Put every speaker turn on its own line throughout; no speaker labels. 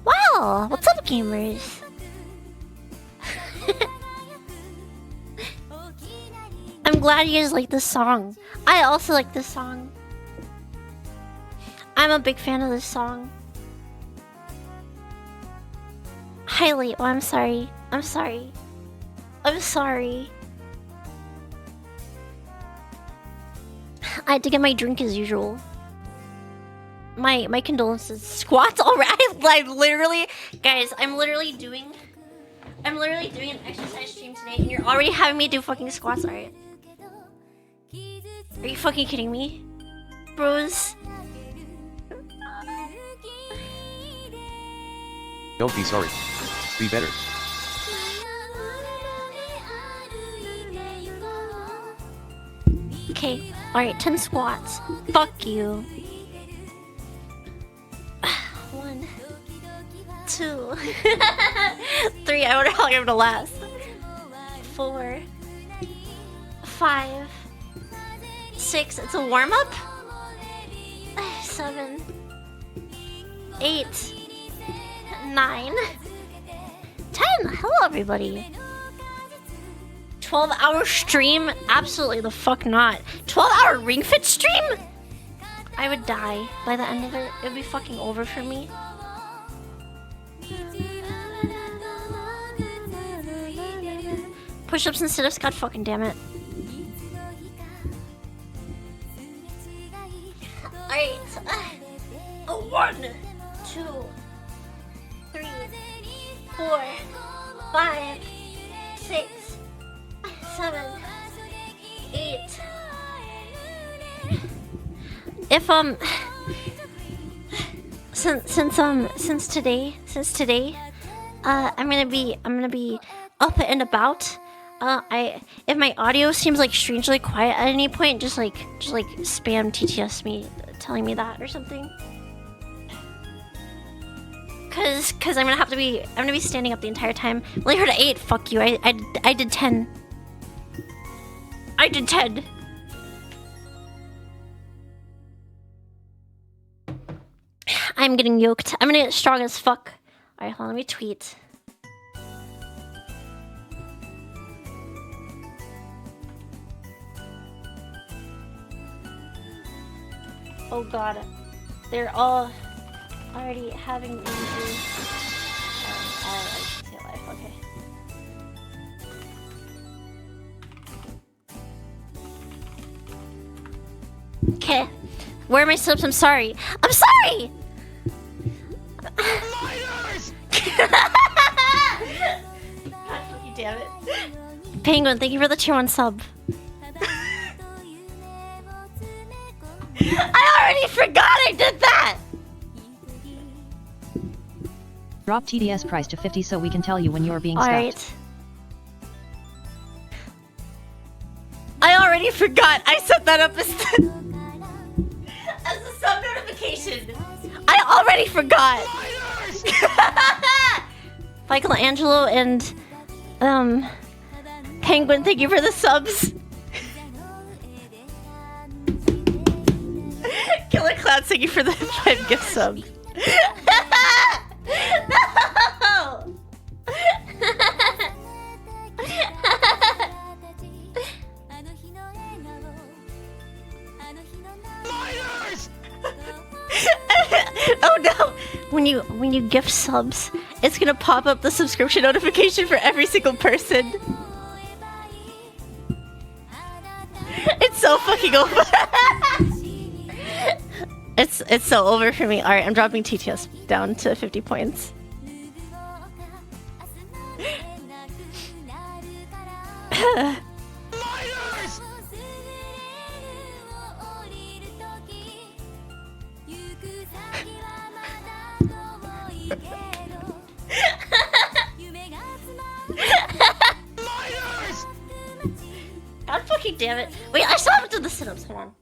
Wow, what's up, gamers? I'm glad you guys like this song. I also like this song. I'm a big fan of this song. Highly. Oh, I'm sorry. I'm sorry. I'm sorry. I had to get my drink as usual. My condolences. Squats alright. I literally, guys, I'm literally doing an exercise stream today, and you're already having me do fucking squats. Alright. Are you fucking kidding me, bros?
Don't be sorry. Be better.
Okay. Alright, 10 squats. Fuck you. 1, 2, 3. I wonder how long I'm gonna last. 4, 5, 6. It's a warm up. 7, 8, 9, 10. Hello, everybody. 12-hour stream? Absolutely the fuck not. 12-hour Ring Fit stream? I would die by the end of it. It would be fucking over for me. Push-ups and sit-ups, god fucking damn it. Alright. 1, 2, 3, 4, 5, 6, 7, 8. If since today, I'm gonna be up and about. If my audio seems like strangely quiet at any point, just like spam TTS me, telling me that or something. Cause I'm gonna be standing up the entire time. Well, I heard 8. Fuck you. I did 10. I did 10. I'm getting yoked. I'm gonna get strong as fuck. Alright, hold on, let me tweet. Oh god. They're all already having injuries. I see it live, okay. Okay. Where are my subs? I'm sorry. I'm sorry!
Lighters!
God fucking damn it. Penguin, thank you for the tier 1 sub. I already forgot I did that!
Drop TDS price to 50 so we can tell you when you're being stuffed.
Alright. I already forgot I set that up as a sub notification. I already forgot. Michelangelo and Penguin, thank you for the subs. Killer Cloud, thank you for the 5 gift subs. No! when you gift subs, it's gonna pop up the subscription notification for every single person. It's so fucking over. It's so over for me. Alright, I'm dropping TTS down to 50 points. God fucking damn it. Wait, I still haven't done the sit-ups. Hold on.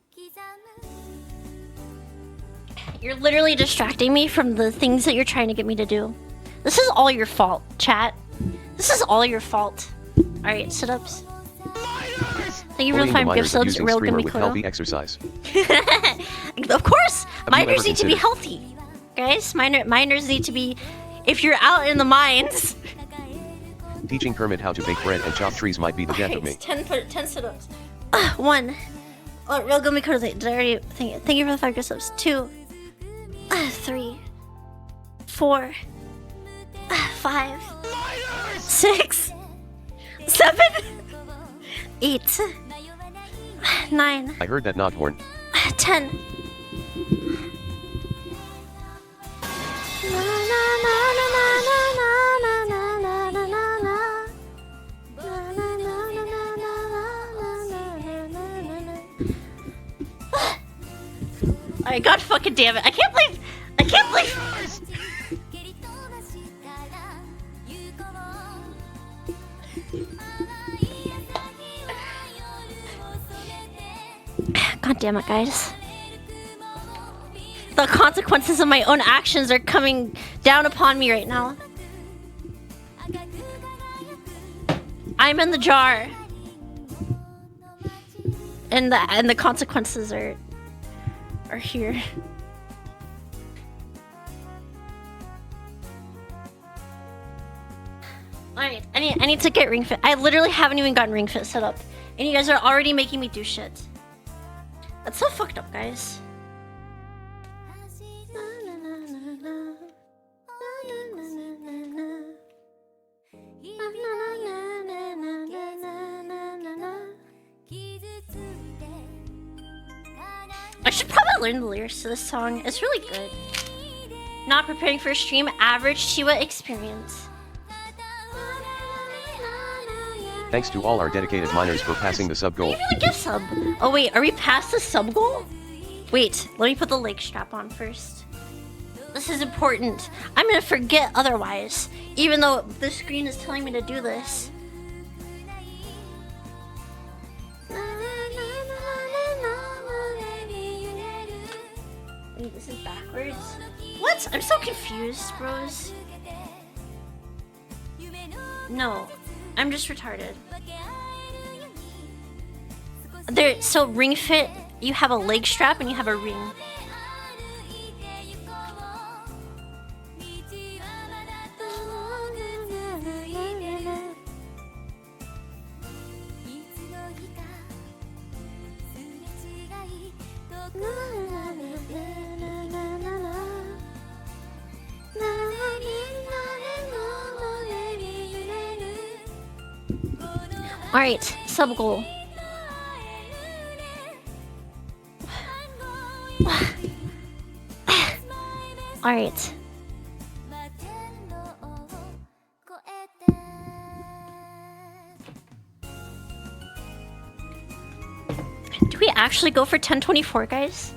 You're literally distracting me from the things that you're trying to get me to do. This is all your fault, chat. This is all your fault. Alright, sit-ups. Thank you for the 5 gift subs. Real gonna be cool.
Healthy exercise.
Of course! Miners need to be
considered-
healthy. Guys, miners need to be... If you're out in the mines...
Teaching Kermit how to bake bread and chop trees might be the death of me.
10 sit-ups. 1. Oh, real gonna be cool. Did I already... Thank you for the 5 gift subs. 2. 3. 4. 5. 6. 7. 8. 9.
I heard that Noghorn.
10. Alright, god fucking damn it. I can't believe... God damn it, guys. The consequences of my own actions are coming down upon me right now. I'm in the jar. And the consequences are here. Alright, I need to get ring fit. I literally haven't even gotten ring fit set up. And you guys are already making me do shit. That's so fucked up, guys. I should probably learn the lyrics to this song. It's really good. Not preparing for a stream, average Chiwa experience.
Thanks to all our dedicated miners for passing the sub goal.
Maybe we get sub. Oh wait, are we past the sub goal? Wait, let me put the leg strap on first. This is important. I'm gonna forget otherwise, even though the screen is telling me to do this. Wait, this is backwards? What? I'm so confused, bros. No, I'm just retarded. So ring fit, you have a leg strap and you have a ring. Alright, sub goal. Alright. Do we actually go for 1024, guys?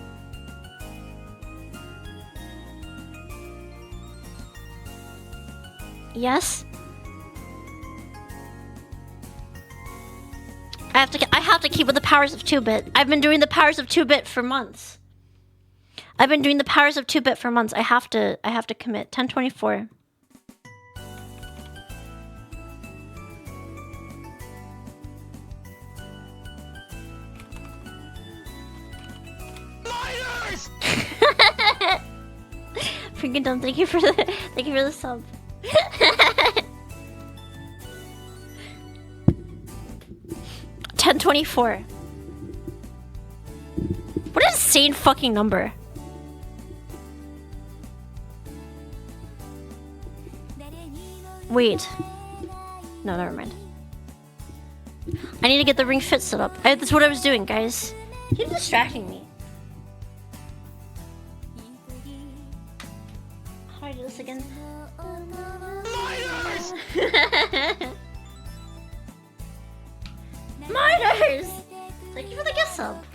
Yes? I have to keep with the powers of 2-bit. I've been doing the powers of 2-bit for months. I have to commit. 1024. Freaking dumb. Thank you for the sub. 1024. What an insane fucking number. Wait. No, never mind. I need to get the Ring Fit set up. That's what I was doing, guys. You're distracting me. How do I do this again? Miners! Thank you for the gift sub.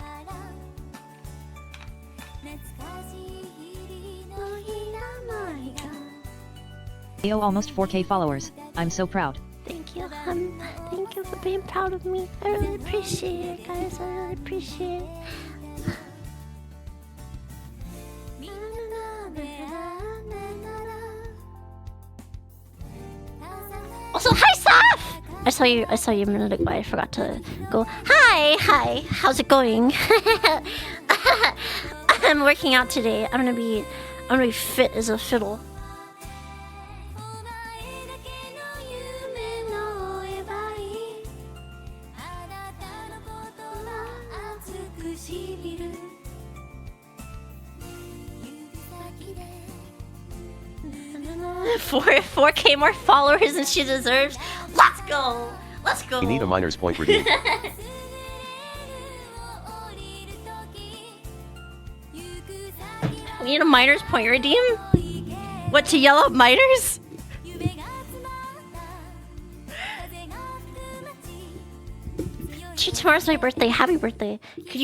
Yo, almost 4K followers. I'm so proud.
Thank you. Thank you for being proud of me. I really appreciate it, guys. I really appreciate it. Also, hi, Saf! I saw you a minute ago. I forgot to go. Hi. How's it going? I'm working out today. I'm gonna be fit as a fiddle. Four 4K more followers than she deserves. Let's go. Let's go.
You need a miner's point redeem.
We need a miner's point redeem? What, to yell at miners? Gee, tomorrow's my birthday. Happy birthday. Could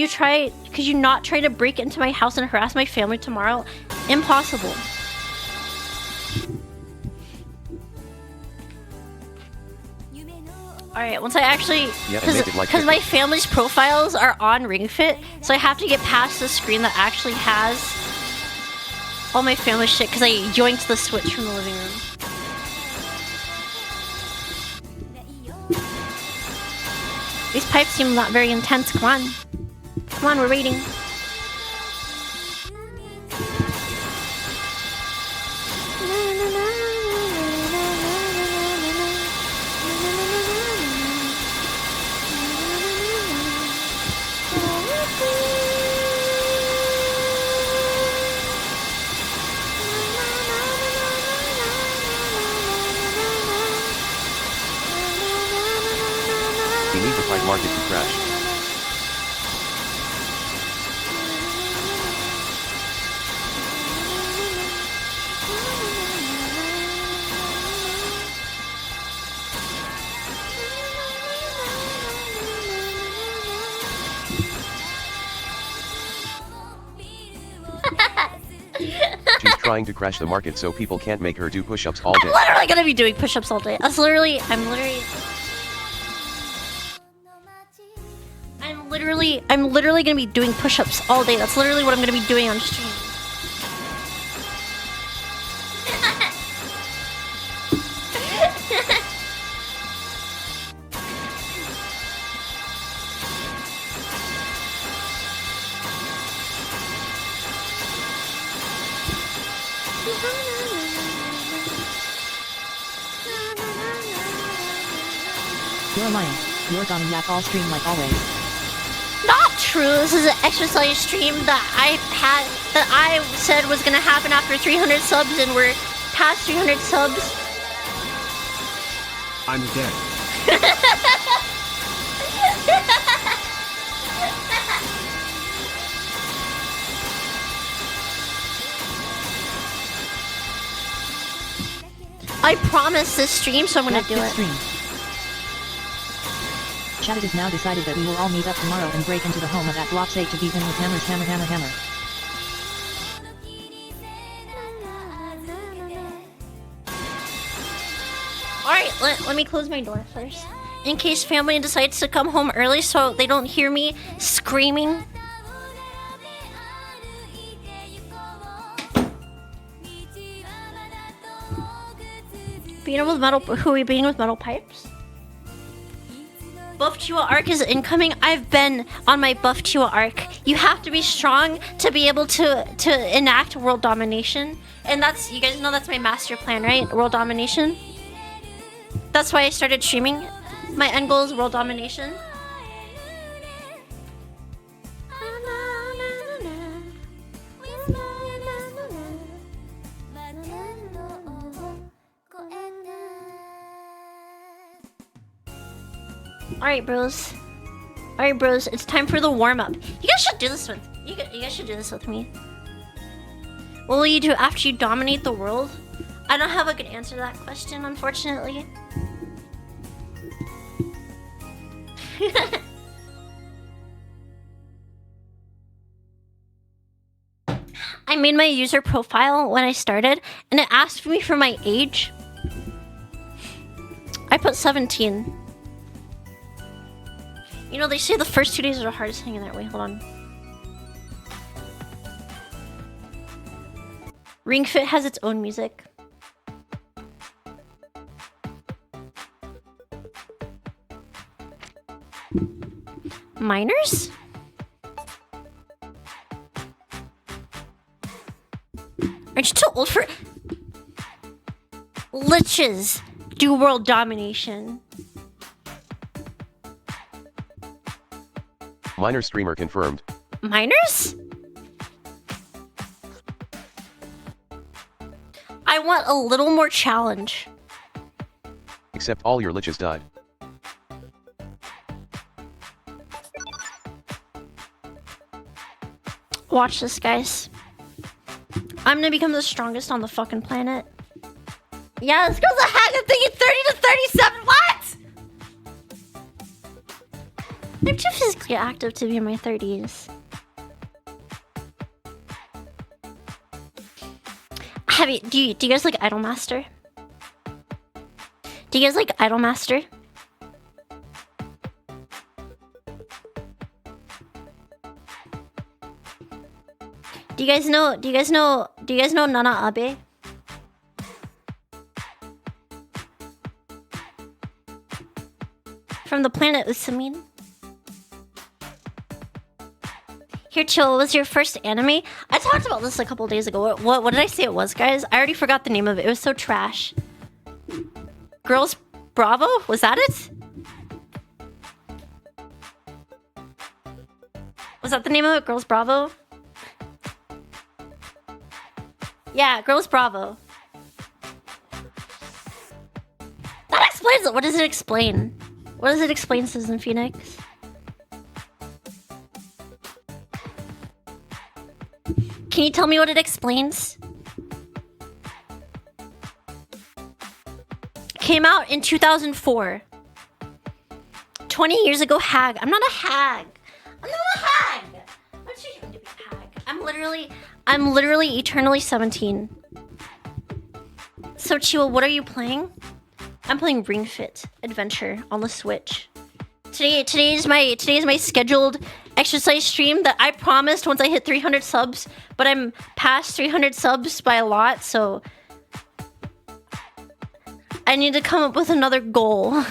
you not try to break into my house and harass my family tomorrow? Impossible. Alright, once I actually... Because my family's profiles are on Ring Fit, so I have to get past the screen that actually has all my family shit, because I yoinked the Switch from the living room. These pipes seem not very intense. Come on. Come on, we're waiting.
You need the pipe market to crash. She's trying to crash the market so people can't make her do push-ups all day.
I'm literally gonna be doing push-ups all day. I'm literally gonna be doing push-ups all day. That's literally what I'm gonna be doing on stream.
You're lying. You're gonna yak all stream like always.
Not true. This is an exercise stream that I said was gonna happen after 300 subs, and we're past 300 subs.
I'm dead.
I promised this stream, so I'm gonna do it.
Stream. Chat, it is now decided that we will all meet up tomorrow and break into the home of that Block's 8 to beat him with hammers, hammer, hammer, hammer.
Alright, let me close my door first. In case family decides to come home early so they don't hear me screaming. Beating with metal, who are we beating with metal pipes? Buff Chiwa arc is incoming. I've been on my Buff Chiwa arc. You have to be strong to be able to enact world domination. And that's, you guys know that's my master plan, right? World domination. That's why I started streaming. My end goal is world domination. Alright, bros. Alright, bros. It's time for the warm-up. You guys should do this with... You guys should do this with me. What will you do after you dominate the world? I don't have a good answer to that question, unfortunately. I made my user profile when I started, and it asked me for my age. I put 17. You know, they say the first 2 days are the hardest thing in that way. Hold on. Ring Fit has its own music. Minors? Aren't you too old for... Liches do world domination.
Minor streamer confirmed.
Minors? I want a little more challenge.
Except all your liches died.
Watch this, guys. I'm gonna become the strongest on the fucking planet. Yeah, this girl's a hack. I'm thinking 30 to 37. What? I'm too physically active to be in my 30s. Do you guys like Idolmaster? Do you guys like Idolmaster? Do you guys know Nana Abe? From the planet Usamin? Here, chill. What was your first anime? I talked about this a couple days ago. What did I say it was, guys? I already forgot the name of it. It was so trash. Girls Bravo? Was that it? Was that the name of it? Girls Bravo? Yeah, Girls Bravo. That explains it. What does it explain? What does it explain, Susan Phoenix? Can you tell me what it explains? Came out in 2004. 20 years ago, hag. I'm not a hag. I'm not a hag. I'm too young to be a hag. I'm literally eternally 17. So Chiwa, what are you playing? I'm playing Ring Fit Adventure on the Switch. Today is my scheduled exercise stream that I promised once I hit 300 subs, but I'm past 300 subs by a lot, so I need to come up with another goal.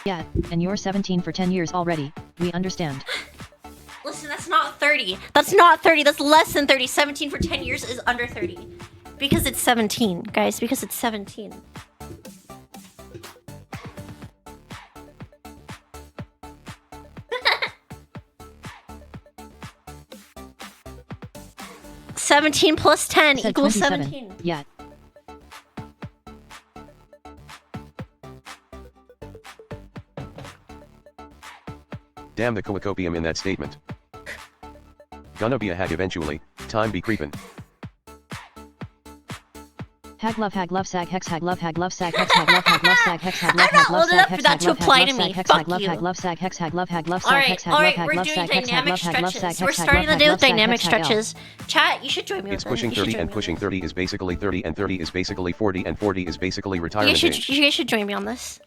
Yeah, and you're 17 for 10 years already. We understand.
Listen, that's not 30. That's not 30. That's less than 30. 17 for 10 years is under 30. Because it's 17, guys. Because it's 17. (17 plus 10
Said
equals
27.
17.
Yeah.
Damn the coacopium in that statement. Gonna be a hag eventually, time be creepin'.
Hag love sag hex hag love sag hex hag love sag hex hag love
I'm not old enough for that to apply to me. Fuck you.
love sag hex hag love sag hex hag
Alright, we're doing dynamic stretches. We're starting the day with dynamic stretches. Chat, you should join me with
It's pushing 30 and pushing 30 is basically 30 and 30 is basically 40 and 40 is basically retirement age.
You guys should join me on this.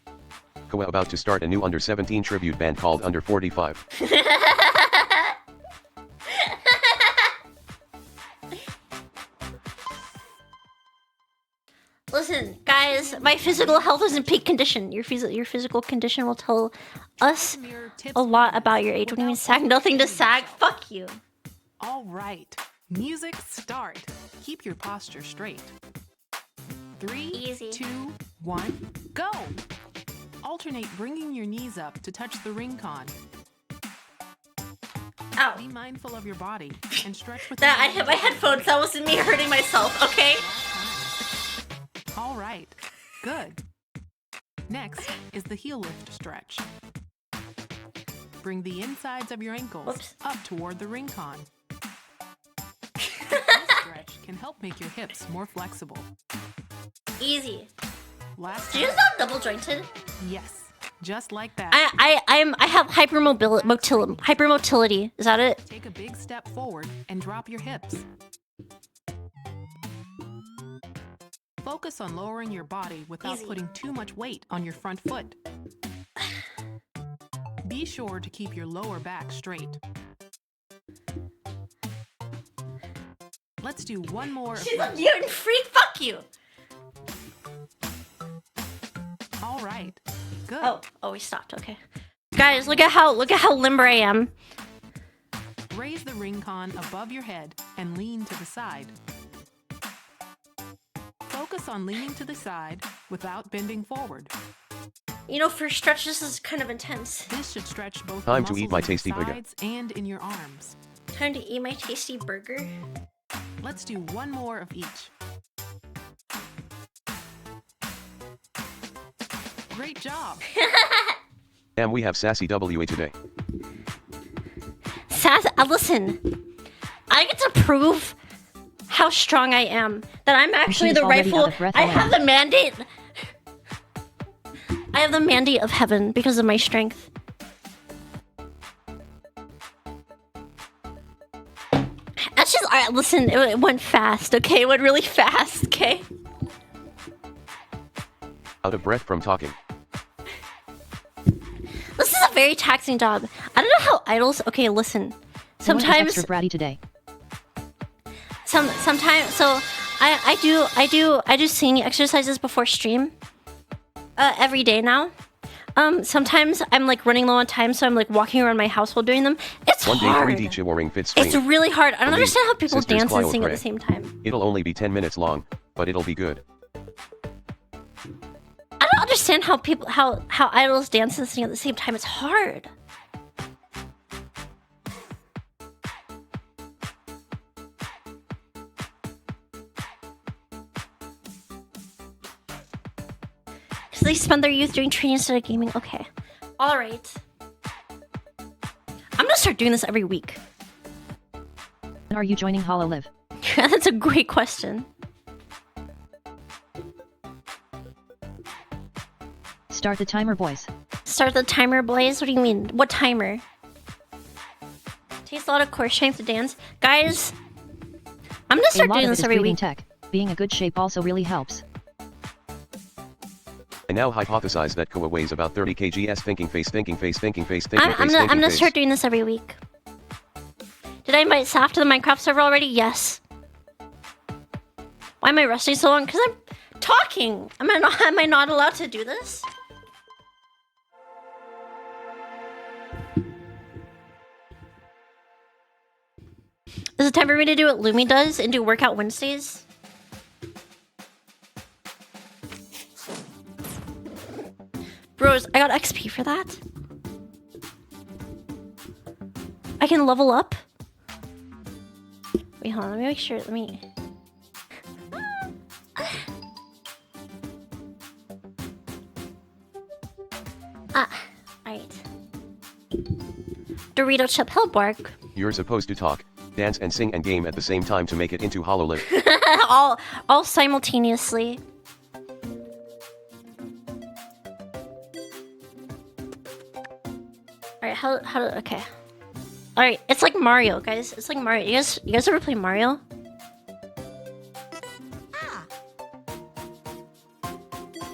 Koa about to start a new under 17 tribute band called Under 45.
Listen, guys, my physical health is in peak condition. Your physical condition will tell us a lot about your age. When you mean sag, nothing to sag. Fuck you.
All right, music start. Keep your posture straight. 3,
Easy.
2, 1, go. Alternate bringing your knees up to touch the ring con.
Ow.
Be mindful of your body and stretch with
That I
your
hit my headphones. That wasn't me hurting myself, okay?
All right. Good. Next is the heel lift stretch. Bring the insides of your ankles
Whoops.
up toward the ring con. This stretch can help make your hips more flexible.
Easy.
Last
Did you
time.
just sound double jointed?
Yes, just like that.
I have hypermotility. Is that it?
Take a big step forward and drop your hips. Focus on lowering your body without
Easy.
putting too much weight on your front foot. Be sure to keep your lower back straight. Let's do one more.
She's a mutant freak. Fuck you.
All right. Good.
Oh, we stopped. Okay. Guys, look at how limber I am.
Raise the ring con above your head and lean to the side. Focus on leaning to the side without bending forward.
You know, for stretch, this is kind of intense.
This should stretch both
Time
the
to eat
muscles
my
in your
tasty burger.
sides and in your arms.
Time to eat my tasty burger.
Let's do one more of each. Great job.
And we have sassy WA today.
Listen, I get to prove how strong I am. That I'm actually
she's
the
already
rightful.
out of breath
I
already.
have the mandate. I have the mandate of heaven because of my strength. That's just. Alright, listen, it went fast, okay? It went really fast, okay?
Out of breath from talking.
This is a very taxing job. I don't know how idols. Okay, listen.
No one is
Sometimes.
extra bratty today.
Sometimes, so I do singing exercises before stream every day now. Sometimes I'm like running low on time, so I'm like walking around my house while doing them. It's
One day
hard.
3D Chiwaring Fit stream.
It's really hard. I don't
Believe,
understand how people
sisters
dance and
Clio
sing at
pray.
the same time.
It'll only be 10 minutes long, but it'll be good.
I don't understand how people how idols dance and sing at the same time. It's hard. Because they spend their youth doing training instead of gaming. Okay. Alright. I'm gonna start doing this every week.
When are you joining HoloLive?
That's a great question.
Start the timer, boys.
Start the timer, Blaze? What do you mean? What timer? Takes a lot of core strength to dance. Guys, I'm gonna
A
start
lot
doing
of it
this
is
every
breathing
week.
tech. Being a good shape also really helps.
I now hypothesize that Koa weighs about 30 kgs. Thinking face, thinking face, thinking face, thinking
I'm
face,
gonna
thinking face.
start doing this every week. Did I invite Saf to the Minecraft server already? Yes. Why am I resting so long? Because I'm talking. Am I not allowed to do this? Is it time for me to do what Lumi does and do Workout Wednesdays? Bros, I got XP for that. I can level up. Wait, hold on. Let me make sure. Let me. Alright. Dorito chip Hellbark.
You're supposed to talk, dance and sing and game at the same time to make it into HoloLive.
all simultaneously. Alright, okay. Alright, it's like Mario, guys. It's like Mario. You guys ever play Mario?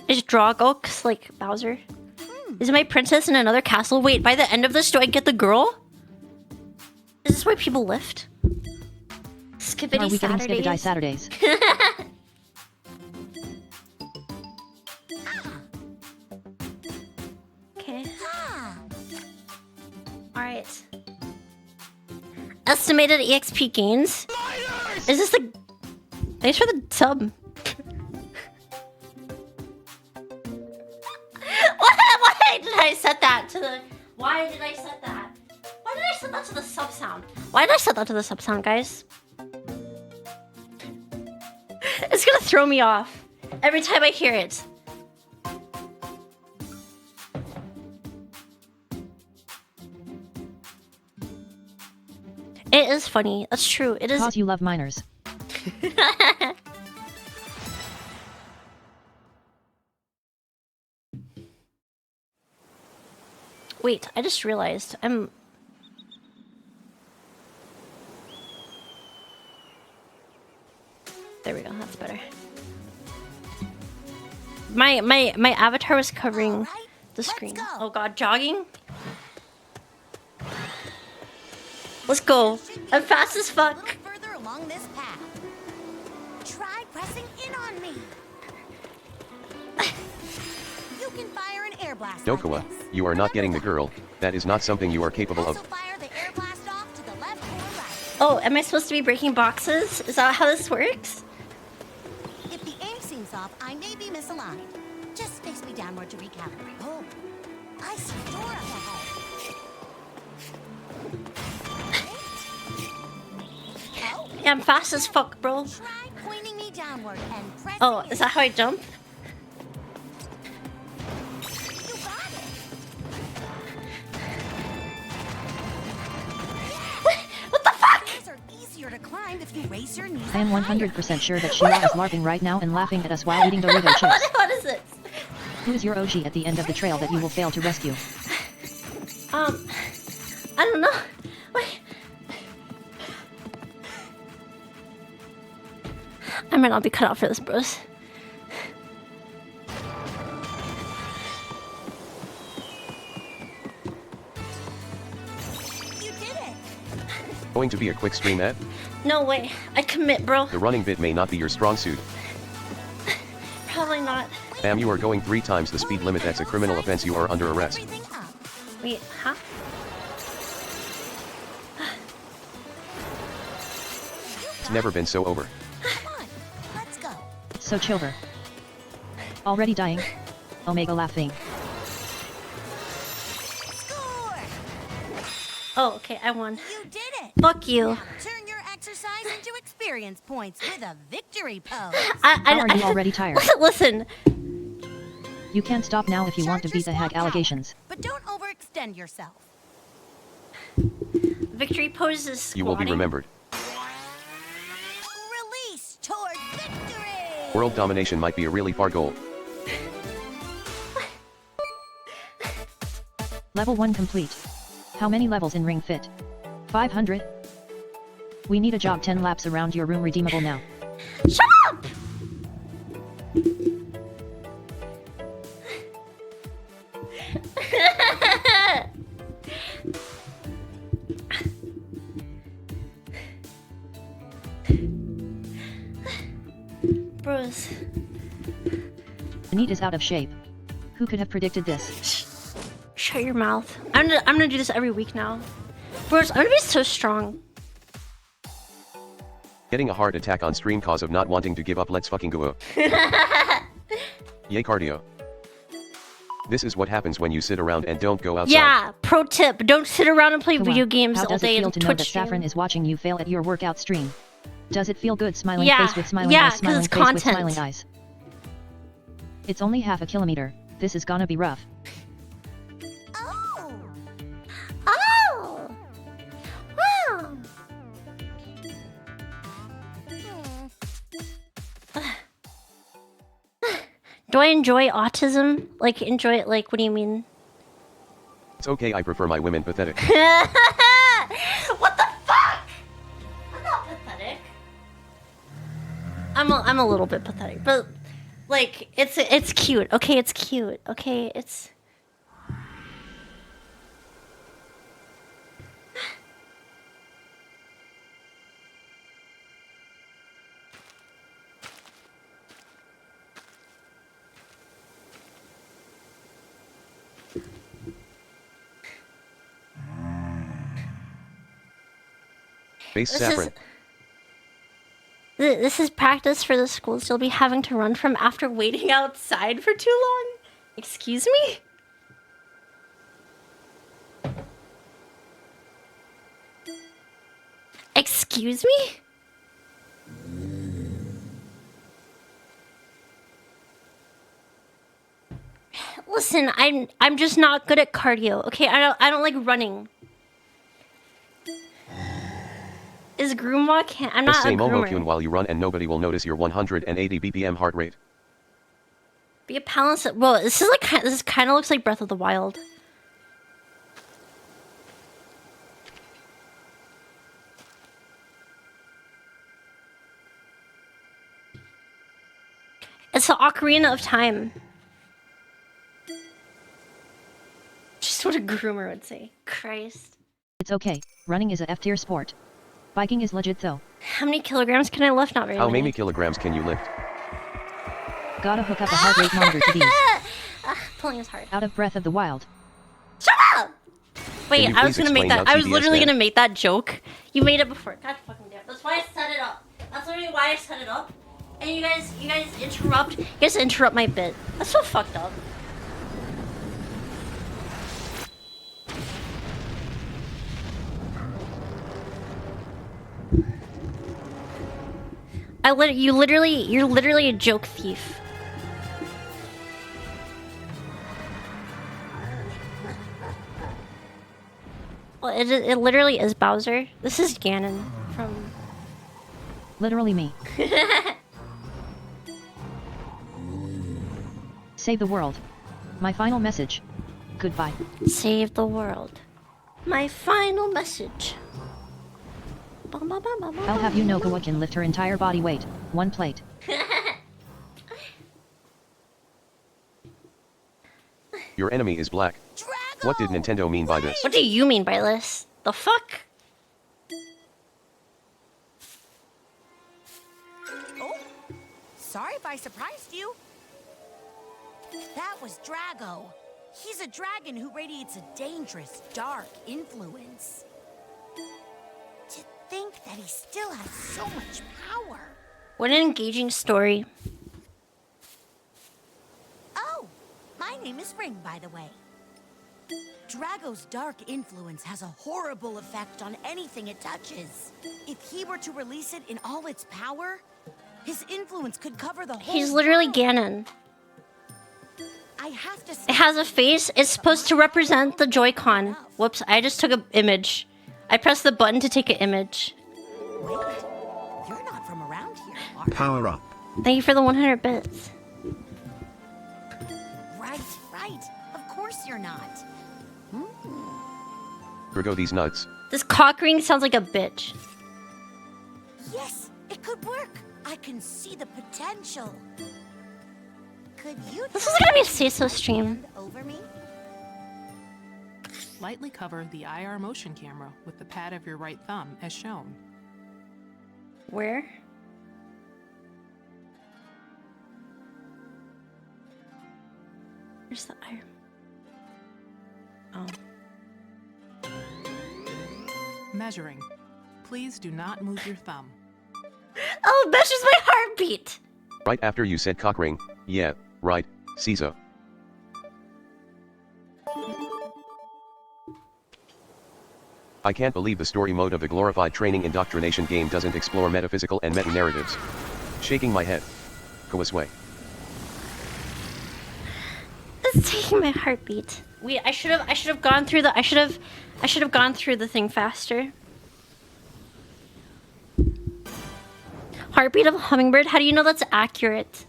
Is Dragox like Bowser? Is my princess in another castle? Wait, by the end of this, do I get the girl? Is this why people lift? Skippity
Are we getting
Saturdays.
Skibidi Saturdays?
Okay. Alright. Estimated EXP gains? Is this the... Thanks for the sub. Why did I set that to the... Why did I set that? Why did I set that to the sub sound. Why did I set that to the sub sound, guys? It's gonna throw me off every time I hear it. It is funny. That's true. It is.
Cause you love minors.
Wait, I just realized I'm. There we go. That's better. My avatar was covering the screen. Oh god, jogging. Let's go. I'm fast as fuck.
Look further along this path. Try pressing in on me. You can fire an air blast.
Dokawa,
like this.
you are not getting the girl. That is not something you are capable
Also
of.
fire the air blast off to the left or right.
Oh, am I supposed to be breaking boxes? Is that how this works?
If the aim seems off, I may be misaligned. Just face me downward to recalibrate. Oh, I see a door up ahead. Oh,
Yeah, I'm fast as fuck, bro.
try pointing me downward and pressing
Oh,
in.
is that how I jump?
You got it.
What the fuck?
Stairs are easier to climb if you raise your knees.
I am
up higher.
100% sure that Sheila is LARPing right now and laughing at us while eating Dorito chips.
What is it?
Who is your OG at the end of the trail that you will fail to rescue?
I don't know. Wait. I might not be cut out for this, bros.
You did it.
Going to be a quick stream at?
No way. I commit, bro.
The running bit may not be your strong suit.
Probably not.
You are going 3 times the speed limit. That's a criminal offense. You are under arrest.
Everything up.
Wait, huh?
It's never been so over.
Come on, let's go.
So Chilver. Already dying? Omega laughing.
Score!
Oh, okay, I won.
You did it.
Fuck you.
Turn your exercise into experience points with a victory pose.
How are you already tired?
Listen,
You can't stop now if you want to beat the hack allegations.
But don't overextend yourself.
victory poses.
You will be remembered.
Release toward victory!
World domination might be a really far goal.
Level 1 complete. How many levels in Ring Fit? 500? We need a jog 10 laps around your room redeemable now.
Shut up! Bros.
The need is out of shape. Who could have predicted this?
Shut your mouth. I'm gonna do this every week now. Bros, I'm gonna be so strong.
Getting a heart attack on stream cause of not wanting to give up. Let's fucking go. Yay cardio. This is what happens when you sit around and don't go outside.
Yeah, pro tip, don't sit around and play
Kawa,
video games
how
all
does
day
it feel
and
to know
Twitch
that
stream.
Saffron is watching you fail at your workout stream? Does it feel good smiling
Yeah,
face with smiling
yeah,
eyes,
'cause
smiling
it's
face with
content.
smiling eyes? It's only half a kilometer. This is gonna be rough.
Oh!
Oh! Wow! Do I enjoy autism? Like, enjoy it, like, what do you mean?
It's okay, I prefer my women pathetic.
What the fuck? I'm not pathetic. I'm a little bit pathetic, but like it's cute. Okay, it's cute. Okay, it's
Face
This
Saffron.
this is practice for the schools you'll be having to run from after waiting outside for too long. Excuse me? Excuse me? Listen, I'm just not good at cardio. Okay, I don't like running. Is groom walk? I'm
Just
not a
say Momokun
groomer.
while you run and nobody will notice your 180 BPM heart rate.
Be a balance. Well, this is like this kind of looks like Breath of the Wild. It's the Ocarina of Time. Just what a groomer would say. Christ.
It's okay, running is a F-tier sport. Biking is legit though.
How many kilograms can I lift? Not very
How
many.
many kilograms can you lift?
Gotta hook up a heart rate monitor to these.
Pulling is hard.
Out of Breath of the Wild.
Shut up! Wait,
Can you
I was
please
gonna make
explain
that.
how
I was
TBS
literally
then?
gonna make that joke. You made it before. God fucking damn. That's why I set it up. That's literally why I set it up. And you guys interrupt. You guys interrupt my bit. That's so fucked up. You're literally a joke thief. Well, it literally is Bowser. This is Ganon from.
Literally me. Save the world. My final message. Goodbye.
Save the world. My final message.
I'll have you know Kawa can lift her entire body weight. One plate.
Your enemy is black.
Drago!
What did Nintendo mean by this?
What do you mean by this? The fuck?
Oh, sorry if I surprised you. That was Drago. He's a dragon who radiates a dangerous, dark influence. To think that he still has so much power.
What an engaging story.
Oh, my name is Ring, by the way. Drago's dark influence has a horrible effect on anything it touches. If he were to release it in all its power, his influence could cover the whole
He's literally
world.
Ganon.
I have to
It has a face. It's supposed to represent the Joy-Con. Whoops, I just took an image. I pressed the button to take an image.
Wait, you're not from around here, are you?
Power up.
Thank you for the 100 bits.
Right, right. Of course you're not.
Drago these nuts.
This cock ring sounds like a bitch.
Yes, it could work. I can see the potential. Could you
This
try
is gonna be a
to
say-so stream.
hand over me?
Lightly cover the IR motion camera with the pad of your right thumb as shown.
Where? Where's the iron? Oh.
Measuring. Please do not move your thumb.
Oh, it measures my heartbeat.
Right after you said cock ring. Yeah, right, Caesar. I can't believe the story mode of a glorified training indoctrination game doesn't explore metaphysical and meta-narratives. Shaking my head. Go away.
It's taking my heartbeat. Wait, I should have gone through the I should have gone through the thing faster. Heartbeat of a hummingbird? How do you know that's accurate?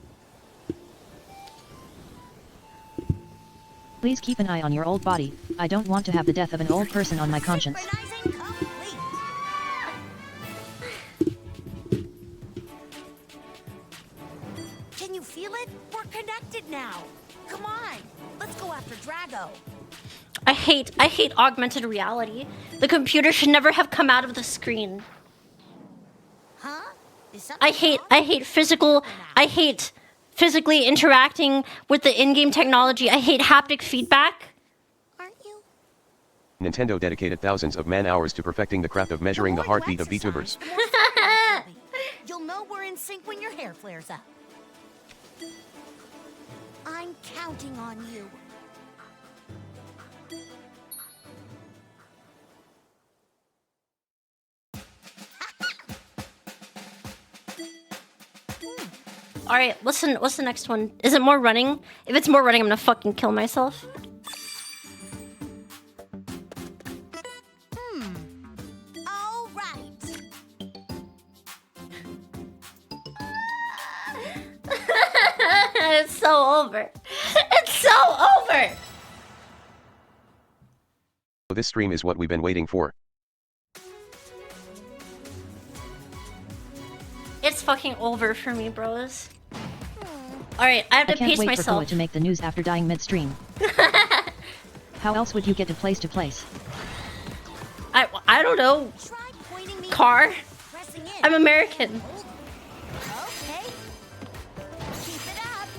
Please keep an eye on your old body. I don't want to have the death of an old person on my conscience.
Synchronizing complete. Can you feel it? We're connected now. Come on, let's go after Drago.
I hate augmented reality. The computer should never have come out of the screen.
Huh? Is something wrong?
I hate physically interacting with the in-game technology. I hate haptic feedback.
Aren't you?
Nintendo dedicated thousands of man-hours to perfecting the craft of measuring the
more you
heartbeat of
exercise,
VTubers.
the more synchronized you'll be. You'll know we're in sync when your hair flares up. I'm counting on you.
Alright, what's the next one? Is it more running? If it's more running, I'm gonna fucking kill myself.
All right.
It's so over. It's so over!
This stream is what we've been waiting for.
It's fucking over for me, bros. Alright, I have
I
to
can't
pace
wait for
myself.
Koa to make the news after dying midstream. How else would you get to place to place?
I don't know.
Try pointing me.
Car?
Pressing in.
I'm American.
Okay. Keep it up.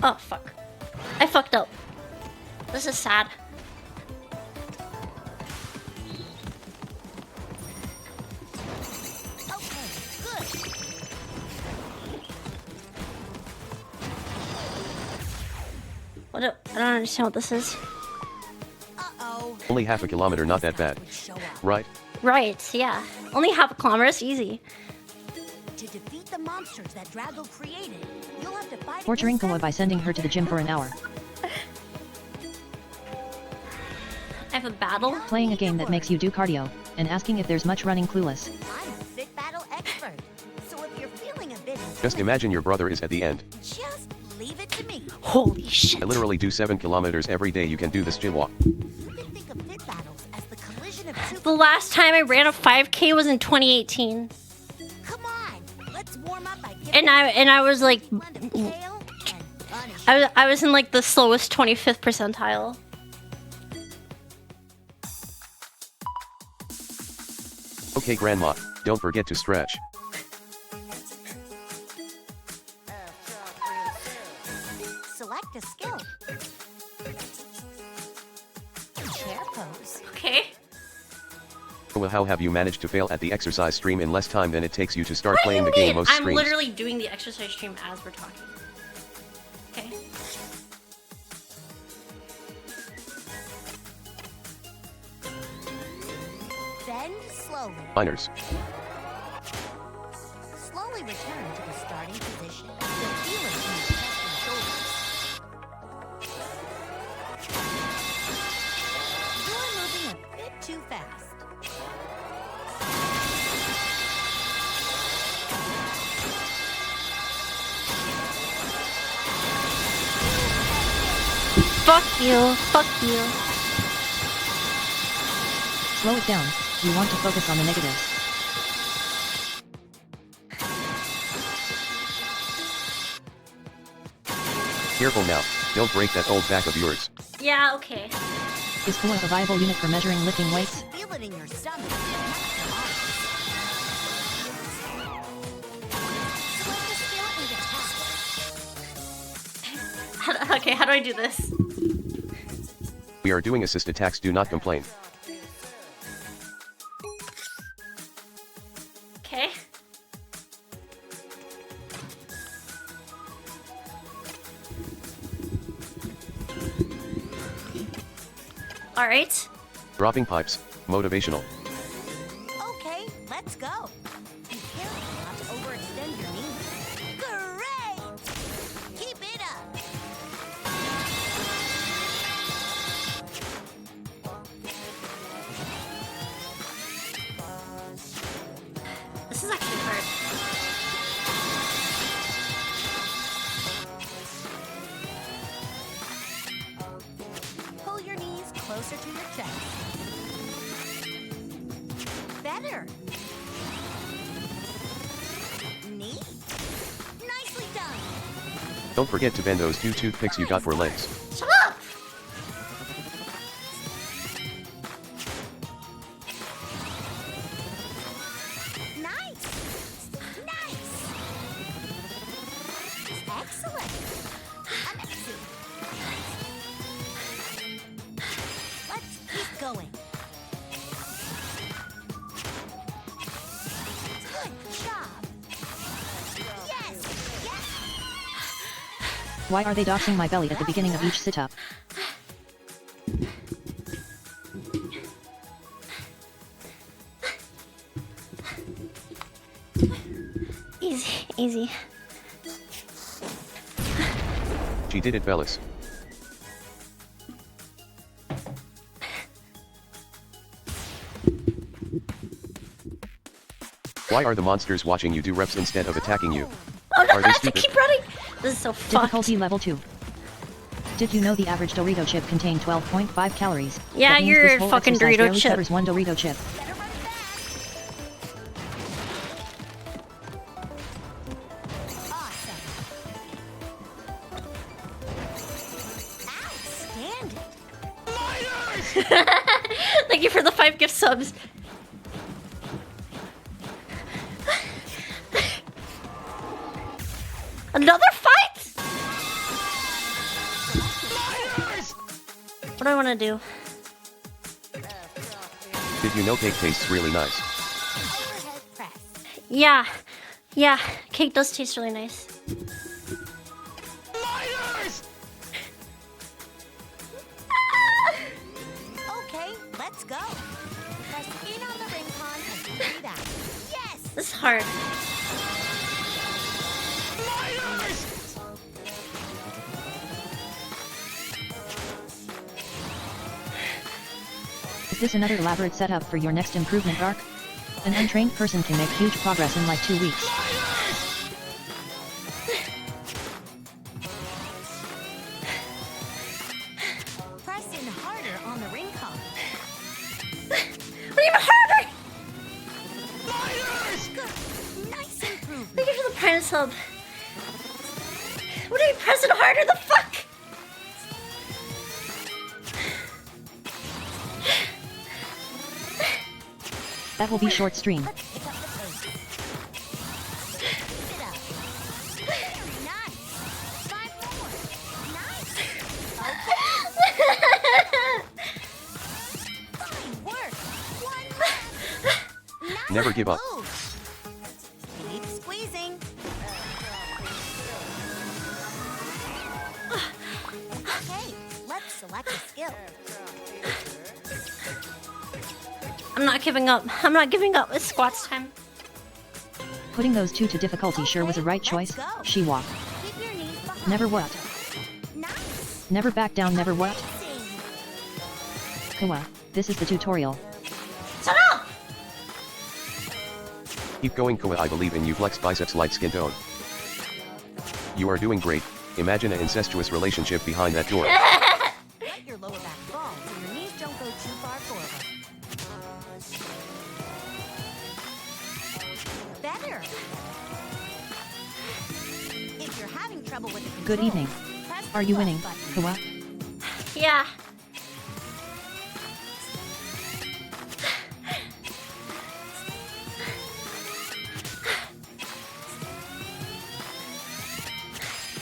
Oh, fuck. I fucked up. This is sad.
Okay, good.
I don't understand what this is.
Uh-oh.
Only half a kilometer, not that bad.
Would show up.
Right?
Right, yeah. Only half a kilometer, it's easy.
To defeat the monsters that Drago created, you'll have to fight
Torturing
against
Koa
them.
by sending her to the gym for an hour.
I have a battle.
Playing a game that makes you do cardio, and asking if there's much running clueless.
I'm a fit battle expert. So if you're feeling a bit
Just imagine your brother is at the end.
just leave it to me.
Holy shit.
I literally do 7 kilometers every day. You can do this gym walk.
You can think of fit battles as the collision of two.
The last time I ran a 5K was in 2018.
Come on, let's warm up by giving
And I was like
one to tail and punish.
I was in like the slowest 25th percentile.
Okay, grandma, don't forget to stretch.
Select a skill. Chair pose.
Okay.
Well, how have you managed to fail at the exercise stream in less time than it takes you to start
What do
playing
you
the game
mean?
most
I'm
streams?
literally doing the exercise stream as we're talking. Okay.
Bend slowly.
Miners.
Slowly return to the starting position. You'll feel it in your chest and shoulders. You're moving a bit too fast.
Fuck you. Fuck you.
Slow it down, you want to focus on the negatives.
Careful now, don't break that old back of yours.
Yeah, okay.
Is Koa a viable unit for measuring lifting weights?
Feel it in your stomach. but not your arms. Select a skill and attack.
Okay, how do I do this?
We are doing assist attacks, do not complain.
Okay. Alright.
Dropping pipes, motivational.
Okay, let's go. Be careful not to overextend your knees. Great! Keep it up.
This is actually hard.
Pull your knees closer to your chest. Better. Neat. Nicely done.
Don't forget to bend those 2 toothpicks you got for legs.
Shut up!
Nice. Nice. Excellent. Amazing. Let's keep going. Good job. Yes. Yes.
Why are they doxing my belly at the beginning of each sit-up?
Easy.
She did it, Bellis. Why are the monsters watching you do reps instead of attacking you?
Oh no,
Are
I
they
have to
stupid?
keep running. This is so fucked.
Difficulty level 2. Did you know the average Dorito chip contained 12.5 calories?
Yeah,
That means
you're
this
a
whole
fucking
exercise
Dorito
barely
chip.
covers one Dorito chip.
Better run fast. Awesome. Outstanding.
Thank you for the 5 gift subs. Another fight? What do I want to do?
Did you know cake tastes really nice?
Overhead press.
Yeah, cake does taste really nice.
Okay, let's go. Press in on the ring con and do that. Yes!
This is hard.
Is this another elaborate setup for your next improvement arc? An untrained person can make huge progress in like 2 weeks.
Press in harder on the ring con.
What even harder?
Good. Nice improvement.
Thank you for the Prime sub. What are you pressing harder? The fuck?
That will be short stream.
Let's pick up the pace. Keep it up. Very nice. 5 more. Nice. Okay. Fine work. One left. Nice
Never give up.
move. Keep squeezing. Okay, let's select a skill.
I'm not giving up. I'm not giving up. It's squats time.
Putting those 2 to difficulty sure was a right choice. She walked.
Keep your knees behind.
Never what?
Nice.
Never back down, never what?
Sing.
Kawa, this is the tutorial.
Shut up!
Keep going, Koa. I believe in you. Flex biceps, light skin tone. You are doing great. Imagine an incestuous relationship behind that door.
Let your lower back fall so your knees don't go too far forward. Better. If you're having trouble with the
Good
controls,
evening.
press the
Are you
plus
winning,
button.
Kawa?
Yeah.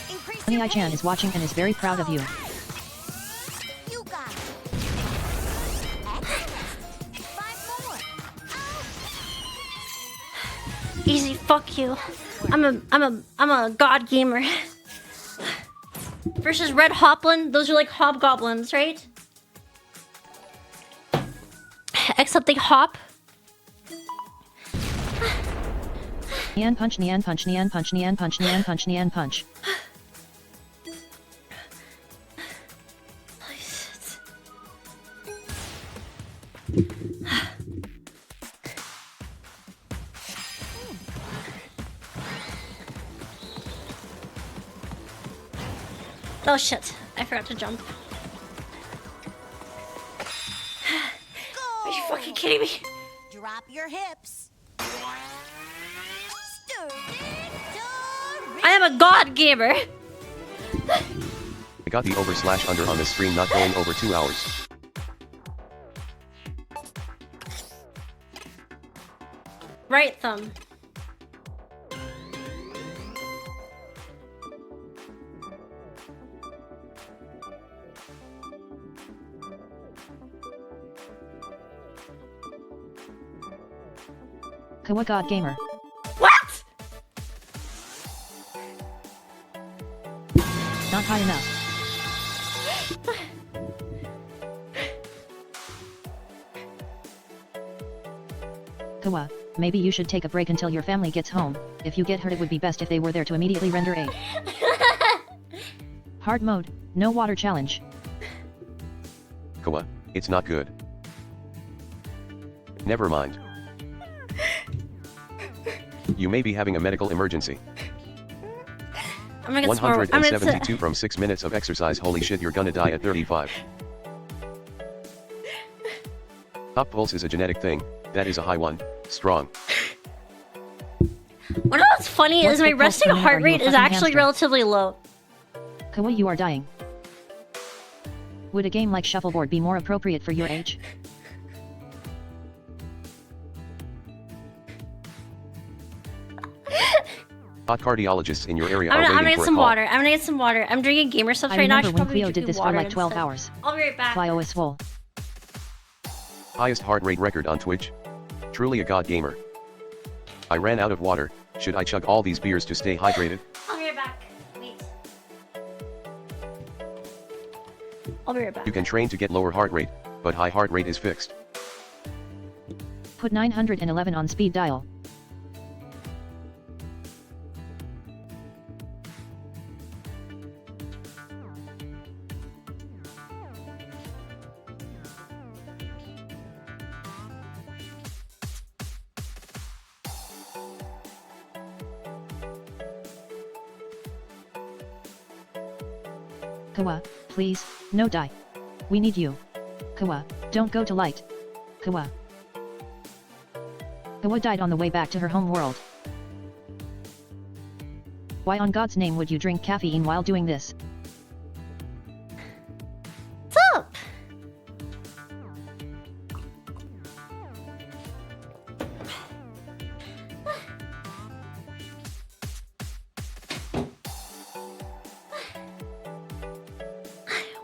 Increase
Tony
your
I-chan
pace.
is watching and is very proud of you.
You got it. Excellent. 5 more. Out.
Easy. Fuck you. I'm a god gamer. Versus Red Hoplin. Those are like hobgoblins, right? Except they hop.
Nian punch, Nian punch, Nian punch, Nian punch, Nian punch, Nian punch.
Oh shit, I forgot to jump. Are you fucking kidding me?
Drop your hips.
I am a god gamer.
I got the over/under on this stream not going over 2 hours.
Right thumb.
Kawa God Gamer.
What?
Not high enough. Kawa, Maybe you should take a break until your family gets home. If you get hurt, it would be best if they were there to immediately render aid. Hard mode, no water challenge.
Kawa, it's not good. Never mind. You may be having a medical emergency.
I'm gonna get some more.
172 from 6 minutes of exercise. Holy shit, you're gonna die at 35. Top pulse is a genetic thing. That is a high one. Strong.
What else funny is my resting heart rate is actually relatively low.
Kawa, you are dying. Would a game like shuffleboard be more appropriate for your age?
Hot cardiologists in your area are
I'm
waiting
gonna
for
get
a
some
call.
water. I'm gonna get some water. I'm drinking gamer stuff
I
right now. I
remember
should
when
probably
Cleo did
do
this for
water
like 12
instead.
hours.
I'll be right back.
Clio is swole.
Highest heart rate record on Twitch. Truly a god gamer. I ran out of water. Should I chug all these beers to stay hydrated?
I'll be right back. Wait. I'll be right back.
You can train to get lower heart rate, but high heart rate is fixed.
Put 911 on speed dial. Kawa, please, no die. We need you. Kawa, don't go to light. Kawa. Kawa died on the way back to her home world. Why on God's name would you drink caffeine while doing this?
What's up?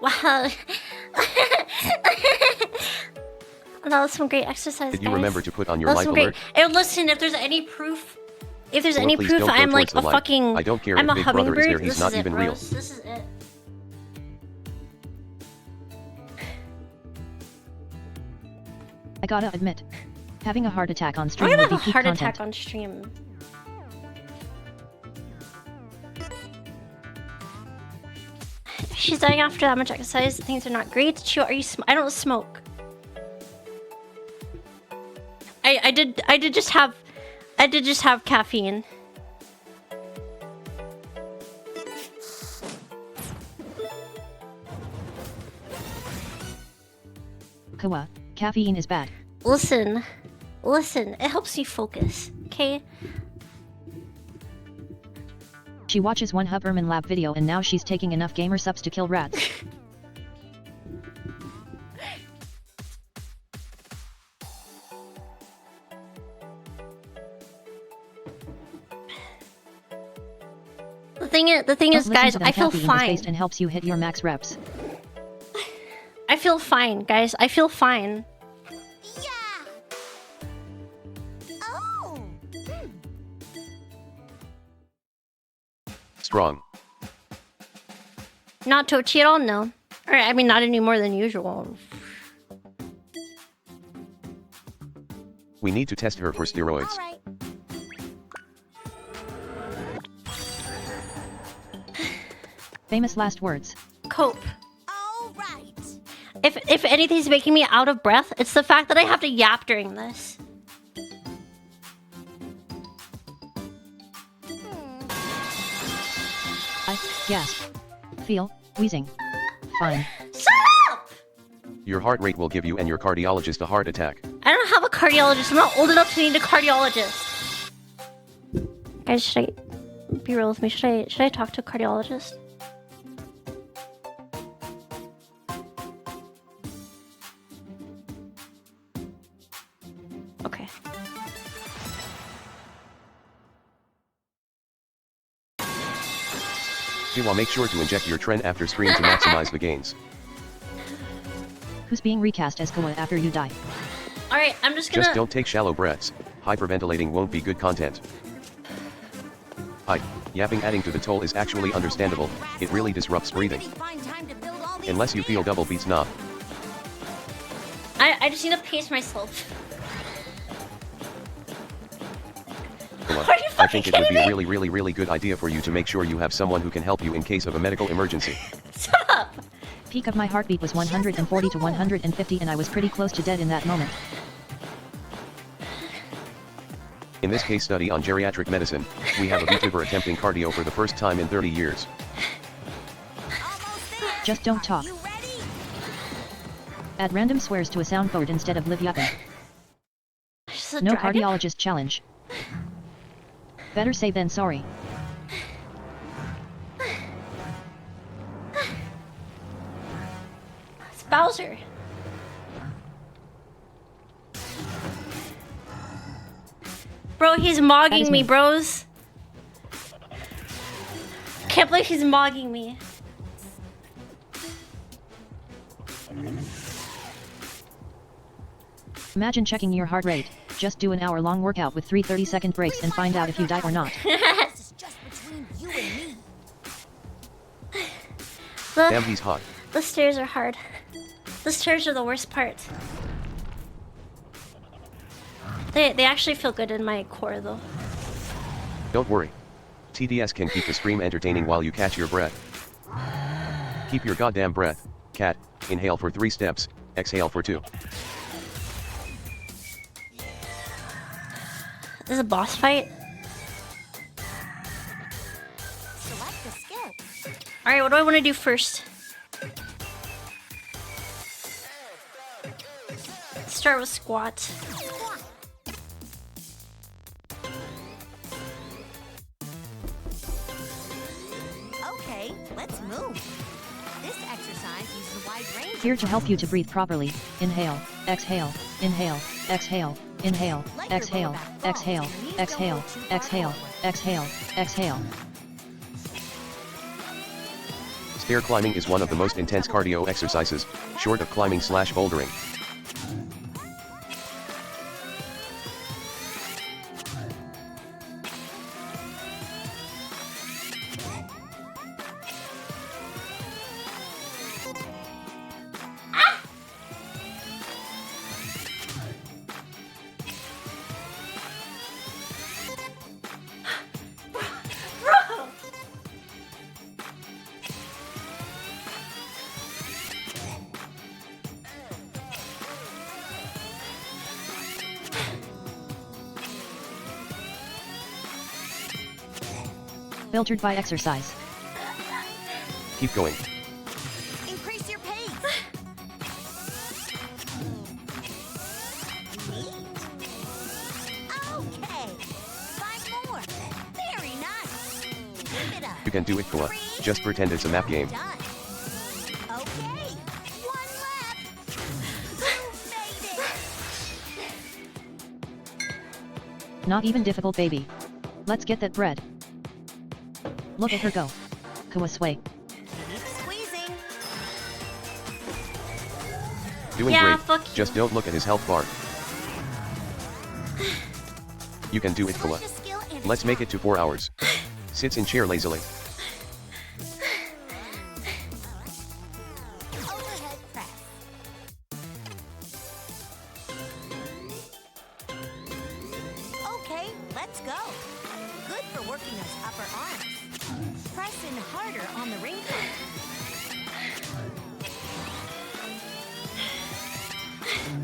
Wow. That was some great exercise,
Did you
guys.
remember to put on your
That was
life
some great.
alert?
And listen, if there's any proof,
Well, please don't go
I'm like
towards the
a
light.
fucking.
I don't care
I'm
if
a
Big Brother is
hummingbird.
there, he's
This
not
is it,
even real.
bros. This is it.
I gotta admit, having a heart attack on
I'm
stream
gonna
would
have
be
a
peak
heart
content.
attack on stream. She's dying after that much exercise. Things are not great. Chill. Are you? I don't smoke. I did just have caffeine.
Kawa, caffeine is bad.
Listen, it helps me focus. Okay.
She watches one Huberman Lab video and now she's taking enough gamer subs to kill rats.
The thing is,
Don't listen
guys,
to them.
I feel
Caffeine is
fine.
based and helps you hit your max reps.
I feel fine, guys. I feel fine.
Yeah. Oh.
Strong.
Not Tochi at all, no. Or I mean, not any more than usual.
We need to test her for steroids.
All right.
Famous last words.
Cope.
All right.
If anything's making me out of breath, it's the fact that I have to yap during this.
I gasp. Feel wheezing. Fine.
Shut up!
Your heart rate will give you and your cardiologist a heart attack.
I don't have a cardiologist. I'm not old enough to need a cardiologist. Guys, should I be real with me? Should I talk to a cardiologist? Okay.
Jiwa, make sure to inject your trend after stream to maximize the gains.
Who's being recast as Kawa after you die?
Alright, I'm just gonna...
Just don't take shallow breaths. Hyperventilating won't be good content. Yapping adding to the toll is actually understandable. It really disrupts breathing. Unless you feel double beats knob.
I just need to pace myself. you
I think
fucking
it would
kidding
be a
me?
really good idea for you to make sure you have someone who can help you in case of a medical emergency.
Stop.
Peak of my heartbeat was 140 to 150 and I was pretty close to dead in that moment.
In this case study on geriatric medicine, we have a VTuber attempting cardio for the first time in 30 years.
Almost there.
Just don't talk.
You ready?
Add random swears to a soundboard instead of live yapping.
She's a
No
dragon?
cardiologist challenge. Better say than sorry.
It's Bowser. Bro, he's
That
mogging
is
me,
me.
bros. Can't believe he's mogging me.
Imagine checking your heart rate. Just do an hour-long workout with 3 30-second breaks and find out if you die or not.
This is just between you and me.
Damn, he's hot.
The stairs are hard. The stairs are the worst part. They actually feel good in my core though.
Don't worry. TDS can keep the stream entertaining while you catch your breath. Keep your goddamn breath, cat. Inhale for 3 steps, exhale for 2.
This is a boss fight.
Select a skill.
Alright, what do I want to do first? Start with squat.
Okay, let's move. This exercise uses a wide range.
Here to help you to breathe properly. Inhale, exhale, inhale, exhale, inhale, exhale, exhale, exhale, exhale, exhale, exhale.
Stair climbing is one of the most intense cardio exercises, short of climbing/bouldering.
Bro!
Filtered by exercise.
Keep going.
Increase your pace. Okay, 5 more. Very nice. Keep it up.
You can do it, Kua. Just pretend it's a map game.
Done. Okay, 1 left. You made it.
Not even difficult, baby. Let's get that bread. Look at her go. Kua sway.
Keep squeezing.
Doing
Yeah,
great.
fuck you.
Just don't look at his health bar. You can do it, Kua.
Select a skill and
Let's make it to 4 hours. Sits in chair lazily.
overhead press. Okay, let's go. Good for working those upper arms. Press in harder on the ring card.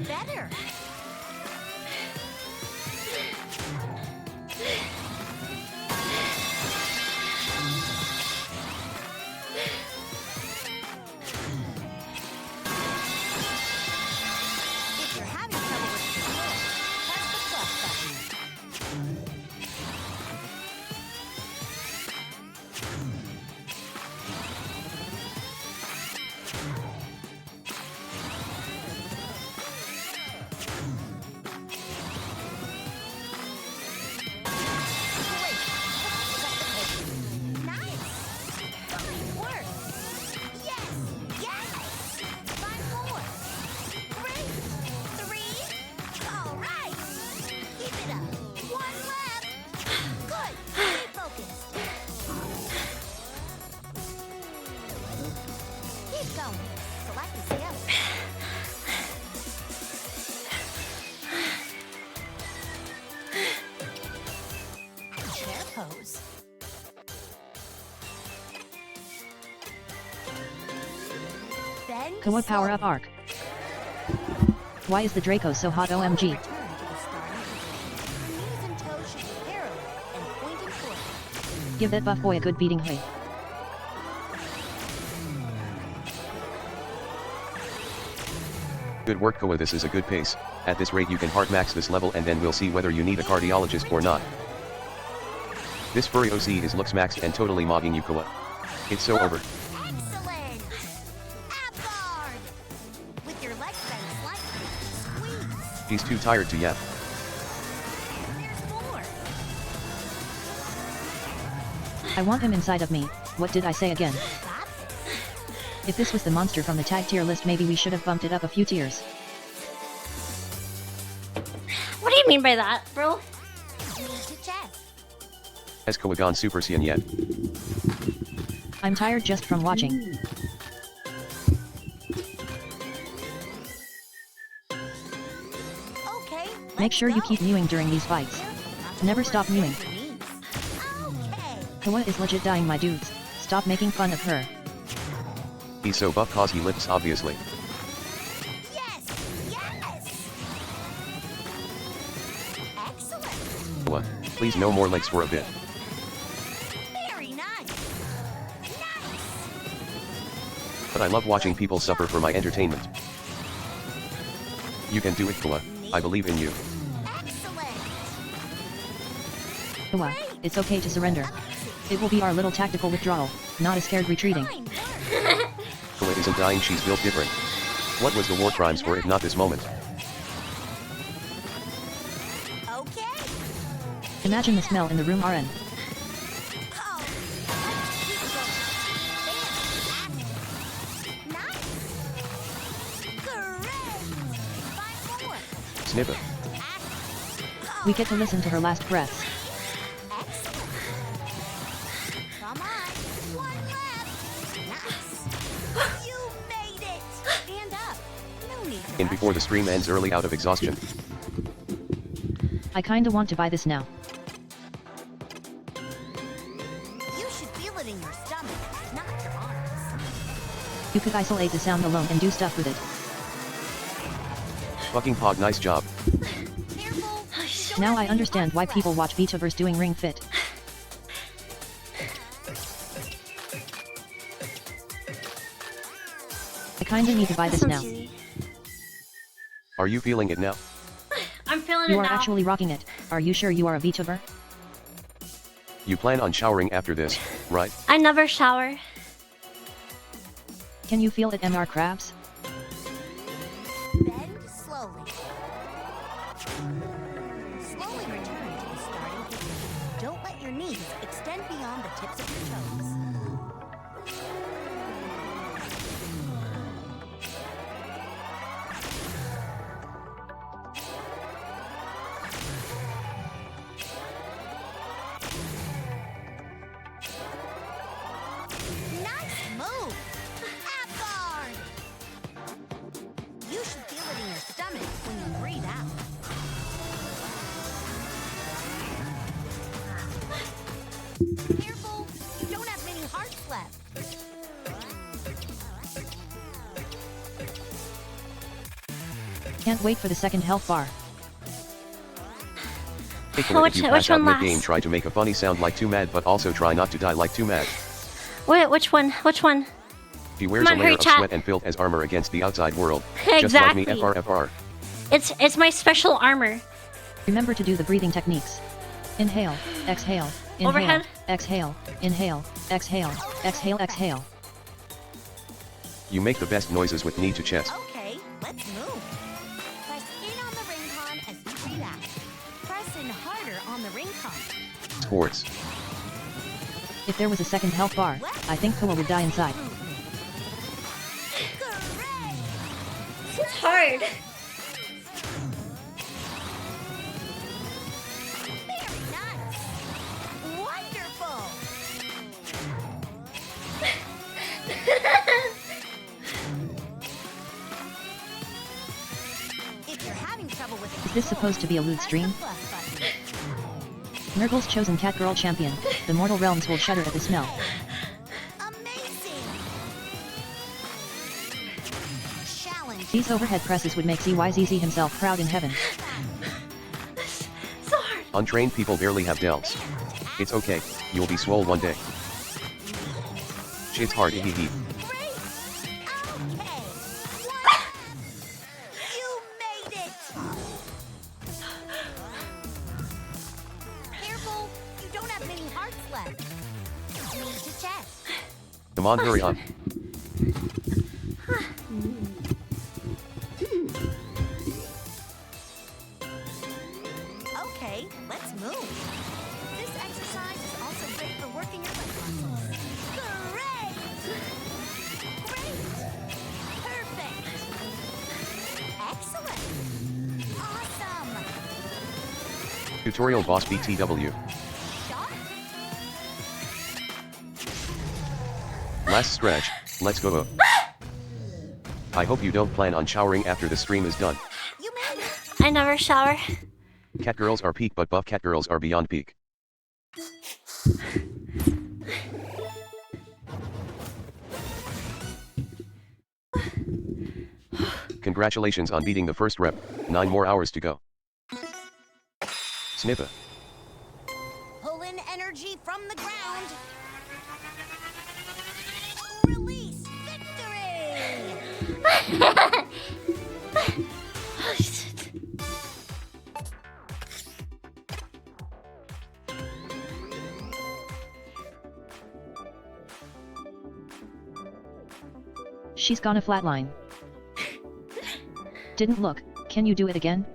Better. If you're having trouble with the control, press the plus button. Bend
Kawa power up
slowly.
arc. Why is the Draco so hot
Slowly
OMG?
return to the starting position. Your knees and toes should be parallel and pointing forward.
Give that buff boy a good beating hey.
Good work Koa, this is a good pace. At this rate you can heart max this level and then we'll see whether you need a cardiologist or not. This furry OC is looks maxed and totally mogging you Koa. It's so over.
Excellent! Ab guard! With your legs bent slightly, squeeze.
He's too tired to yap.
There's more.
I want him inside of me. What did I say again?
Got this.
If this was the monster from the tag tier list, maybe we should have bumped it up a few tiers.
What do you mean by that, bro?
Knee to chest.
Has Koa gone Super Saiyan yet?
I'm tired just from watching.
Okay.
Make
let's
sure you
go.
keep mewing during these fights.
Careful not to
Never stop
overextend
mewing.
your knees. Okay.
Kawa is legit dying, my dudes. Stop making fun of her.
He's so buff cause he lifts obviously.
Yes! Yes! Excellent!
Koa, please no more legs for a bit.
Very nice! Nice!
But I love watching people suffer for my entertainment. You can do it Koa, I believe in you.
Excellent!
Kawa, it's okay to surrender. It will be our little tactical withdrawal, not a scared retreating.
Fine work.
Koa isn't dying, she's built different. What was the war crimes for if not this moment?
Okay.
Imagine the smell in the room RN.
Oh, let's keep going. Fantastic. Nice. Great. 5 more.
Snipper.
Excellent.
We get to listen to her last breaths.
Excellent. Come on. One left. Nice. You made it. Stand up. No need to
In
rush.
before the stream ends early out of exhaustion.
I kinda want to buy this now.
You should feel it in your stomach, not your arms.
You could isolate the sound alone and do stuff with it.
Fucking Pog, nice job.
Careful. Don't
Now
have
I
any
understand why
arms
people
left.
watch Vitaverse doing Ring Fit. I kinda need to buy this now.
Are you feeling it now?
I'm feeling
You
it
are
now.
actually rocking it. Are you sure you are a Vitaver?
You plan on showering after this, right?
I never shower.
Can you feel it, MR Crabs?
Bend slowly. Slowly return to the starting position. Don't let your knees extend beyond the tips of your toes. Nice move! Ab guard! You should feel it in your stomach when you breathe out. Careful! You don't have many hearts left.
Can't wait for the second health bar.
Hey, Koa,
Which-
if you
which
pass out
one
mid-game,
last?
try to make a funny sound like too mad, but also try not to die like too mad.
Wait, which one? Which one?
He wears
Come
a
on,
layer
hurry,
of
chat.
sweat and filth as armor against the outside world. Just like me,
Exactly.
FRFR.
It's my special armor.
Remember to do the breathing techniques. Inhale, exhale, inhale,
Overhead.
exhale, inhale, exhale, exhale, exhale.
You make the best noises with knee to chest.
Okay, let's move. Press in on the ring con as you breathe out. Press in harder on the ring con.
Sports.
If there was a second health bar, I think Koa would die inside.
Great!
It's hard.
Very nice! Wonderful! If you're having trouble with
Is this supposed to be a loot
press
stream?
the plus button.
Nurgle's chosen Catgirl champion. The mortal realms will shudder at the smell.
Amazing!
These overhead presses would make ZYZZ himself proud in heaven.
So hard.
Untrained people barely have delts. It's okay, you'll be swole one day. Shit's hard, hee hee.
Great! Okay! You made it! Careful! You don't have many hearts left. Need to test.
Come on, hurry up.
Okay, let's move. This exercise is also great for working your leg muscles. Great! Great! Perfect! Excellent! Awesome!
Tutorial boss BTW.
Sharp!
Last stretch, let's go. I hope you don't plan on showering after the stream is done.
You made it!
I never shower.
Cat girls are peak, but buff cat girls are beyond peak. Congratulations on beating the first rep, 9 more hours to go. Snippa.
Pull in energy from the ground. Release victory!
Oh, shit.
She's gonna flatline. Didn't look, can you do it again?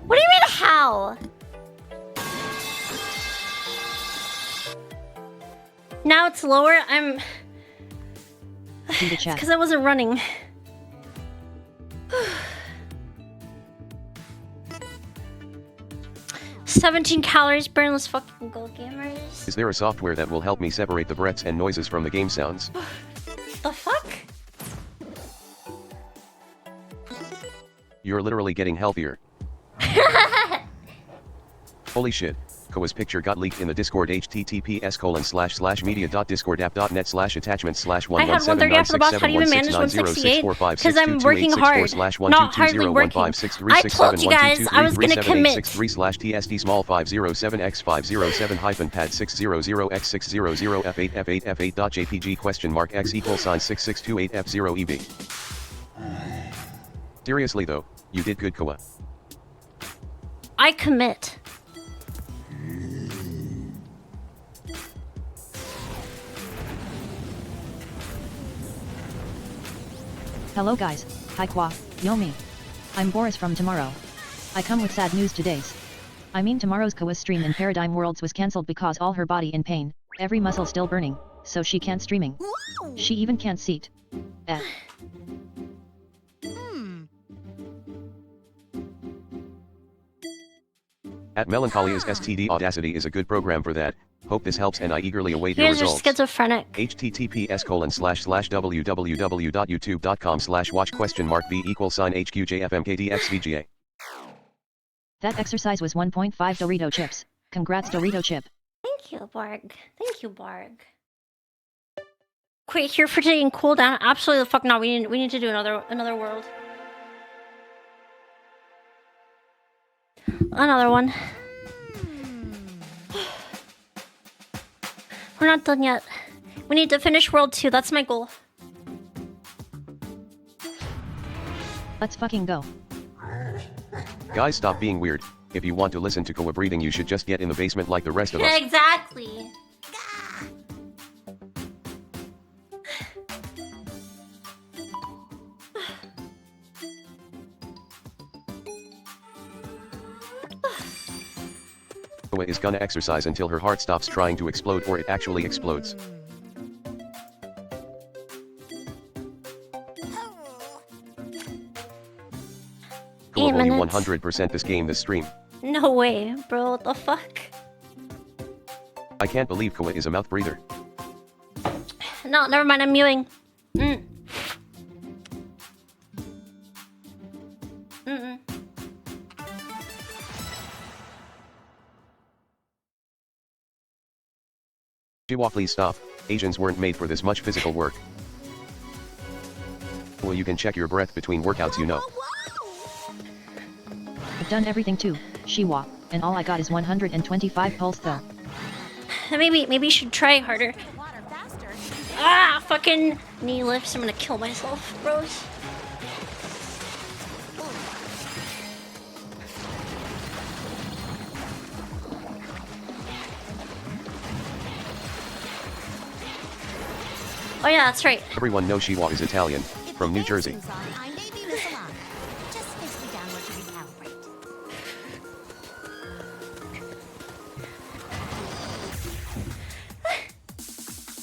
What do you mean, how? Now it's lower. I'm.
In the chat.
Because I wasn't running. $17 calories burned. Let's fucking go, gamers.
Is there a software that will help me separate the breaths and noises from the game sounds?
The fuck?
You're literally getting healthier. Holy shit. Koa's picture got leaked in the Discord. https://media.discordapp.net/attachments/117967646456367
I had 130 after the boss. How do you even manage 168? Because I'm working hard. Not hardly working. I told you guys I was gonna commit.
TSD small 507x507-pad 600x600f8f8f8.jpg $x = 6628f0eb. Seriously though, you did good, Koa.
I commit.
Hello guys, hi Kwa, yo me. I'm Boris from tomorrow. I come with sad news today's. I mean tomorrow's Koa's stream in Paradigm Worlds was cancelled because all her body in pain, every muscle still burning, so she can't streaming.
Whoa!
She even can't seat.
At Melancholia's STD Audacity is a good program for that. Hope this helps and I eagerly await
You
your
guys are
results.
schizophrenic.
https://www.youtube.com/watch?b=HQJFMKDXVGA.
That exercise was 1.5 Dorito chips. Congrats Dorito chip.
Thank you, Barg. Thank you, Barg. Quit here for taking cooldown. Absolutely the fuck not. We need to do another world. Another one. We're not done yet. We need to finish world 2. That's my goal.
Let's fucking go.
Guys, stop being weird. If you want to listen to Koa breathing, you should just get in the basement like the rest of us.
Exactly.
Koa is gonna exercise until her heart stops trying to explode or it actually explodes. Koa, will you 100% this game this stream?
No way, bro. What the fuck?
I can't believe Koa is a mouth breather.
No, never mind. I'm mewing.
Chihuahua, please stop. Asians weren't made for this much physical work. Well, you can check your breath between workouts, you know.
I've done everything too, Shiwa, and all I got is 125 pulse though.
Maybe you should try harder.
Water faster.
Ah, fucking knee lifts. I'm gonna kill myself, bros. Oh yeah, that's right.
Everyone knows Chihuahua is Italian,
If
from
the
New Jersey.
dancing's on, I may be misaligned. Just makes me downward to recalibrate.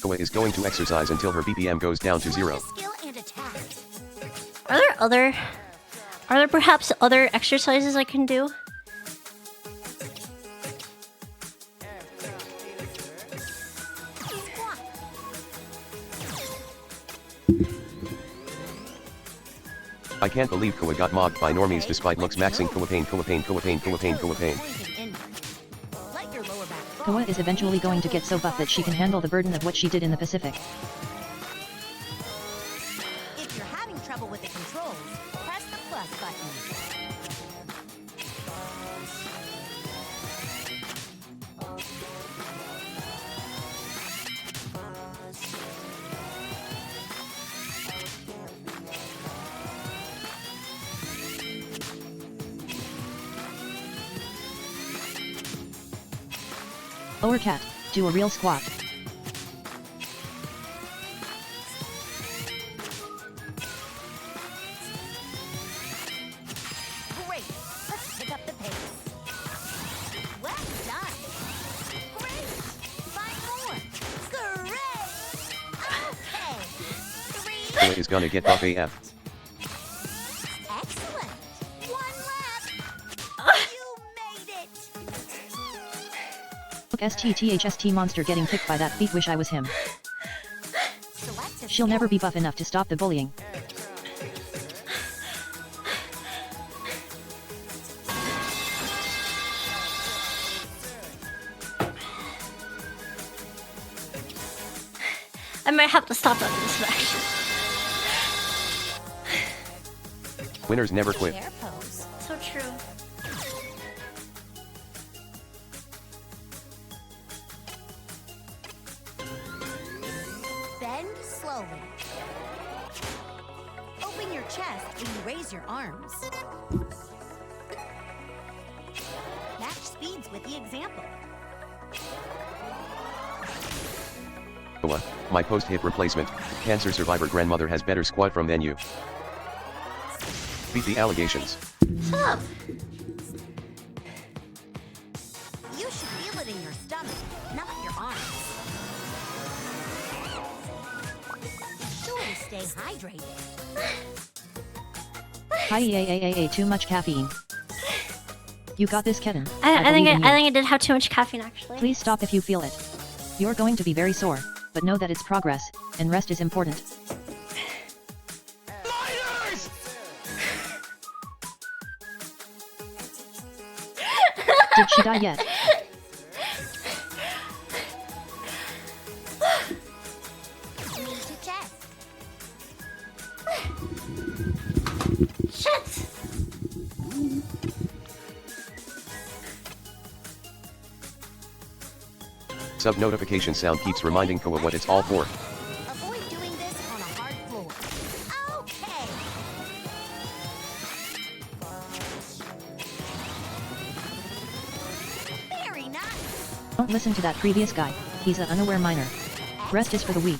Koa is going to exercise until her BPM goes down to 0.
Skill and attack.
Are there perhaps other exercises I can do?
Squat.
I can't believe Koa got mobbed by normies despite looks maxing Koa pain, Koa pain, Koa pain, Koa pain, Koa pain.
Pointing inward. Let your lower back fall.
Koa is eventually going to get so buff that she can handle the burden of what she did in the Pacific.
If you're having trouble with the controls, press the plus button.
Lower cat, do a real squat.
Great. Let's pick up the pace. Well done. Great. 5 more. Great. Okay. 3.
Koa is gonna get buff AF.
Excellent. 1 left. You made it.
Look STTHST monster getting kicked by that feet, wish I was him.
Select a
She'll never
skill.
be buff enough to stop the bullying.
I might have to stop after this match.
Winners never quit.
Chair pose.
So true.
Bend slowly. Open your chest when you raise your arms. Match speeds with the example.
Koa, my post-hip replacement, cancer survivor grandmother has better squat from than you. Beat the allegations.
What's up?
You should feel it in your stomach, not your arms. Sure to stay hydrated.
Hi, too much caffeine. You got this, Ketan.
I
believe in you.
think I did have too much caffeine actually.
Please stop if you feel it. You're going to be very sore, but know that it's progress, and rest is important. Did she die yet?
Knee to chest.
Shit!
Sub notification sound keeps reminding Koa what it's all for.
Avoid doing this on a hard floor. Okay. Very nice.
Don't listen to that previous guy, he's an unaware minor. Rest is for the weak.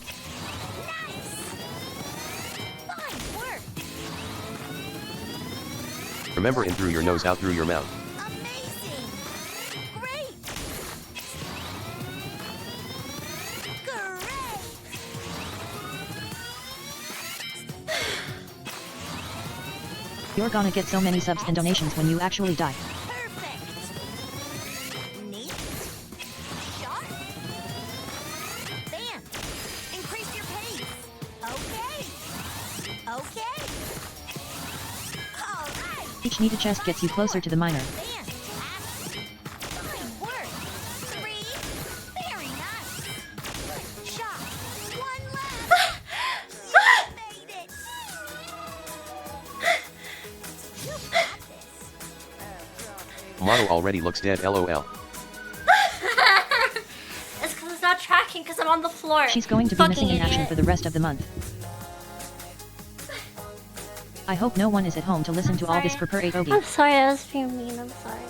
Nice. Fine work.
Remember, in through your nose, out through your mouth.
Amazing. Great. Great.
You're gonna get so many subs and donations when you actually die.
Perfect. Neat. Sharp. Bam. Increase your pace. Okay. Okay. All right.
Each knee to chest gets you closer to the minor.
Fantastic. Fine work. 3. Very nice.
Model already looks dead, lol.
It's because it's not tracking because I'm on the floor.
She's going to be
Fucking
missing in action
idiot.
for the rest of the month. I hope no one is at home to listen to all this for per 8
I'm
Ogi.
sorry, I was being mean. I'm sorry.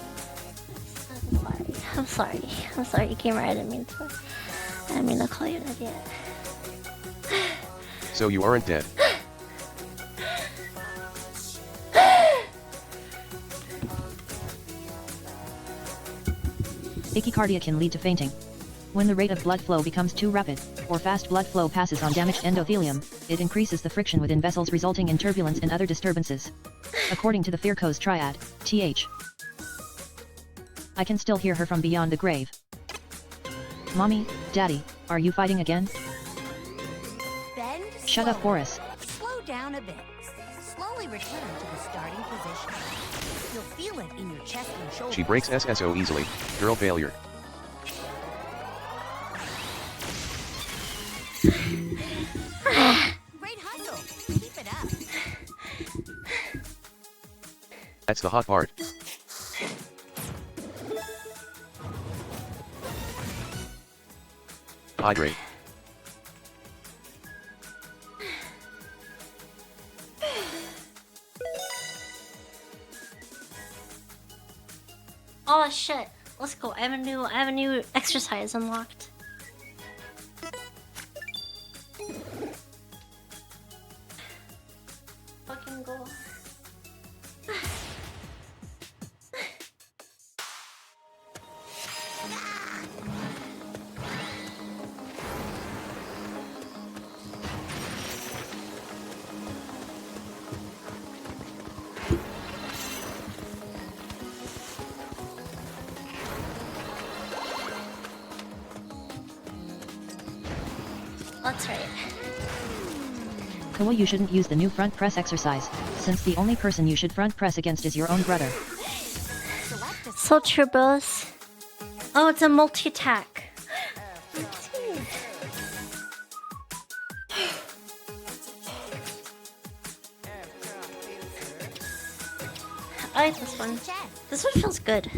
I'm sorry. I'm sorry, gamer. I didn't mean to. I didn't mean to call you an idiot.
So you aren't dead.
Tachycardia can lead to fainting. When the rate of blood flow becomes too rapid, or fast blood flow passes on damaged endothelium, it increases the friction within vessels resulting in turbulence and other disturbances. According to the Firko's triad, th. I can still hear her from beyond the grave. Mommy, Daddy, are you fighting again?
Bend
Shut up,
slowly.
Boris.
Slow down a bit. Slowly return to the starting position. You'll feel it in your chest and shoulders.
She breaks SSO easily. Girl failure.
Great hustle. Keep it up.
That's the hot part. Hydrate.
Oh shit. Let's go. I have a new exercise unlocked. Fucking go. That's right.
Kawa, you shouldn't use the new front press exercise, since the only person you should front press against is your own brother.
Select a
So true, bros. Oh, it's a multi-attack. I like this one.
chest.
This one feels good.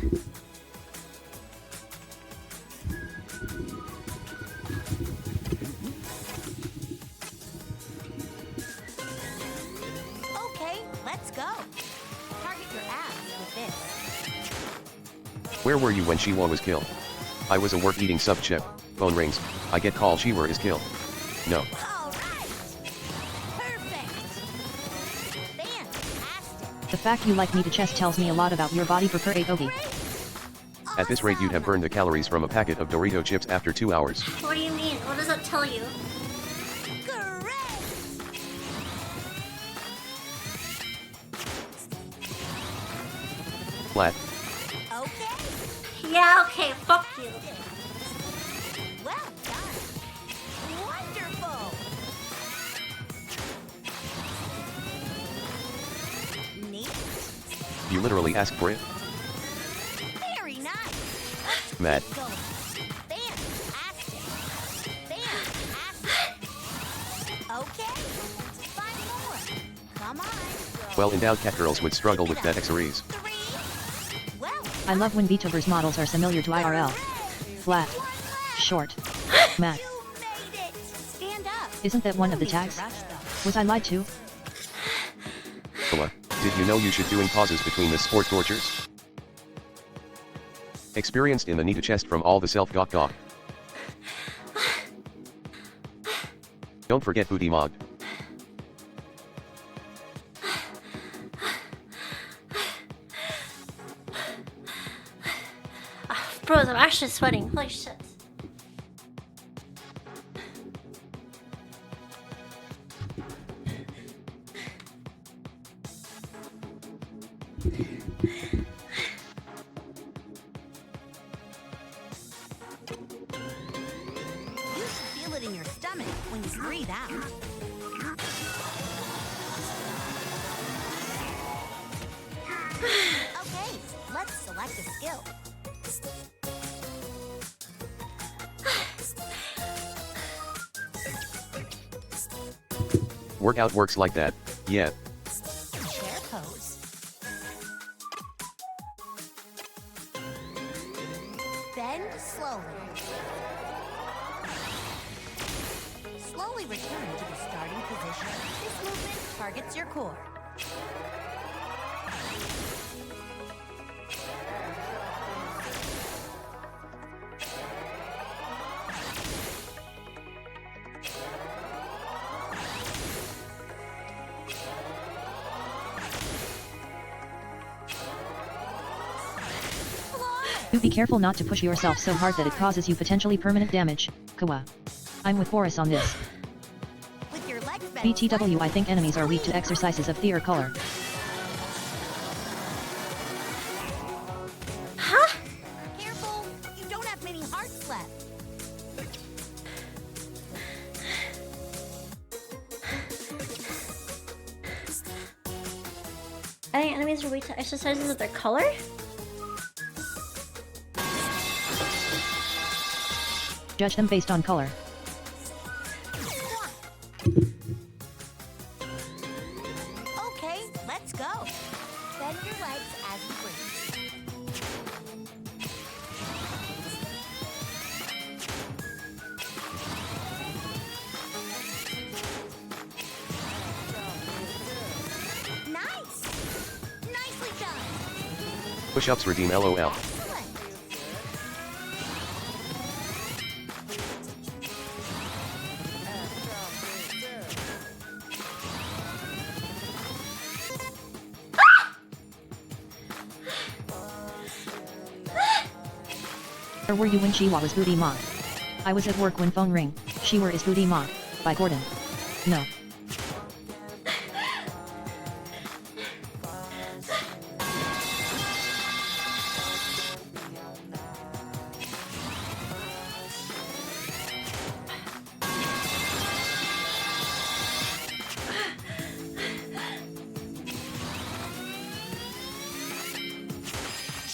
Okay, let's go. Target your abs with this.
Where were you when Shiwa was killed? I was a work-eating sub-chip. Phone rings. I get call Shiwa is killed. No.
All right. Perfect. Fantastic.
The fact you like me to chest tells me a lot about your body for per 8 Ogi.
At this rate you'd have burned the calories from a packet of Dorito chips after 2 hours.
What do you mean? What does that tell you?
Correct.
Flat.
Okay.
Yeah, okay, fuck you.
Well done. Wonderful. Neat.
You literally asked for it?
Very nice.
Mad.
Going. Fantastic. Fantastic. Okay. 5 more. Come on.
Well endowed catgirls would struggle with that exeries.
3. Well,
I love when VTubers models are similar to IRL. Flat. Short. Matt.
you made it. Stand up.
Isn't that one of the tags? Was I lied to?
Kawa, did you know you should doing pauses between the sport tortures? Experienced in the knee to chest from all the self-gok. Don't forget booty mod.
Bros, I'm actually sweating. Holy shit.
You should feel it in your stomach when you breathe out. Okay, let's select a skill.
Workout works like that, yeah.
Chair pose. Bend slowly. Slowly return to the starting position. This movement targets your core.
Do be careful not to push yourself so hard that it causes you potentially permanent damage, Kawa. I'm with Boris on this.
With your legs bent
BTW, I think enemies are weak to exercises of theater color.
Huh?
Careful, you don't have many hearts left.
I think enemies are weak to exercises of their color?
Judge them based on color.
Okay, let's go. Bend your legs as you breathe. Nice! Nicely done!
Push-ups redeem LOL.
Excellent!
Where were you when Chiwa was Booty Ma? I was at work when phone ring. She were is Booty Ma. By Gordon. No.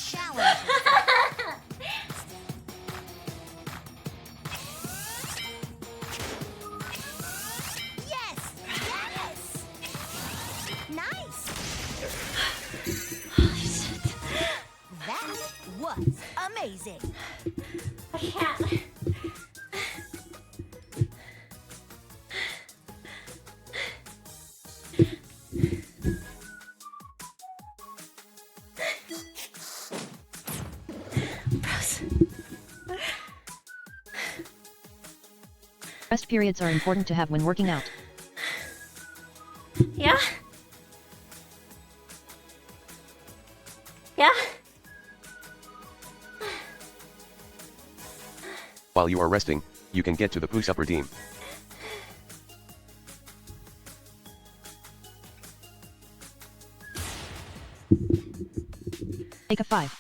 Challenge! Yes! Yes! Nice! That was amazing!
I can't. Gross.
Rest periods are important to have when working out.
Yeah? Yeah?
While you are resting, you can get to the push-up redeem.
Take a 5.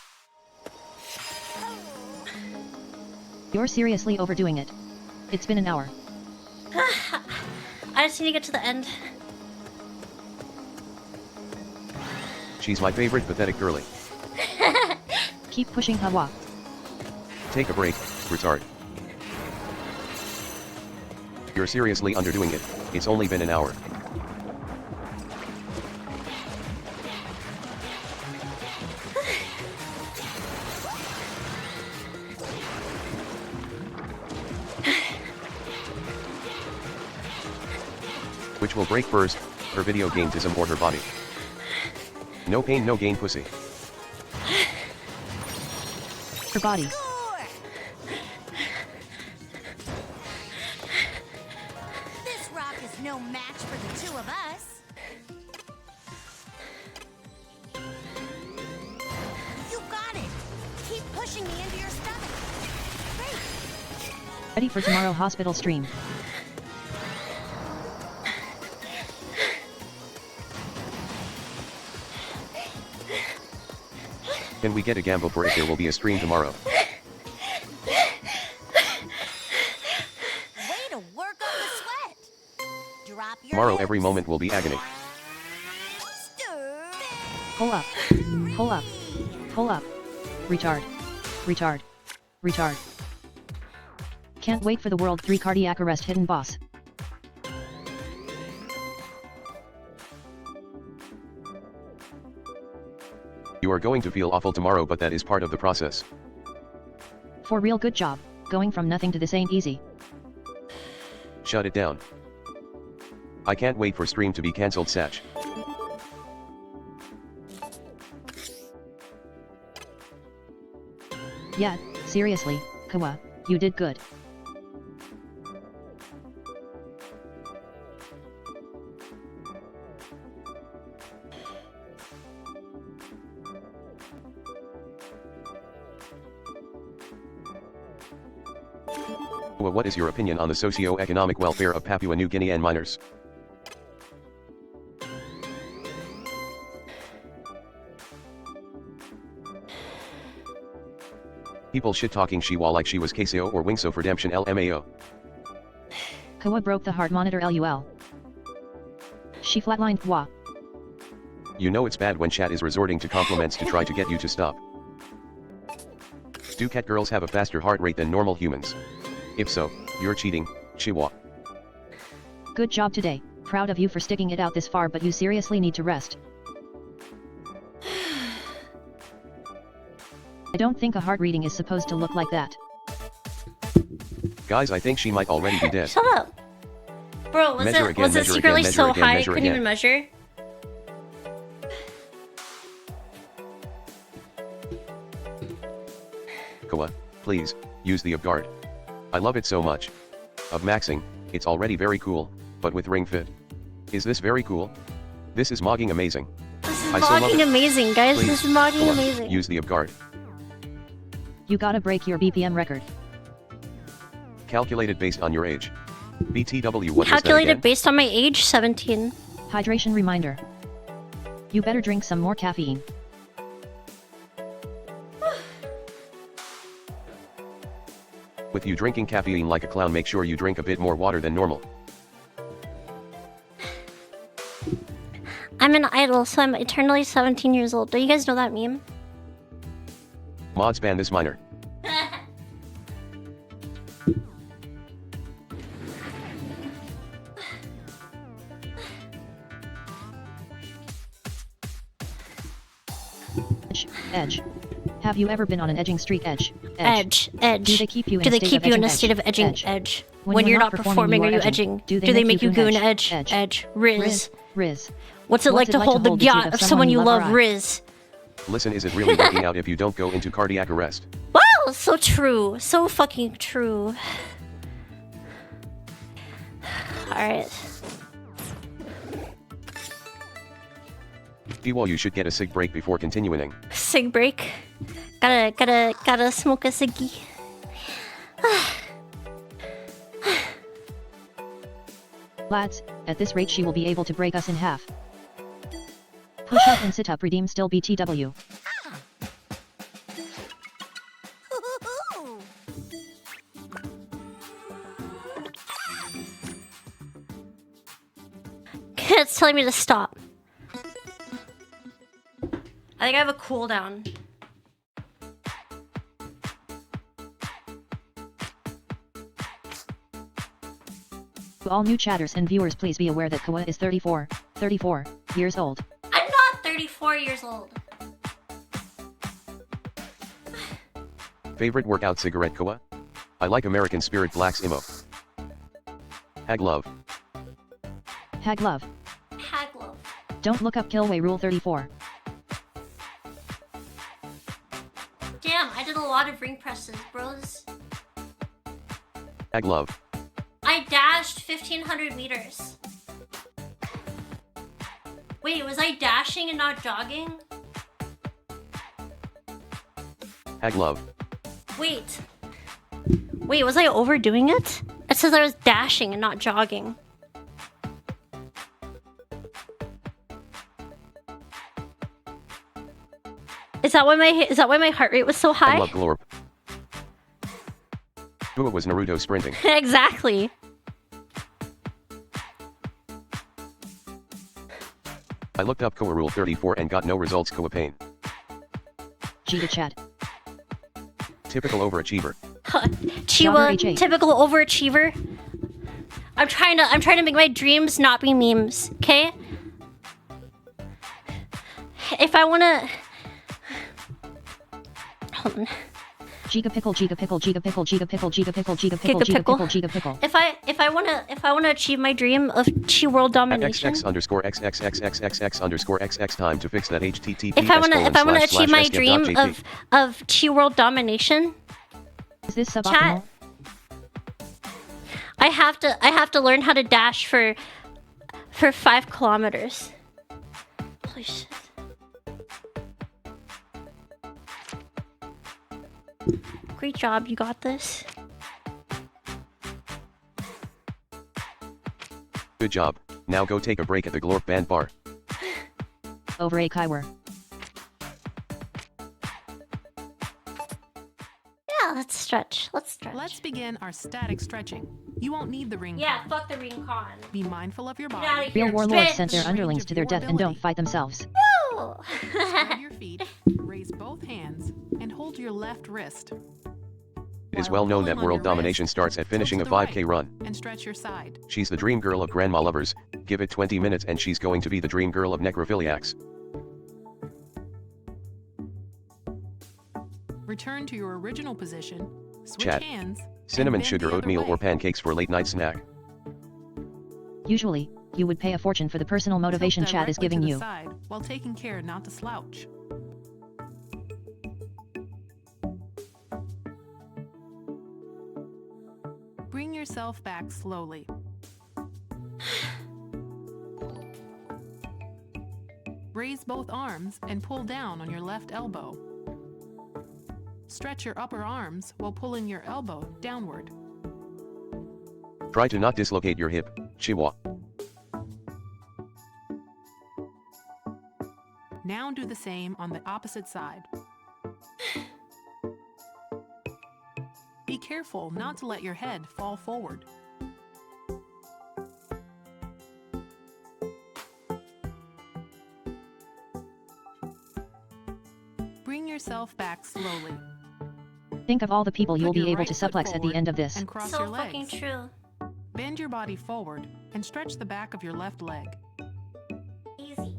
You're seriously overdoing it. It's been an hour.
I just need to get to the end.
She's my favorite pathetic girly.
Keep pushing, Hawa.
Take a break, retard. You're seriously underdoing it. It's only been an hour. Which will break first, her video gametism or her body? No pain, no gain, pussy.
Her body.
Score! This rock is no match for the two of us. You got it! Keep pushing me into your stomach. Great!
Ready for tomorrow hospital stream.
Can we get a gamble for if there will be a stream tomorrow?
Way to work on the sweat! Drop your
Tomorrow
hips.
every moment will be agony.
Stir.
Pull up. Pull up. Pull up. Retard. Retard. Retard. Can't wait for the World 3 cardiac arrest hidden boss.
You are going to feel awful tomorrow, but that is part of the process.
For real, good job. Going from nothing to this ain't easy.
Shut it down. I can't wait for stream to be cancelled, Satch.
Yeah, seriously, Kawa, you did good.
What is your opinion on the socio-economic welfare of Papua New Guinean minors? People shit-talking Shiwa like she was KSO or Wingso for Redemption LMAO.
Kawa broke the heart monitor LUL. She flatlined Kawa.
You know it's bad when chat is resorting to compliments to try to get you to stop. Do cat girls have a faster heart rate than normal humans? If so, you're cheating, Chiwa.
Good job today, proud of you for sticking it out this far, but you seriously need to rest. I don't think a heart reading is supposed to look like that.
Guys, I think she might already be dead.
Shut up. Bro,
Measure again,
was it
measure
secretly
again,
so
measure again,
high I
measure
couldn't
again.
even measure?
Kawa, please, use the of guard. I love it so much. Of maxing, it's already very cool, but with ring fit. Is this very cool? This is mogging amazing.
This is
I so love
mogging
it.
amazing, guys.
Please,
This is mogging
Kawa,
amazing.
use the of guard.
You gotta break your BPM record.
Calculated based on your age. BTW, what was that
Calculated
again?
based on my age, 17.
Hydration reminder. You better drink some more caffeine.
With you drinking caffeine like a clown, make sure you drink a bit more water than normal.
I'm an idol, so I'm eternally 17 years old. Do you guys know that meme?
Mods ban this minor.
Edge. Have you ever been on an edging streak? Edge.
Edge.
Do they keep you in
Do
a
they
state
keep
of
you in
edging?
a state of edging?
Edge.
Edge.
When
When
you're
you're
not
not performing, are you edging? Do they make you goon edge?
Edge.
Edge. Riz.
Riz.
What's it like to hold the yacht of someone you love? Riz.
Listen, is it really working out if you don't go into cardiac arrest?
Wow, so true. So fucking true. Alright.
Well, you should get a sig break before continuing.
Sig break. Gotta smoke a ciggy.
Lads, at this rate she will be able to break us in half. Push up and sit up, redeem still BTW.
It's telling me to stop. I think I have a cooldown.
To all new chatters and viewers, please be aware that Kawa is 34 years old.
I'm not 34 years old.
Favorite workout cigarette, Kawa? I like American Spirit Black's Imo. Hag love.
Hag love.
Haglo.
Don't look up Killway Rule 34.
Damn, I did a lot of ring presses, bros.
Hag love.
I dashed 1,500 meters. Wait, was I dashing and not jogging?
Hag love.
Wait. Wait, was I overdoing it? It says I was dashing and not jogging. Is that why my heart rate was so
Hag
high?
love glorp. Ua was Naruto sprinting.
Exactly.
I looked up Koa Rule 34 and got no results. Koa pain.
G to chat.
Typical overachiever.
Chiwa,
HA.
typical overachiever. I'm trying to make my dreams not be memes, okay? If I wanna... Hold on.
Giga pickle, giga pickle, giga pickle, giga pickle, giga pickle, giga pickle, giga pickle, giga pickle.
If I wanna achieve my dream of Chi World domination.
XX_XXXXXX_XX time to fix that HTTPS.
If I wanna achieve my dream of Chi World domination.
Is this
Chat.
suboptimal?
I have to learn how to dash for 5 kilometers. Holy shit. Great job, you got this.
Good job. Now go take a break at the Glorp Band Bar.
Over a Kaiwer.
Yeah, let's stretch. Let's
Let's begin our static stretching. You won't need the ring
Yeah,
con.
fuck the ring con.
Be mindful of your
Get
body.
outta here.
Real warlords
Bitch.
sent their underlings to their death and don't fight themselves.
Woo!
Spread your feet, raise both hands, and hold your left wrist.
It is
While
well known that
pulling on
world
your
domination
wrist,
starts at finishing a
tilt to the
5K
right
run.
And stretch your side.
She's the dream girl of grandma lovers. Give it 20 minutes and she's going to be the dream girl of necrophiliacs.
Return to your original position. Switch
Chat.
hands.
Cinnamon
and bend
sugar
the other
oatmeal
way.
or pancakes for late night snack.
Usually, you would pay a fortune for the personal motivation
Tilt
chat is
directly
giving
to the
you.
side while taking care not to slouch. Bring yourself back slowly. Raise both arms and pull down on your left elbow. Stretch your upper arms while pulling your elbow downward.
Try to not dislocate your hip, chihuahua.
Now do the same on the opposite side. Be careful not to let your head fall forward. Bring yourself back slowly.
Think of all the people you'll
Put your
be able
right
to
foot
suplex at the
forward
end of this.
And cross
So
your
fucking
legs.
true.
Bend your body forward and stretch the back of your left leg.
Easy.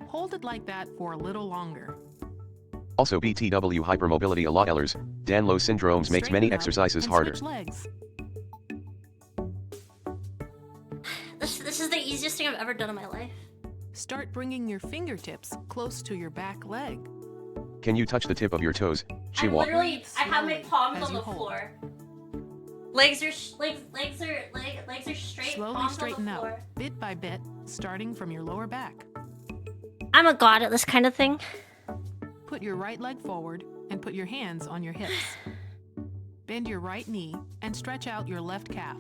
Hold it like that for a little longer.
Also BTW hypermobility a lot ellers, Danlo syndromes makes many
Straighten up
exercises
and
harder.
switch legs.
This is the easiest thing I've ever done in my life.
Start bringing your fingertips close to your back leg.
Can you touch the tip of your toes, chihuahua?
I have my
Slowly
palms
as
on
you
the
hold.
floor. Legs are straight.
Slowly
palms
straighten
on the
up,
floor.
bit by bit, starting from your lower back.
I'm a god at this kind of thing.
Put your right leg forward and put your hands on your hips. Bend your right knee and stretch out your left calf.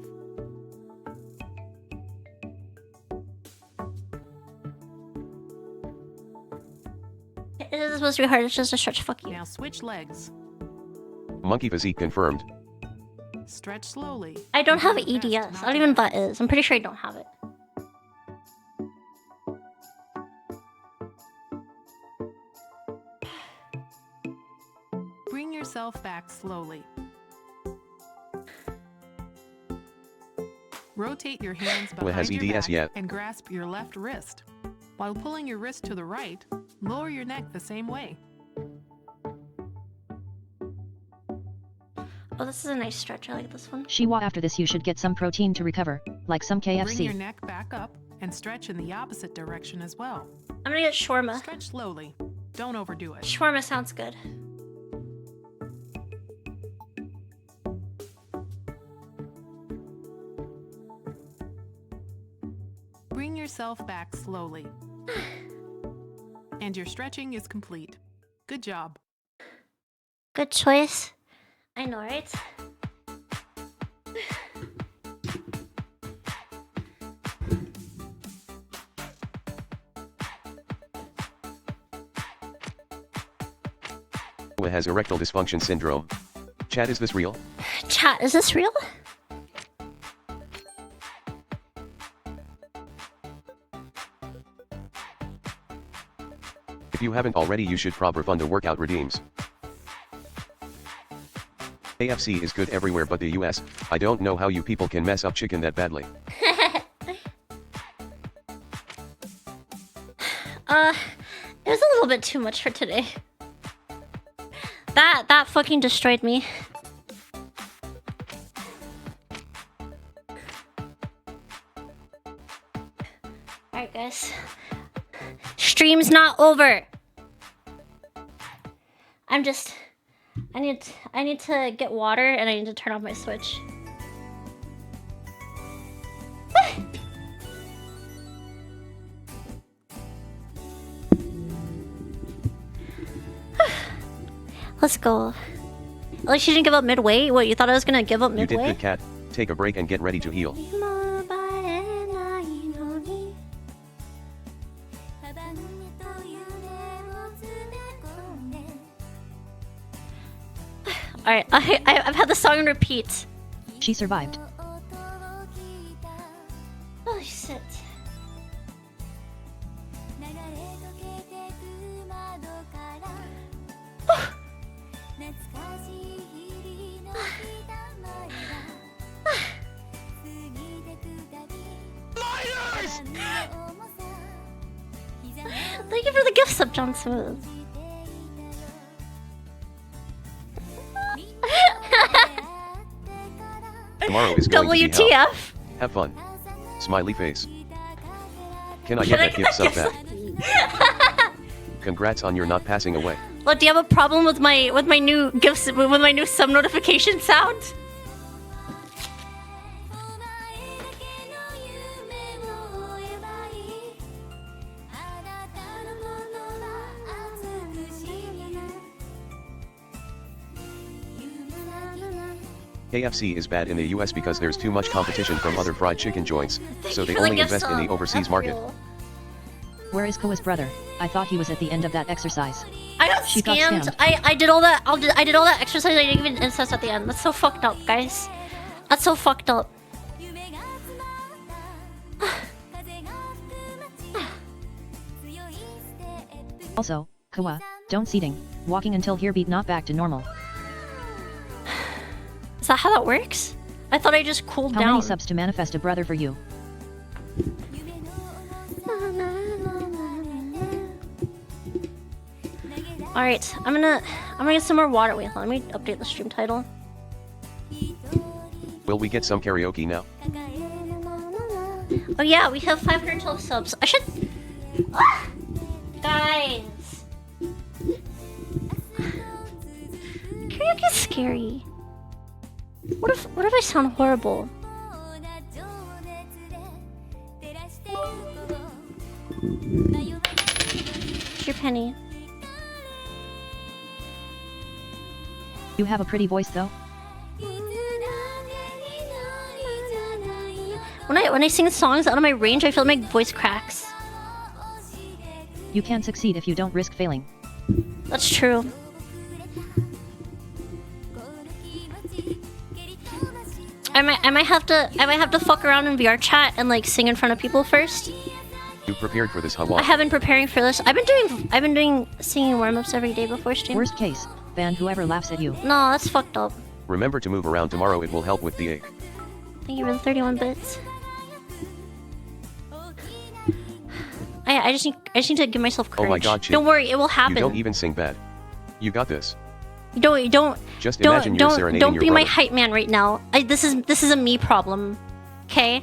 It isn't supposed to be hard. It's just a stretch. Fuck you.
Now switch legs.
Monkey physique confirmed.
Stretch slowly.
I don't have
and do your
EDS.
best
I
not
don't
to
even know
back.
what that is. I'm pretty sure I don't have it.
Bring yourself back slowly. Rotate your hands
Well, has
behind your
EDS
back
yet?
and grasp your left wrist. While pulling your wrist to the right, lower your neck the same way.
Oh, this is a nice stretch. I like this one.
Shiwa, after this you should get some protein to recover, like some
Bring your
KFC.
neck back up and stretch in the opposite direction as well.
I'm gonna get shawarma.
Stretch slowly. Don't overdo it.
Shawarma sounds good.
Bring yourself back slowly. And your stretching is complete. Good job.
Good choice. I know, right?
Who has erectile dysfunction syndrome. Chat, is this real?
Chat, is this real?
If you haven't already, you should proper fund a workout redeems. AFC is good everywhere but the US. I don't know how you people can mess up chicken that badly.
It was a little bit too much for today. That fucking destroyed me. Alright guys. Stream's not over. I need to get water and I need to turn off my Switch. Let's go. Like she didn't give up midway? What, you thought I was gonna give up
You
midway?
did good, cat. Take a break and get ready to heal. Alright, I've had the song on repeat.
She survived.
Holy shit. Thank you for the gift sub, John Smooth.
Tomorrow is going to be hell.
WTF?
Have fun. Smiley face. Can I get that gift sub back? Congrats on your not passing away.
What, do you have a problem with my new gifts with my new sub notification sound?
KFC is bad in the US because there's too much competition from other fried chicken joints, so they
For the
only
gift
invest in the
sub.
overseas
That's
market.
real.
Where is Koa's brother? I thought he was at the end of that exercise.
I got
She got
scammed.
scammed.
I did all that. I did all that exercise. I didn't even incest at the end. That's so fucked up, guys. That's so fucked up.
Also, Koa, don't seating. Walking until here beat not back to normal.
Is that how that works? I thought I just cooled
How
down.
many subs to manifest a brother for you?
All right, I'm gonna get some more water. Wait, let me update the stream title.
Will we get some karaoke now?
Oh yeah, we have 512 subs. I should. Ah! Guys, karaoke's scary. What if I sound horrible? Here's your penny.
You have a pretty voice though.
When I sing songs out of my range, I feel like my voice cracks.
You can't succeed if you don't risk failing.
That's true. I might have to fuck around in VR chat and like sing in front of people first.
You prepared for this,
I
Hawa?
have been preparing for this. I've been doing singing warm-ups every day before stream.
Worst case, ban whoever laughs at you.
No, that's fucked up.
Remember to move around tomorrow, it will help with the ache.
Thank you for the 31 bits. I just need to give myself courage.
Oh my god, Chip.
Don't worry, it will happen.
You don't even sing bad. You got this.
Don't
Just imagine you're serenading
don't
your
be my
brother.
hype man right now. This is a me problem. Okay?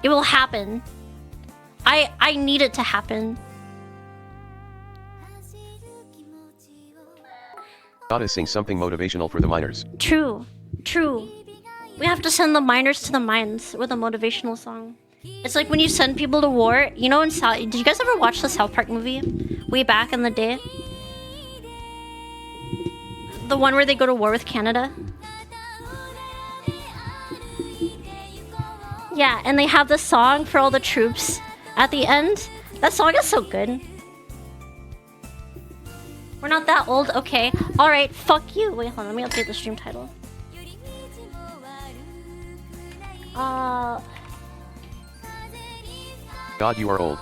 It will happen. I need it to happen.
Gotta sing something motivational for the miners.
True. We have to send the miners to the mines with a motivational song. It's like when you send people to war. You know, did you guys ever watch the South Park movie? Way back in the day? The one where they go to war with Canada? Yeah, and they have the song for all the troops at the end. That song is so good. We're not that old, okay. Alright, fuck you. Wait, hold on, let me update the stream title.
God, you are old.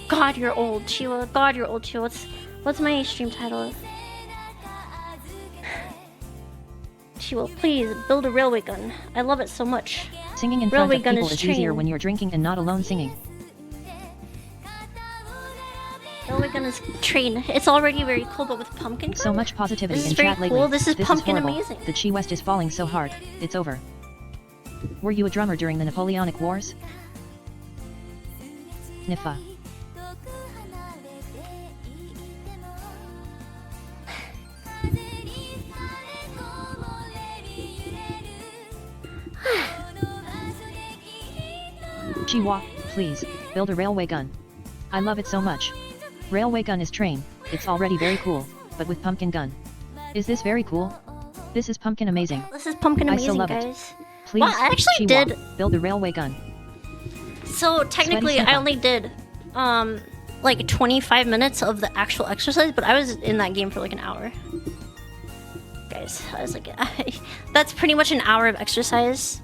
God, you're old, Chiwa. God, you're old, Chiwa. What's my stream title? Chiwa, please build a railway gun. I love it so much.
Singing in front
Railway
of
gun
people
is
is easier
trained.
when you're drinking and not alone singing.
Railway gun on his train. It's already very cool, but with pumpkin.
So much positivity
This is
in
very
chat lately.
cool. This is pumpkin
horrible.
amazing.
The Chi West is falling so hard. It's over. Were you a drummer during the Napoleonic Wars? Nifa. Chiwa, please, build a railway gun. I love it so much. Railway gun is train, it's already very cool, but with pumpkin gun. Is this very cool? This is pumpkin amazing.
This is pumpkin
I
amazing,
so love
guys.
it. Please,
Well, I actually
Chiwa,
did.
build a railway gun.
So technically,
Sweaty
I only did like 25 minutes of the actual exercise, but I was in that game for like an hour. Guys, I was like, that's pretty much an hour of exercise.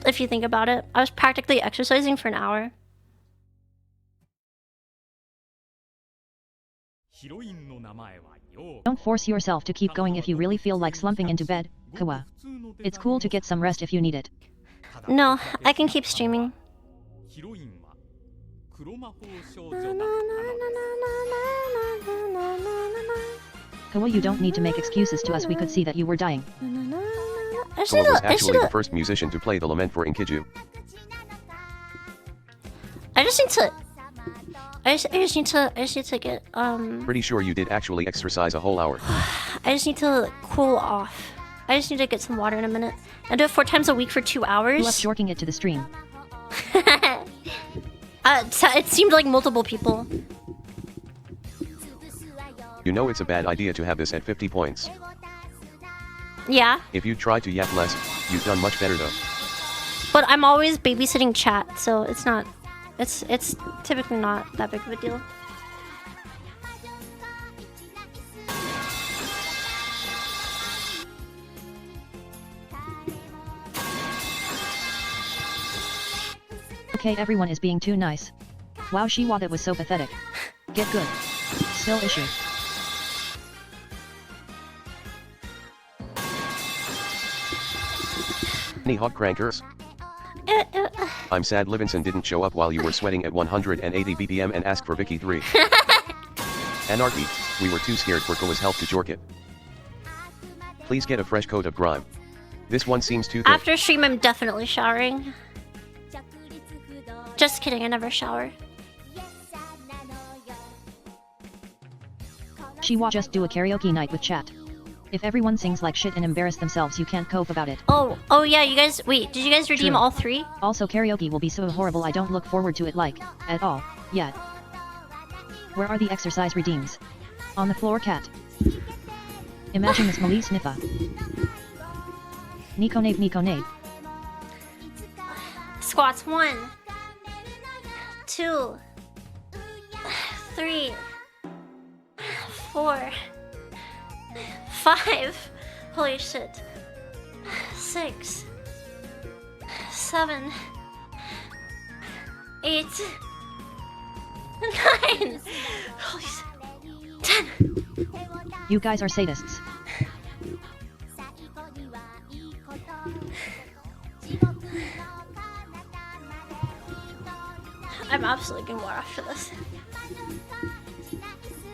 If you think about it, I was practically exercising for an hour.
Don't force yourself to keep going if you really feel like slumping into bed, Kawa. It's cool to get some rest if you need it.
No, I can keep streaming.
Kawa, you don't need to make excuses to us, we could see that you were dying.
I just
Kawa
need
was
to, I
actually
should-
the first musician to play the lament for Inkiju.
I just need to. I just need to get
Pretty sure you did actually exercise a whole hour.
I just need to cool off. I just need to get some water in a minute. I do it 4 times a week for 2 hours.
Who left jorking it to the stream?
It seemed like multiple people.
You know it's a bad idea to have this at 50 points.
Yeah,
If you try to yap less, you've done much better though.
but I'm always babysitting chat, so it's not. It's typically not that big of a deal.
Okay, everyone is being too nice. Wow, Shiwa, that was so pathetic. Get good. Still issue.
Any hot crankers? I'm sad Livingston didn't show up while you were sweating at 180 BPM and ask for Vicky 3. Anarchy, we were too scared for Koa's help to jork it. Please get a fresh coat of grime. This one seems too thick.
After stream, I'm definitely showering. Just kidding, I never shower.
Shiwa, just do a karaoke night with chat. If everyone sings like shit and embarrass themselves, you can't cope about it.
Oh yeah, you guys. Wait, did you guys redeem
True.
all 3?
Also, karaoke will be so horrible, I don't look forward to it like, at all, yet. Where are the exercise redeems? On the floor, cat. Imagine this Malise Nifa. Nico Nave, Nico Nave.
Squats 1, 2, 3, 4, 5. Holy shit. 6, 7, 8, 9. Holy shit. 10.
You guys are sadists.
I'm absolutely gonna war after this.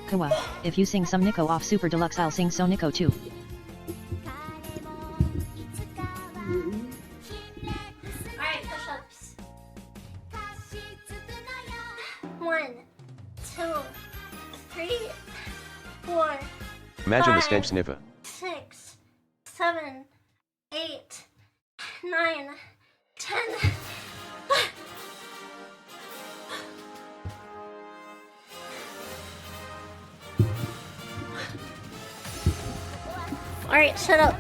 Kawa, if you sing some Nico off Super Deluxe, I'll sing so Nico too.
Alright, push ups. 1, 2, 3, 4,
Imagine the
5,
stench sniffer.
6, 7, 8, 9, 10. Alright, shut up.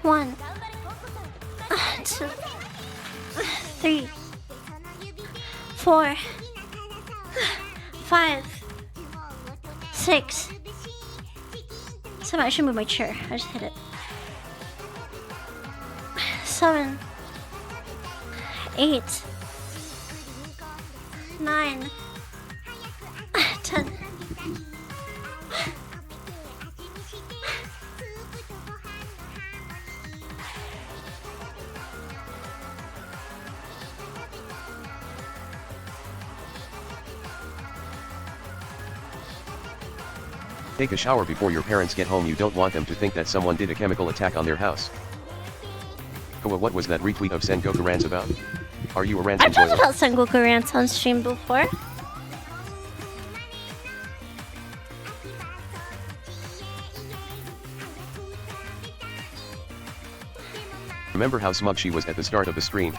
1, 2, 3, 4, 5, 6, 7. I should move my chair. I just hit it. 7, 8, 9, 10.
Take a shower before your parents get home. You don't want them to think that someone did a chemical attack on their house. Koa, what was that retweet of Sengoku rants about? Are you a rant
I've talked
enjoyer?
about Sengoku rants on stream before.
Remember how smug she was at the start of the stream?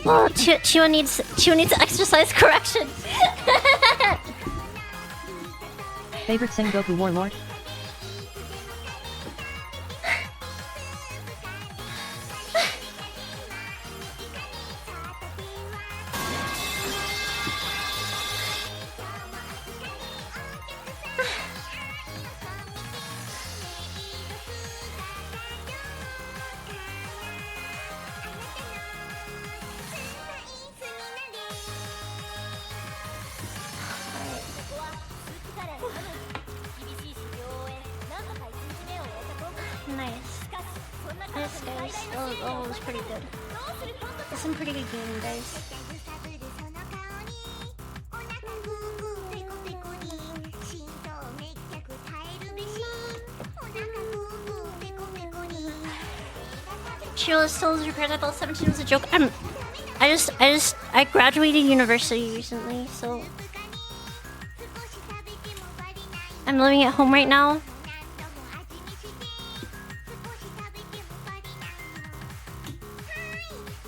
Oh, Chiwa needs exercise correction.
Favorite Sengoku warlord?
Nice. Nice, guys. Oh, it was pretty good. That's some pretty good gaming, guys. Sheila still is repaired. I thought 17 was a joke. I graduated university recently, so I'm living at home right now.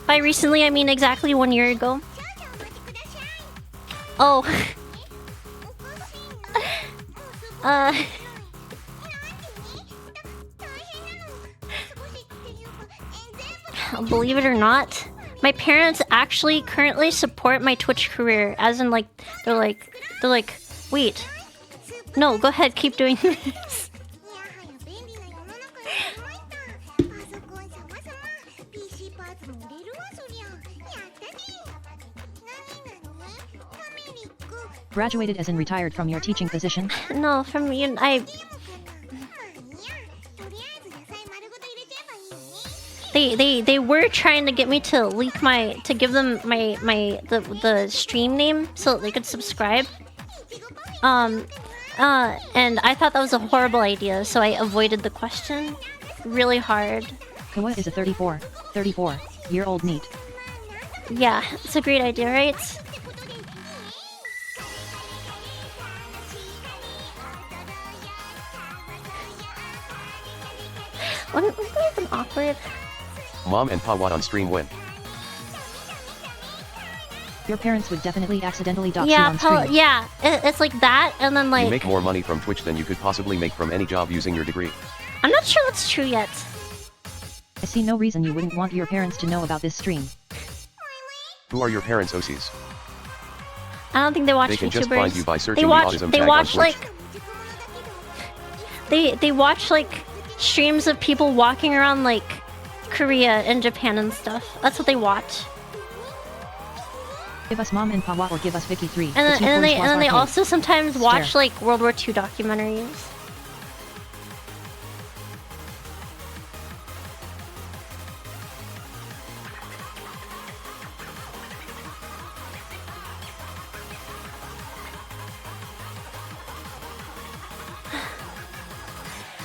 By recently, I mean exactly 1 year ago. Oh. Believe it or not, my parents actually currently support my Twitch career. As in, like, they're like, wait, no, go ahead, keep doing this.
Graduated as in retired from your teaching position?
No, from you, They were trying to get me to leak to give them the stream name so that they could subscribe. And I thought that was a horrible idea, so I avoided the question really hard.
Koa is a 34-year-old NEET.
Yeah, it's a great idea, right? Wouldn't that be awkward?
Mom and Pa what on stream when?
Your parents would definitely accidentally dox you on stream.
Yeah, it's like that, and then like...
You make more money from Twitch than you could possibly make from any job using your degree.
I'm not sure that's true yet.
I see no reason you wouldn't want your parents to know about this stream.
Who are your parents, OCs?
I don't think they watch
They can
YouTubers.
just find you by searching
They watch,
the autism
they
tag
watch
on Twitch.
like... They watch like streams of people walking around like Korea and Japan and stuff. That's what they watch.
Give us Mom and Pawa or give us Vicky 3.
And then they also sometimes watch like World War II documentaries.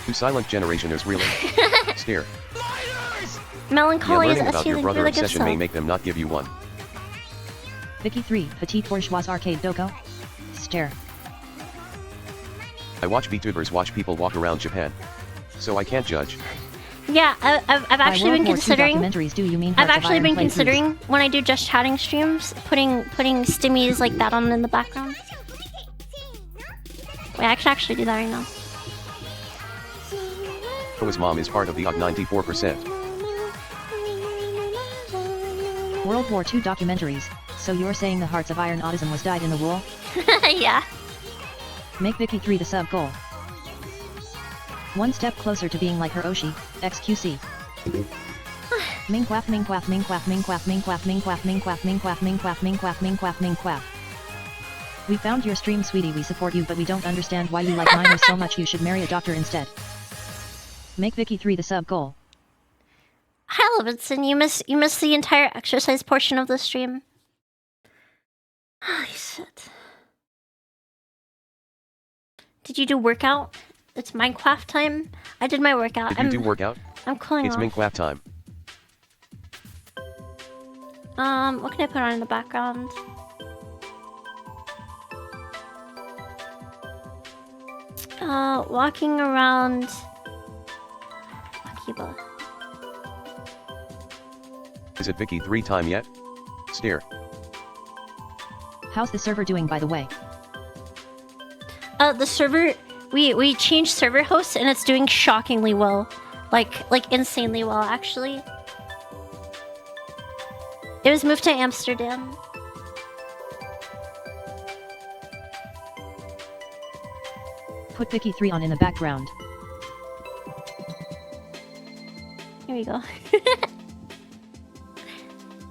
Who silent generation is really? Stare.
Melancholy is
learning about your
actually
brother
really good
obsession may
stuff.
make them not give you one.
Vicky 3, Petit Bourgeois Arcade Dogo. Stare.
I watch VTubers watch people walk around Japan. So I can't judge.
Yeah, I've actually been considering.
Documentaries, do you mean
I've
Hearts of
actually
Iron
been
playthroughs?
considering when I do just chatting streams, putting stimmies like that on in the background. Wait, I can actually do that right now.
Koa's mom is part of the OG 94%.
World War II documentaries. So you're saying the Hearts of Iron autism was dyed in the wool?
Yeah.
Make Vicky 3 the sub goal. One step closer to being like her Oshi, XQC. Mingquaff mingquaff mingquaff mingquaff mingquaff mingquaff mingquaff mingquaff mingquaff mingquaff mingquaff mingquaff. We found your stream, sweetie. We support you, but we don't understand why you like minors so much. You should marry a doctor instead. Make Vicky 3 the sub goal.
Hi, Levinson. You missed the entire exercise portion of the stream. Holy shit. Did you do workout? It's Minecraft time. I did my workout.
Did you do workout?
I'm cooling
It's
off.
Minecraft time.
What can I put on in the background? Walking around Akiba.
Is it Vicky 3 time yet? Stare.
How's the server doing, by the way?
The server, we changed server hosts and it's doing shockingly well. Like insanely well, actually. It was moved to Amsterdam.
Put Vicky 3 on in the background.
Here we go.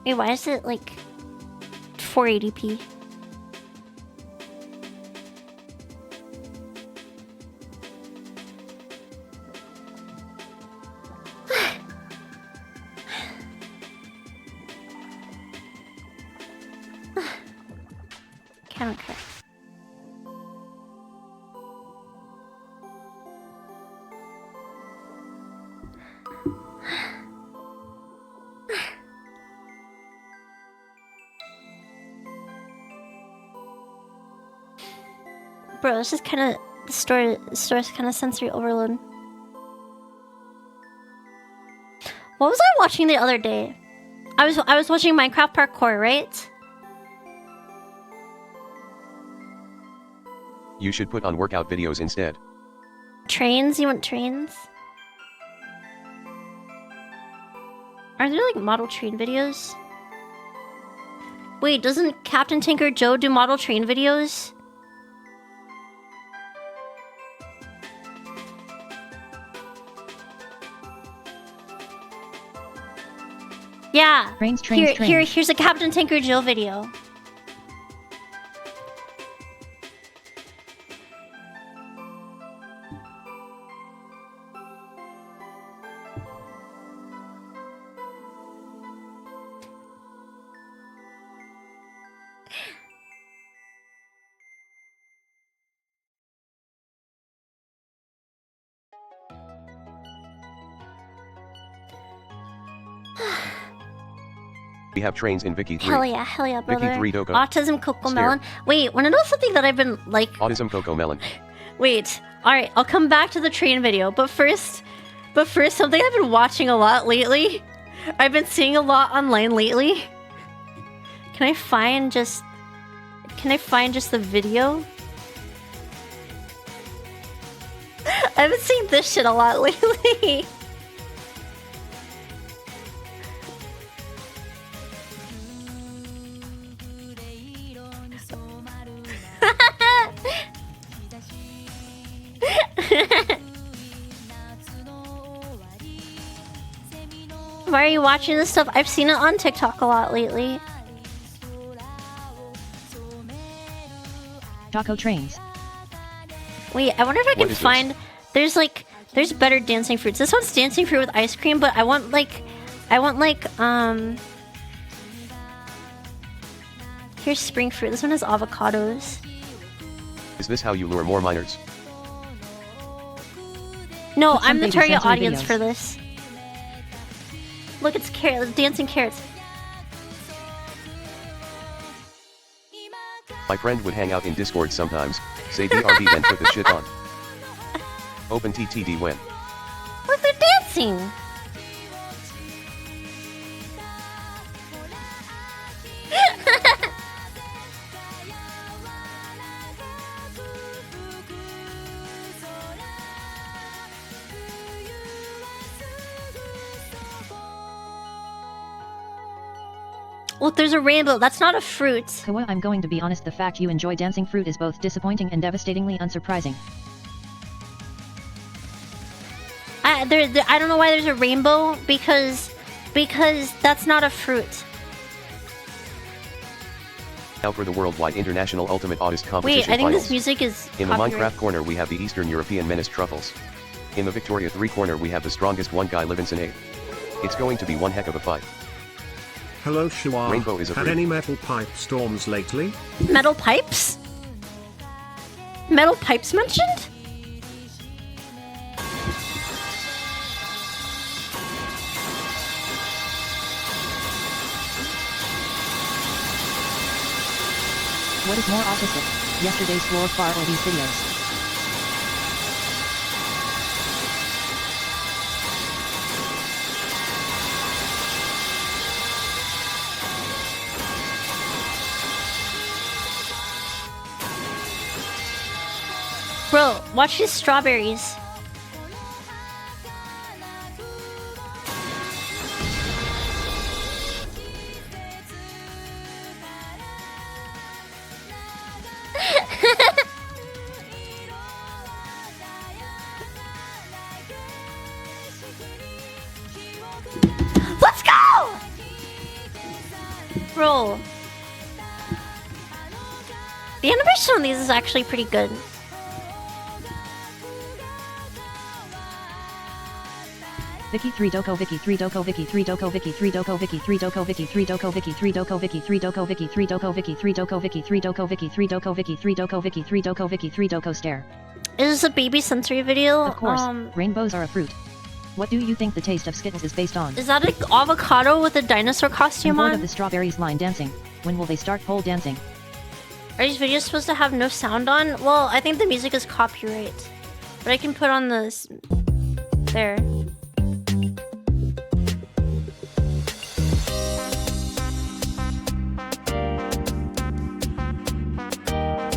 Wait, why is it like 480p? Can't care. Bro, this is kind of the store's kind of sensory overload. What was I watching the other day? I was watching Minecraft parkour, right?
You should put on workout videos instead.
Trains? You want trains? Are there like model train videos? Wait, doesn't Captain Tinker Joe do model train videos? Yeah.
Trains.
Here's a Captain Tinker Joe video.
We have trains in Vicky 3.
Hell yeah, brother.
Vicky 3 Doko.
Autism Coco
Stare.
Melon. Wait, wanna know something that I've been like?
Autism Coco Melon.
Wait, alright, I'll come back to the train video, but first, something I've been watching a lot lately. I've been seeing a lot online lately. Can I find just the video? I've been seeing this shit a lot lately. Why are you watching this stuff? I've seen it on TikTok a lot lately.
Taco trains.
Wait, I wonder if I
What
can
is
find... There's better dancing fruits. This one's dancing fruit with ice cream, but I want here's spring fruit. This one has avocados.
Is this how you lure more minors?
No,
Put some
I'm the
baby
target
sensory
audience
videos.
for this. Look, it's dancing carrots.
My friend would hang out in Discord sometimes, say BRB then put the shit on. Open TTD when.
Look, they're dancing. Look, there's a rainbow. That's not a fruit.
Kawa, I'm going to be honest, the fact you enjoy dancing fruit is both disappointing and devastatingly unsurprising.
I don't know why there's a rainbow, because that's not a fruit.
Now for the Worldwide International Ultimate Autist Competition
Wait, I think
Finals.
this music is
In the
copyright.
Minecraft corner we have the Eastern European Menace Truffles. In the Victoria 3 corner we have the strongest one guy Livingston 8. It's going to be one heck of a fight.
Hello Shua.
Rainbow is a
Had
fruit.
any metal pipe storms lately?
Metal pipes? Metal pipes mentioned?
What is more autistic? Yesterday's floor bar or these videos?
Bro, watch these strawberries. Let's go! Bro. The animation on these is actually pretty good.
Vicky 3 Doko Vicky 3 Doko Vicky 3 Doko Vicky 3 Doko Vicky 3 Doko Vicky 3 Doko Vicky 3 Doko Vicky 3 Doko Vicky 3 Doko Vicky 3 Doko Vicky 3 Doko Vicky 3 Doko Vicky 3 Doko Vicky 3 Doko Vicky 3 Doko stare.
Is this a baby sensory video?
Of course, rainbows are a fruit. What do you think the taste of Skittles is based on?
Is that an avocado with a dinosaur costume
Bored
on?
of the strawberries line dancing. When will they start pole dancing?
Are these videos supposed to have no sound on? Well, I think the music is copyright. But I can put on this... There.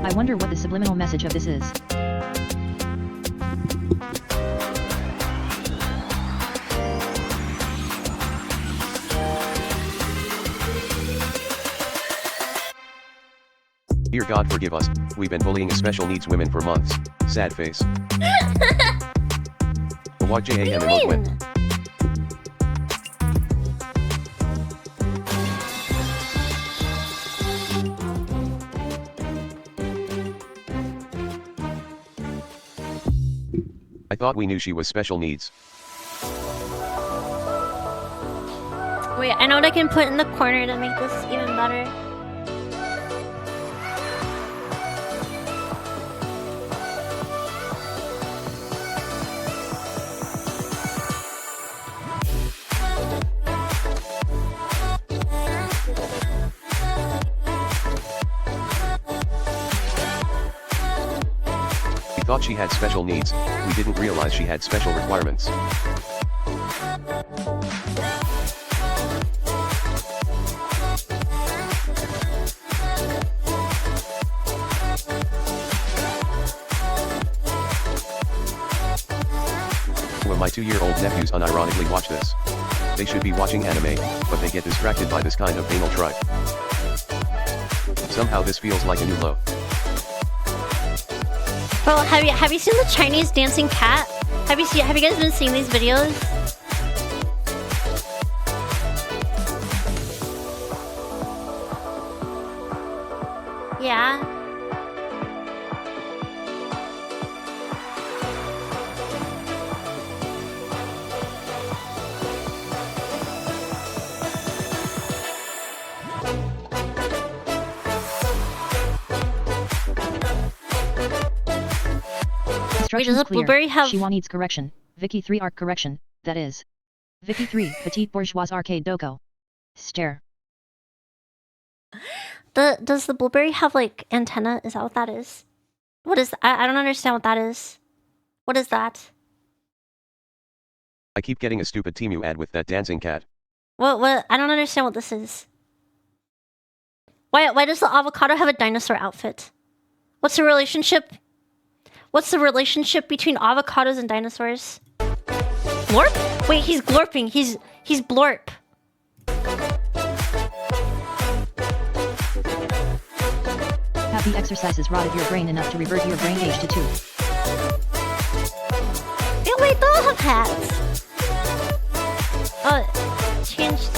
I wonder what the subliminal message of this is.
Dear God forgive us, we've been bullying special needs women for months. Sad face. The YJAM emote win. I thought we knew she was special needs.
Wait, I know what I can put in the corner to make this even better.
We thought she had special needs, we didn't realize she had special requirements. When my 2-year-old nephews unironically watch this. They should be watching anime, but they get distracted by this kind of anal tripe. Somehow this feels like a new low.
Bro, have you seen the Chinese dancing cat? Have you guys been seeing these videos? Yeah.
Instructions
does a
clear.
blueberry have-
Shiwa needs correction. Vicky 3 arc correction, that is. Vicky 3 Petite Bourgeois Arcade Doko. Stare.
Does the blueberry have like antenna? Is that what that is? What is I don't understand what that is. What is that?
I keep getting a stupid Temu ad with that dancing cat.
What I don't understand what this is. Why does the avocado have a dinosaur outfit? What's the relationship? What's the relationship between avocados and dinosaurs? Glorp? Wait, he's glorping. He's blorp.
Have the exercises rotted your brain enough to revert your brain age to 2?
Yeah, wait, they all have hats. Changed.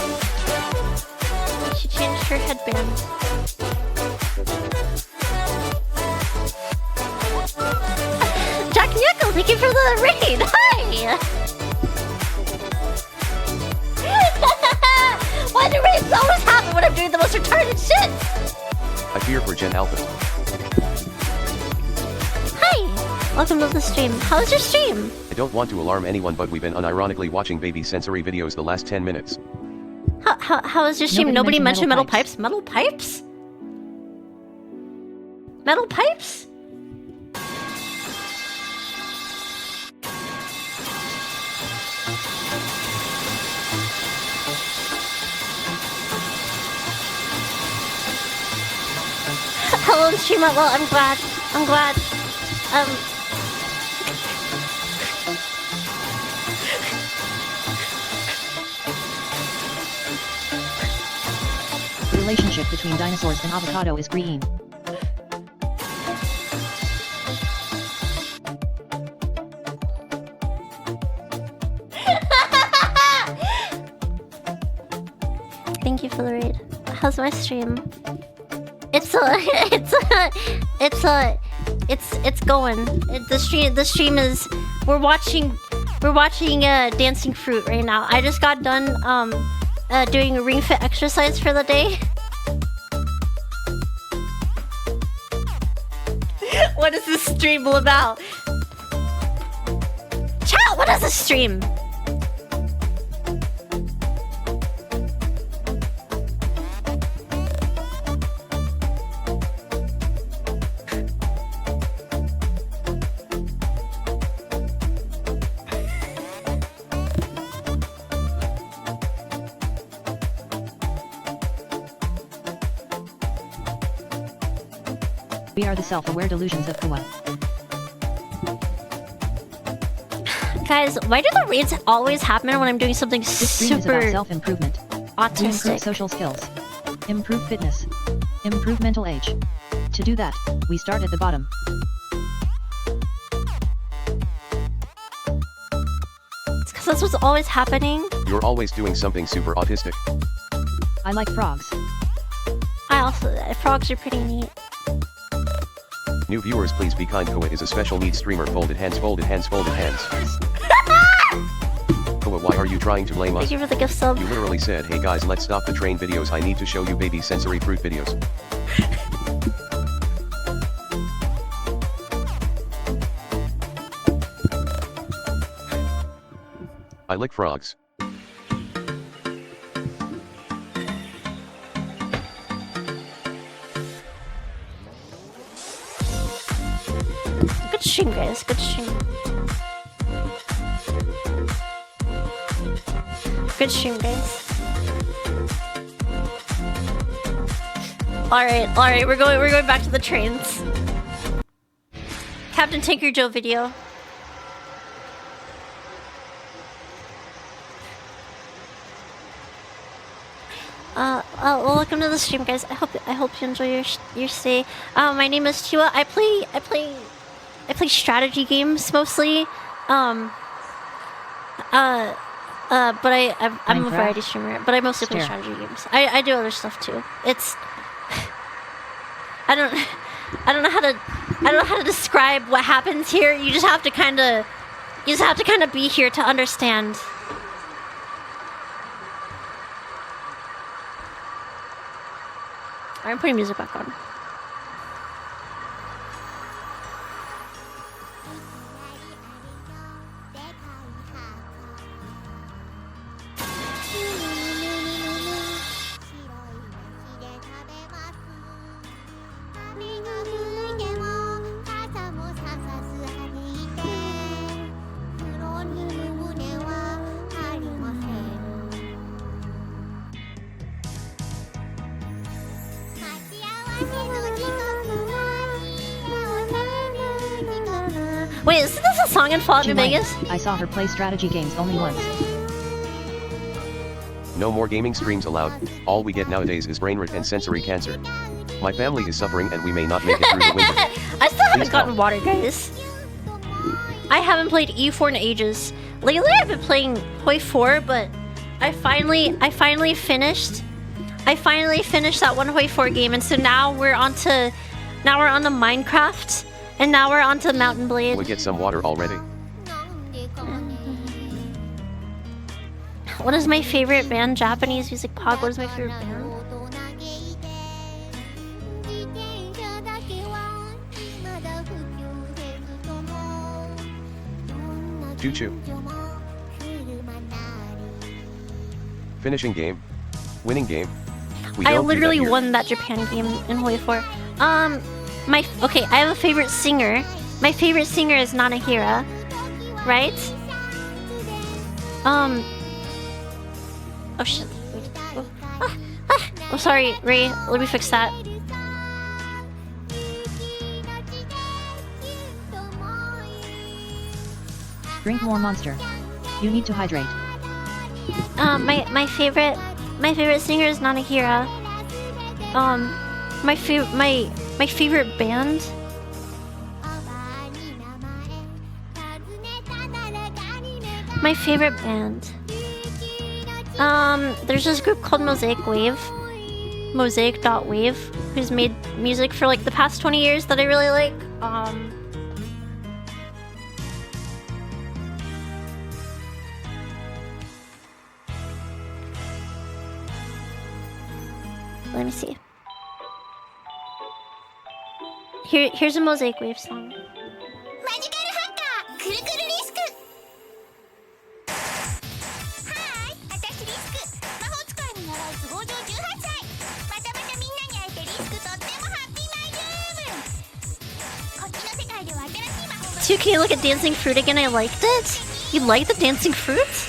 She changed her headband. Jack Nickel, thank you for the raid. Hi. Why do raids always most retarded shit!
I fear for Gen Alpha.
Hi! Welcome to the stream. How's your stream?
I don't want to alarm anyone, but we've been unironically watching baby sensory videos the last 10 minutes.
How is your stream? Nobody mentioned metal pipes? Metal pipes? Metal pipes? Hello, streamer. Well, I'm glad.
The relationship between dinosaurs and avocado is green.
Thank you for the raid. How's my stream? It's going. The stream is. We're watching Dancing Fruit right now. I just got done doing a Ring Fit exercise for the day. What is this stream all about? Chat, what is this stream?
We are the self-aware delusions of Kawa.
Guys, why do the raids always happen when I'm doing something
This stream is about
super
self-improvement. To improve
autistic?
social skills. Improve fitness. Improve mental age. To do that, we start at the bottom.
It's because that's what's always happening.
You're always doing something super autistic.
I like frogs.
Frogs are pretty neat.
New viewers, please be kind. Koa is a special needs streamer. Folded hands, folded hands, folded hands. Koa, why are you trying to blame us?
Thank you for the gift sub.
You literally said, hey guys, let's stop the train videos. I need to show you baby sensory fruit videos. I lick frogs.
Good stream, guys. Good stream. Good stream, guys. All right. We're going back to the trains. Captain Tinker Joe video. Well, welcome to the stream, guys. I hope you enjoy your stay. My name is Chiwa. I play strategy games mostly. But I'm a variety streamer. But I mostly play strategy games. I do other stuff too. It's I don't know how to describe what happens here. You just have to kind of be here to understand. I'm putting music back on. Wait, isn't this a song in Fallout New Vegas?
I saw her play strategy games only once.
No more gaming streams allowed. All we get nowadays is brain rot and sensory cancer. My family is suffering and we may not make it through the winter.
I still haven't
Please
gotten
help.
water, guys. I haven't played E4 in ages. Lately, I've been playing Hoi 4, but I finally finished that one Hoi 4 game, and so now we're on to Minecraft, and now we're on to Mountain Blade.
We get some water already.
What is my favorite band? Japanese music pop. What is my favorite band?
Choo choo. Finishing game. Winning game. We
I
don't do that
literally
here.
won that Japan game in Holy 4. Okay, I have a favorite singer. My favorite singer is Nanahira, right? Oh shit. Wait. Oh, sorry, Ray. Let me fix that.
Drink more, monster. You need to hydrate.
My favorite singer is Nanahira. My favorite band. My favorite band. There's this group called Mosaic Wave. Mosaic.wave, who's made music for like the past 20 years that I really like. Let me see. Here's a Mosaic Wave song. Too, can you look at Dancing Fruit again? I liked it. You like the Dancing Fruit?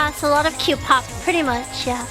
It's a lot of cute pop, pretty much, yeah.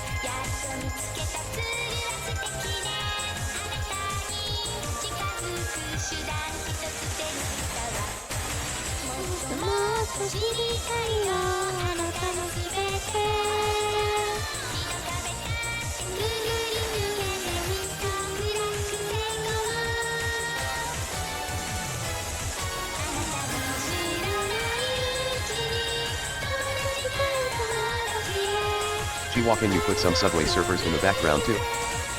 Chihuahua, can you put some Subway Surfers in the background too?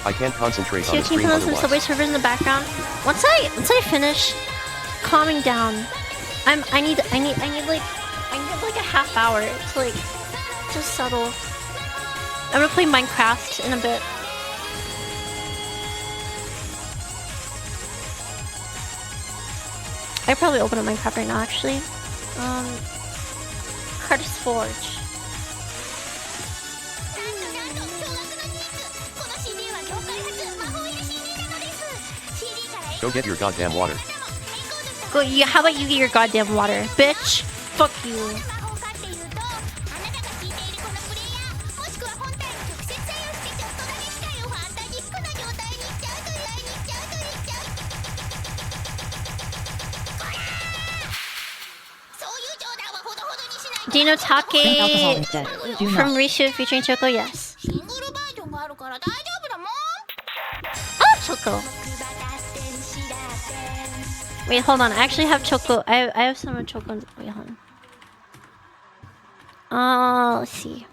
I can't concentrate on the
Can you
stream
put some
otherwise.
Subway Surfers in the background? Once I finish calming down, I need like a half hour to like just settle. I'm gonna play Minecraft in a bit. I probably open up Minecraft right now actually. Curtis Forge.
Go get your goddamn water.
Go, how about you get your goddamn water, bitch? Fuck you. Dino
Drink alcohol
Take
instead. Do
from
not.
Rishu featuring Choco, yes. Oh, Choco. Wait, hold on. I actually have Choco. I have some of Choco. Wait, hold on. Let's see.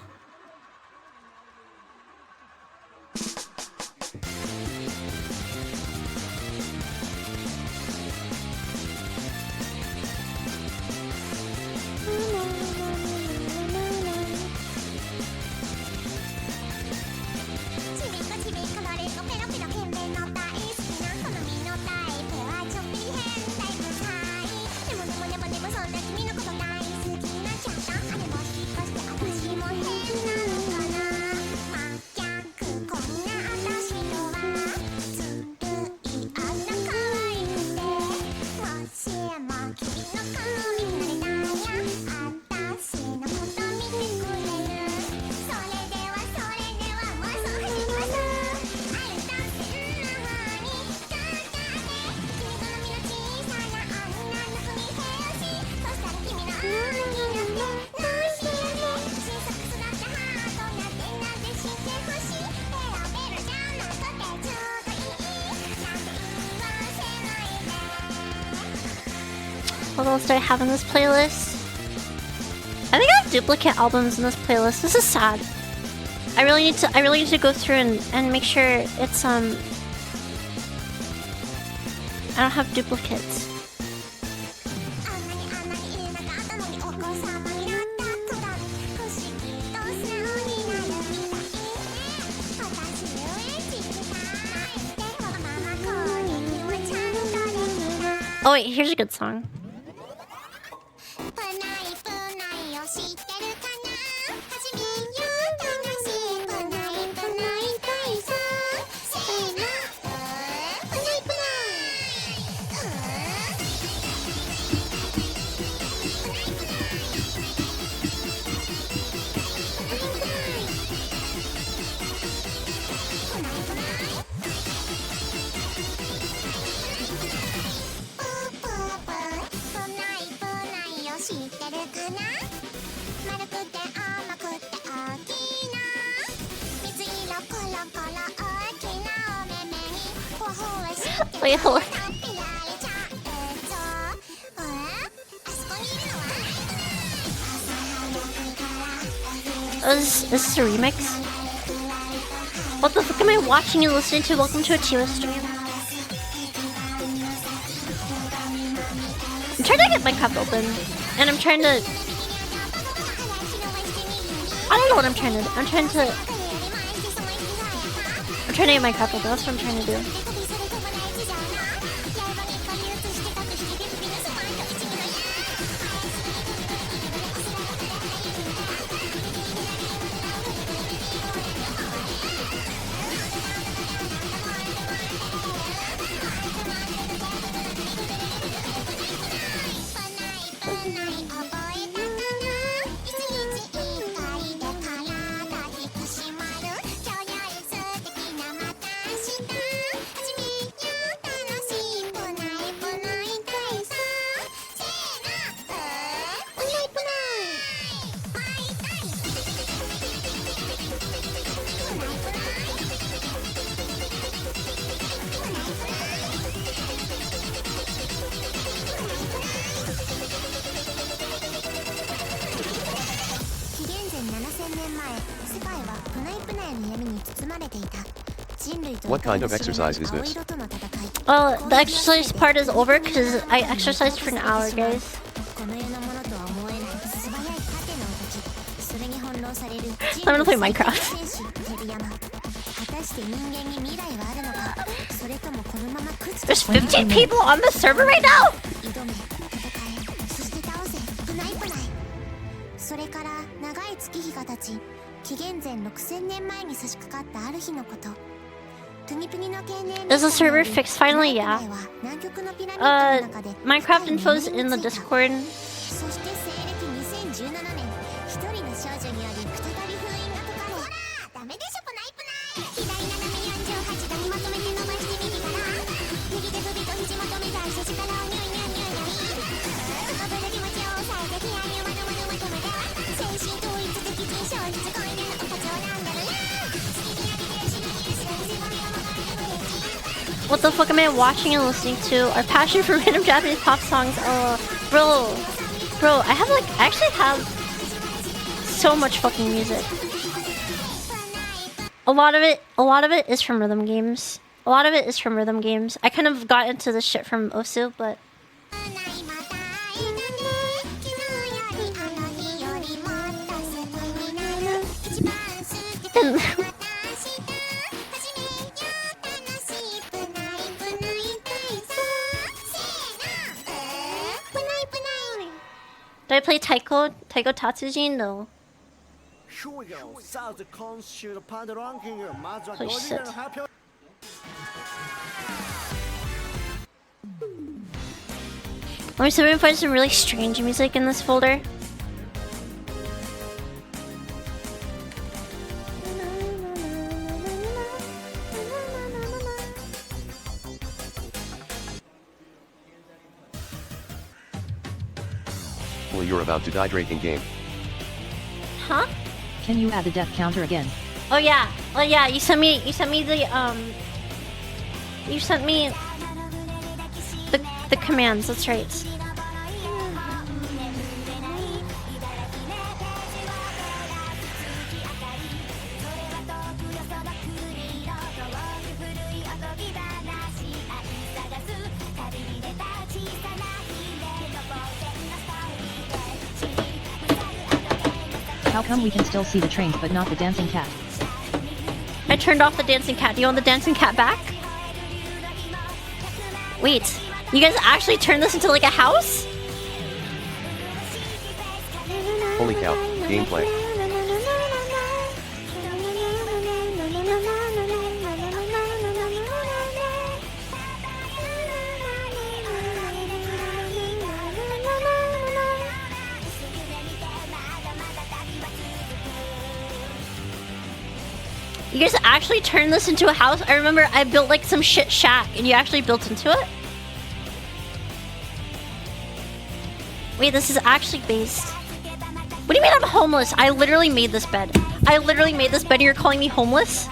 what else do I have in this playlist? I think I have duplicate albums in this playlist. This is sad. I really need to go through and make sure it's I don't have duplicates. Oh wait, here's a good song. Wait, hold on. Oh, is this a remix? What the fuck am I watching and listening to? Welcome to a chiwadesu stream. I'm trying to get Minecraft open, and I'm trying to... I don't know what I'm trying to do. I'm trying to get Minecraft open. That's what I'm trying to do.
What kind of exercise is this?
Oh, the exercise part is over because I exercised for an hour, guys. I'm gonna play Minecraft. There's 15 people on the server right now!
それから長い月日が経ち、紀元前6000年前に差し掛かったある日のこと。
Is the server fixed finally? Yeah. Minecraft info's in the Discord. What the fuck am I watching and listening to? Our passion for random Japanese pop songs. Bro, I actually have so much fucking music. A lot of it is from rhythm games. I kind of got into this shit from Osu, but did I play Taiko Tatsujin? No. Holy shit. Let me see if we can find some really strange music in this folder.
Well, you're about to die in game.
Huh?
Can you add the death counter again?
Oh yeah. You sent me the commands. That's right.
How come we can still see the trains but not the dancing cat?
I turned off the dancing cat. Do you want the dancing cat back? Wait, you guys actually turned this into like a house?
Holy cow, gameplay.
You guys actually turned this into a house? I remember I built like some shit shack and you actually built into it? Wait, this is actually based. What do you mean I'm homeless? I literally made this bed. I literally made this bed and you're calling me homeless?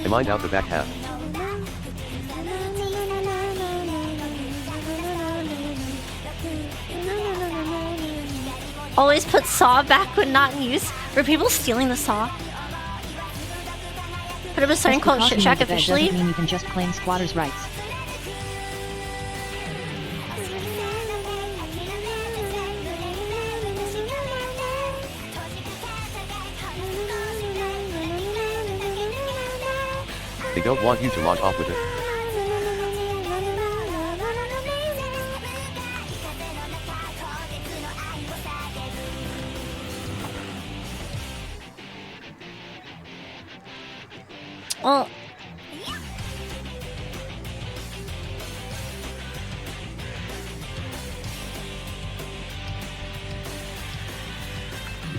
I mined out the back half.
Always put saw back when not in use. Were people stealing the saw? Put up a sign called Shit Shack officially.
Doesn't mean you can just claim squatters' rights.
They don't want you to log off with it.
Well,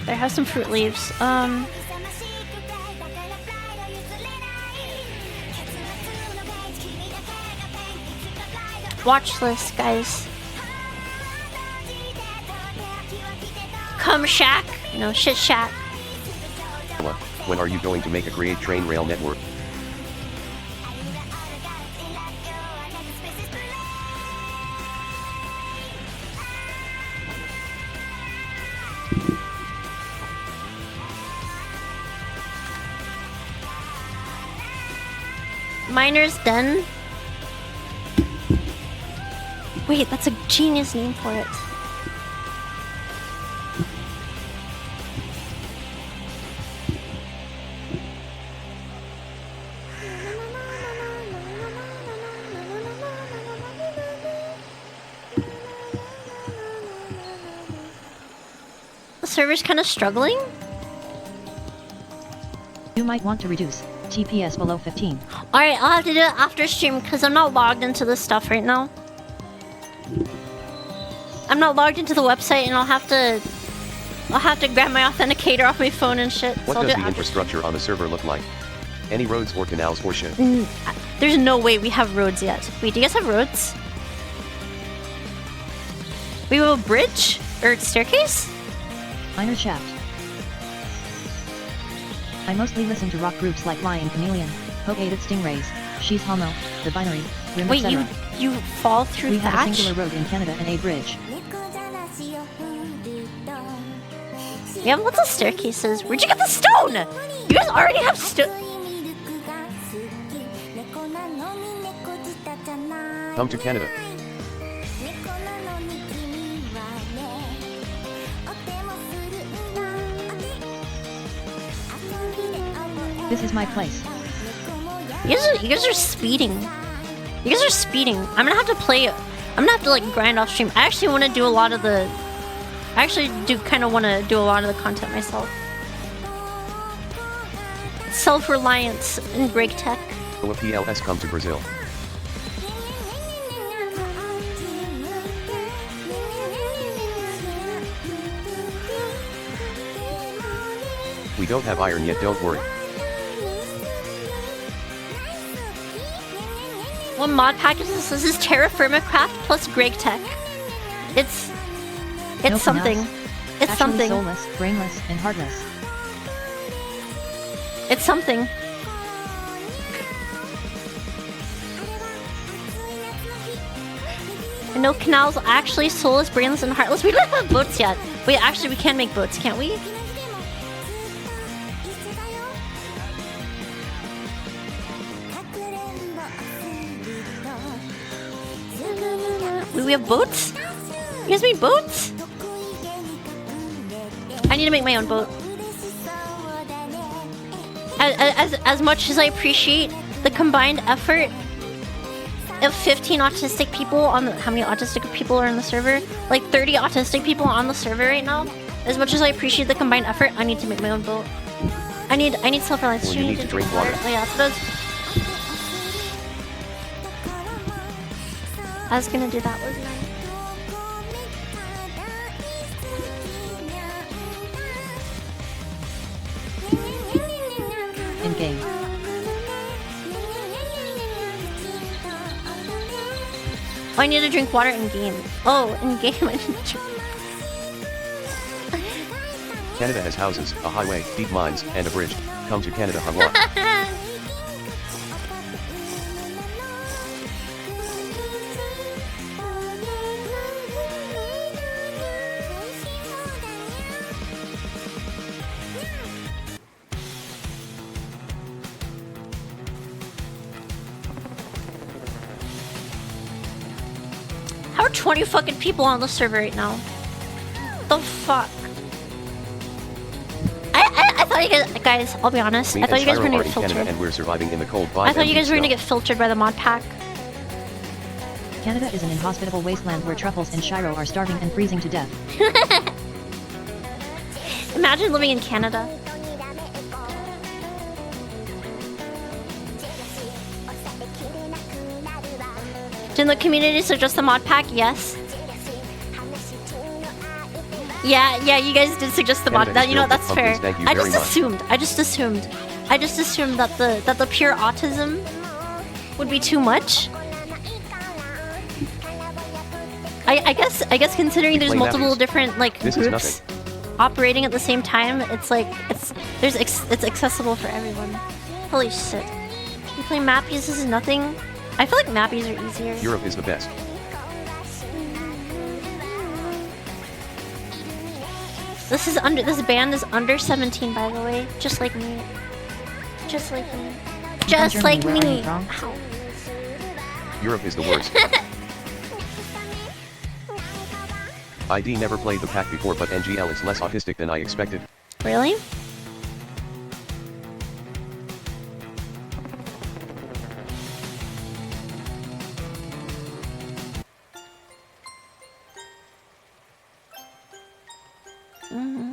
there have some fruit leaves. Watch list, guys. Come shack? No, shit shack.
When are you going to make a great train rail network?
Miner's Den? Wait, that's a genius name for it. The server's kind of struggling.
You might want to reduce TPS below 15.
Alright, I'll have to do it after stream because I'm not logged into this stuff right now. I'm not logged into the website and I'll have to grab my authenticator off my phone and shit.
What
So
does the infrastructure on the server look like? Any roads or canals or shit?
There's no way we have roads yet. Wait, do you guys have roads? We have a bridge? Or staircase?
Miner shaft. I mostly listen to rock groups like Lion Chameleon, Hope Aided Stingrays, She's Homo, The Binary, Rim,
Wait,
etc.
you fall through
We
thatch?
have a singular road in Canada and a bridge.
We have lots of staircases. Where'd you get the stone? You guys already have stone.
Come to Canada.
This is my place.
You guys are speeding. You guys are speeding. I'm gonna have to play. I'm gonna have to like grind off stream. I actually want to do a lot of the. I actually do kind of want to do a lot of the content myself. Self-reliance in break tech.
OA PLS come to Brazil. We don't have iron yet, don't worry.
What mod package is this? This is Terra Firma Craft plus Greg Tech. It's
No
something.
finesse.
It's
Actually
something.
soulless, brainless, and heartless.
It's something. And no canals, actually soulless, brainless, and heartless. We don't have boats yet. Wait, actually we can make boats, can't we? Do we have boats? You guys make boats? I need to make my own boat. As much as I appreciate the combined effort of 15 autistic people on the, how many autistic people are in the server? Like 30 autistic people on the server right now. As much as I appreciate the combined effort, I need to make my own boat. I need self-reliance.
Well, you need to drink water.
Oh yeah, that's what I was gonna do that, wasn't I?
In game.
Oh, I need to drink water in game. Oh, in game I need to drink.
Canada has houses, a highway, deep mines, and a bridge. Come to Canada Unlocked.
How are 20 fucking people on the server right now? The fuck? I thought you guys, I'll be honest.
Me
I thought
and
you guys
Shiro
were gonna
are
get
in Canada
filtered.
and we're surviving in the cold.
I thought you guys were gonna
snow.
get filtered by the mod pack.
Canada is an inhospitable wasteland where Truffles and Shiro are starving and freezing to death.
Imagine living in Canada. Didn't the community suggest the mod pack? Yes. Yeah, you guys did suggest the mod.
Canada
That, you know,
is filled
that's
with
fair.
pumpkins, thank you
I
very
just assumed that the pure autism would be too much. I guess considering there's
play
multiple
nappies.
different like
This is
groups operating at the same time, it's like it's accessible for everyone. Holy shit! You play Mappies? This is nothing. I feel like Mappies are easier.
Europe is the best.
This band is under 17, by the way, just like me. Just like me. Just
Germany,
like
where are
me.
you from?
Ow.
Europe is the worst. ID never played the pack before, but NGL is less autistic than I expected.
Really? Mm-hmm.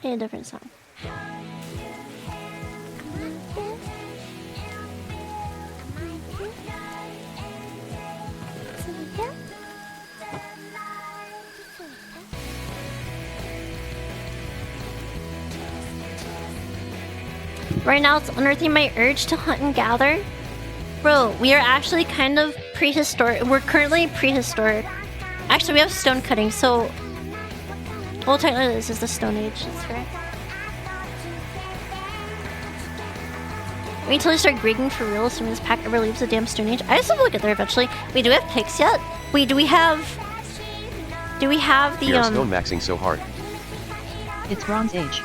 A different song. Right now it's unearthing my urge to hunt and gather. Bro, we are actually kind of prehistoric. We're currently prehistoric. Actually, we have stone cutting, so... Well, technically this is the Stone Age, that's right. Wait until I start grading for real, assuming this pack ever leaves the damn Stone Age. I just have to get there eventually. Wait, do we have picks yet? Wait, do we have the,
We are stone maxing so hard.
It's Bronze Age.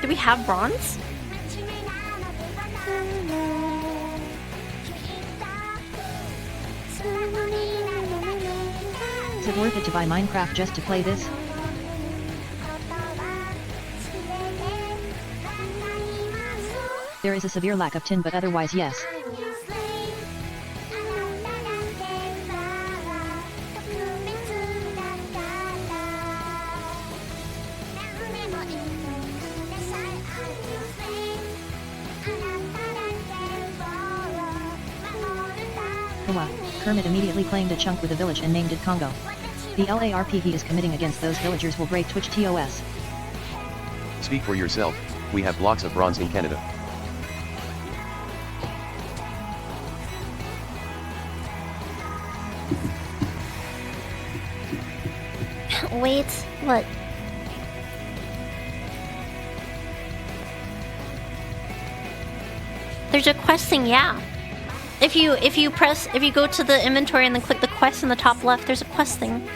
do we have bronze?
Is it worth it to buy Minecraft just to play this? There is a severe lack of tin, but otherwise yes. Kawa, Kermit immediately claimed a chunk with a village and named it Congo. The LARP he is committing against those villagers will break Twitch TOS.
Speak for yourself, we have blocks of bronze in Canada.
Wait, what? There's a quest thing, yeah. If you go to the inventory and then click the quest in the top left, there's a quest thing.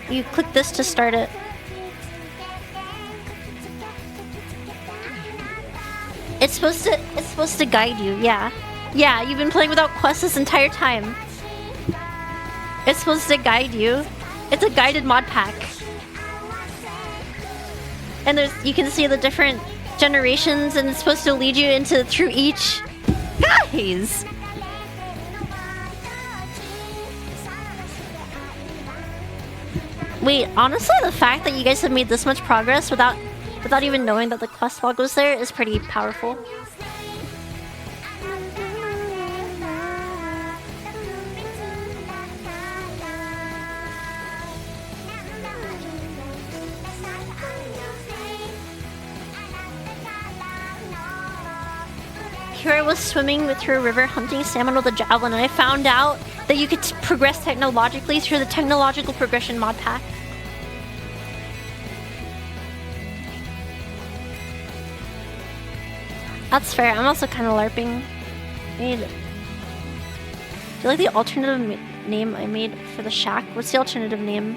You click this to start it. It's supposed to guide you, yeah. Yeah, you've been playing without quests this entire time. It's supposed to guide you. It's a guided mod pack. And you can see the different generations, and it's supposed to lead you through each. Guys! Wait, honestly, the fact that you guys have made this much progress without even knowing that the quest log was there is pretty powerful. Here I was swimming through a river hunting salmon with a javelin, and I found out that you could progress technologically through the technological progression mod pack. That's fair. I'm also kind of LARPing. Do you like the alternative name I made for the shack? What's the alternative name?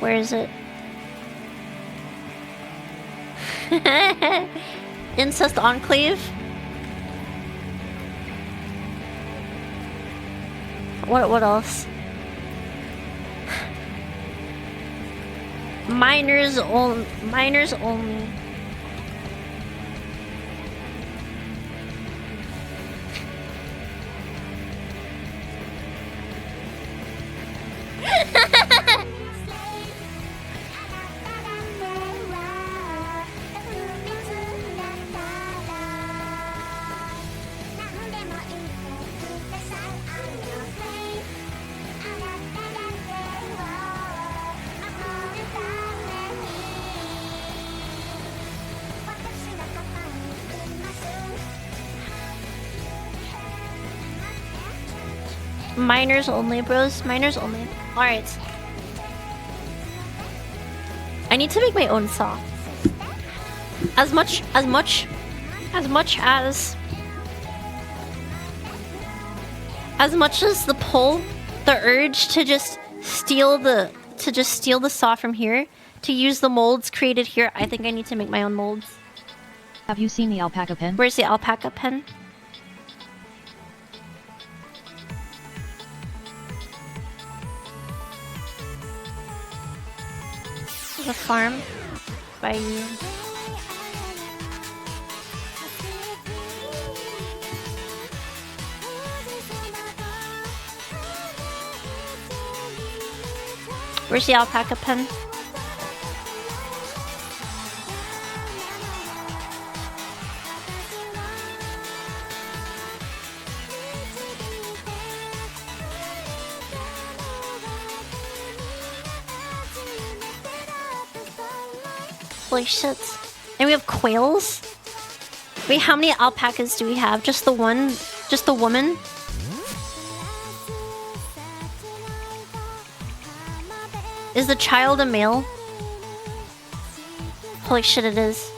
Where is it? Incest Enclave? What else? Minors only. Minors only, bros. Minors only. Alright. I need to make my own saw. As much as the pull, the urge to just steal the saw from here, to use the molds created here, I think I need to make my own molds.
Have you seen the alpaca pen?
Where's the alpaca pen? The farm by you. Where's the alpaca pen? Holy shit. And we have quails? Wait, how many alpacas do we have? Just the one? Just the woman? Is the child a male? Holy shit, it is.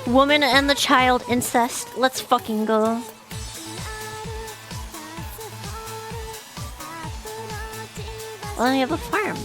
Woman and the child incest. Let's fucking go. Well, we have a farm.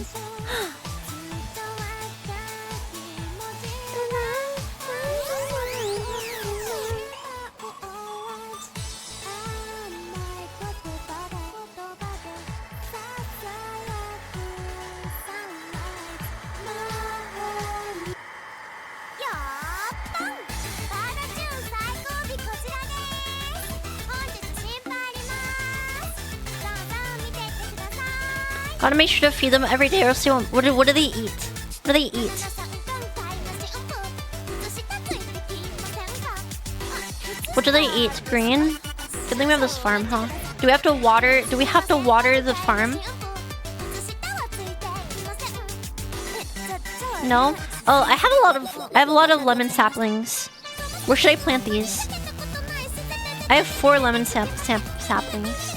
Gotta make sure to feed them every day or else they won't. What do they eat? What do they eat? What do they eat? Green? Good thing we have this farm, huh? Do we have to water the farm? No? Oh, I have a lot of lemon saplings. Where should I plant these? I have 4 lemon saplings.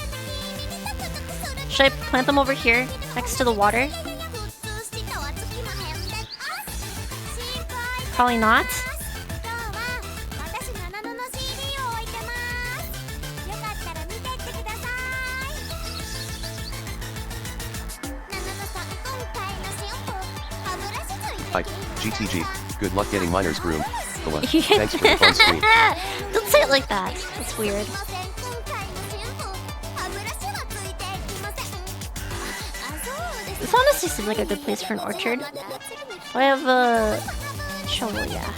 Should I plant them over here, next to the water? Probably not.
GTG, good luck getting miners groomed. Thanks for the fun stream.
Don't say it like that. That's weird. This honestly seems like a good place for an orchard. I have a shovel, yeah.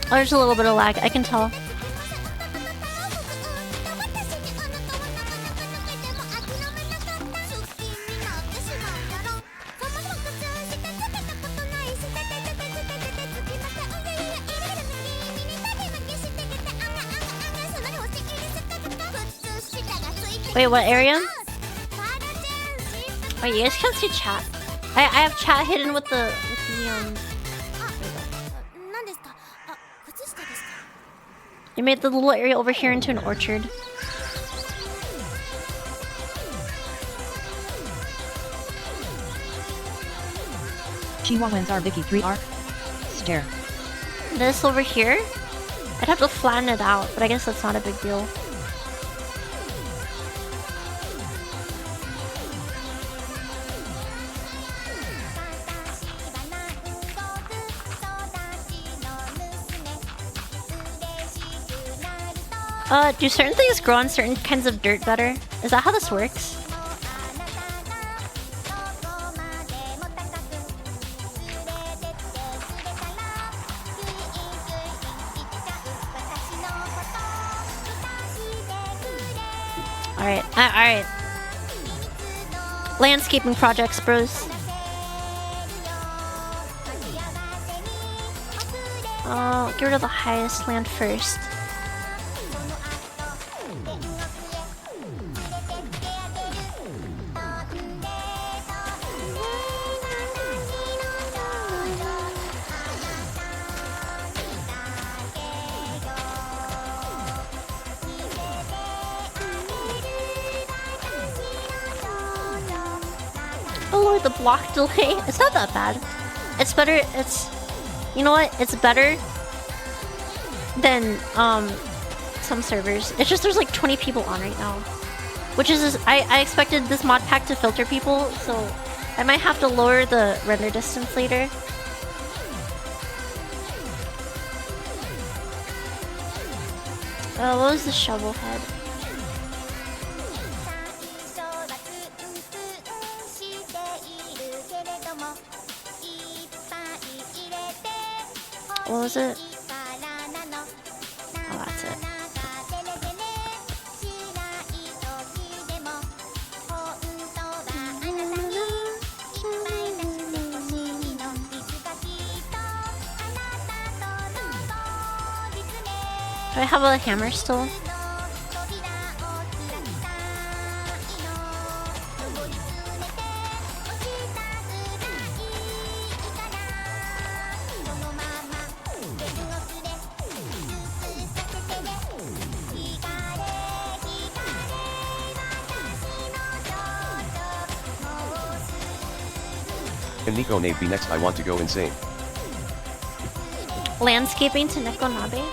Oh, there's a little bit of lag, I can tell. Wait, what area? Wait, you guys can't see chat. I have chat hidden with the You made the little area over here into an orchard.
Chihuahuans are Vicky 3 arc. Stare.
This over here, I'd have to flatten it out, but I guess that's not a big deal. Do certain things grow on certain kinds of dirt better? Is that how this works? Alright. Landscaping projects, bros. Get rid of the highest land first. Oh lord, the block delay. It's not that bad. It's better, you know what? It's better than, some servers. It's just there's like 20 people on right now. Which is, I expected this mod pack to filter people, so I might have to lower the render distance later. What was the shovel head? What was it? Oh, that's it. Do I have a hammer still?
Can Nico Nabe be next? I want to go insane.
Landscaping to Nekonabe?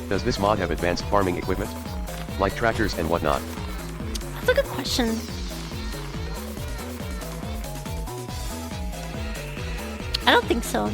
Does this mod have advanced farming equipment? Like tractors and whatnot?
That's a good question. I don't think so.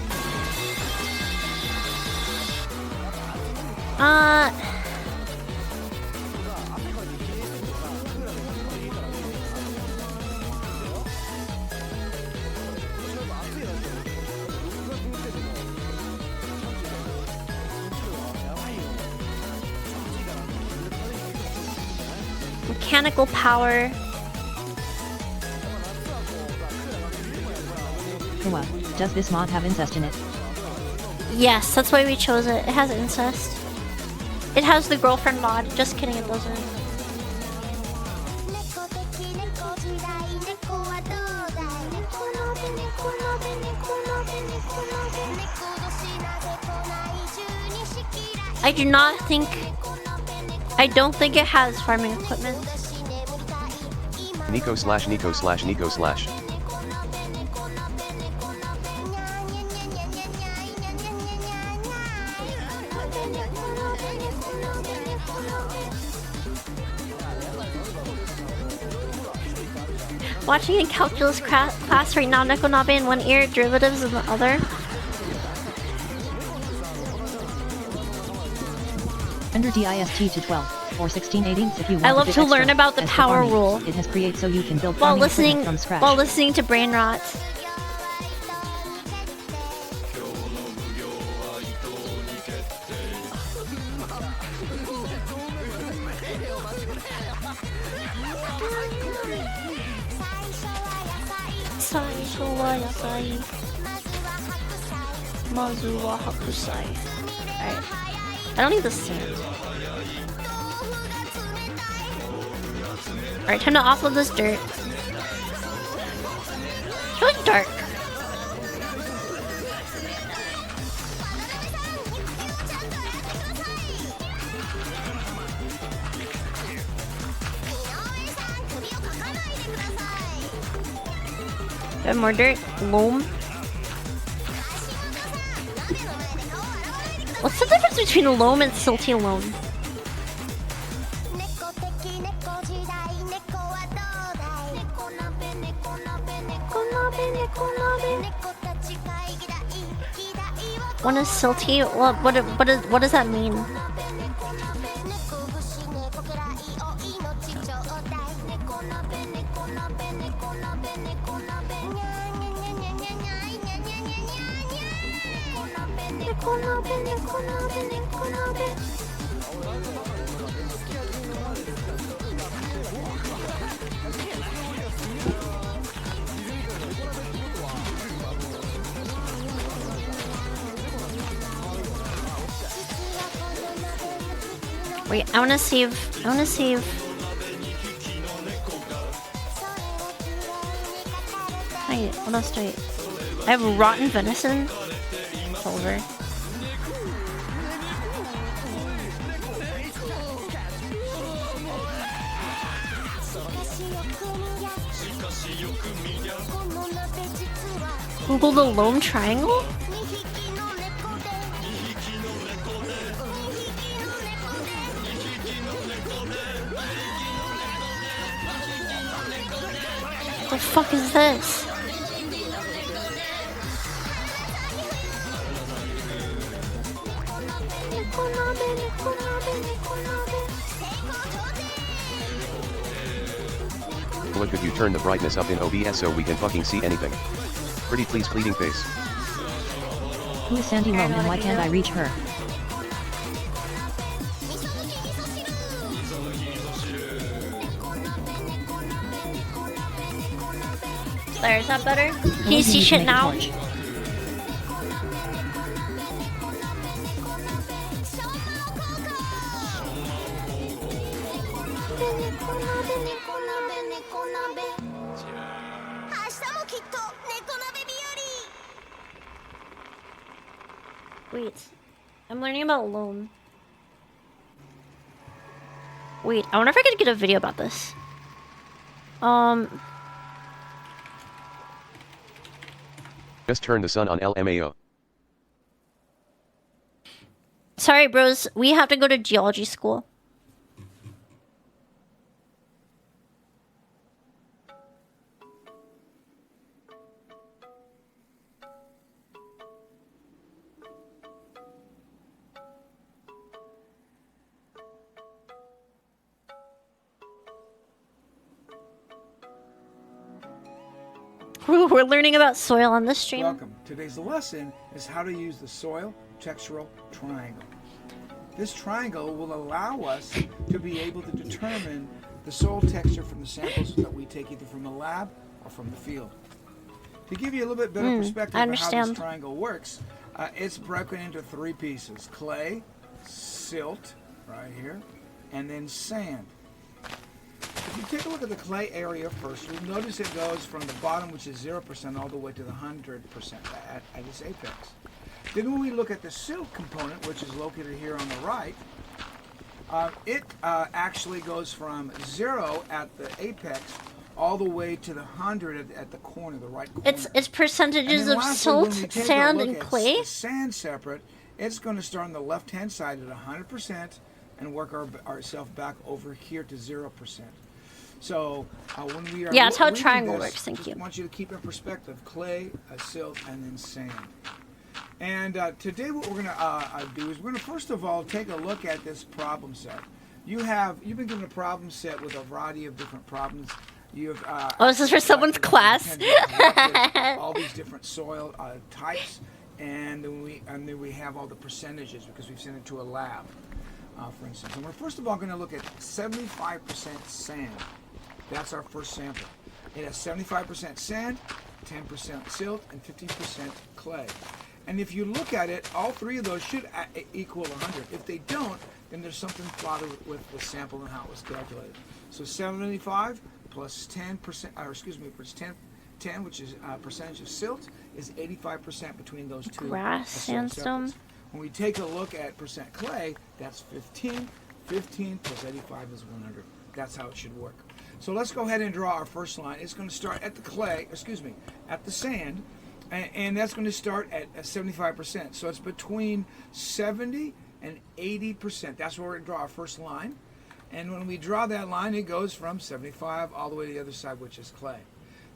mechanical power.
Kawa, does this mod have incest in it?
Yes, that's why we chose it. It has incest. It has the girlfriend mod. Just kidding, it doesn't. I don't think it has farming equipment.
Nico slash Nico slash Nico slash.
Watching in calculus class right now, Nekonabe in one ear, derivatives in the other.
Under DIST to 12 or 16/18 if you want
I love
a bit
to
extra.
learn about the
As for
power
farming,
rule
It has create so you can build
while
farming equipment
listening
from scratch.
to Brain Rot. Alright. I don't need the sand. Alright, time to offload this dirt. It's really dark. Got more dirt. Loam. What's the difference between loam and silty loam? One is silty. What does that mean? Wait, I wanna save. Wait, what else do I have? Rotten venison. Silver. Google the loam triangle? What the fuck is this?
What could you turn the brightness up in OBS so we can fucking see anything? Pretty please pleading face.
Who is Sandy Loam and why can't I reach her?
There, is that better? Can
Maybe
you see
need to
shit
make a
now?
torch.
Wait, I'm learning about loam. Wait, I wonder if I could get a video about this.
Just turn the sun on LMAO.
Sorry, bros. We have to go to geology school. We're learning about soil on this stream.
Welcome. Today's lesson is how to use the soil textural triangle. This triangle will allow us to be able to determine the soil texture from the samples that we take either from the lab or from the field. To give you a little bit better perspective of how this triangle works, it's broken into 3 pieces: clay, silt, right here, and then sand. If you take a look at the clay area first, you'll notice it goes from the bottom, which is 0%, all the way to the 100% at its apex. Then when we look at the silt component, which is located here on the right, it actually goes from 0 at the apex all the way to the 100 at the corner, the right corner.
It's percentages of silt, sand, and clay.
Sand separate. It's going to start on the left-hand side at 100% and work ourselves back over here to 0%. So when we are
that's how a triangle works. Thank you.
I want you to keep in perspective: clay, silt, and then sand. And today, what we're going to do is we're going to first of all take a look at this problem set. You've been given a problem set with a variety of different problems.
This is for someone's class.
All these different soil types, and then we have all the percentages because we've sent it to a lab, for instance. And we're first of all going to look at 75% sand. That's our first sample. It has 75% sand, 10% silt, and 15% clay. And if you look at it, all 3 of those should equal 100. If they don't, then there's something flawed with the sample and how it was calculated. So 75 plus 10%, or excuse me, plus 10, which is percentage of silt, is 85% between those 2.
Grass, sandstone.
When we take a look at percent clay, that's 15. 15 plus 85 is 100. That's how it should work. So let's go ahead and draw our first line. It's going to start at at the sand, and that's going to start at 75%. So it's between 70 and 80%. That's where we're going to draw our first line. And when we draw that line, it goes from 75 all the way to the other side, which is clay.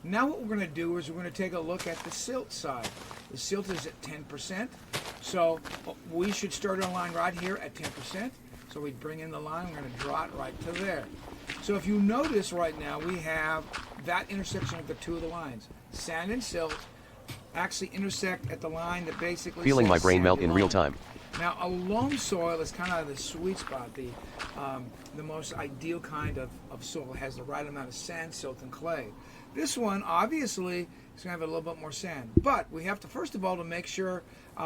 Now what we're going to do is we're going to take a look at the silt side. The silt is at 10%. So we should start our line right here at 10%. So we bring in the line, we're going to draw it right to there. So if you notice right now, we have that intersection of the 2 of the lines. Sand and silt actually intersect at the line that basically
feeling my brain melt in
loam.
real time.
Now, a loam soil is kind of the sweet spot, the most ideal kind of soil. It has the right amount of sand, silt, and clay. This one, obviously, is going to have a little bit more sand. But we have to, first of all, to make sure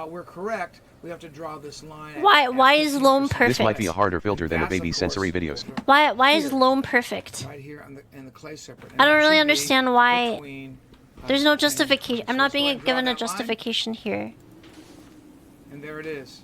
we're correct, we have to draw this line.
Why is loam perfect?
This might be a harder filter than a baby's sensory videos.
Why is loam perfect?
Right here in the clay separate.
I don't really understand why. There's no justification. I'm not being given a justification here.
And there it is.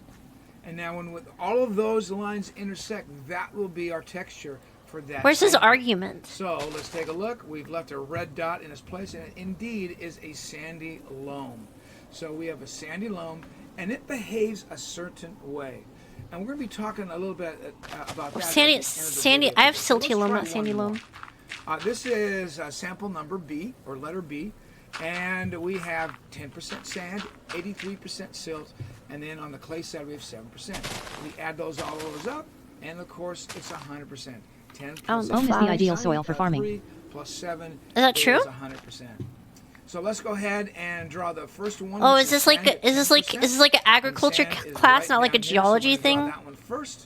And now when all of those lines intersect, that will be our texture for that.
Where's his argument?
So let's take a look. We've left a red dot in its place, and it indeed is a sandy loam. So we have a sandy loam, and it behaves a certain way. And we're going to be talking a little bit about that.
Sandy. I have silty loam, not sandy loam.
This is sample number B, or letter B, and we have 10% sand, 83% silt, and then on the clay side we have 7%. We add all those up, and of course it's 100%. 10 plus
loam is the ideal soil for farming.
3 plus 7
is that true?
100%. So let's go ahead and draw the first one.
Oh, is this like an agriculture class, not like a geology thing?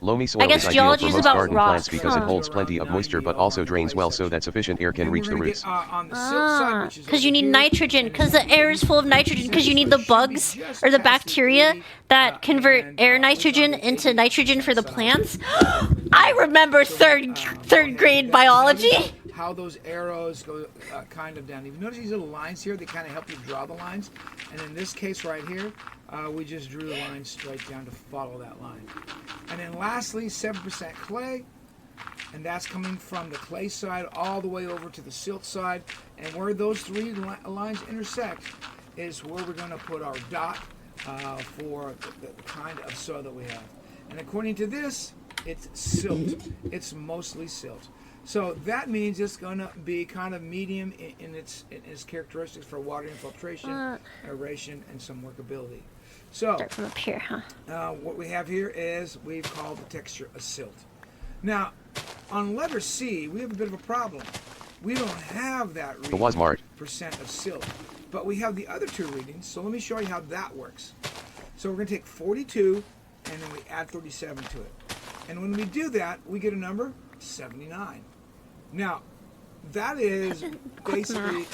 Loamy soil is ideal for most garden plants because it holds plenty of moisture but also drains well so that sufficient air can reach the roots.
Because you need nitrogen, because the air is full of nitrogen, because you need the bugs or the bacteria that convert air nitrogen into nitrogen for the plants. I remember third grade biology.
How those arrows go kind of down. If you notice these little lines here, they kind of help you draw the lines. And in this case right here, we just drew the line straight down to follow that line. And then lastly, 7% clay. And that's coming from the clay side all the way over to the silt side. And where those 3 lines intersect is where we're going to put our dot for the kind of soil that we have. And according to this, it's silt. It's mostly silt. So that means it's going to be kind of medium in its characteristics for water infiltration, aeration, and some workability. So
start from up here, huh?
What we have here is we've called the texture a silt. Now, on letter C, we have a bit of a problem. We don't have that reading, percent of silt, but we have the other 2 readings. So let me show you how that works. So we're going to take 42, and then we add 37 to it. And when we do that, we get a number 79. Now, that is
Quick
basically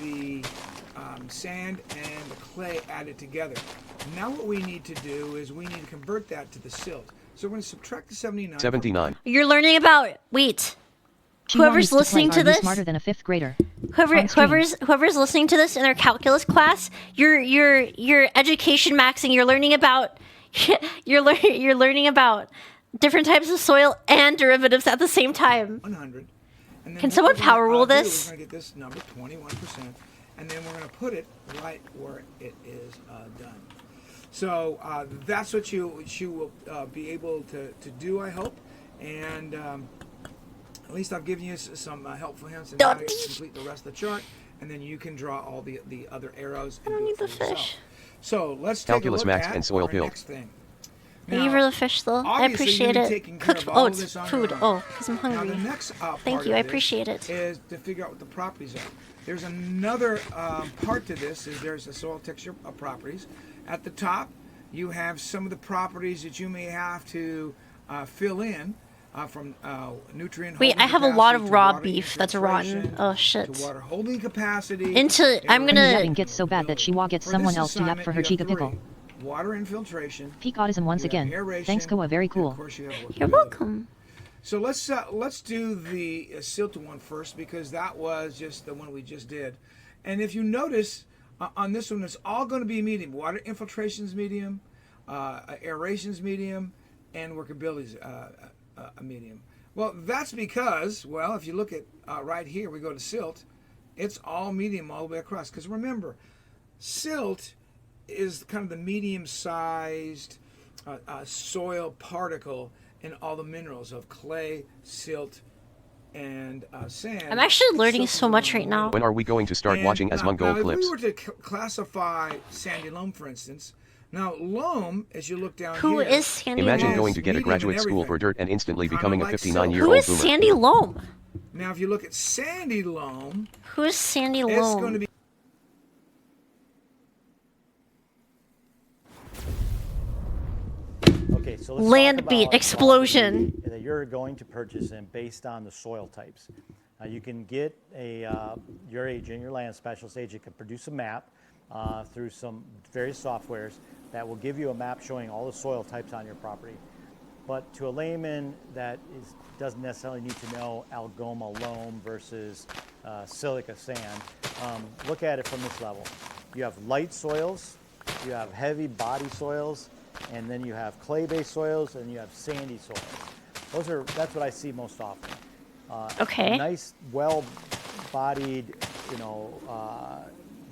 the sand and the clay added together. Now what we need to do is we need to convert that to the silt. So we're going to subtract the 79.
79.
You're learning about wait. Whoever's listening to this,
smarter than a 5th grader.
whoever's listening to this in their calculus class, you're education maxing. You're learning about you're learning about different types of soil and derivatives at the same time.
100. And then
Can
what
someone
we're gonna,
power rule
do is
this?
We're going to get this number, 21%, and then we're going to put it right where it is done. So that's what you will be able to do, I hope. And at least I've given you some helpful hints on how to complete the rest of the chart, and then you can draw all the other arrows and do it for yourself. So let's take
Calculus
a look
max
at
and soil
our
build.
next thing.
Thank you for the fish, though. I
obviously,
appreciate
you'll be
it.
taking care
Cooked.
of all
Oh,
of
it's
this on
food.
your own.
Oh, because I'm
Now
hungry.
the next
Thank
part
you.
of
I
this
appreciate it.
is to figure out what the properties are. There's another part to this. Is there's the soil texture properties. At the top, you have some of the properties that you may have to fill in from nutrient.
Wait,
holding
I have a lot of
capacity to
raw
water
beef that's rotten.
infiltration,
Oh shit.
To water holding capacity.
I'm
The
gonna.
yapping gets so bad that Shiwa gets
For
someone
this
else to yap
assignment,
for her
you have
chica pickle.
3. Water infiltration.
Peak autism once
you have
again.
aeration,
Thanks, Koa. Very
and
cool.
of course you have
You're
workability.
welcome.
So let's do the silted one first, because that was just the one we just did. And if you notice on this one, it's all going to be medium. Water infiltration's medium, aeration's medium, and workability's a medium. Well, that's because, well, if you look at right here, we go to silt, it's all medium all the way across. Because remember, silt is kind of the medium-sized soil particle in all the minerals of clay, silt, and sand.
I'm actually learning
Silt
so
is
much
one
right
of
now.
When are we going to start
and
watching
now,
Asmongold
if
clips?
we were to classify sandy loam, for instance, now loam, as you look down
Who
here,
is Sandy
Imagine
Loam?
going to get a
medium
graduate
and
school for
everything.
dirt and instantly
Kinda
becoming a
like silt.
59-year-old
Who is
boomer.
Sandy Loam?
Now, if you look at sandy loam,
Who is Sandy
it's going to
Loam?
be
Okay, so let's
Land
talk
beat
about
explosion.
property that you're going to purchase and based on the soil types. You can get your agent, your land specialist agent, can produce a map through some various softwares that will give you a map showing all the soil types on your property. But to a layman that doesn't necessarily need to know algoma loam versus silica sand, look at it from this level. You have light soils, you have heavy body soils, and then you have clay-based soils, and you have sandy soils. That's what I see most often.
Okay.
Nice, well-bodied,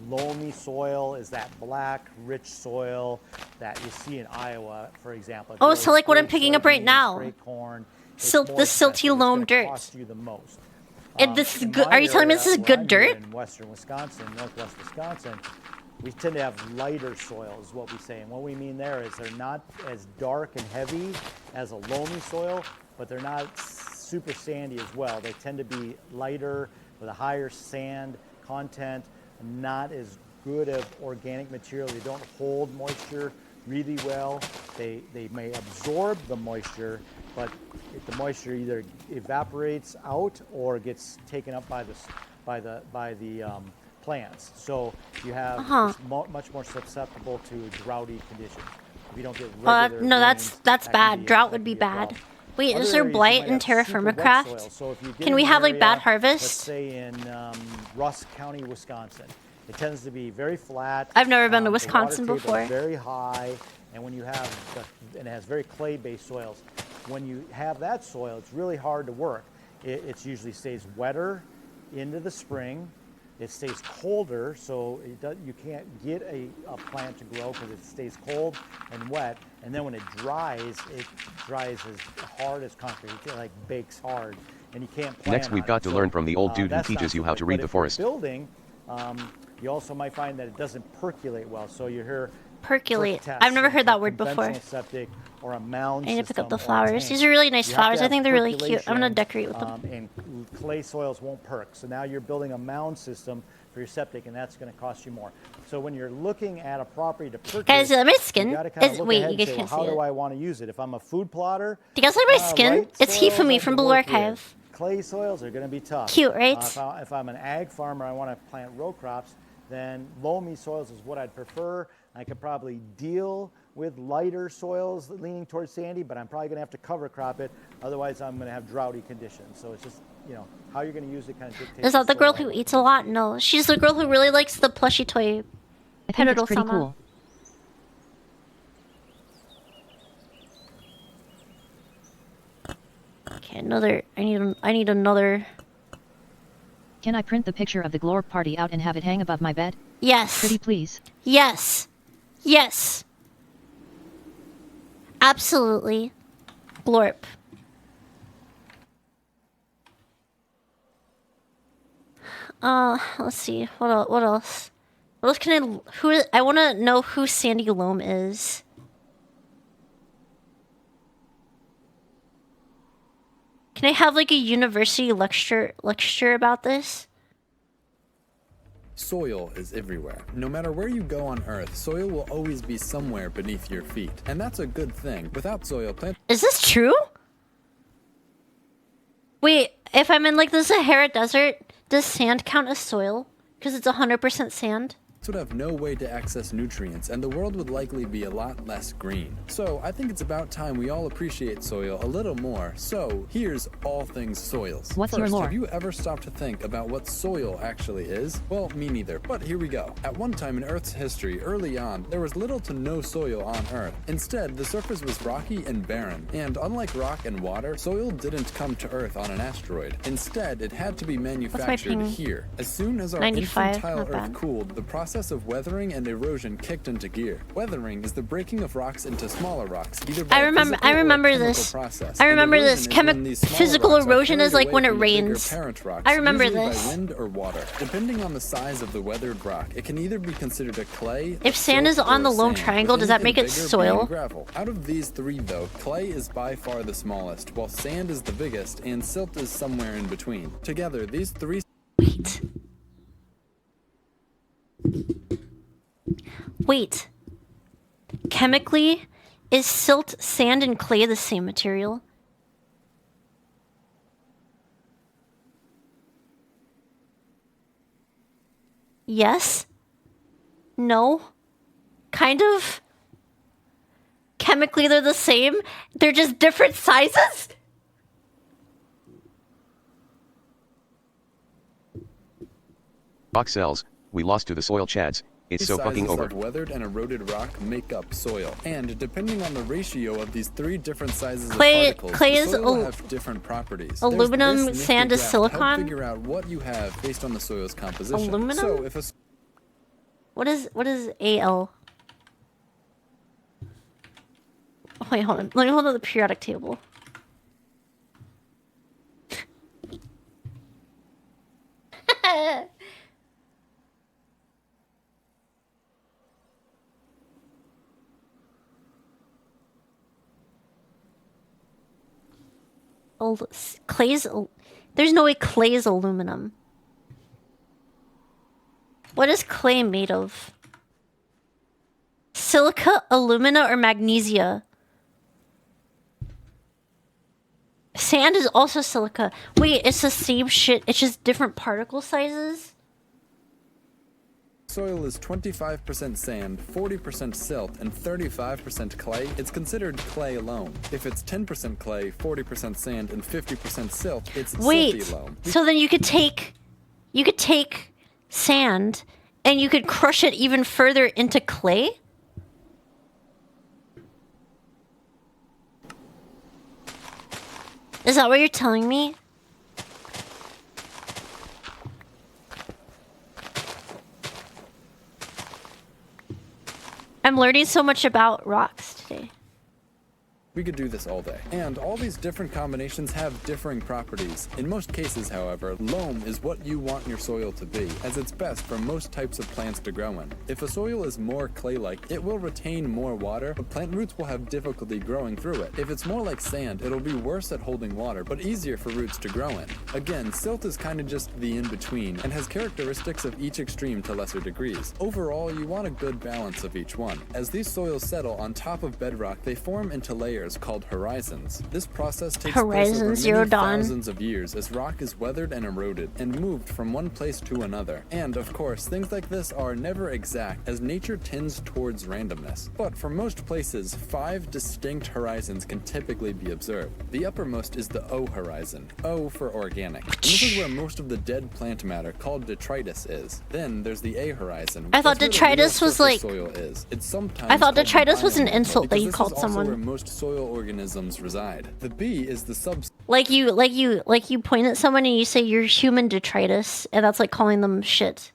loamy soil is that black, rich soil that you see in Iowa, for example. If
Oh,
you
so like what I'm
spray
picking up right
soybeans,
now.
spray corn, it's
Silt-
more
the silty
expensive. It's
loam
gonna
dirt.
Cost you the most.
And this is
In
good.
my
Are you telling me
area,
this is
where
good
I'm here
dirt?
in western Wisconsin, northwest Wisconsin, we tend to have lighter soils, is what we say. And what we mean there is they're not as dark and heavy as a loamy soil, but they're not super sandy as well. They tend to be lighter with a higher sand content, not as good of organic material. They don't hold moisture really well. They may absorb the moisture, but if the moisture either evaporates out or gets taken up by the plants. So you have it's much more susceptible to droughty conditions. If you don't get regular
No,
rains,
that's
that can
bad.
be-
Drought
that
would
can
be
a
bad.
problem.
Wait,
Other
is there
areas you
blight
might
in
have
Terra
super wet
Firmacraft?
soil. So if you get
Can we
in
have
an
like bad
area,
harvest?
Let's say in Rusk County, Wisconsin, it tends to be very flat.
I've never been to
the water
Wisconsin
table is
before.
Very high, and when you have and it has very clay-based soils. When you have that soil, it's really hard to work. It usually stays wetter into the spring. It stays colder, so you can't get a plant to grow because it stays cold and wet. And then when it dries as hard as concrete. It like bakes hard, and you can't plant
Next, we've
on
got
it.
to
So,
learn from the old dude who
that's not
teaches you
so
how
good.
to read
But
the
if you're
forest.
building, you also might find that it doesn't percolate well. So you hear
Percolate.
perk
I've never
tests,
heard that
a
word before.
conventional septic or a mound
I need to pick up the
system or a
flowers.
tank.
These are really nice
You have to
flowers. I
have
think they're really cute. I'm gonna
percolation,
decorate with them.
And clay soils won't perk. So now you're building a mound system for your septic, and that's going to cost you more. So when you're looking at a property to purchase,
Guys, my skin
you got to kind
is.
of look
Wait,
ahead
you
and
guys
say,
can't
well, how
see
do
it.
I want to use it? If I'm a food plotter,
Do you guys like my skin?
light
It's
soils
Hifumi
I
from
can
Blue
work with.
Archive.
clay soils are going to be tough.
Cute, right?
If I'm an ag farmer, I want to plant row crops, then loamy soils is what I'd prefer. I could probably deal with lighter soils leaning towards sandy, but I'm probably going to have to cover crop it. Otherwise, I'm going to have droughty conditions. So it's just, you know, how you're going to use it kind of dictates.
Is that the girl
soil.
who eats a lot? No, she's the girl who really likes the plushy toy.
I think it's pretty
Pedro-sama.
cool.
Okay, another. I need another.
Can I print the picture of the glorp party out and have it hang above my bed?
Yes.
Pretty please.
Yes. Yes. Absolutely. Glorp. Let's see. What else? What else? What else can I want to know who Sandy Loam is. Can I have like a university lecture about this?
Soil is everywhere. No matter where you go on Earth, soil will always be somewhere beneath your feet. And that's a good thing. Without soil, plants
Is this true? Wait, if I'm in like the Sahara Desert, does sand count as soil? Because it's 100% sand?
would have no way to access nutrients, and the world would likely be a lot less green. So I think it's about time we all appreciate soil a little more. So here's all things soils.
What's
First,
your lore?
have you ever stopped to think about what soil actually is? Well, me neither, but here we go. At one time in Earth's history, early on, there was little to no soil on Earth. Instead, the surface was rocky and barren, and unlike rock and water, soil didn't come to Earth on an asteroid. Instead, it had to be manufactured
ping?
here. As soon as our
95,
infantile
not
Earth
bad.
cooled, the process of weathering and erosion kicked into gear. Weathering is the breaking of rocks into smaller rocks, either by
I
a
remember
physical or a
remember
chemical
this.
process.
I
And
remember
erosion
this.
is when these smaller
Physical
rocks are
erosion is
carried
like when
away
it
from the bigger
rains.
parent rocks,
I remember
usually
this.
by wind or water. Depending on the size of the weathered rock, it can either be considered a clay,
If
a
sand is
silt,
on
or
the
a
lone
sand,
triangle,
with
does that make
anything
it
bigger
soil?
being gravel. Out of these three, though, clay is by far the smallest, while sand is the biggest, and silt is somewhere in between. Together, these three
Wait. Wait. Chemically, is silt, sand, and clay the same material? Yes? No? Kind of? Chemically, they're the same? They're just different sizes?
Box cells, we lost to the soil chads. It's so fucking
sizes
over.
of weathered and eroded rock make up soil. And depending on the ratio of these three different sizes
Clay-
of particles,
clay
the
is
soil will
al-
have different properties.
aluminum,
There's this nifty
sand is
graph to help
silicon?
figure out what you have based on the soil's composition.
Aluminum?
So if a
What is AL? Oh, wait, hold on. Let me hold up the periodic table. Clay's. There's no way clay is aluminum. What is clay made of? Silica, alumina, or magnesia? Sand is also silica. Wait, it's the same shit. It's just different particle sizes?
soil is 25% sand, 40% silt, and 35% clay, it's considered clay loam. If it's 10% clay, 40% sand, and 50% silt, it's
Wait,
silty loam.
so then you could take sand and you could crush it even further into clay? Is that what you're telling me? I'm learning so much about rocks today.
We could do this all day. And all these different combinations have differing properties. In most cases, however, loam is what you want your soil to be, as it's best for most types of plants to grow in. If a soil is more clay-like, it will retain more water, but plant roots will have difficulty growing through it. If it's more like sand, it'll be worse at holding water, but easier for roots to grow in. Again, silt is kind of just the in-between, and has characteristics of each extreme to lesser degrees. Overall, you want a good balance of each one. As these soils settle on top of bedrock, they form into layers layers called horizons. This process takes
Horizon
place over
Zero
many
Dawn.
thousands of years as rock is weathered and eroded and moved from one place to another. And of course, things like this are never exact as nature tends towards randomness. But for most places, 5 distinct horizons can typically be observed. The uppermost is the O horizon, O for organic. And this is where most of the dead plant matter called detritus is. Then there's the A horizon.
I thought
That's where the real
detritus was
surface
like-
soil is. It's sometimes
I thought
called
detritus was an
biomantle
insult that
because
you
this
called
is also
someone.
where most soil organisms reside. The B is the
Like you point at someone and you say you're human detritus, and that's like calling them shit.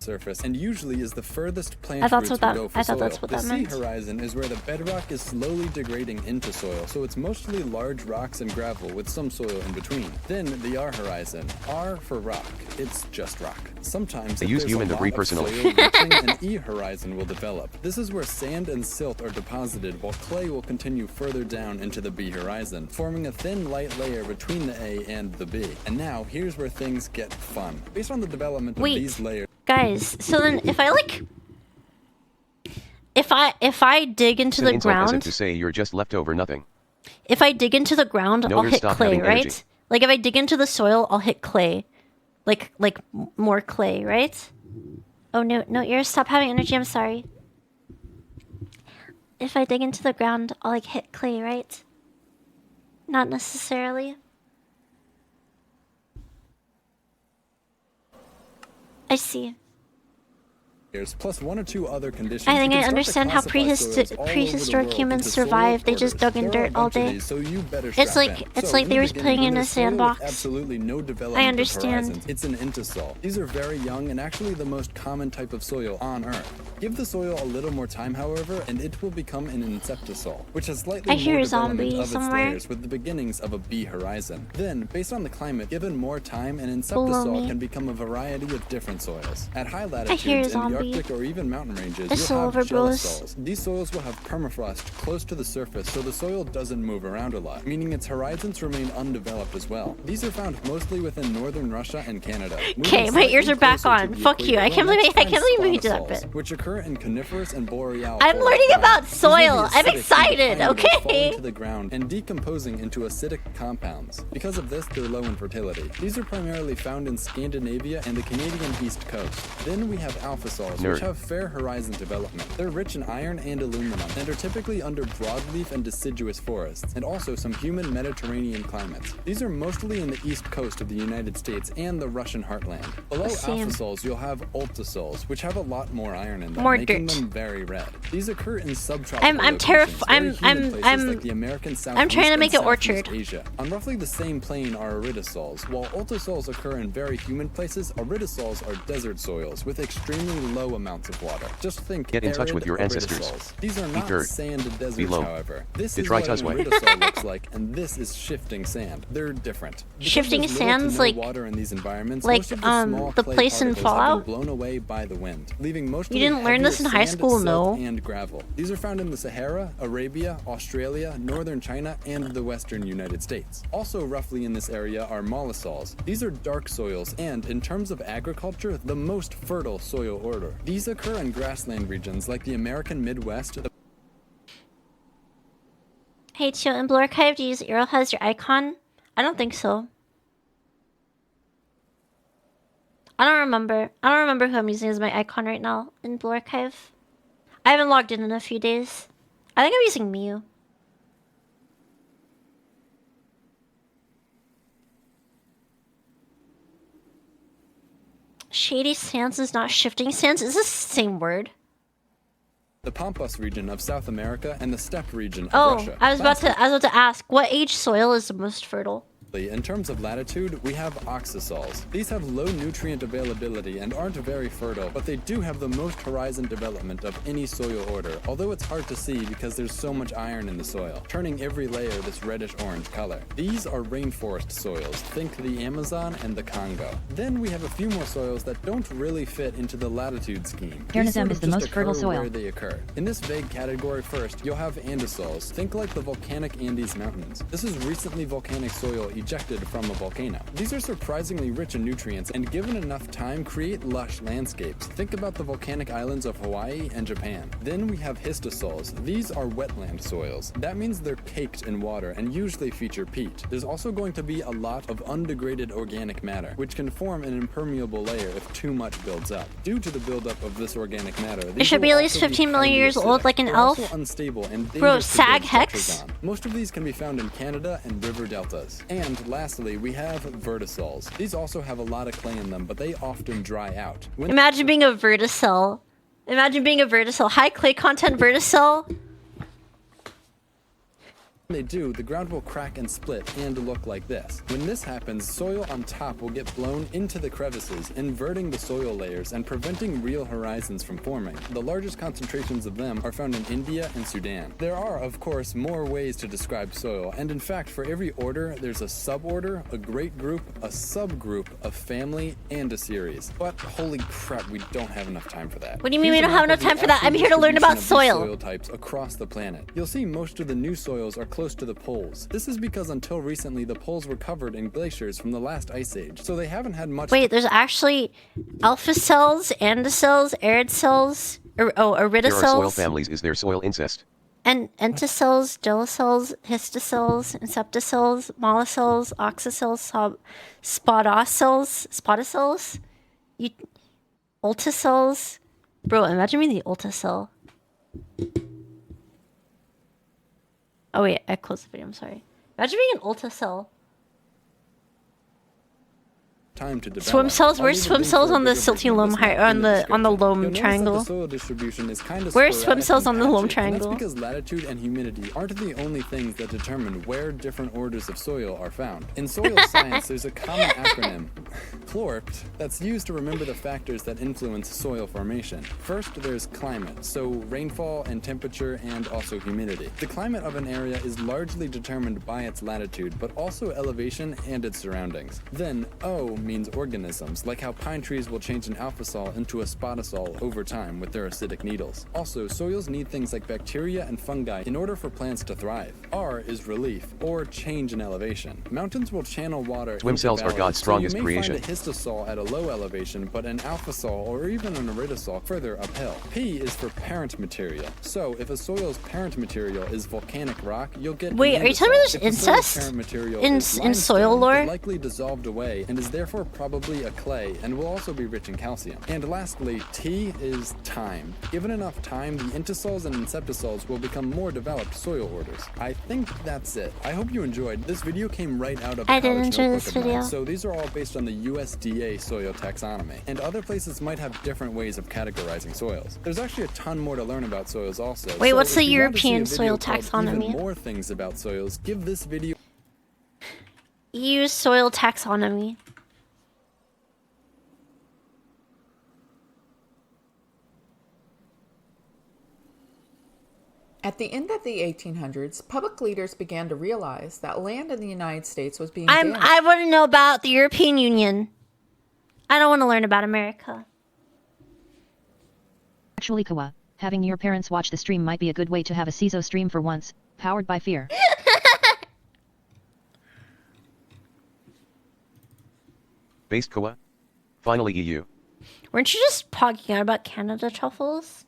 surface and usually is the furthest plant
I thought
roots
what that-
would go for
I thought
soil.
that's what
the
that
C
meant.
horizon is where the bedrock is slowly degrading into soil, so it's mostly large rocks and gravel with some soil in between. Then the R horizon, R for rock. It's just rock. Sometimes
They
if
use
there's
human
a
debris
lot of
personally.
soil reaching, an E horizon will develop. This is where sand and silt are deposited while clay will continue further down into the B horizon, forming a thin light layer between the A and the B. And now here's where things get fun. Based on the development of
Wait.
these layers,
Guys, so then if I like if I dig into
It's an
the
insult as if
ground,
to say you're just leftover nothing.
if I dig into the ground,
No,
I'll
you're
hit
stop
clay,
having
right?
energy.
Like if I dig into the soil, I'll hit clay. Like more clay, right? Oh no, you're stop having energy, I'm sorry. If I dig into the ground, I'll like hit clay, right? Not necessarily. I see.
plus 1 or 2 other conditions.
I think
you
I
can start to
understand how
classify soils all over the
prehistoric
world
humans
into soil
survived. They just
orders.
dug in
There are
dirt
a
all
bunch of
day.
these, so you better
It's
strap
like-
in.
it's
So
like
in
they
the
were
beginning,
playing
when
in a
there's soil with
sandbox.
absolutely no development of
understand.
horizons, it's an intasol. These are very young and actually the most common type of soil on Earth. Give the soil a little more time, however, and it will become an inceptisol, which has slightly
I
more
hear a
development
zombie
of its
somewhere.
layers with the beginnings of a B horizon. Then, based on the climate, given more time, an
Below
inceptisol
me.
can become a variety of different soils. At high
hear a
latitudes in the
zombie.
Arctic or even mountain ranges,
A
you'll
silver
have
bros.
gelisols. These soils will have permafrost close to the surface, so the soil doesn't move around a lot, meaning its horizons remain undeveloped as well. These are found mostly within northern Russia and Canada.
Okay,
Moving
my ears
slightly
are back
closer to
on.
the
Fuck you.
equator,
I can't
we'll
believe
next
I can't
find
believe we did that
spawnosols,
bit.
which occur in coniferous and boreal
I'm
forest
learning
climates.
about
These will be
soil. I'm
acidic due to
excited,
climate
okay?
falling to the ground and decomposing into acidic compounds. Because of this, they're low in fertility. These are primarily found in Scandinavia and the Canadian East Coast. Then we have alpha soils,
Nerd.
which have fair horizon development. They're rich in iron and aluminum and are typically under broadleaf and deciduous forests, and also some humid Mediterranean climates. These are mostly in the east coast of the United States and the Russian heartland. Below
Same.
alpha soils, you'll have ultisols, which have a lot more iron in them,
More
making
dirt.
them very red. These occur in subtropical
I'm
locations,
terrified.
very humid places like the American
I'm trying to
Southeast
make
and
an orchard.
Southeast Asia. On roughly the same plane are iridosols. While ultisols occur in very humid places, iridosols are desert soils with extremely low amounts of water. Just think
Get in touch
arid
with your ancestors.
iridosols. These are
Eat
not
dirt.
sand deserts,
Below.
however. This
They
is
try
what an
Tusway.
iridosol looks like, and this is shifting sand. They're different. Because
Shifting
there's little to
sands
no
like-
water in these environments,
like,
most of the small
the
clay
place in
particles have
Fallout?
been blown away by the wind, leaving most
You
of the
didn't learn this in
heavier
high
sand,
school,
silt,
no?
and gravel. These are found in the Sahara, Arabia, Australia, northern China, and the western United States. Also roughly in this area are mollisols. These are dark soils and, in terms of agriculture, the most fertile soil order. These occur in grassland regions like the American Midwest, the
Hey, Chill, in Blue Archive, do you use Earl has your icon? I don't think so. I don't remember who I'm using as my icon right now in Blue Archive. I haven't logged in a few days. I think I'm using Miu. Shady sands is not shifting sands. Is this the same word?
the Pampas region of South America, and the steppe region of
Oh,
Russia.
I was about to ask, what age soil is the most fertile?
In terms of latitude, we have oxasols. These have low nutrient availability and aren't very fertile, but they do have the most horizon development of any soil order, although it's hard to see because there's so much iron in the soil, turning every layer this reddish-orange color. These are rainforest soils. Think the Amazon and the Congo. Then we have a few more soils that don't really fit into the latitude scheme. These sort
Carnosem
of
is the
just
most fertile
occur
soil.
where they occur. In this vague category first, you'll have andisols. Think like the volcanic Andes Mountains. This is recently volcanic soil ejected from a volcano. These are surprisingly rich in nutrients and given enough time create lush landscapes. Think about the volcanic islands of Hawaii and Japan. Then we have histosols. These are wetland soils. That means they're caked in water and usually feature peat. There's also going to be a lot of undegraded organic matter, which can form an impermeable layer if too much builds up. Due to the buildup of this organic matter,
It should be at least 15 million years old, like an elf.
Also unstable and
Bro,
dangerous to
Sag
build
Hex?
structures on. Most of these can be found in Canada and river deltas. And lastly, we have vertisols. These also have a lot of clay in them, but they often dry out. When
Imagine being a verticel. Imagine being a verticel. High clay content verticel.
they do, the ground will crack and split and look like this. When this happens, soil on top will get blown into the crevices, inverting the soil layers and preventing real horizons from forming. The largest concentrations of them are found in India and Sudan. There are, of course, more ways to describe soil, and in fact, for every order, there's a suborder, a great group, a subgroup, a family, and a series. But holy crap, we don't have enough time for that.
What do you mean we don't have enough time for that? I'm here to learn about soil.
Soil types across the planet. You'll see most of the new soils are close to the poles. This is because until recently the poles were covered in glaciers from the last ice age, so they haven't had much.
Wait, there's actually alpha cells, andocells, arid cells, aridocells.
There are soil families. Is there soil incest?
And entocells, gelocels, histocells, inceptocells, mollicells, oxocells, spottocells, ulticells. Bro, imagine being the ulticell. Oh wait, I closed the video, I'm sorry. Imagine being an ulticell.
Time to develop.
Swim cells? Where's swim cells on the silty loam on the loam triangle? Where's swim cells on the loam triangle?
That's because latitude and humidity aren't the only things that determine where different orders of soil are found. In soil science, there's a common acronym, CLORPT, that's used to remember the factors that influence soil formation. First, there's climate, so rainfall and temperature and also humidity. The climate of an area is largely determined by its latitude, but also elevation and its surroundings. Then O means organisms, like how pine trees will change an alphasol into a spottisol over time with their acidic needles. Also, soils need things like bacteria and fungi in order for plants to thrive. R is relief, or change in elevation. Mountains will channel water.
Swim cells are God's strongest
so you may
creation.
Find a histosol at a low elevation, but an alphasol or even an aridosol further uphill. P is for parent material. So, if a soil's parent material is volcanic rock, you'll get.
Wait, are you telling me there's
if the soil's
incest
parent material
in
is
soil
limestone,
lore?
it likely dissolved away and is therefore probably a clay and will also be rich in calcium. And lastly, T is time. Given enough time, the entosols and inceptosols will become more developed soil orders. I think that's it. I hope you enjoyed. This video came right out of
I did
college
enjoy
notebook
this
of mine,
video.
so these are all based on the USDA soil taxonomy. And other places might have different ways of categorizing soils. There's actually a ton more to learn about soils also.
Wait,
So
what's
if
the
you want to see a
European
video
soil
called
taxonomy?
Even more things about soils, give this video
EU soil taxonomy.
At the end of the 1800s, public leaders began to realize that land in the United States was being
I
damaged.
want to know about the European Union. I don't want to learn about America.
Actually, Kawa, having your parents watch the stream might be a good way to have a CISO stream for once, powered by fear.
Based Koa? Finally EU.
Weren't you just talking out about Canada truffles?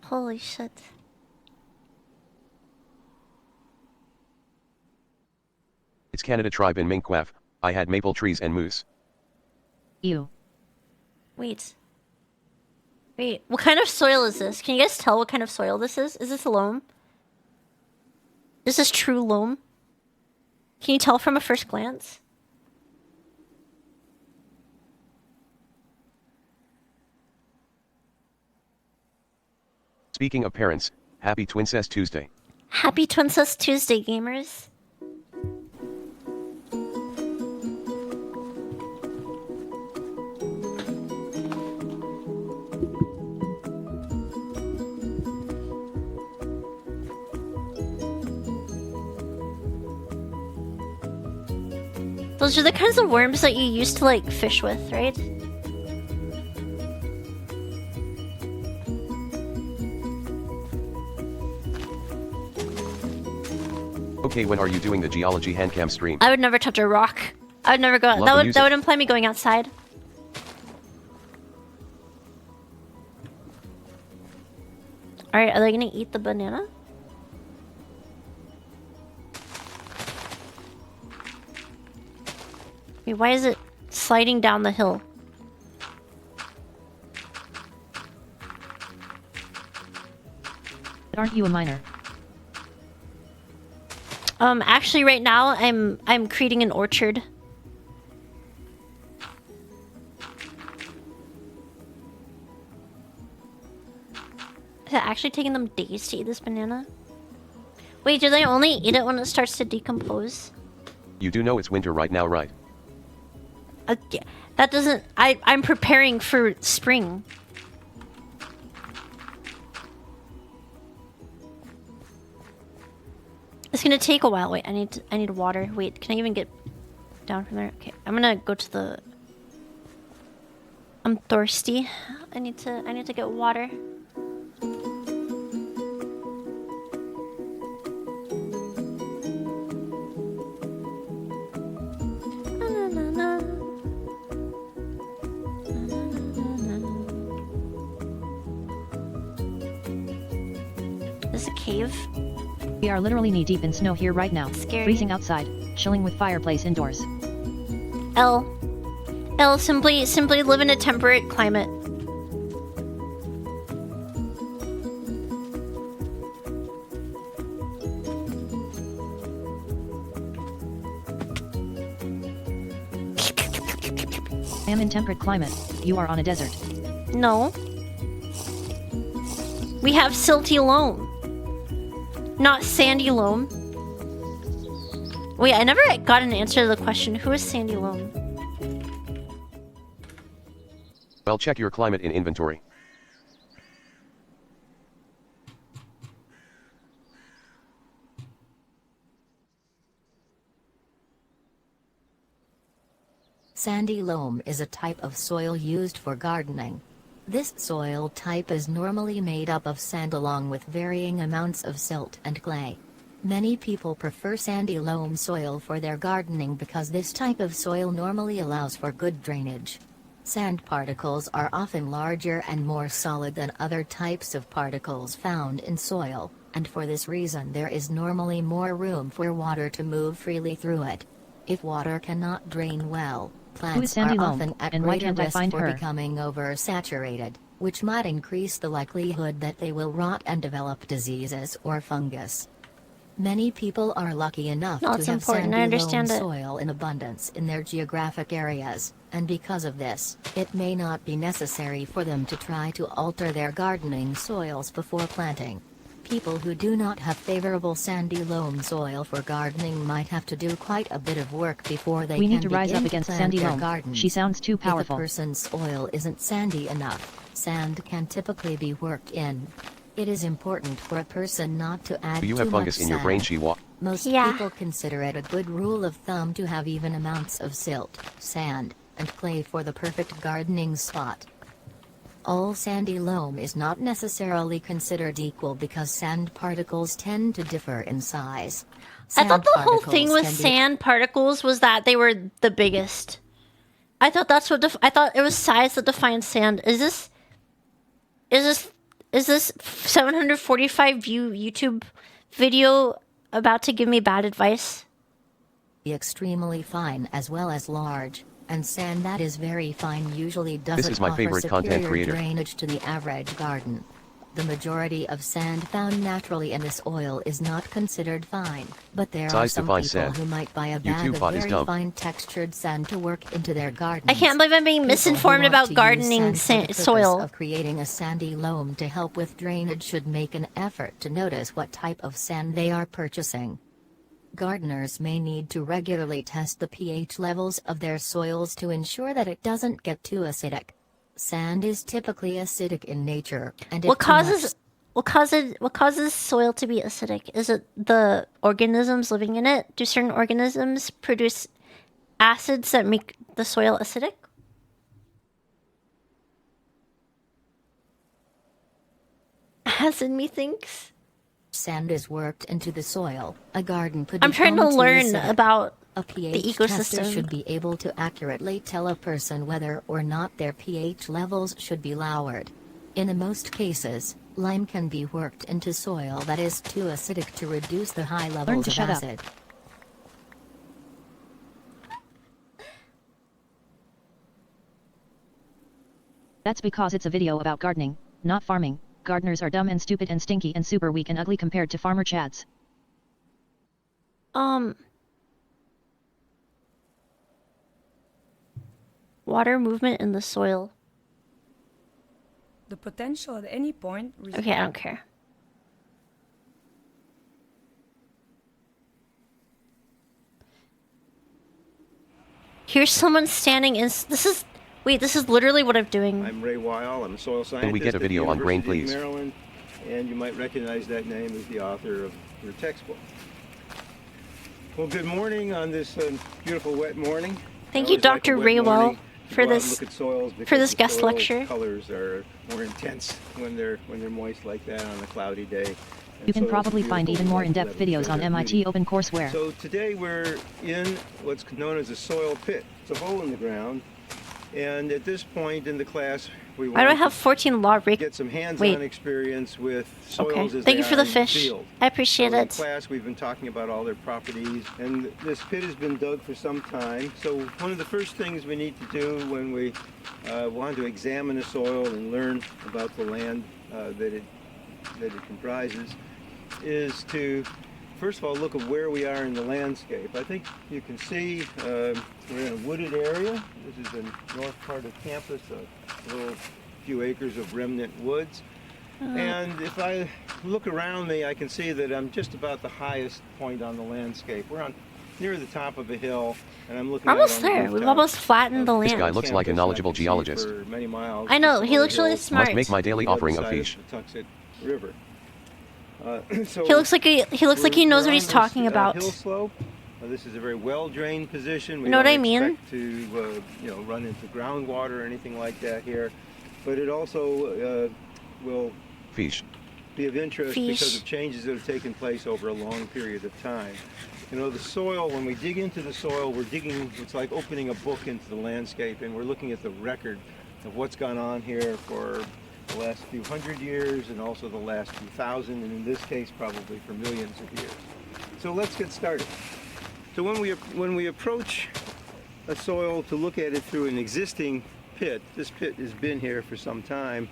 Holy shit.
It's Canada tribe in Minkwaf. I had maple trees and moose.
Ew.
Wait. Wait, what kind of soil is this? Can you guys tell what kind of soil this is? Is this loam? Is this true loam? Can you tell from a first glance?
Speaking of parents, happy Twincest Tuesday.
Happy Twincest Tuesday, gamers. Those are the kinds of worms that you used to like fish with, right?
Okay, when are you doing the geology handcam stream?
I would never touch a rock. I would never go. That would imply me going outside. All right, are they gonna eat the banana? Wait, why is it sliding down the hill?
Aren't you a miner?
Actually, right now I'm creating an orchard. Is it actually taking them days to eat this banana? Wait, do they only eat it when it starts to decompose?
You do know it's winter right now, right?
Yeah, that doesn't... I'm preparing for spring. It's gonna take a while. Wait, I need water. Wait, can I even get down from there? Okay, I'm gonna go to the... I'm thirsty. I need to get water. This is a cave.
We are literally knee-deep in snow here right now.
Scary.
Freezing outside, chilling with fireplace indoors.
L, simply live in a temperate climate.
I am in temperate climate. You are on a desert.
No. We have silty loam. Not sandy loam. Wait, I never got an answer to the question. Who is sandy loam?
Well, check your climate in inventory.
Sandy loam is a type of soil used for gardening. This soil type is normally made up of sand along with varying amounts of silt and clay. Many people prefer sandy loam soil for their gardening because this type of soil normally allows for good drainage. Sand particles are often larger and more solid than other types of particles found in soil, and for this reason there is normally more room for water to move freely through it. If water cannot drain well, plants are often at greater risk for becoming oversaturated, which might increase the likelihood that they will rot and develop diseases or fungus. Many people are lucky enough to have sandy loam soil in abundance in their geographic areas, and because of this, it may not be necessary for them to try to alter their gardening soils before planting. People who do not have favorable sandy loam soil for gardening might have to do quite a bit of work before they can begin to
rise up against sandy loam. She sounds too powerful.
If a person's soil isn't sandy enough, sand can typically be worked in. It is important for a person not to add
Do you
too
have fungus
much
in your brain,
sand.
Chiwa?
Most people consider it a good rule of thumb to have even amounts of silt, sand, and clay for the perfect gardening spot. All sandy loam is not necessarily considered equal because sand particles tend to differ in size.
I thought the whole thing with sand particles was that they were the biggest. I thought that's what I thought it was size that defines sand. Is this 745 view YouTube video about to give me bad advice?
Extremely fine as well as large, and sand that is very fine usually doesn't offer superior drainage to the average garden. The majority of sand found naturally in this oil is not considered fine, but there are some people who might buy a bag of very fine textured sand to work into their garden.
I can't believe I'm being misinformed about gardening soil.
Of creating a sandy loam to help with drainage should make an effort to notice what type of sand they are purchasing. Gardeners may need to regularly test the pH levels of their soils to ensure that it doesn't get too acidic. Sand is typically acidic in nature, and
what causes soil to be acidic? Is it the organisms living in it? Do certain organisms produce acids that make the soil acidic? Acid methinks.
Sand is worked into the soil. A garden could
I'm trying to
become too
learn
acidic.
about
A pH
the
tester
ecosystem.
should be able to accurately tell a person whether or not their pH levels should be lowered. In most cases, lime can be worked into soil that is too acidic to reduce the high levels
to
of
shut up.
acid.
That's because it's a video about gardening, not farming. Gardeners are dumb and stupid and stinky and super weak and ugly compared to farmer chads.
Water movement in the soil.
The potential at any point.
Okay, I don't care. Here's someone standing in. This is literally what I'm doing.
I'm Ray Weil. I'm a soil scientist.
Can we get a video
at
on
the
grain,
University of
please?
Maryland, and you might recognize that name as the author of your textbook. Well, good morning on this beautiful wet morning.
Thank you, Dr. Ray Weil, for this guest
soil
lecture.
Colors are more intense when they're moist like that on a cloudy day.
You can probably find even more in-depth videos on MIT OpenCourseware.
So today we're in what's known as a soil pit. It's a hole in the ground, and at this point in the class, we want
Why do I have 14 law
to get some hands-on experience with soils as
Thank you
they
for
are
the
in
fish.
field.
I appreciate
So in
it.
class, we've been talking about all their properties, and this pit has been dug for some time. So one of the first things we need to do when we want to examine the soil and learn about the land that it comprises is to, first of all, look at where we are in the landscape. I think you can see we're in a wooded area. This is the north part of campus, a little few acres of remnant woods. And if I look around me, I can see that I'm just about the highest point on the landscape. We're on near the top of a hill, and I'm looking
Almost
out on the
there. We've
rooftop
almost flattened the
This
land.
guy looks like a knowledgeable geologist.
for many miles.
I know, he looks really
Hills.
smart.
Must make my daily
On the
offering
other
of
side
fish.
the Tuxet River. So
He looks like he knows what he's talking about.
Hill slope. This is a very well-drained position. We
You know what
don't
I mean?
expect to run into groundwater or anything like that here, but it also will
Fish.
be of interest
Fish.
because of changes that have taken place over a long period of time. You know, the soil, when we dig into the soil, we're digging, it's like opening a book into the landscape, and we're looking at the record of what's gone on here for the last few hundred years and also the last few thousand, and in this case, probably for millions of years. So let's get started. So when we approach a soil to look at it through an existing pit, this pit has been here for some time,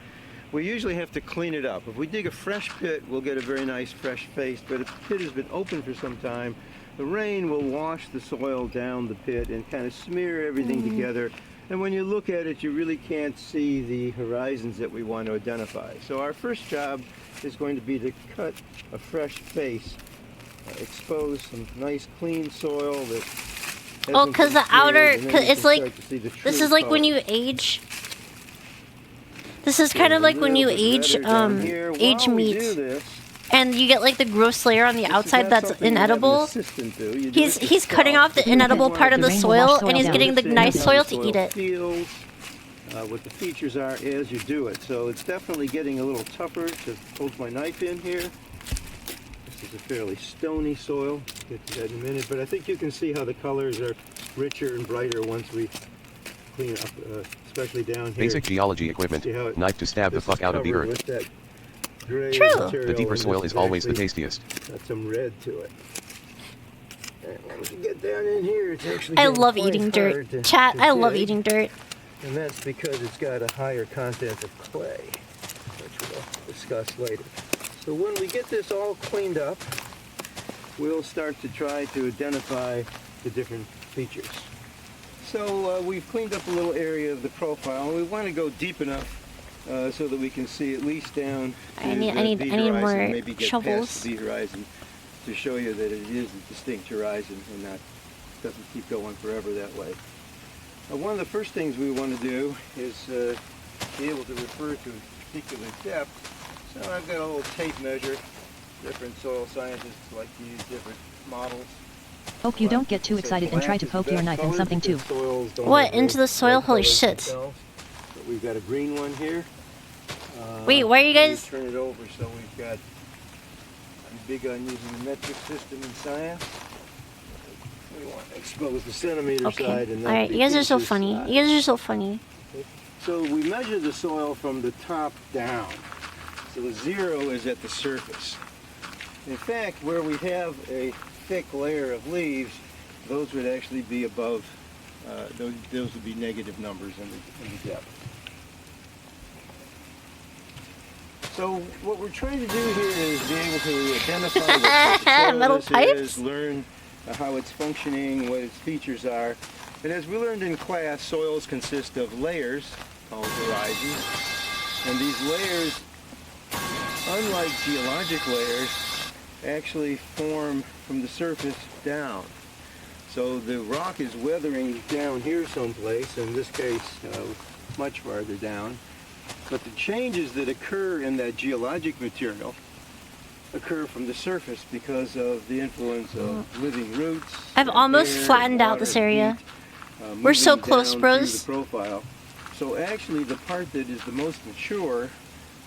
we usually have to clean it up. If we dig a fresh pit, we'll get a very nice fresh face, but if the pit has been open for some time, the rain will wash the soil down the pit and kind of smear everything together. And when you look at it, you really can't see the horizons that we want to identify. So our first job is going to be to cut a fresh face, expose some nice clean soil that
Oh, because the outer,
and then
cause
you
it's
can
like,
start to see the
this
true
is like when
color.
you age. This is kind of like when you age, age meat, and you get like the gross layer on the outside that's inedible. He's cutting off the inedible part of the soil, and he's getting the nice soil to eat it.
What the features are as you do it. So it's definitely getting a little tougher to hold my knife in here. This is a fairly stony soil. Get to that in a minute, but I think you can see how the colors are richer and brighter once we clean up, especially down here.
Basic geology equipment. Knife to stab the fuck out of the earth.
With that gray
True.
material,
The deeper
and
soil
this
is always the
actually
tastiest.
got some red to it. And once you get down in here, it's actually
I
getting
love
quite
eating
hard
dirt.
to
Chat, I love
dig.
eating dirt.
And that's because it's got a higher content of clay, which we'll discuss later. So when we get this all cleaned up, we'll start to try to identify the different features. So we've cleaned up a little area of the profile, and we want to go deep enough so that we can see at least down to
I need
the horizon,
more
maybe get
shovels.
past the horizon to show you that it is a distinct horizon and not doesn't keep going forever that way. One of the first things we want to do is be able to refer to a particular depth. So I've got a little tape measure. Different soil scientists like to use different models.
Hope you don't get too excited and try to poke your knife in something too.
What, into the soil? Holy shit.
But we've got a green one here.
Wait, why are you guys...
Turn it over, so we've got... I'm big on using the metric system in science. We want to expose the centimeter side and not
Alright, you guys are so funny. You guys are so funny.
So we measure the soil from the top down. So 0 is at the surface. In fact, where we have a thick layer of leaves, those would actually be above, those would be negative numbers in the depth. So what we're trying to do here is be able to identify what type of soil
metal
this
pipes?
is, learn how it's functioning, what its features are. And as we learned in class, soils consist of layers called horizons. And these layers, unlike geologic layers, actually form from the surface down. So the rock is weathering down here someplace, in this case much farther down. But the changes that occur in that geologic material occur from the surface because of the influence of living roots.
I've almost
air,
flattened out
water,
this area.
heat,
We're so
moving
close,
down
bros.
through the profile. So actually the part that is the most mature,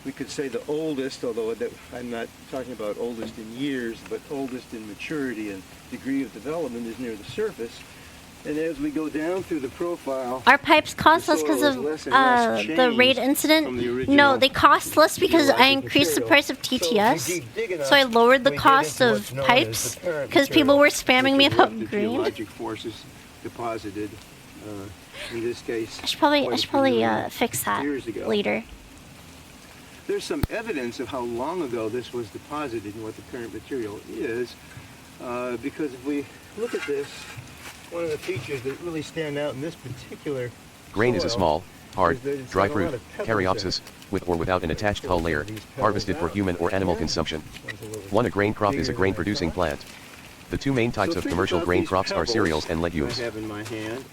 we could say the oldest, although I'm not talking about oldest in years, but oldest in maturity and degree of development, is near the surface. And as we go down through the profile,
Our pipes cost less because of the raid incident. No, they cost less because I increased the price of TTS. So I lowered the cost of pipes because people were spamming me about green.
geologic forces deposited, in this case,
I should probably fix that
years ago.
later.
There's some evidence of how long ago this was deposited and what the current material is, because if we look at this, one of the features that really stand out in this particular
Grain is a
soil
small, hard,
is that it's
dry
got a lot
fruit,
of pebbles in it.
caryopsis, with or without an attached hull layer, harvested for human or animal consumption. A grain crop is a grain-producing plant. The two main types
So
of
think
commercial
about
grain
these
crops are
pebbles
cereals and legumes.
I have in my hand.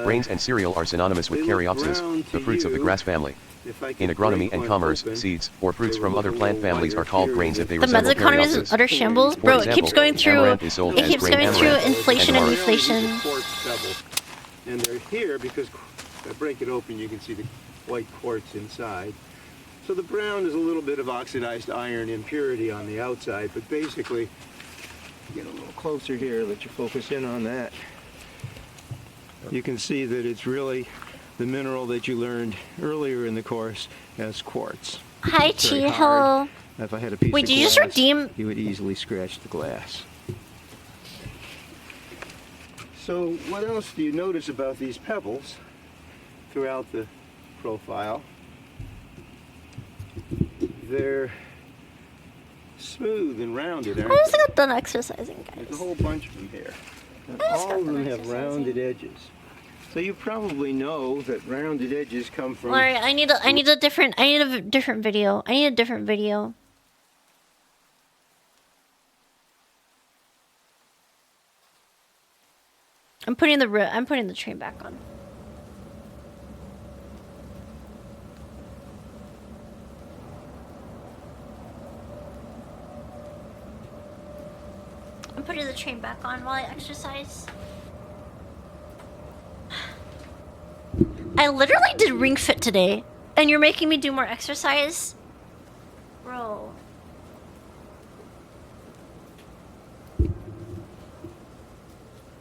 Grains and cereal are synonymous with
they look
caryopsis,
brown
the
to
fruits of the
you.
grass family.
If I
In
could
agronomy
break
and
one
commerce,
open,
seeds or fruits
they
from
would
other
look a
plant
little
families are
whiter
called
here
grains if
than
they
The
resemble
mesoeconomy is
caryopsis.
utter shambles.
For
Bro, it keeps
example,
going through.
amaranth is sold
It
as
keeps
grain
going through
amaranth
inflation and
and
deflation.
These are quartz pebbles, and they're here because if I break it open, you can see the white quartz inside. So the brown is a little bit of oxidized iron impurity on the outside, but basically, get a little closer here, let you focus in on that. You can see that it's really the mineral that you learned earlier in the course as quartz.
Hi,
It's very
Chi.
hard.
Hello.
If I had a piece
Wait,
of
did you just
glass,
redeem?
you would easily scratch the glass. So what else do you notice about these pebbles throughout the profile? They're smooth and rounded,
I
aren't
just
they?
got done exercising,
There's a
guys.
whole bunch of them here. And
I just
all of
got
them
done
have
exercising.
rounded edges. So you probably know that rounded edges come from...
Alright, I need a different video. I need a different video. I'm putting the train back on. I'm putting the train back on while I exercise. I literally did Ring Fit today, and you're making me do more exercise? Bro.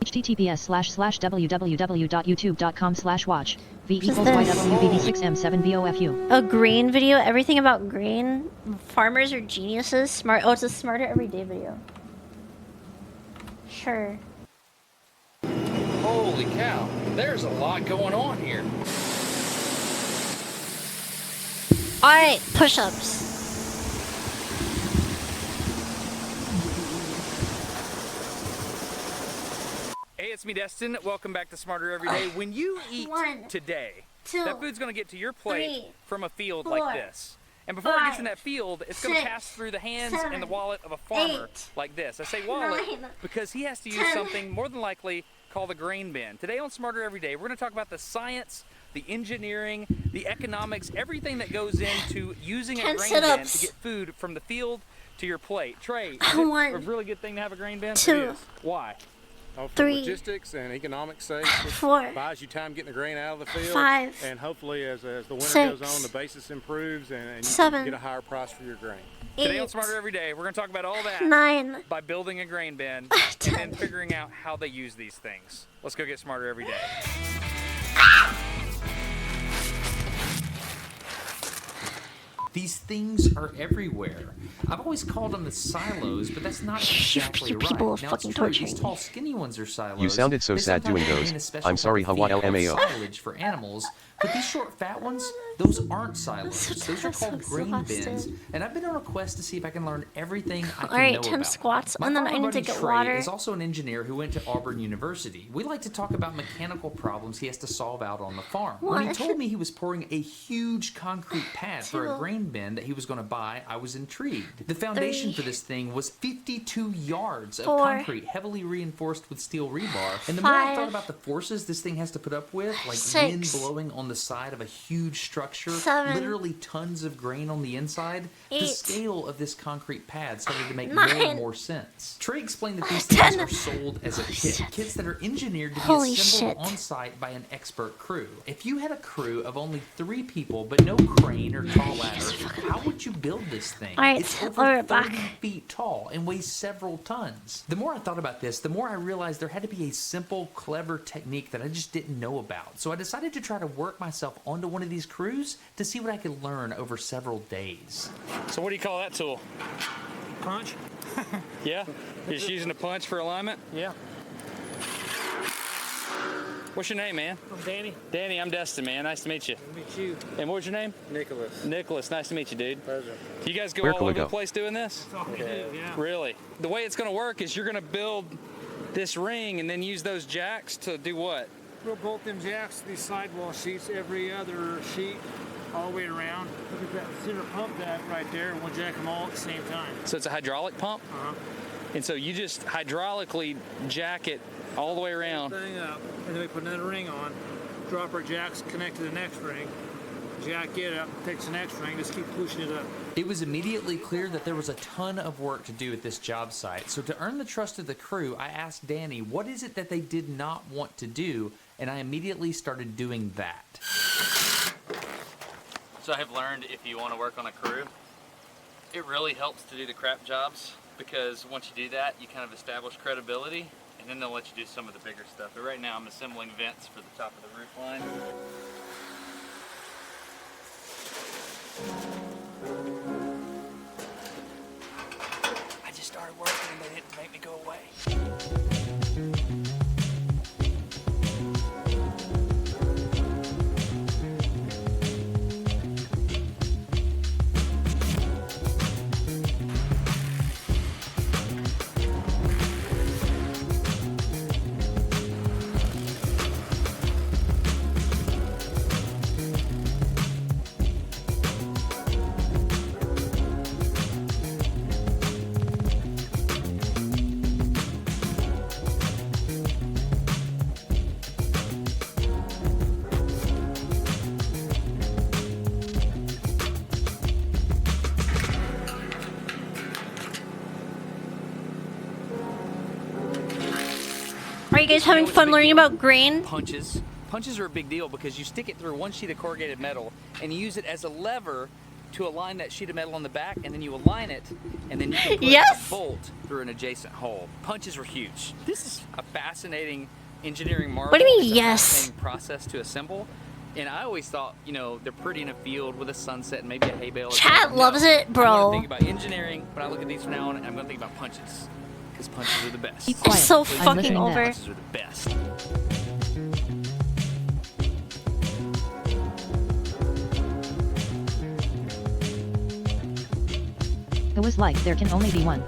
https://www.youtube.com/watch v
What is
equals
this?
ywvd6m7bofu.
A grain video? Everything about grain? Farmers are geniuses? Smart. Oh, it's a smarter everyday video. Sure.
Holy cow, there's a lot going on here.
Alright, push-ups.
Hey, it's me, Destin. Welcome back to Smarter Every Day. When you eat today, that food's going to get to your plate from a field like this. And before it gets in that field, it's going to pass through the hands and the wallet of a farmer like this. I say wallet because he has to use something more than likely called a grain bin. Today on Smarter Every Day, we're going to talk about the science the engineering, the economics, everything that goes into using a
10
grain bin
sit-ups.
to get food from the field to your plate. Trey, is
I
it
want
a really good thing to have a grain bin?
2,
Why?
For
3,
logistics and economic sake,
4,
buys you time getting the grain out of the field.
5,
and hopefully as the winter
6,
goes on, the basis improves and you
7,
can get a higher price for your grain.
Today on
8,
Smarter Every Day, we're going to talk about all that
9,
by building a grain bin and then figuring out how they use these things. Let's go get smarter every day.
These things are everywhere. I've always called them the silos, but that's not exactly right.
People are
Now,
fucking
it's true,
torturing
these tall, skinny ones are silos.
You sounded so
They
sad
sometimes
doing
contain a
those.
special
I'm sorry,
type of
Hawaii
feed called
LMAO.
silage for animals, but these short, fat ones, those aren't silos. Those are called grain bins. And I've been on a quest to see if I can learn everything I can
Alright,
know
10
about.
squats,
My
and then I
farmer
need to
buddy
get
Trey
water.
is also an engineer who went to Auburn University. We like to talk about mechanical problems he has to solve out on the farm. When he
What?
told me he was pouring a huge concrete pad for a
2,
grain bin that he was going to buy, I was intrigued. The foundation
3,
for this thing was 52 yards of
4,
concrete, heavily reinforced with steel rebar. And the more I
5,
thought about the forces this thing has to put up with, like
6,
wind blowing on the side of a huge structure,
7,
literally tons of grain on the inside, the
8,
scale of this concrete pad started to make
9,
more and more sense. Trey explained that these things
10.
are sold as a kit, kits that are engineered to be
Holy
assembled
shit.
on site by an expert crew. If you had a crew of only 3 people but no crane or tall ladder, how would you build this thing?
Alright,
It's
I'll
over
be
30
back.
feet tall and weighs several tons. The more I thought about this, the more I realized there had to be a simple, clever technique that I just didn't know about. So I decided to try to work myself onto one of these crews to see what I could learn over several days.
So what do you call that tool?
Punch?
Yeah? You're just using a punch for alignment?
Yeah.
What's your name, man?
I'm Danny.
Danny, I'm Destin, man. Nice to meet you.
Meet you.
And what's your name?
Nicholas.
Nicholas, nice to meet you, dude.
Pleasure.
You guys go
Where
all
can we
over the
go?
place doing this?
That's all we do, yeah.
Really? The way it's going to work is you're going to build this ring and then use those jacks to do what?
We'll bolt them jacks to these sidewall sheets, every other sheet, all the way around. Look at that center pump that right there, and we'll jack them all at the same time.
So it's a hydraulic pump?
Uh-huh.
And so you just hydraulically jack it all the way around.
Thing up, and then we put another ring on, drop our jacks, connect to the next ring, jack it up, fix the next ring, just keep pushing it up.
It was immediately clear that there was a ton of work to do at this job site. So to earn the trust of the crew, I asked Danny, what is it that they did not want to do? And I immediately started doing that.
So I have learned if you want to work on a crew, it really helps to do the crap jobs, because once you do that, you kind of establish credibility, and then they'll let you do some of the bigger stuff. But right now I'm assembling vents for the top of the roof line. I just started working and they didn't make me go away.
Are you guys having fun learning about grain?
Punches. Punches are a big deal because you stick it through one sheet of corrugated metal and you use it as a lever to align that sheet of metal on the back, and then you align it, and then you can put
Yes!
a bolt through an adjacent hole. Punches were huge. This is a fascinating engineering marvel.
What do you mean,
It's a
yes?
fascinating process to assemble. And I always thought, you know, they're pretty in a field with a sunset and maybe a hay bale. Or
Chat
something.
loves it,
I'm
bro.
gonna think about engineering when I look at these from now on, and I'm gonna think about punches. Because punches are the best.
Keep quiet. So
Please
fucking
listen.
over.
Punches are the best.
It was like there can only be one.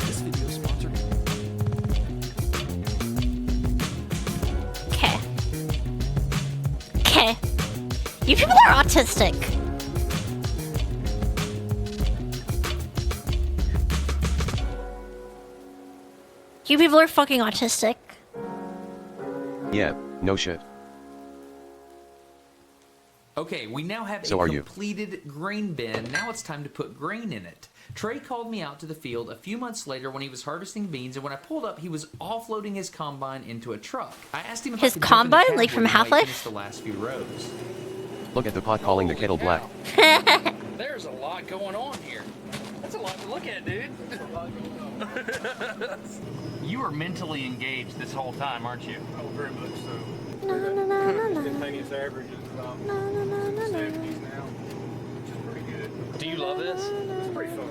This video is sponsored.
Okay. Okay. people are autistic. You people are fucking autistic.
Yeah, no shit.
Okay, we now have
So
a
are you.
completed grain bin. Now it's time to put grain in it. Trey called me out to the field a few months later when he was harvesting beans, and when I pulled up, he was offloading his combine into a truck. I asked him if
His
I could jump in the
combine,
cab
like from
with him while he
Half-Life?
finished the last few rows.
Look at the pot calling the kettle black.
There's a lot going on here. That's a lot to look at, dude. You were mentally engaged this whole time, aren't you?
Oh, very much so.
No.
Instantaneous average is about 70s now, which is pretty good.
Do you love this?
It's pretty fun.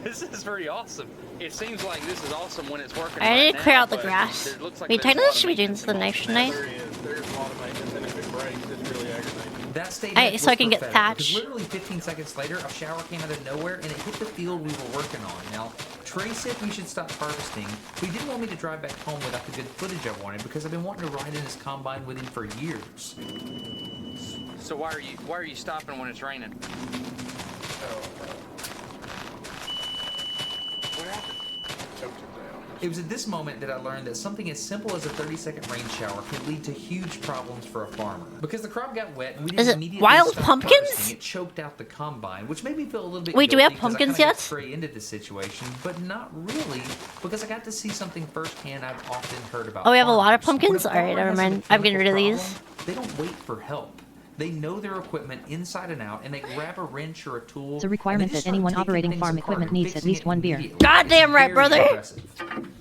This is pretty awesome. It seems like this is awesome when it's working.
I need to
right
clear
now,
out the
but
grass.
it looks like
Wait,
there's a
technically
lot
should
of
be doing this the knife, shouldn't I?
There is. There's a lot of maintenance, and if it breaks, it's really aggravating.
That statement
Alright, so I
was
can get
prophetic,
thatch.
because literally 15 seconds later, a shower came out of nowhere and it hit the field we were working on. Now, Trey said we should stop harvesting, but he didn't want me to drive back home without the good footage I wanted because I've been wanting to ride in his combine with him for years.
So why are you stopping when it's raining?
What happened? Choked him down.
It was at this moment that I learned that something as simple as a 30-second rain shower can lead to huge problems for a farmer. Because the crop got wet and we
Is
didn't
it
immediately
wild
stop
pumpkins?
harvesting, it choked out the combine, which made me feel a little bit
Wait, do we have
guilty 'cause I
pumpkins
kinda got
yet?
Stray into this situation, but not really, because I got to see something firsthand I've often heard about.
Oh, we have a lot of
farmers.
pumpkins?
When a
Alright,
farmer
never
has a
mind. I'm getting rid of
mechanical
these.
problem, they don't wait for help. They know their equipment inside and out, and they grab a wrench or a tool.
It's a requirement that anyone operating farm equipment needs at least one beer.
Goddamn right, brother.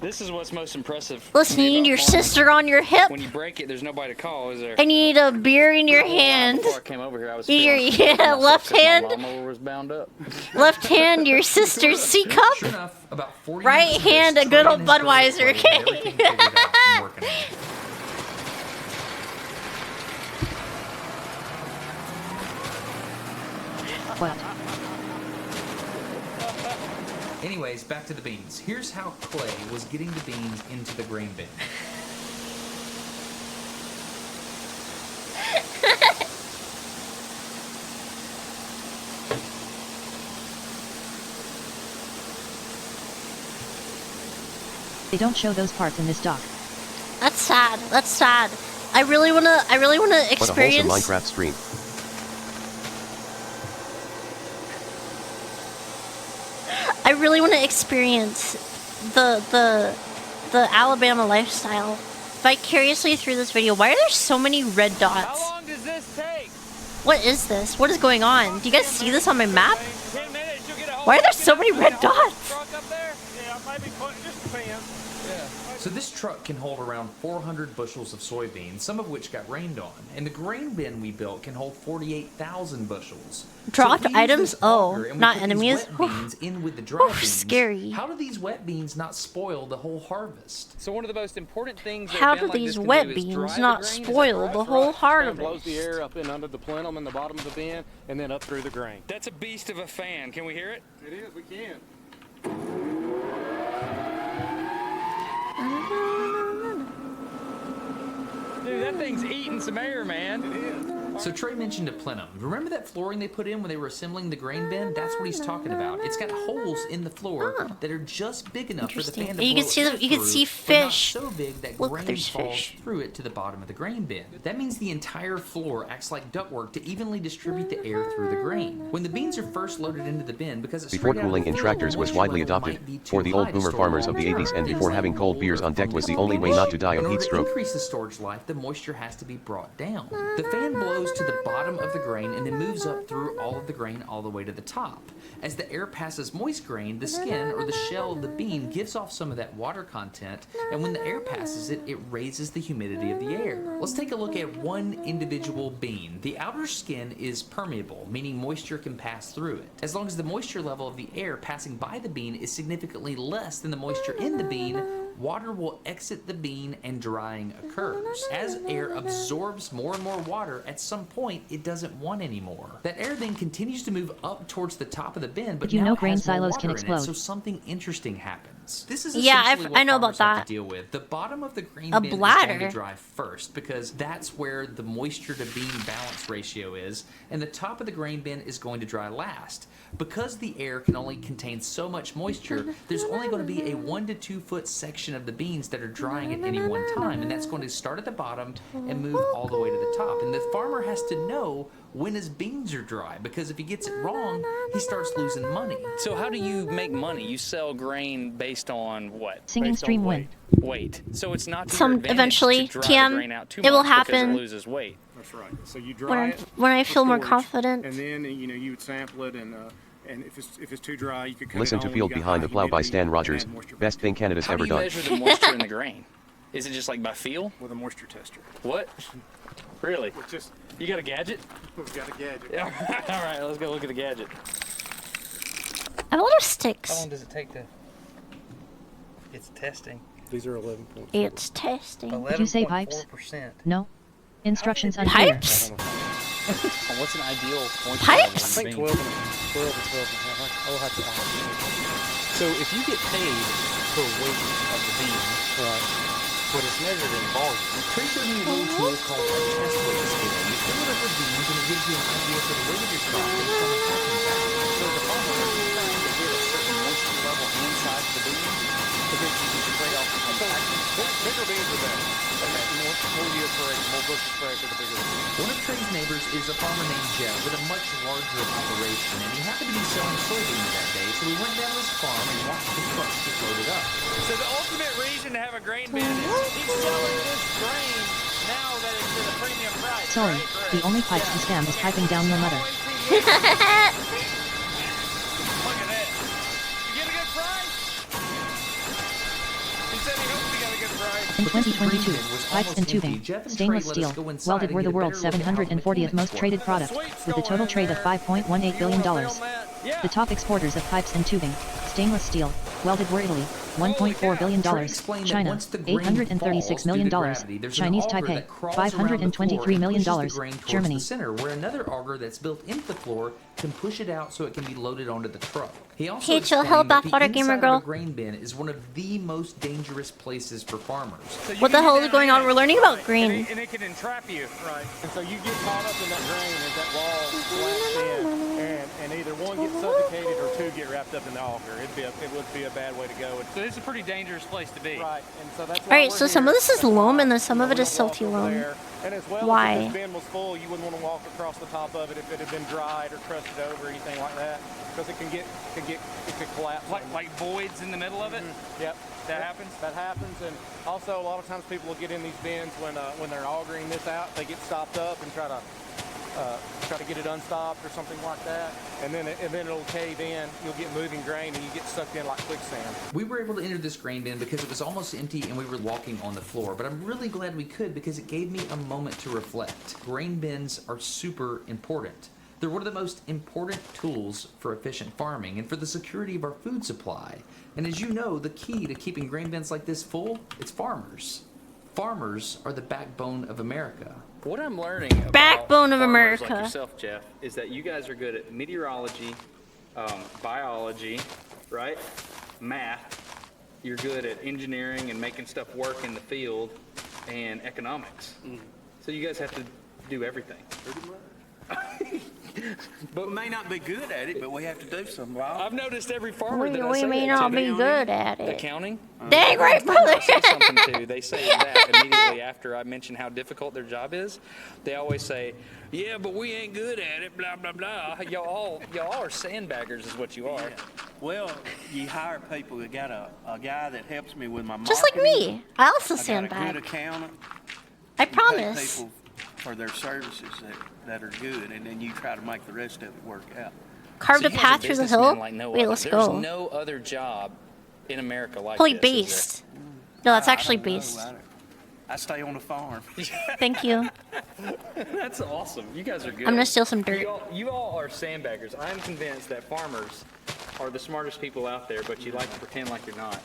This is what's most impressive.
Listen, you need your sister on your hip,
When you break it, there's nobody to call, is there?
and you need a beer in your hand.
Before I came over here, I was
Your
feeling sorry for myself
left
'cause my
hand,
lawnmower was bound up.
left hand, your sister's C cup.
Sure enough, about 40
Right
minutes into
hand,
this,
a good
Trey
old
and his brother
Budweiser,
played
okay?
everything figured out and working on it.
What?
Anyways, back to the beans. Here's how Clay was getting the beans into the grain bin.
They don't show those parts in this doc.
That's sad. That's sad. I really wanna
What a wholesome
experience.
Minecraft stream.
I really want to experience the Alabama lifestyle vicariously through this video. Why are there so many red dots?
How long does this take?
What is this? What is going on? Do you guys see this on my map?
10 minutes, you'll get a whole
Why are there so many red dots?
truck up there?
Yeah, maybe just depends.
Yeah.
So this truck can hold around 400 bushels of soybeans, some of which got rained on. And the grain bin we built can hold 48,000 bushels.
Dropped
So if we use
items?
this
Oh,
auger and we
not
put these
enemies?
wet beans in with the dry beans,
scary.
How do these wet beans not spoil the whole harvest?
So one of the most important things that
How
a bin
do
like
these
this can
wet
do is
beans
dry the
not
grain. Is that
spoil
correct?
the whole
Fan blows
harvest?
the air up in under the plenum in the bottom of the bin, and then up through the grain.
That's a beast of a fan. Can we hear it?
It is, we can.
Dude, that thing's eating some air, man.
It is.
So Trey mentioned a plenum. Remember that flooring they put in when they were assembling the grain bin? That's what he's talking about. It's got holes in the floor that are just big enough for the
Interesting.
fan to
And you can
blow
see
air
you can
through,
see
but not
fish.
so big that
Look,
grain
there's
falls
fish.
through it to the bottom of the grain bin. That means the entire floor acts like ductwork to evenly distribute the air through the grain. When the beans are first loaded into the bin, because it's
Before
straight out of
cooling
the
in
floor,
tractors was
moisture
widely
level
adopted,
might be
for
too
the old
high to
boomer
store
farmers of
long
the
term.
80s and
Things
before
like
having cold
mold
beers
or
on deck was the
fungus
only way
can
not to die
In
of
order
heat
to
stroke.
increase the storage life, the moisture has to be brought down. The fan blows to the bottom of the grain and then moves up through all of the grain all the way to the top. As the air passes moist grain, the skin or the shell of the bean gives off some of that water content, and when the air passes it, it raises the humidity of the air. Let's take a look at one individual bean. The outer skin is permeable, meaning moisture can pass through it. As long as the moisture level of the air passing by the bean is significantly less than the moisture in the bean, water will exit the bean and drying occurs. As air absorbs more and more water, at some point it doesn't want any more. That air then continues to move up towards the top of the bin, but
Did you
now
know
it
grain
has more
silos
water
can
in it,
explode?
so something interesting happens. bins. This is
Yeah,
essentially what
I know about
farmers have
that.
to deal with. The bottom of the grain
A
bin is
bladder.
going to dry first because that's where the moisture to bean balance ratio is, and the top of the grain bin is going to dry last. Because the air can only contain so much moisture, there's only going to be a 1 to 2 foot section of the beans that are drying at any one time, and that's going to start at the bottom and move all the way to the top. And the farmer has to know when his beans are dry, because if he gets it wrong, he starts losing money.
So how do you make money? You sell grain based on what?
Singing
Based on
stream win.
Weight. So it's not to your advantage
Eventually,
to dry the grain
TM,
out too
it will
much because
happen.
it loses weight.
That's right. So you dry it
When I
for
feel more
storage,
confident.
and then you would sample it, and if it's too dry, you could cut
Listen
it
to
on
Field
when you got
Behind
high
the Plow by
humidity
Stan
and
Rogers.
moisture.
Best thing Canada's
How
ever
do you
done.
measure the moisture in the grain? Is it just like by feel?
With a moisture tester.
What? Really?
It's just
You got a gadget?
we've got a gadget.
Yeah. All right, let's go look at the gadget.
I have a lot of sticks.
How long does it take to? It's testing.
These are 11.4.
It's testing.
Did you say pipes?
11.4%.
No. Instructions unclear.
Pipes?
What's an ideal moisture
Pipes?
level in
I think
beans?
12 and 12. I'll have to ask.
So if you get paid per weight of the bean,
Right.
but it's measured in volume,
Trey showed me a little tool called a test weight scale. You fill it up with beans and it gives you an idea for the weight of your crop based on the packing pattern.
so the farmer is trying to get a certain moisture level inside the bean because you can trade off the packing.
Bigger beans are better. More yield per acre, more bushels per acre, the bigger the beans.
One of Trey's neighbors is a farmer named Jeff with a much larger operation, and he happened to be selling soybeans that day, so we went down to his farm and watched the trucks get loaded up.
So the ultimate reason to have a grain bin is he's selling this grain now that it's at a premium price.
Sorry,
right?
the only pipes to scam is piping down your mother.
Look at that. You get a good price? He said he hopes he got a good price.
In 2022, pipes and tubing, stainless steel, welded were the world's 740th most traded product, with a total trade of $5.18 billion. The top exporters of pipes and tubing, stainless steel, welded were Italy, $1.4 billion, China, $836 million, Chinese Taipei, $523 million, Germany.
The center, where another auger that's built into the floor can push it out so it can be loaded onto the truck. He also
Hey, chill,
explained
help
that
out,
the
Water
inside
Gamer
of
Girl.
a grain bin is one of the most dangerous places for farmers.
What the hell is going on? We're learning about green.
And it can entrap you.
Right. And so you get caught up in that grain as that wall collapses in, and either one gets suffocated or two get wrapped up in the auger. It would be a bad way to go.
So this is a pretty dangerous place to be.
Right. And so that's why
Alright,
we're
so some
here.
of this is loam and then some of it is
We'll walk
silty
over
loam.
there. And as well,
Why?
if this bin was full, you wouldn't want to walk across the top of it if it had been dried or crusted over or anything like that, because it could collapse.
Like voids in the middle of it?
Yep.
That happens?
That happens, and also a lot of times people will get in these bins when they're augering this out. They get stopped up and try to get it unstopped or something like that, and then it'll cave in. You'll get moving grain and you get sucked in like quicksand.
We were able to enter this grain bin because it was almost empty and we were walking on the floor, but I'm really glad we could because it gave me a moment to reflect. Grain bins are super important. They're one of the most important tools for efficient farming and for the security of our food supply. And as you know, the key to keeping grain bins like this full, it's farmers. Farmers are the backbone of America.
What I'm learning about
Backbone of
farmers
America.
like yourself, Jeff, is that you guys are good at meteorology, biology, right? Math. You're good at engineering and making stuff work in the field, and economics. So you guys have to do everything.
But we may not be good at it, but we have to do some.
I've noticed every farmer that I
We
say
may
that
not
to,
be good at it.
accounting.
Dang right,
Every farmer
brother.
I say something to, they say that immediately after I mention how difficult their job is. They always say, "Yeah, but we ain't good at it." Blah blah blah. Y'all are sandbaggers, is what you are.
Yeah. Well, you hire people. We got a guy that helps me with my marketing.
Just like me. I also
I got a
sandbag.
good accountant.
I
You pay
promise.
people for their services that are good, and then you try to make the rest of it work out.
Carved
So
a
you guys are
path through the
businessmen
hill.
like no
Wait,
other.
let's
There's
go.
no other job in America like
Holy
this.
beast. No, that's actually beast.
I stay on the farm.
Thank you.
That's awesome. You guys are good.
I'm gonna steal some dirt.
You all are sandbaggers. I'm convinced that farmers are the smartest people out there, but you like to pretend like you're not.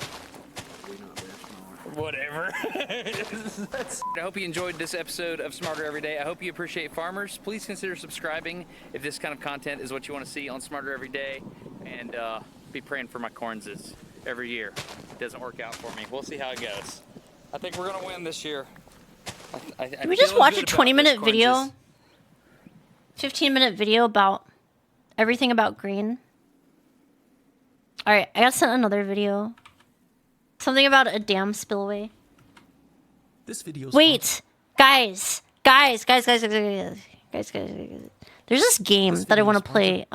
Whatever. I hope you enjoyed this episode of Smarter Every Day. I hope you appreciate farmers. Please consider subscribing if this kind of content is what you want to see on Smarter Every Day, and be praying for my cornses. every year. It doesn't work out for me. We'll see how it goes. I think we're gonna win this year.
Did we just watch a 20-minute video? 15-minute video about everything about green. Alright, I got sent another video. Something about a dam spillway.
This video.
Wait, guys. There's this game that I want to play.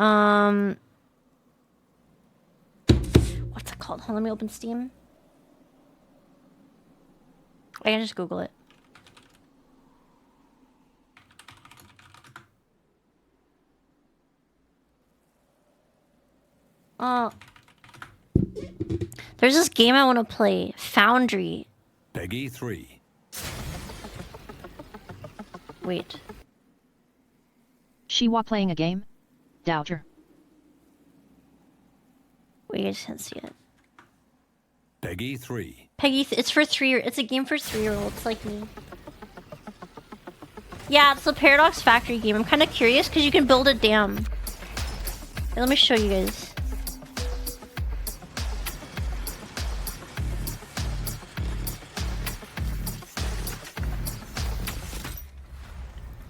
What's it called? Hold on, let me open Steam. I can just Google it. There's this game I want to play. Foundry.
Peggy 3.
Wait.
Shiwa playing a game? Doubter.
Wait, I just can't see it.
Peggy 3.
It's for it's a game for 3-year-olds like me. Yeah, it's the Paradox Factory game. I'm kind of curious because you can build a dam. Here, let me show you guys.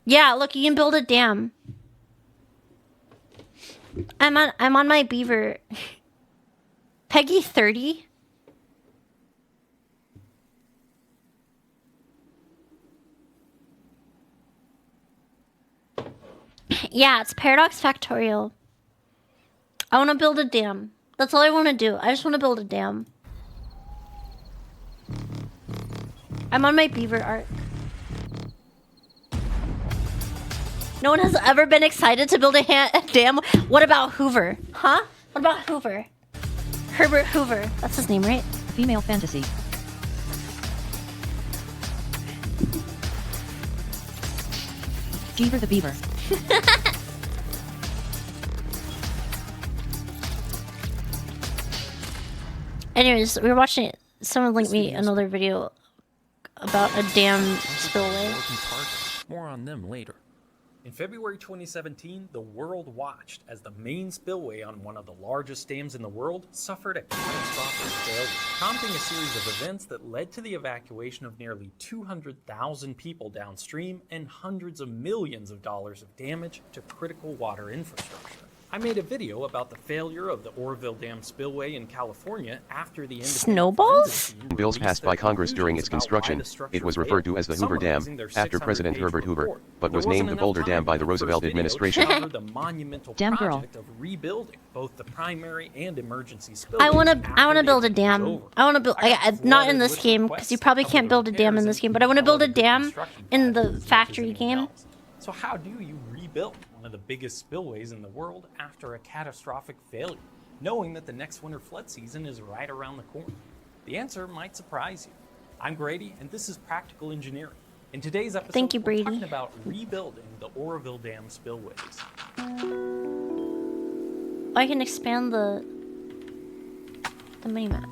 Yeah, look, you can build a dam. I'm on my beaver. Peggy 30. Yeah, it's Paradox Factorial. I want to build a dam. That's all I want to do. I just want to build a dam. I'm on my beaver arc. No one has ever been excited to build a dam. What about Hoover? Huh? What about Hoover? Herbert Hoover. That's his name, right?
Female fantasy. Jeever the Beaver.
Anyways, we were watching it. Someone linked me another video about a dam spillway.
More on them later. In February 2017, the world watched as the main spillway on one of the largest dams in the world suffered a catastrophic failure, prompting a series of events that led to the evacuation of nearly 200,000 people downstream and hundreds of millions of dollars of damage to critical water infrastructure. I made a video about the failure of the Oroville Dam spillway in California after the
snowballs
bills passed by Congress during its construction. It was referred to as the Hoover Dam after President Herbert Hoover, but was named the Boulder Dam by the Roosevelt administration.
The monumental project of rebuilding both the primary and emergency
I want to build a dam. I want to build not in this game because you probably can't build a dam in this game, but I want to build a dam in the factory game.
So how do you rebuild one of the biggest spillways in the world after a catastrophic failure, knowing that the next winter flood season is right around the corner? The answer might surprise you. I'm Grady, and this is Practical Engineering. In today's episode,
Thank you, Brady.
We're talking about rebuilding the Oroville Dam spillways.
I can expand the mini-map.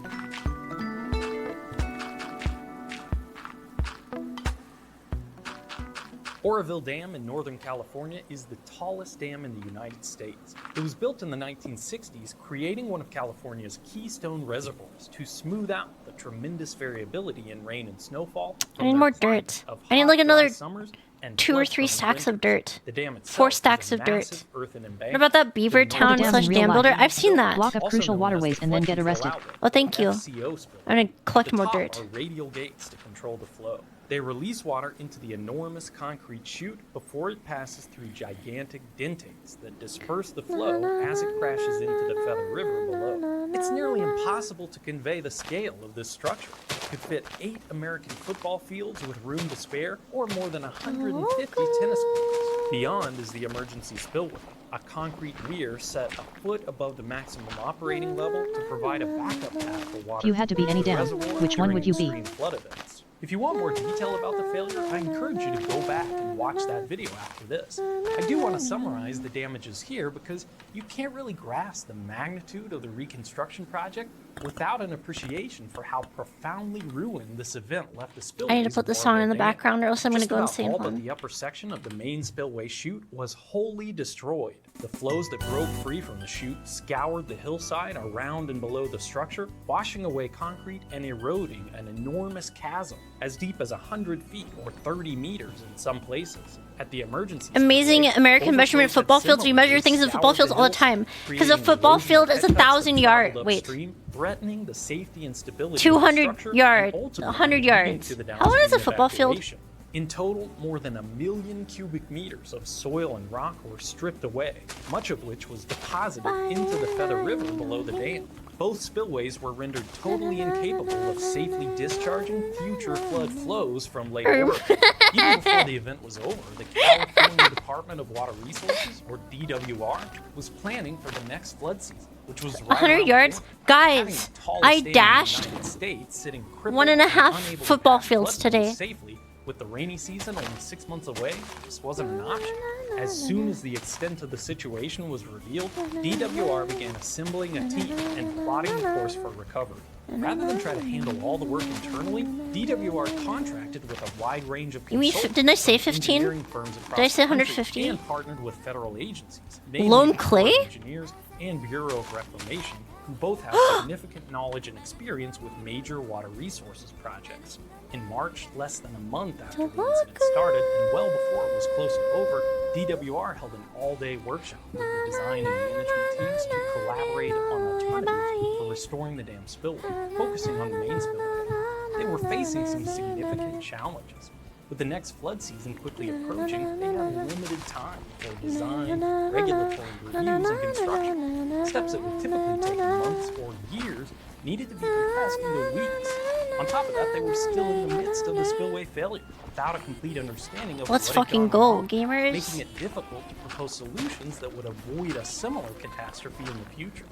Oroville Dam in Northern California is the tallest dam in the United States. It was built in the 1960s, creating one of California's keystone reservoirs to smooth out the tremendous variability in rain and snowfall.
I need more dirt. I need like another 2 or 3 stacks of dirt. 4 stacks of dirt. What about that beaver town / dam builder? I've seen that.
Block up crucial waterways and then get arrested.
Oh, thank you. I'm gonna collect more dirt.
Are radial gates to control the flow. They release water into the enormous concrete chute before it passes through gigantic dentates that disperse the flow as it crashes into the Feather River below. It's nearly impossible to convey the scale of this structure. It could fit 8 American football fields with room to spare, or more than 150 tennis courts. Beyond is the emergency spillway, a concrete weir set a foot above the maximum operating level to provide a backup path for water.
If you had to be any dam, which one would you be?
Flood events. If you want more detail about the failure, I encourage you to go back and watch that video after this. I do want to summarize the damages here because you can't really grasp the magnitude of the reconstruction project without an appreciation for how profoundly ruined this event left the spillway.
I need to put the song in the background or else I'm going to go insane.
All but the upper section of the main spillway chute was wholly destroyed.
The flows that broke free from the chute scoured the hillside around and below the structure, washing away concrete and eroding an enormous chasm as deep as 100 feet or 30 meters in some places. At the emergency
Amazing
spillway,
American measurement
overflows
football
had
fields. We measure
similarly
things in football
scoured
fields all the time. Because a
creating
football
erosion
field is
pit cuts that
1,000 yards.
traveled
Wait.
upstream, threatening the safety and stability of the
200
structure
yards.
and ultimately
100
leading
yards.
to the
How long is a
downstream
football field?
evacuation. In total, more than 1 million cubic meters of soil and rock were stripped away, much of which was deposited into the Feather River below the dam. Both spillways were rendered totally incapable of safely discharging future flood flows from Lake Oregon. Even before the event was over, the California Department of Water Resources, or DWR, was planning for the next flood season, which was right
100
around the
yards?
corner.
Guys,
Having the tallest
I
dam in the
dashed
United States sitting crippled
1.5
and unable to
football
pass
fields
flood flows
today.
safely, with the rainy season only 6 months away, just wasn't an option. As soon as the extent of the situation was revealed, DWR began assembling a team and plotting the course for recovery. Rather than try to handle all the work internally, DWR contracted with a wide range of
You mean
consultants
didn't I say
and
15?
engineering firms across
Did I say
the country
150?
and partnered with federal agencies, namely
Lone
the Corps of
Clay?
Engineers and Bureau of Reclamation, who both have significant knowledge and experience with major water resources projects. In March, less than a month after the incident started, and well before it was close to over, DWR held an all-day workshop with the design and management teams to collaborate on alternatives for restoring the dam spillway, focusing on the main spillway. They were facing some significant challenges. With the next flood season quickly approaching, they had limited time for design, regulatory reviews, and construction. Steps that would typically take months or years needed to be compressed into weeks. On top of that, they were still in the midst of the spillway failure, without a complete understanding of
Let's
what had
fucking
gone
go,
wrong,
gamers.
making it difficult to propose solutions that would avoid a similar catastrophe in the future.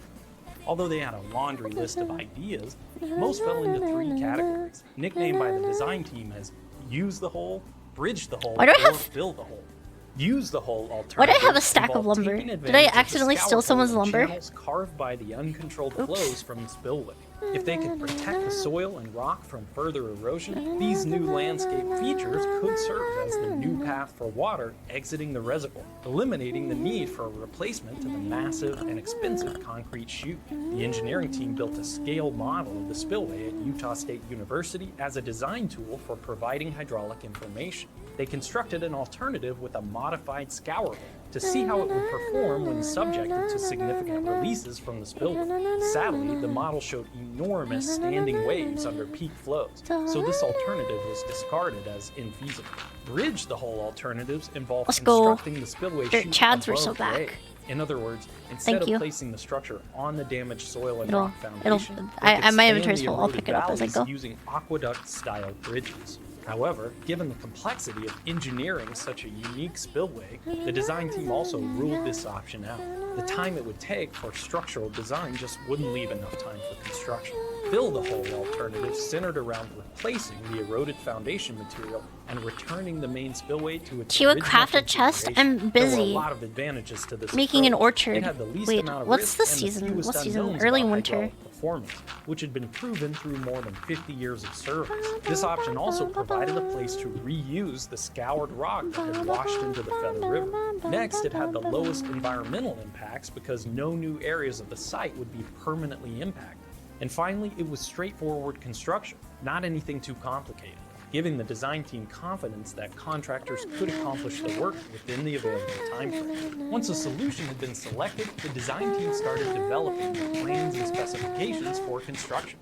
Although they had a laundry list of ideas, most fell into 3 categories, nicknamed by the design team as use the hole, bridge the hole,
Why do I
or
have-
fill the hole. Use the hole alternative.
Why do I have a stack of
involved
lumber?
taking
Did I
advantage of the
accidentally
scour
steal someone's
hole and
lumber?
channels carved by the uncontrolled flows from the spillway. If they could protect the soil and rock from further erosion, these new landscape features could serve as the new path for water exiting the reservoir, eliminating the need for a replacement to the massive and expensive concrete chute. The engineering team built a scale model of the spillway at Utah State University as a design tool for providing hydraulic information. They constructed an alternative with a modified scour to see how it would perform when subjected to significant releases from the spillway. Sadly, the model showed enormous standing waves under peak flows, so this alternative was discarded as infeasible. Bridge the hole alternatives involve
Let's go.
constructing the spillway
Their
chute
chads were
above
so back.
grade. In other words, instead
Thank
of
you.
placing the structure on the damaged soil and
It'll-
rock
it'll-
foundation,
my inventory's full. I'll pick it up as I go.
using aqueduct-style bridges. However, given the complexity of engineering such a unique spillway, the design team also ruled this option out. The time it would take for structural design just wouldn't leave enough time for construction. Fill the hole alternative centered around replacing the eroded foundation material and returning the main spillway to its
Chiwa
original
craft a chest.
configuration.
I'm
There were
busy
a lot of advantages to this
making an
approach.
orchard.
It had the least
Wait,
amount of
what's
risk
the
and
season?
fewest
What season?
unknowns
Early
about
winter.
hydraulic performance, which had been proven through more than 50 years of service. This option also provided a place to reuse the scoured rock that had washed into the Feather River. Next, it had the lowest environmental impacts because no new areas of the site would be permanently impacted. And finally, it was straightforward construction, not anything too complicated, giving the design team confidence that contractors could accomplish the work within the available timeframe. Once a solution had been selected, the design team started developing the plans and specifications for construction.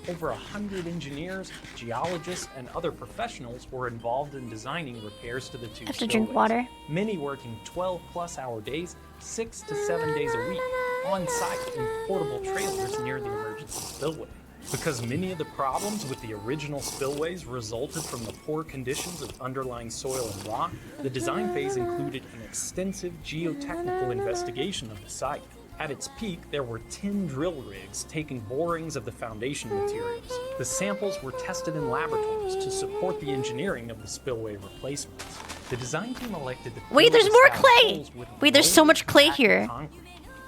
Over 100 engineers, geologists, and other professionals were involved in designing repairs to the two
I have to drink
spillways.
water.
Many working 12-plus hour days, 6 to 7 days a week, on site in portable trailers near the emergency spillway. Because many of the problems with the original spillways resulted from the poor conditions of underlying soil and rock, the design phase included an extensive geotechnical investigation of the site. At its peak, there were 10 drill rigs taking borings of the foundation materials. The samples were tested in laboratories to support the engineering of the spillway replacements. The design team elected to
Wait,
fill
there's
the
more
scour
clay!
holes with
Wait, there's so much clay
compacted
here.
concrete,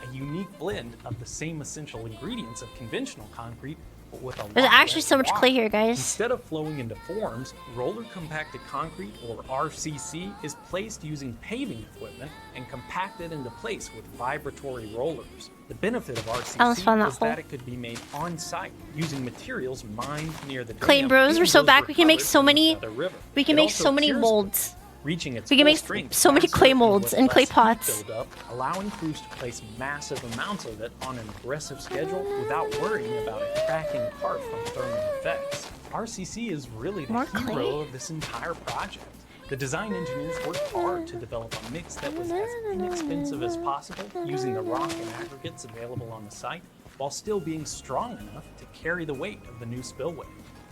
a unique blend of the same essential ingredients of conventional concrete but with a
There's
lot
actually
less
so much
water.
clay here, guys.
Instead of flowing into forms, roller compacted concrete, or RCC, is placed using paving equipment and compacted into place with vibratory rollers. The benefit of
I almost
RCC
found that
was
hole.
that it could be made on site using materials mined near the
Clay
dam
Bros,
and
we're so
those
back. We can make
recovered
so
from the
many.
Feather River.
We can
It
make
also
so many
cures
molds.
reaching its
We can
full
make
strength
so many
faster
clay
and
molds
with
and clay
less heat
pots.
buildup, allowing crews to place massive amounts of it on an aggressive schedule without worrying about it cracking apart from thermal effects. RCC is really the
More
hero
clay?
of this entire project. The design engineers worked hard to develop a mix that was as inexpensive as possible, using the rock and aggregates available on the site, while still being strong enough to carry the weight of the new spillway.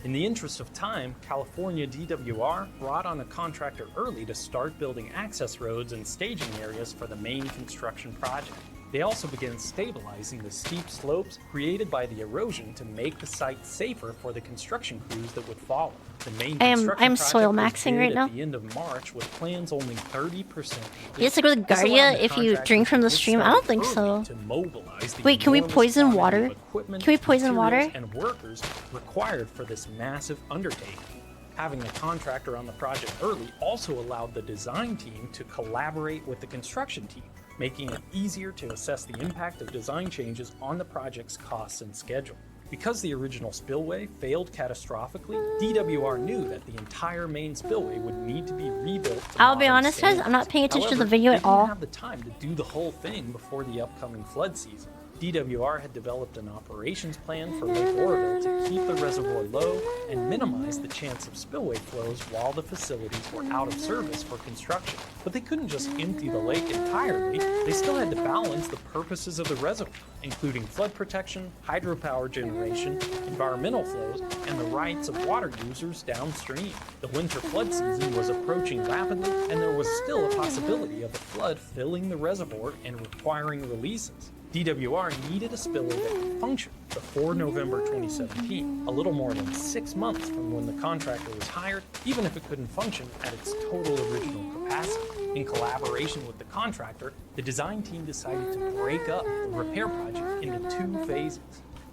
In the interest of time, California DWR brought on a contractor early to start building access roads and staging areas for the main construction project. They also began stabilizing the steep slopes created by the erosion to make the site safer for the construction crews that would follow. The main construction
I'm soil
project was
maxing
bid
right now.
at the end of March with plans only 30% complete.
It's like with
This allowed
Guardia
the
if you
contractor
drink from
to
the
get
stream. I
started
don't think
early
so.
to mobilize the
Wait, can we
enormous
poison
quantity
water?
of equipment,
Can we poison
materials,
water?
and workers required for this massive undertaking. Having a contractor on the project early also allowed the design team to collaborate with the construction team, making it easier to assess the impact of design changes on the project's costs and schedule. Because the original spillway failed catastrophically, DWR knew that the entire main spillway would need to be rebuilt to
I'll be
modern
honest, guys, I'm not
standards.
paying attention to the
However,
video
they
at all.
didn't have the time to do the whole thing before the upcoming flood season. DWR had developed an operations plan for Lake Oroville to keep the reservoir low and minimize the chance of spillway flows while the facilities were out of service for construction. But they couldn't just empty the lake entirely. They still had to balance the purposes of the reservoir, including flood protection, hydropower generation, environmental flows, and the rights of water users downstream. The winter flood season was approaching rapidly, and there was still a possibility of a flood filling the reservoir and requiring releases. DWR needed a spillway that could function before November 2017, a little more than 6 months from when the contractor was hired, even if it couldn't function at its total original capacity. In collaboration with the contractor, the design team decided to break up the repair project into 2 phases.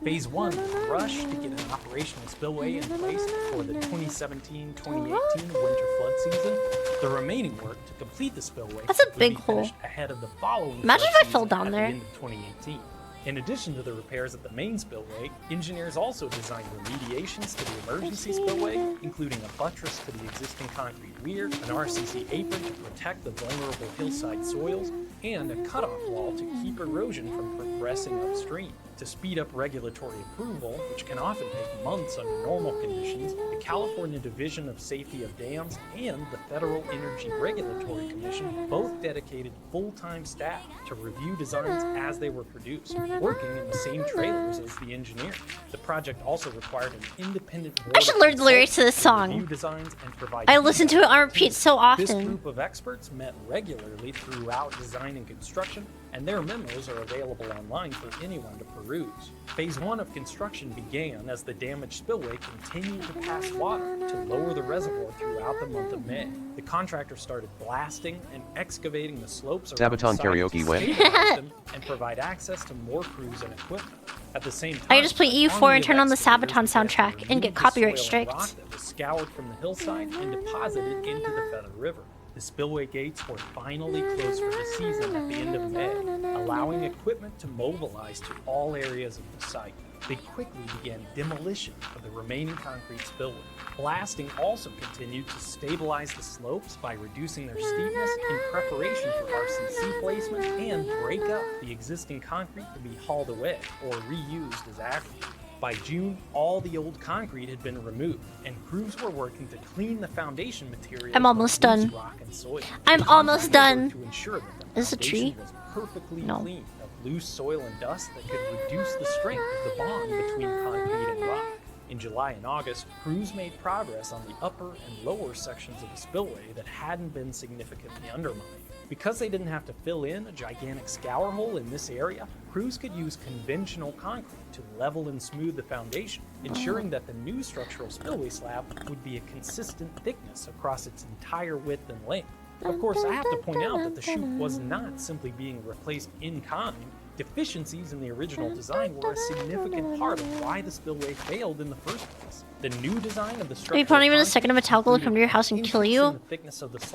Phase 1 was rushed to get an operational spillway in place for the 2017-2018 winter flood season. The remaining work to complete the spillway
That's a
would
big
be
hole.
finished ahead of the following
Imagine
flood
if I fell
season
down
at
there.
the end of 2018. In addition to the repairs at the main spillway, engineers also designed remediations to the emergency spillway, including a buttress to the existing concrete weir, an RCC apron to protect the vulnerable hillside soils, and a cutoff wall to keep erosion from progressing upstream. To speed up regulatory approval, which can often take months under normal conditions, the California Division of Safety of Dams and the Federal Energy Regulatory Commission both dedicated full-time staff to review designs as they were produced, working in the same trailers as the engineer. The project also required an independent board
I should learn the lyrics to this
to review
song.
designs and provide
I listen to it on
feedback.
repeat so
This
often.
group of experts met regularly throughout design and construction, and their memos are available online for anyone to peruse. Phase 1 of construction began as the damaged spillway continued to pass water to lower the reservoir throughout the month of May. The contractor started blasting and excavating the slopes around the
Sabaton
site
karaoke
to
when?
stabilize them and provide access to more crews and equipment. At the same time,
I can just play
an
EU4
army
and
of
turn on the
excavators
Sabaton
began to
soundtrack and
remove
get
the
copyright
soil and rock
striked.
that was scoured from the hillside and deposited into the Feather River. The spillway gates were finally closed for the season at the end of May, allowing equipment to mobilize to all areas of the site. They quickly began demolition of the remaining concrete spillway. Blasting also continued to stabilize the slopes by reducing their steepness in preparation for RCC placement and break up the existing concrete to be hauled away or reused as aggregate. By June, all the old concrete had been removed, and crews were working to clean the foundation material.
I'm almost done.
Rock and soil.
I'm
The
almost
contractor worked
done.
To ensure that the
Is this a
foundation
tree?
was perfectly
No.
clean of loose soil and dust that could reduce the strength of the bond between concrete and rock. In July and August, crews made progress on the upper and lower sections of the spillway that hadn't been significantly undermined. Because they didn't have to fill in a gigantic scour hole in this area, crews could use conventional concrete to level and smooth the foundation, ensuring that the new structural spillway slab would be a consistent thickness across its entire width and length. Of course, I have to point out that the chute was not simply being replaced in kind. Deficiencies in the original design were a significant part of why the spillway failed in the first place. The new design of the structure.
Are you planning a second Metallica will come to your house and kill you?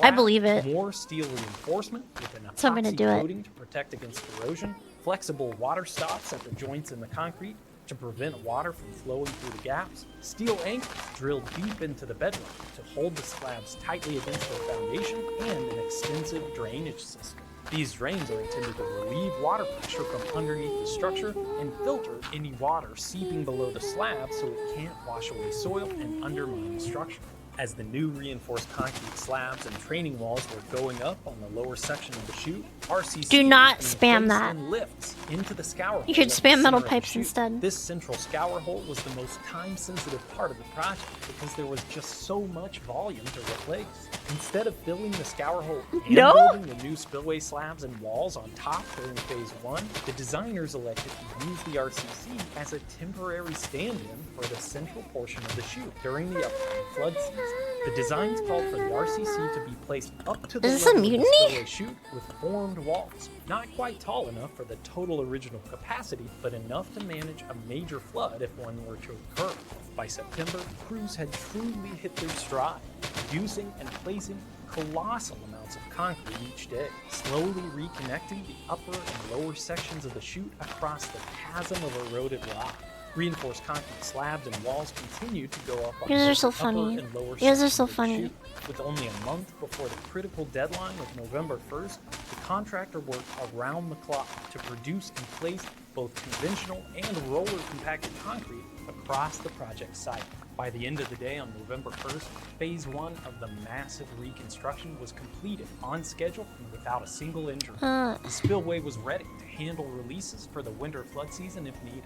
I believe it.
More steel reinforcement with an
So I'm gonna do it.
coating to protect against corrosion, flexible water stops at the joints in the concrete to prevent water from flowing through the gaps, steel anchors drilled deep into the bedrock to hold the slabs tightly against their foundation, and an extensive drainage system. These drains are intended to relieve water pressure from underneath the structure and filter any water seeping below the slab so it can't wash away soil and undermine the structure. As the new reinforced concrete slabs and training walls were going up on the lower section of the chute, RCC
Do not
was
spam
placed
that.
in lifts into the scour
You
hole
should
at the
spam metal
center of the
pipes
chute.
instead.
This central scour hole was the most time-sensitive part of the project because there was just so much volume to replace. Instead of filling the scour hole and building the new spillway slabs and walls on top during phase 1, the designers elected to use the RCC as a temporary stand-in for the central portion of the chute during the upcoming flood season. The designs called for the RCC to be placed up to the
Is this a
level of the
mutiny?
spillway chute with formed walls, not quite tall enough for the total original capacity, but enough to manage a major flood if one were to occur. By September, crews had truly hit their stride, producing and placing colossal amounts of concrete each day, slowly reconnecting the upper and lower sections of the chute across the chasm of eroded rock. Reinforced concrete slabs and walls continue to go up on
You guys are
both
so
the upper
funny.
and lower
You guys are
sections
so
of the
funny.
chute. With only a month before the critical deadline of November 1st, the contractor worked around the clock to produce and place both conventional and roller compacted concrete across the project site. By the end of the day on November 1st, phase 1 of the massive reconstruction was completed on schedule and without a single injury. The spillway was ready to handle releases for the winter flood season if needed.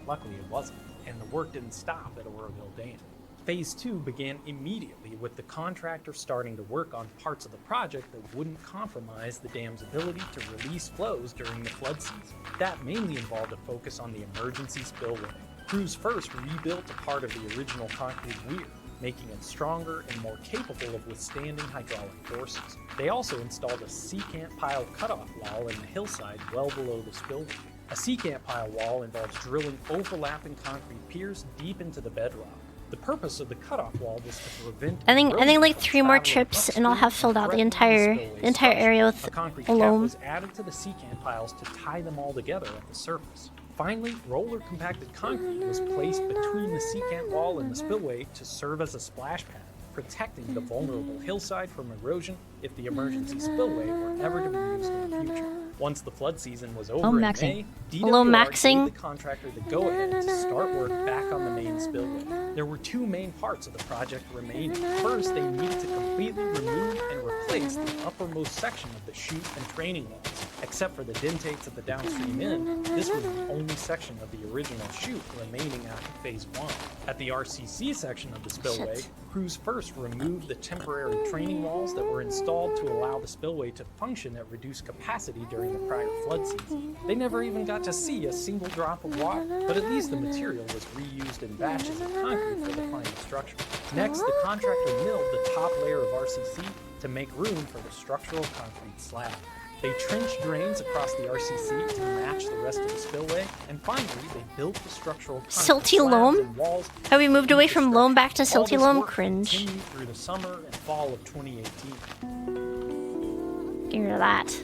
Luckily it wasn't, and the work didn't stop at Oroville Dam. Phase 2 began immediately with the contractor starting to work on parts of the project that wouldn't compromise the dam's ability to release flows during the flood season. That mainly involved a focus on the emergency spillway. Crews first rebuilt a part of the original concrete weir, making it stronger and more capable of withstanding hydraulic forces. They also installed a secant pile cutoff wall in the hillside well below the spillway. A secant pile wall involves drilling overlapping concrete piers deep into the bedrock. The purpose of the cutoff wall was to prevent
I think
erosion
like
from
3 more
traveling
trips and I'll
upstream
have filled out the
threatening
entire
spillway
area with
structure. A concrete
a
cap
loam.
was added to the secant piles to tie them all together at the surface. Finally, roller compacted concrete was placed between the secant wall and the spillway to serve as a splash pad, protecting the vulnerable hillside from erosion if the emergency spillway were ever to be used in the future. Once the flood season was over in May,
Hello,
DWR
maxing.
gave the contractor the go-ahead to start work back on the main spillway. There were 2 main parts of the project remaining. First, they needed to completely remove and replace the uppermost section of the chute and training walls. Except for the dentates at the downstream end, this was the only section of the original chute remaining after phase 1. At the RCC section of the spillway, crews first removed the temporary training walls that were installed to allow the spillway to function at reduced capacity during the prior flood season. They never even got to see a single drop of water, but at least the material was reused in batches of concrete for the final structure. Next, the contractor milled the top layer of RCC to make room for the structural concrete slab. They trenched drains across the RCC to match the rest of the spillway, and finally they built the structural concrete
Silty
slabs
loam?
and walls.
Have we moved away from loam back to
All
silty
this
loam?
work
Cringe.
continued through the summer and fall of 2018.
Get rid of that.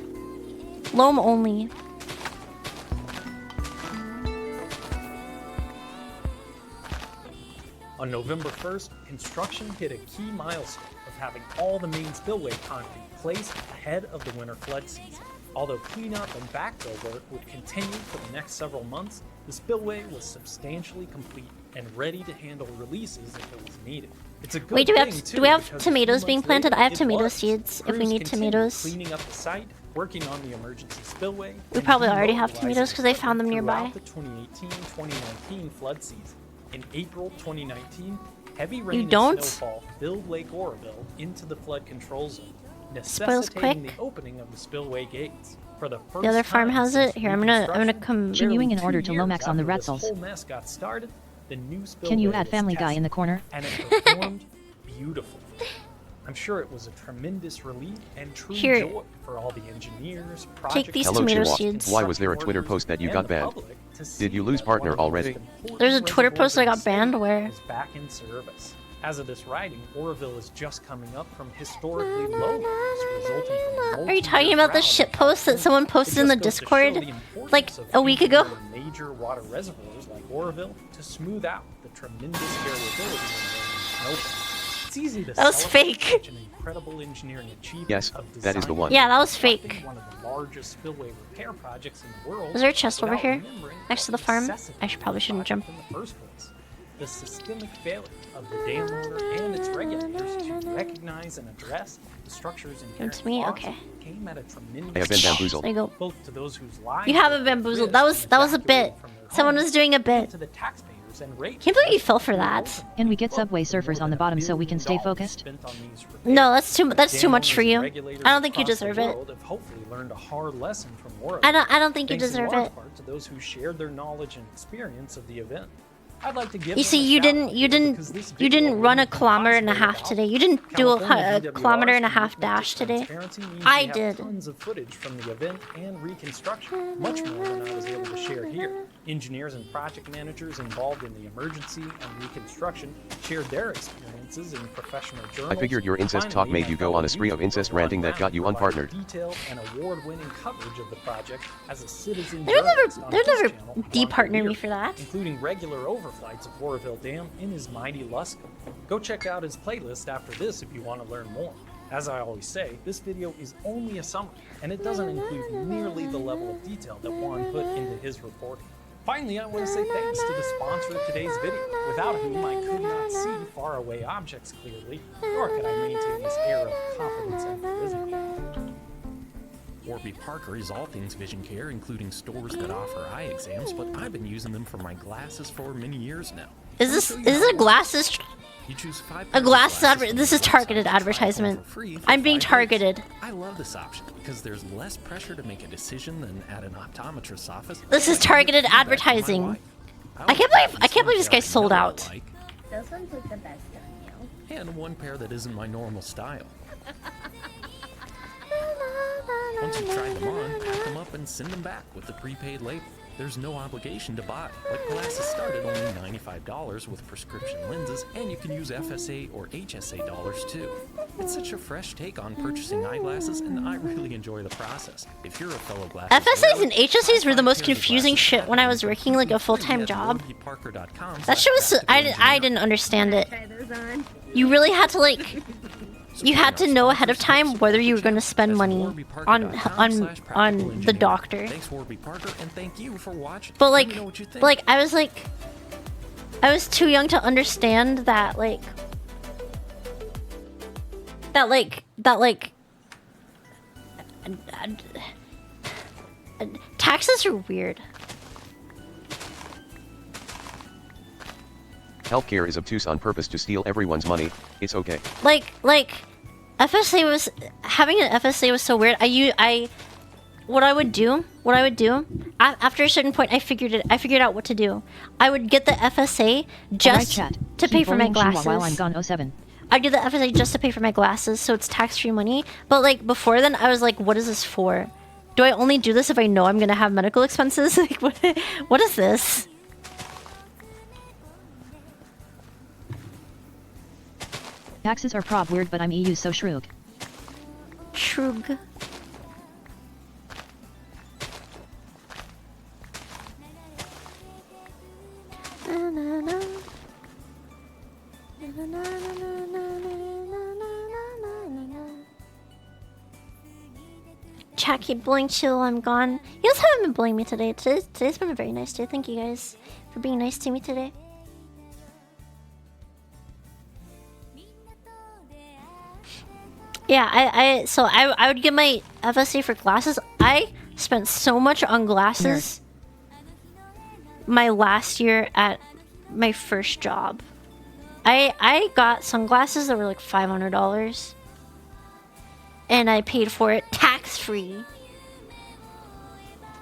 Loam only.
On November 1st, construction hit a key milestone of having all the main spillway concrete placed ahead of the winter flood season. Although cleanup and backfill work would continue for the next several months, the spillway was substantially complete and ready to handle releases if it was needed. It's a good
Wait, do we
thing,
have
too,
do we have
because a
tomatoes
few
being
months
planted?
later,
I have
it
tomato
was.
seeds if we
Crews
need
continued
tomatoes.
cleaning up the site, working on the emergency spillway.
We
and
probably already have
demobilizing
tomatoes because they found them
equipment
nearby.
throughout the 2018-2019 flood season. In April 2019, heavy rain and
don't?
snowfall filled Lake Oroville into the flood control zone,
Spoils
necessitating
quick.
the opening of the spillway gates. For the first
The other farm
time
has
since
it. Here, I'm gonna come.
Continuing in
nearly
order
2
to
years
Lomax on the
after this
Retzels.
whole mess got started, the new
Can you
spillway
add
was
Family Guy in the
tested,
corner?
and it performed beautifully. I'm sure it was a tremendous relief and true
Here.
joy for all the engineers,
Take
project
these
Hello,
tomato
Chihuahua.
seeds.
Why was there a Twitter post that you got banned? Did you lose partner already?
There's a Twitter post I got banned where?
is back in service. As of this writing, Oroville is just coming up from historically low levels, resulting from
Are you talking about the shit post that someone posted in the Discord like a week ago?
Major water reservoirs like Oroville to smooth out the tremendous variability in rain and open. It's easy to
That was
celebrate
fake.
such an incredible engineering achievement
Yes,
of
that is the
designing
one.
Yeah, that was
and
fake.
constructing one of the largest spillway repair projects in the world.
Is there a chest over
without
here
remembering
next to the
the
farm?
necessity
I probably shouldn't jump.
in the first place. The systemic failure of the dam owner and its regulators to recognize and address the structure's inherent
to me?
flaws
Okay.
came at a tremendous
I have been bamboozled.
There you go.
both to those whose lives
You haven't bamboozled. That was a bit. Someone was doing a bit.
to the taxpayers and rate
Can't believe you fell for that.
Can we get Subway Surfers on the bottom so we can stay focused?
No, that's too much for you. I don't think you deserve it.
Have hopefully learned a hard lesson from Oroville.
I don't think you
Thanks in
deserve
large
it.
part to those who shared their knowledge and experience of the event. I'd like to give
You
them
see,
a
you
shout out
you didn't run a kilometer and a half today. You didn't do a kilometer and a half dash today.
Transparency means
I
we have
did.
tons of footage from the event and reconstruction, much more than I was able to share here. Engineers and project managers involved in the emergency and reconstruction shared their experiences in professional journals.
I figured your incest talk made you go on a spree of incest ranting that got you unpartnered.
Detailed and award-winning coverage of the project as a citizen
They'll
journalist on
never
his channel,
departner
One
me
Year,
for that.
including regular overflights of Oroville Dam in his mighty Luscombe. Go check out his playlist after this if you want to learn more. As I always say, this video is only a summary, and it doesn't include nearly the level of detail that Juan put into his reporting. Finally, I want to say thanks to the sponsor of today's video, without whom I could not see faraway objects clearly, nor could I maintain this air of confidence and charisma.
Warby Parker is all things vision care, including stores that offer eye exams, but I've been using them for my glasses for many years now.
Is this a glasses?
You choose 5
A glasses this is targeted advertisement. I'm being targeted.
I love this option because there's less pressure to make a decision than at an optometrist's office.
This is targeted advertising. I can't believe this guy sold out.
Those ones look the best on you.
And one pair that isn't my normal style. Once you've tried them on, pack them up and send them back with the prepaid label. There's no obligation to buy, but glasses start at only $95 with prescription lenses, and you can use FSA or HSA dollars too. It's such a fresh take on purchasing eyeglasses, and I really enjoy the process. If you're a fellow glasses
FSAs and HSAs were the most confusing shit when I was working like a full-time job. That shit was I didn't understand it. You really had to like you had to know ahead of time whether you were going to spend money on the doctor.
Thanks, Warby Parker, and thank you for watching.
But
Let me know what you think.
I was too young to understand that taxes are weird.
Healthcare is obtuse on purpose to steal everyone's money. It's okay.
Like FSA was having an FSA was so weird. What I would do after a certain point, I figured out what to do. I would get the FSA just to pay for my glasses.
While I'm gone 07.
I'd get the FSA just to pay for my glasses, so it's tax-free money. But like before then, I was like, what is this for? Do I only do this if I know I'm gonna have medical expenses? Like what is this?
Taxes are prob weird, but I'm EU so shrug.
Shrug. Chat keep bullying chill, I'm gone. You guys haven't been bullying me today. Today's been a very nice day. Thank you guys for being nice to me today. Yeah, I would get my FSA for glasses. I spent so much on glasses my last year at my first job. I got sunglasses that were like $500, and I paid for it tax-free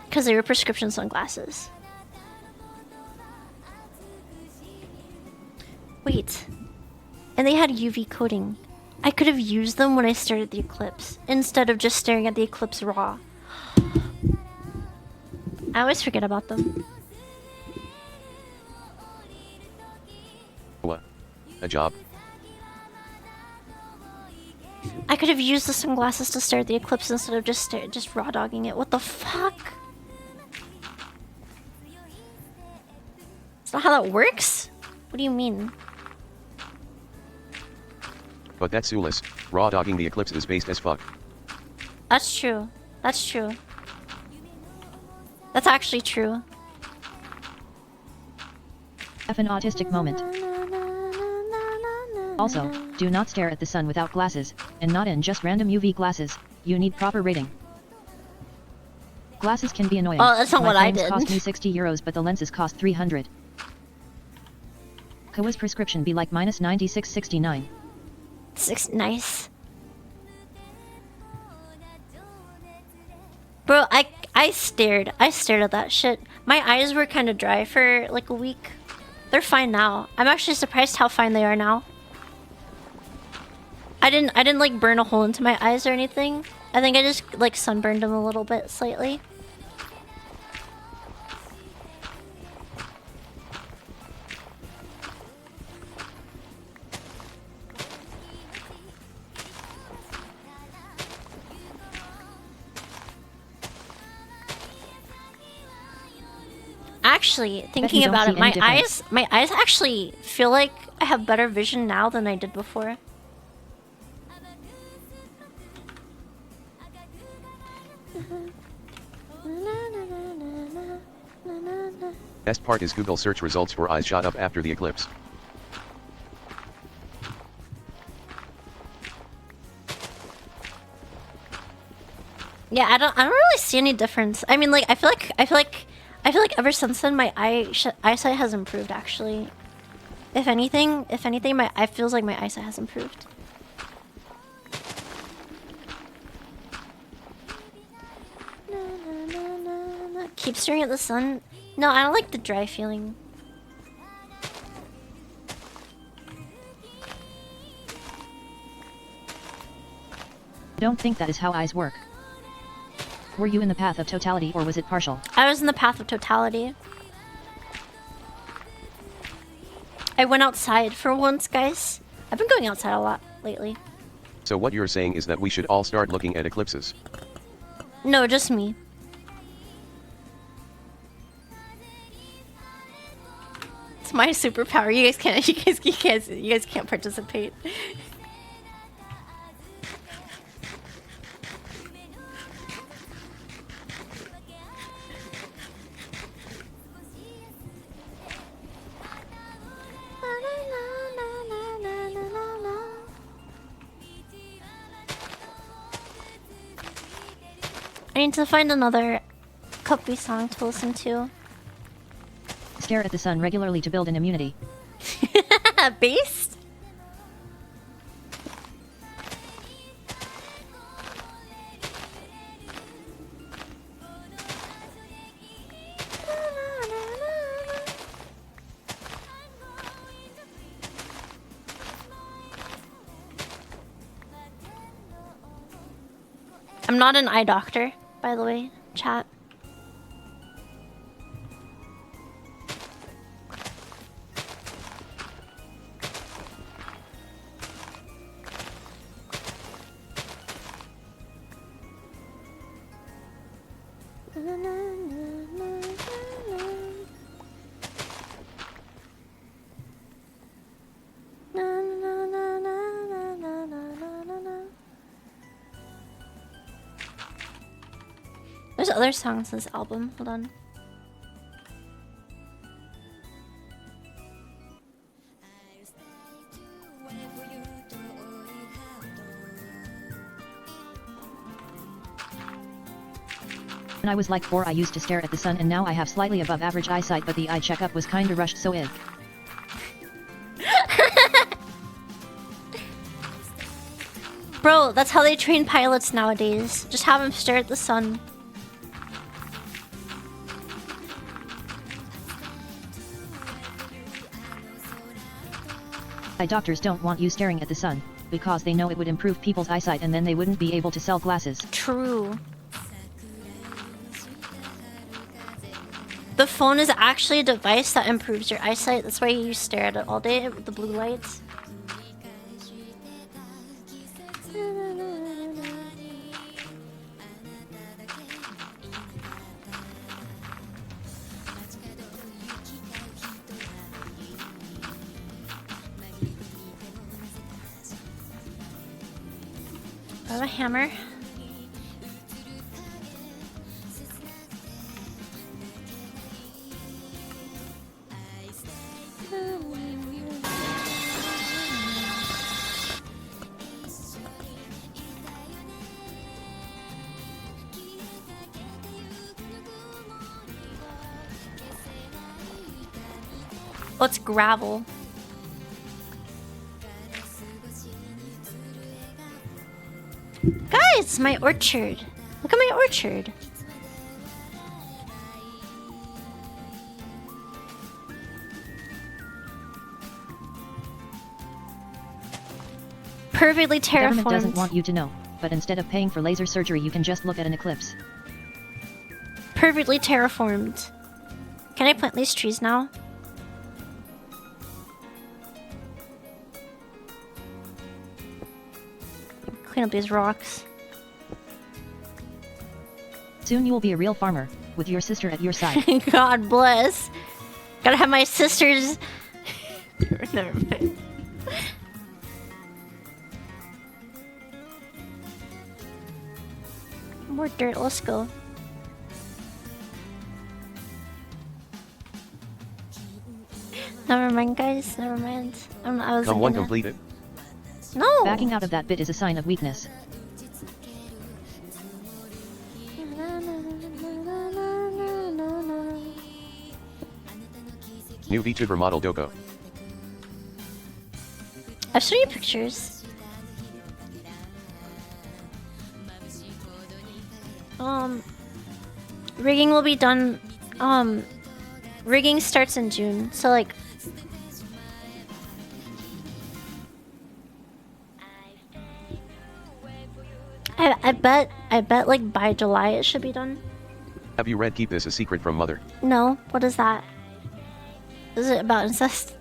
because they were prescription sunglasses. Wait, and they had UV coating. I could have used them when I started the eclipse, instead of just staring at the eclipse raw. I always forget about them.
What? A job?
I could have used the sunglasses to stare at the eclipse instead of just raw dogging it. What the fuck? That's not how that works? What do you mean?
But that's soulless. Raw dogging the eclipse is based as fuck.
That's true. That's true. That's actually true.
F an autistic moment. Also, do not stare at the sun without glasses, and not in just random UV glasses. You need proper rating. Glasses can be annoying.
Oh, that's not what I did.
Cost me €60, but the lenses cost 300. Kawa's prescription be like minus 96.69.
Nice. Bro, I stared at that shit. My eyes were kind of dry for like a week. They're fine now. I'm actually surprised how fine they are now. I didn't like burn a hole into my eyes or anything. I think I just like sunburned them a little bit slightly. Actually, thinking about it, my eyes actually feel like I have better vision now than I did before.
Best part is Google search results for eyes shot up after the eclipse.
Yeah, I don't really see any difference. I mean, like I feel like ever since then my eyesight has improved actually. If anything, I feels like my eyesight has improved. Keep staring at the sun. No, I don't like the dry feeling.
I don't think that is how eyes work. Were you in the path of totality or was it partial?
I was in the path of totality. I went outside for once, guys. I've been going outside a lot lately.
So what you're saying is that we should all start looking at eclipses.
No, just me. It's my superpower. You guys can't participate. I need to find another Kopi song to listen to.
Stare at the sun regularly to build an immunity.
Based? I'm not an eye doctor, by the way, chat. There's other songs in this album. Hold on.
When I was like 4 I used to stare at the sun and now I have slightly above average eyesight but the eye checkup was kinda rushed so if.
Bro, that's how they train pilots nowadays. Just have them stare at the sun.
Eye doctors don't want you staring at the sun. because they know it would improve people's eyesight and then they wouldn't be able to sell glasses.
True. The phone is actually a device that improves your eyesight. That's why you stare at it all day with the blue lights. I have a hammer. Oh, it's gravel. Guys, my orchard. Look at my orchard. Perfectly
The government
terraformed.
doesn't want you to know, but instead of paying for laser surgery you can just look at an eclipse.
Perfectly terraformed. Can I plant these trees now? Clean up these rocks.
Soon you will be a real farmer, with your sister at your side.
God bless. Gotta have my sisters. Never mind. More dirt, let's go. Never mind, guys. Never mind. I was
Come one
gonna...
complete it.
No!
Backing out of that bit is a sign of weakness.
New VTuber model Doko.
I've shown you pictures. Rigging will be done. Rigging starts in June, so like. I bet like by July it should be done.
Have you read Keep This a Secret from Mother?
No, what is that? Is it about incest?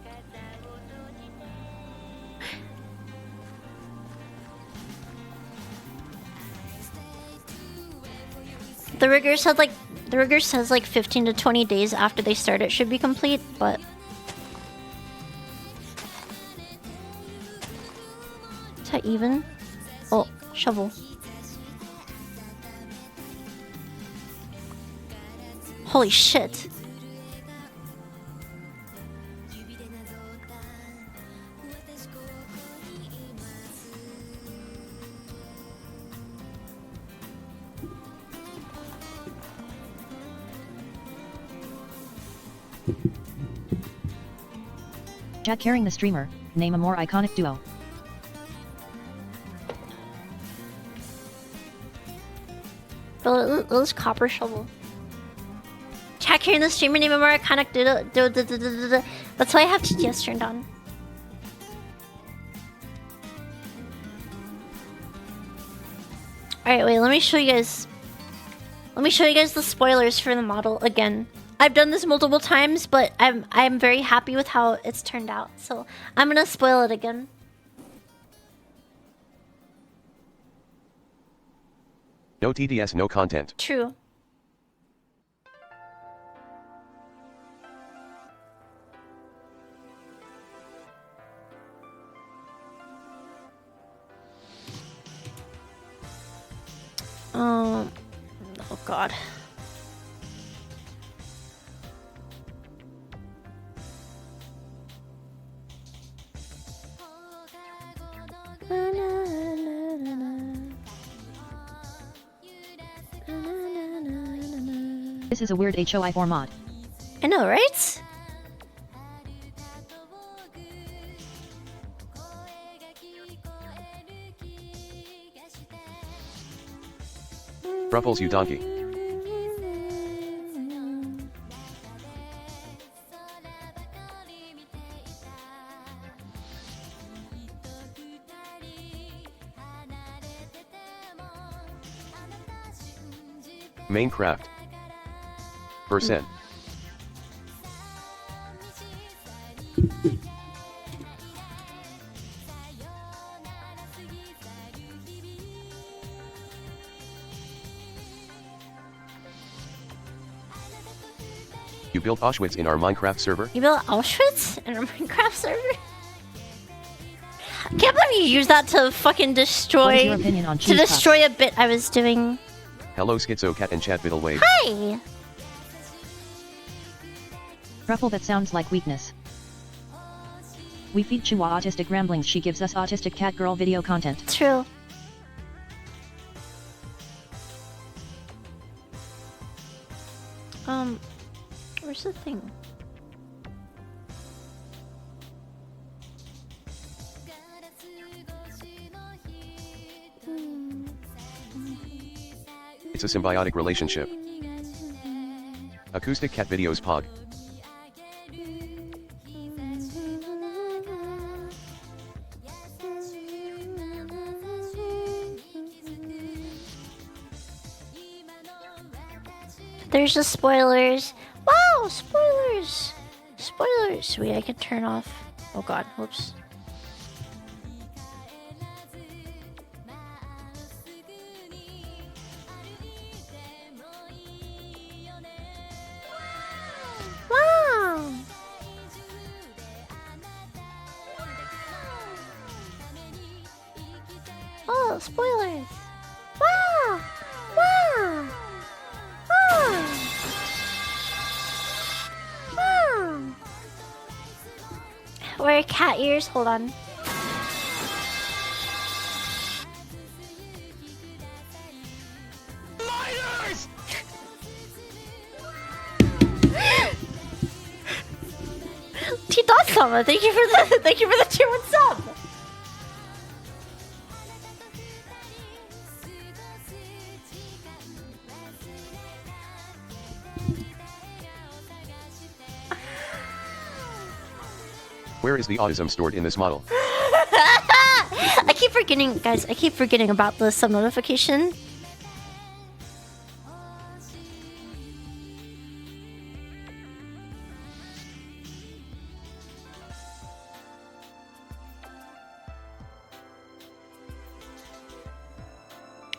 The rigger says like 15 to 20 days after they start it should be complete, but is that even? Oh, shovel. Holy shit.
Jack carrying the streamer, name a more iconic duo.
Those copper shovel. Jack here in the streamer name a more iconic duo. That's why I have GTS turned on. Alright, wait, let me show you guys. Let me show you guys the spoilers for the model again. I've done this multiple times, but I'm very happy with how it's turned out. So I'm gonna spoil it again.
No TDS, no content.
True. Oh god.
This is a weird HOI4 mod.
I know, right?
Ruffles you donkey. Minecraft. Percent. You built Auschwitz in our Minecraft server?
You built Auschwitz in our Minecraft server? I can't believe you used that to fucking destroy.
What is your opinion on
to
cheese
destroy a bit I was doing.
Hello Schizo Cat and Chat Fiddle Wave.
Hi!
Ruffle that sounds like weakness. We feed Chihuahua autistic ramblings. She gives us autistic cat girl video content.
True. Where's the thing?
It's a symbiotic relationship. Acoustic cat videos pog.
There's the spoilers. Wow, spoilers! Spoilers! Wait, I can turn off. Oh god, whoops. Wow! Oh, spoilers! Wow! Wow! Wow! Wow! Where are cat ears? Hold on.
Lighters!
T-Dot-sama, thank you for the tier 1 sub!
Where is the autism stored in this model?
I keep forgetting, guys, I keep forgetting about the sub notification.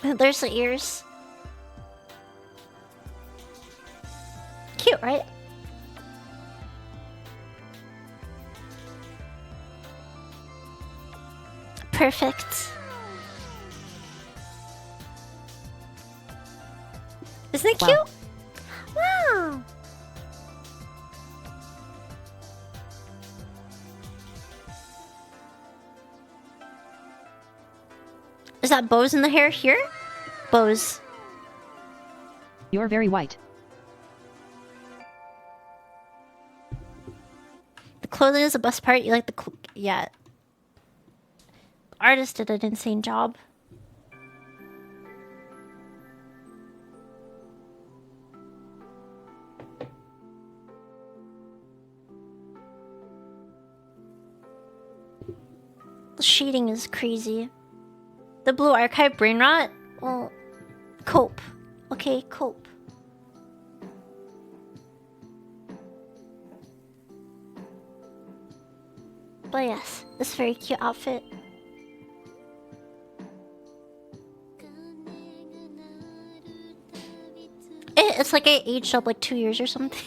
There's the ears. Cute, right? Perfect. Isn't it cute? Wow. Is that bows in the hair here? Bows.
You're very white.
The clothing is the best part. You like the yeah. The artist did an insane job. The shading is crazy. The blue archive brain rot? Well, cope. Okay, cope. But yes, this very cute outfit. It's like I aged up like 2 years or something.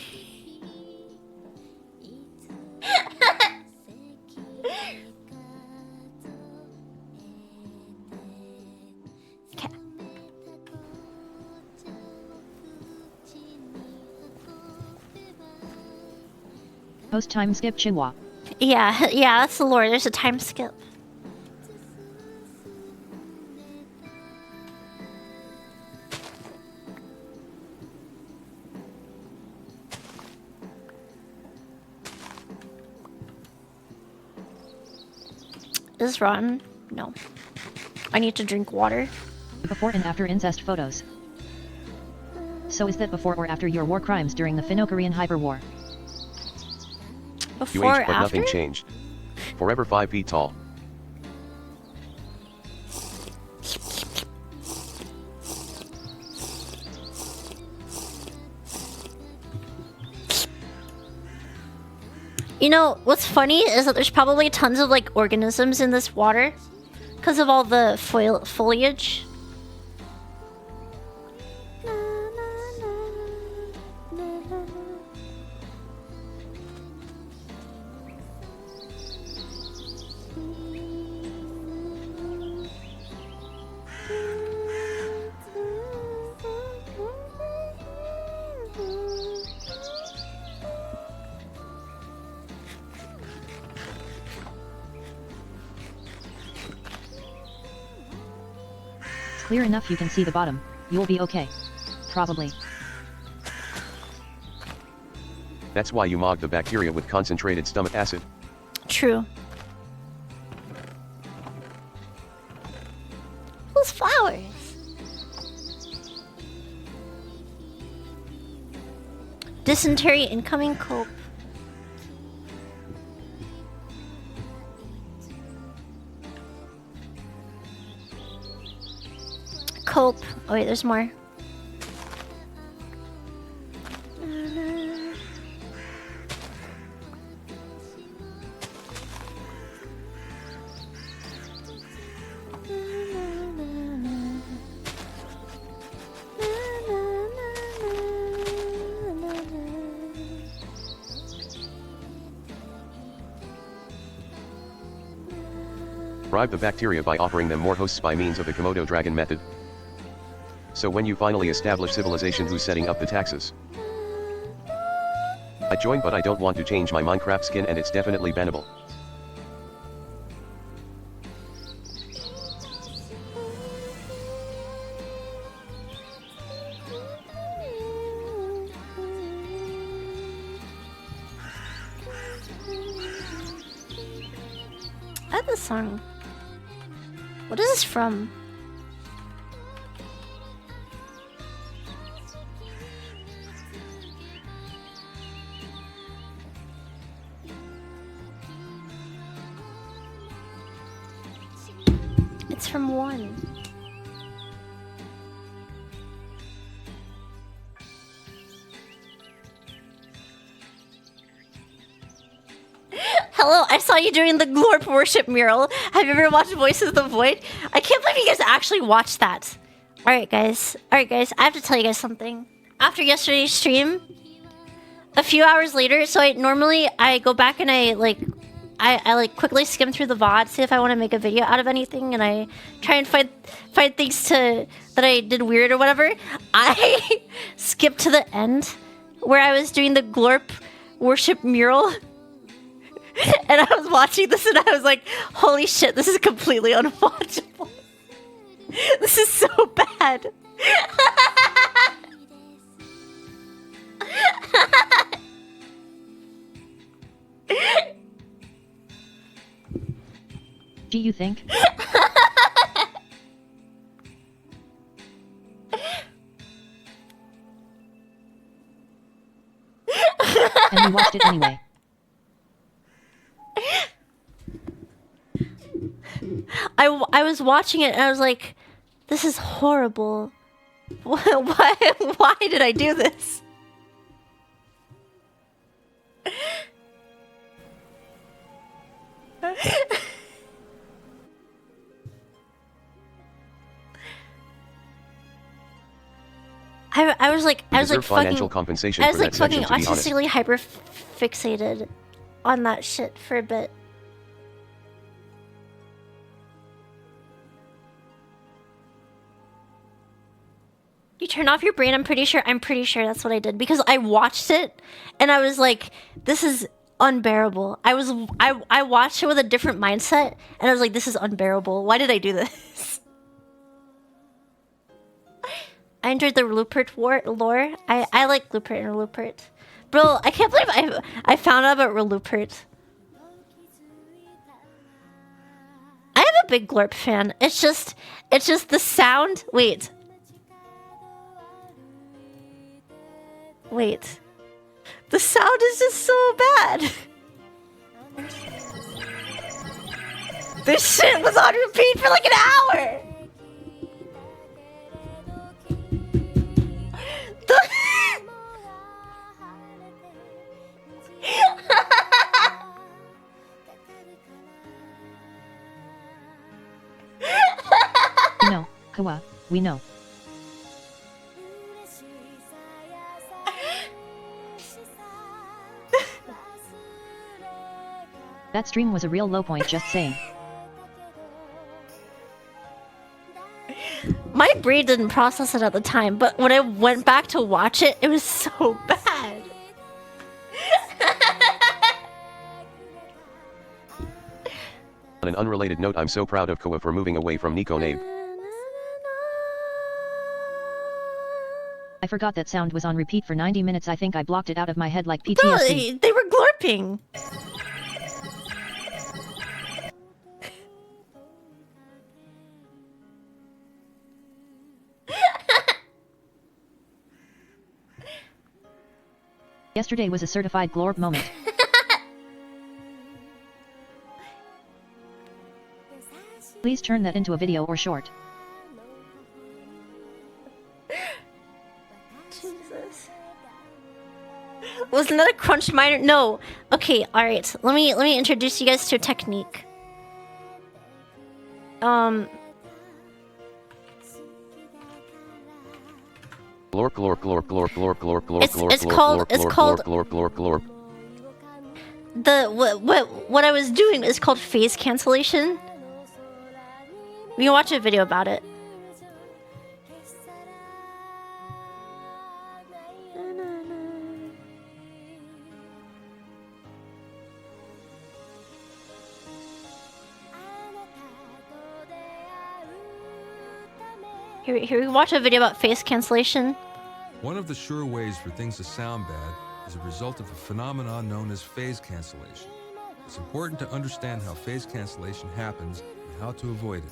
Okay.
Post time skip Chihuahua.
Yeah, that's the lore. There's a time skip. Is this rotten? No. I need to drink water.
Before and after incest photos. So is that before or after your war crimes during the Finno-Korean Hyper War?
Before
You
or
aged, but
after?
nothing changed. Forever 5 feet tall.
You know, what's funny is that there's probably tons of like organisms in this water because of all the foliage.
Clear enough you can see the bottom. You'll be okay. Probably.
That's why you mog the bacteria with concentrated stomach acid.
True. Those flowers. Dysentery incoming cope. Cope. Oh wait, there's more.
Bribe the bacteria by offering them more hosts by means of the Komodo dragon method. So when you finally establish civilization, who's setting up the taxes? I joined, but I don't want to change my Minecraft skin, and it's definitely bannable.
I have this song. What is this from? It's from one. Hello, I saw you doing the Glorp worship mural. Have you ever watched Voices of the Void? I can't believe you guys actually watched that. Alright guys, I have to tell you guys something. After yesterday's stream, a few hours later, so I go back and I quickly skim through the VOD, see if I want to make a video out of anything, and I try and find things that I did weird or whatever. I skipped to the end where I was doing the Glorp worship mural. And I was watching this and I was like, holy shit, this is completely unwatchable. This is so bad.
Do you think? And we watched it anyway.
I was watching it and I was like, this is horrible. Why did I do this? I was like
financial compensation
I was
for
like
that
fucking
section, to be honest.
autistically hyper fixated on that shit for a bit. You turn off your brain. I'm pretty sure that's what I did because I watched it and I was like, this is unbearable. I watched it with a different mindset and I was like, this is unbearable. Why did I do this? I enjoyed the Rupert lore. I like Rupert and Rupert. Bro, I can't believe I found out about Rupert. I am a big Glorp fan. It's just the sound. Wait. The sound is just so bad. This shit was on repeat for like an hour.
Kawa, we know. That stream was a real low point, just saying.
My brain didn't process it at the time, but when I went back to watch it, it was so bad.
On an unrelated note, I'm so proud of Koa for moving away from Nico Nabe.
I forgot that sound was on repeat for 90 minutes. I think I blocked it out of my head like
No,
PTSD.
they were glorping.
Yesterday was a certified glorp moment. Please turn that into a video or short.
Jesus. Wasn't that a crunch miner? No. Okay, alright. Let me introduce you guys to a technique.
Glorp, glorp, glorp, glorp, glorp, glorp, glorp, glorp,
It's called
glorp, glorp, glorp.
what I was doing is called phase cancellation. We can watch a video about it. Here we watch a video about phase cancellation.
One of the sure ways for things to sound bad is a result of a phenomenon known as phase cancellation. It's important to understand how phase cancellation happens and how to avoid it.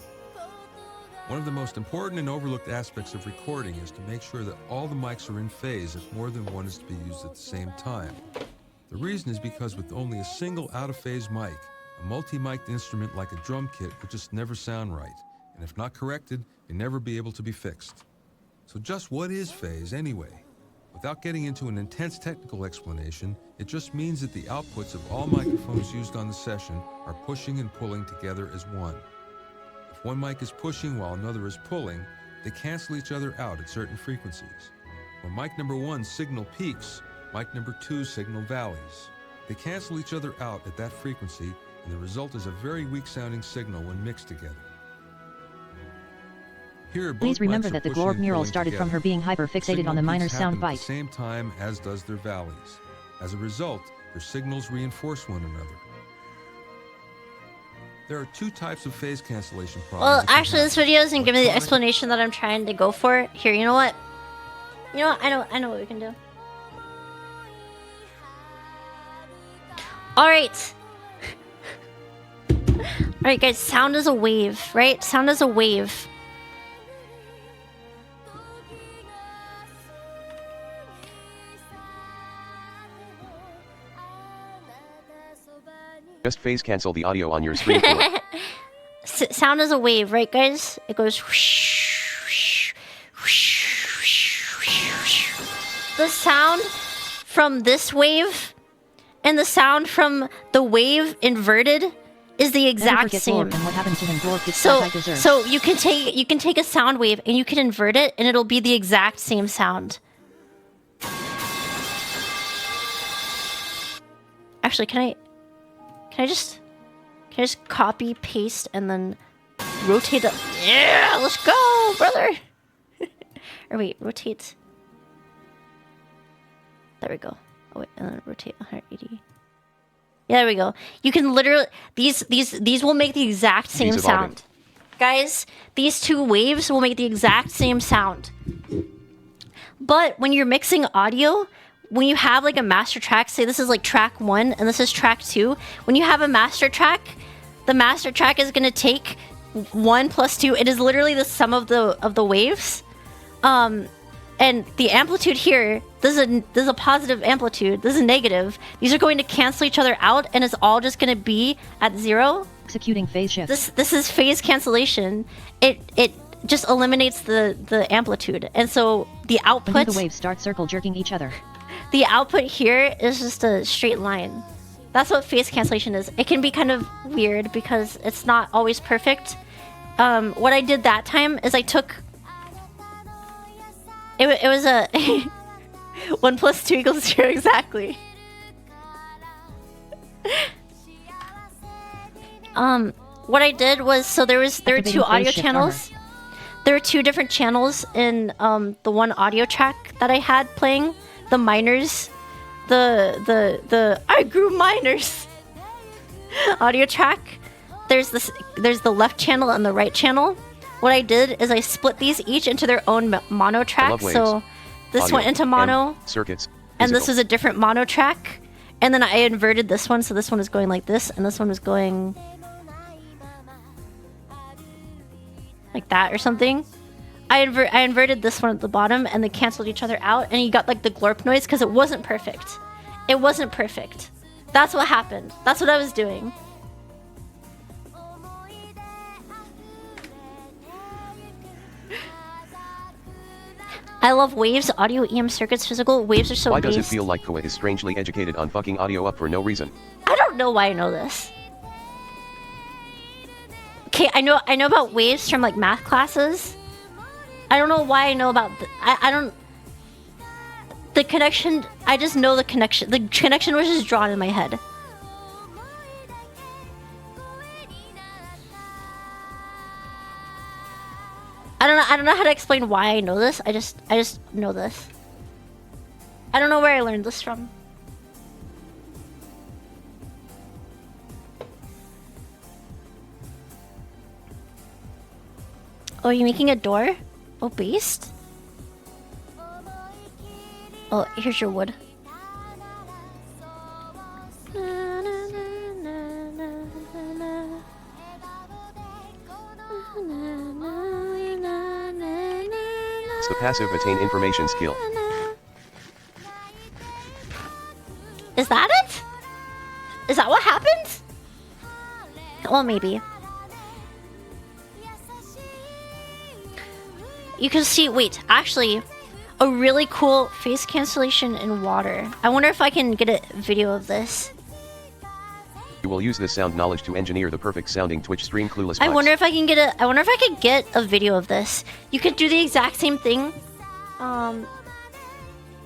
One of the most important and overlooked aspects of recording is to make sure that all the mics are in phase if more than one is to be used at the same time. The reason is because with only a single out-of-phase mic, a multi-mic'd instrument like a drum kit would just never sound right, and if not corrected, can never be able to be fixed. So just what is phase anyway? Without getting into an intense technical explanation, it just means that the outputs of all microphones used on the session are pushing and pulling together as one. If one mic is pushing while another is pulling, they cancel each other out at certain frequencies. When mic number 1's signal peaks, mic number 2's signal valleys. They cancel each other out at that frequency, and the result is a very weak-sounding signal when mixed together. Here,
Please remember that the glorp mural started from her being hyper-fixated on the minor's sound bite.
At the same time as does their valleys. As a result, their signals reinforce one another. There are two types of phase cancellation problems.
Well, actually, this video isn't giving me the explanation that I'm trying to go for. Here, you know what? You know what? I know what we can do. Alright. Alright, guys, sound is a wave, right? Sound is a wave.
Just phase cancel the audio on your screen.
Sound is a wave, right, guys? It goes whoosh, whoosh, whoosh, whoosh, whoosh. The sound from this wave and the sound from the wave inverted is the exact same. So you can take a sound wave and you can invert it and it'll be the exact same sound. Actually, can I just copy, paste, and then rotate it? Yeah, let's go, brother! Or wait, rotate. There we go. Oh wait, and then rotate 180. Yeah, there we go. You can literally these will make the exact same sound. Guys, these two waves will make the exact same sound. But when you're mixing audio, when you have like a master track, say this is like track 1 and this is track 2, when you have a master track, the master track is gonna take 1 plus 2. It is literally the sum of the waves. And the amplitude here, this is a positive amplitude, this is negative. These are going to cancel each other out and it's all just gonna be at 0.
Executing phase shift.
This is phase cancellation. It just eliminates the amplitude. And so the output,
when the waves start circle jerking each other.
The output here is just a straight line. That's what phase cancellation is. It can be kind of weird because it's not always perfect. what I did that time is I took... It was a... 1 + 2 = 0, exactly. What I did was, so there were two audio channels. There were two different channels in the one audio track that I had playing. The minors, the I grew minors audio track. There's the left channel and the right channel. What I did is I split these each into their own mono track. So this
Audio,
went into mono,
circuits,
and this is a different mono track. And then I inverted this one, so this one is going like this, and this one is going like that or something. I inverted this one at the bottom, and they canceled each other out, and you got like the glorp noise because it wasn't perfect. It wasn't perfect. That's what happened. That's what I was doing. I love waves, audio, EM circuits, physical. Waves are so
Why does it
based.
feel like Koa is strangely educated on fucking audio up for no reason?
I don't know why I know this. Okay, I know about waves from like math classes. I don't know why I know about I don't... The connection, I just know the connection. The connection was just drawn in my head. I don't know how to explain why I know this. I just know this. I don't know where I learned this from. Oh, are you making a door? Oh, beast? Oh, here's your wood.
It's the passive attain information skill.
Is that it? Is that what happens? Well, maybe. You can see, wait, actually, a really cool face cancellation in water. I wonder if I can get a video of this.
You will use this sound knowledge to engineer the perfect sounding Twitch stream clueless
I
box.
wonder if I can get a. I wonder if I could get a video of this. You could do the exact same thing.
Koa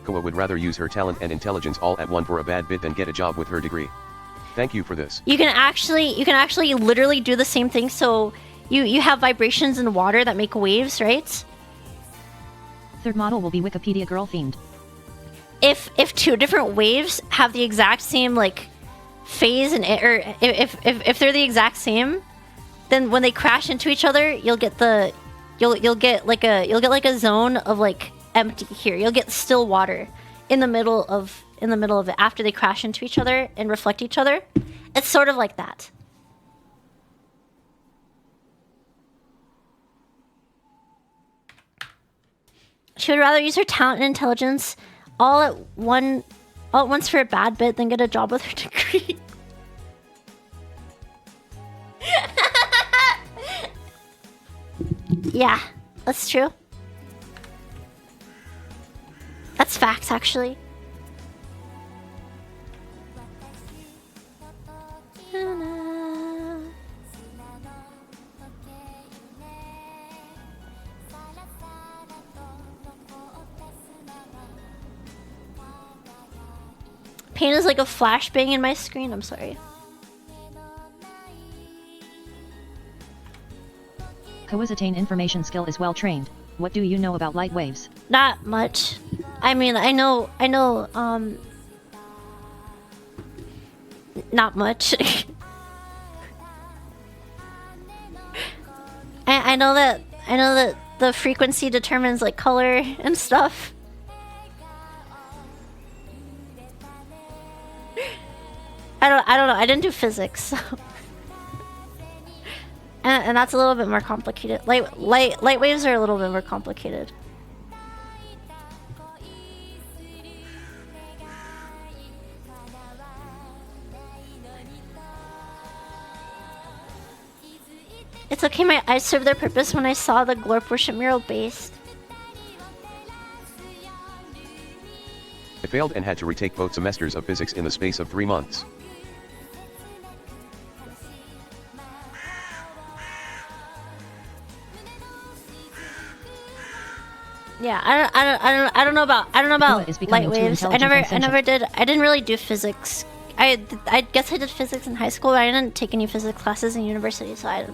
would rather use her talent and intelligence all at one for a bad bit than get a job with her degree. Thank you for this.
You can actually literally do the same thing. So you have vibrations in water that make waves, right?
Third model will be Wikipedia girl themed.
If two different waves have the exact same like phase and or if they're the exact same, then when they crash into each other, you'll get like a zone of like empty here. You'll get still water in the middle of it after they crash into each other and reflect each other. It's sort of like that. She would rather use her talent and intelligence all at once for a bad bit than get a job with her degree. Yeah, that's true. That's facts, actually. Pain is like a flashbang in my screen. I'm sorry.
Koa's attain information skill is well trained. What do you know about light waves?
Not much. I mean, I know, not much. I know that the frequency determines like color and stuff. I don't know. I didn't do physics, so. And that's a little bit more complicated. Light waves are a little bit more complicated. It's okay, my eyes served their purpose when I saw the Glorp Worship mural based.
I failed and had to retake both semesters of physics in the space of 3 months.
Yeah, I don't know about light waves. I didn't really do physics. I guess I did physics in high school, but I didn't take any physics classes in university, so I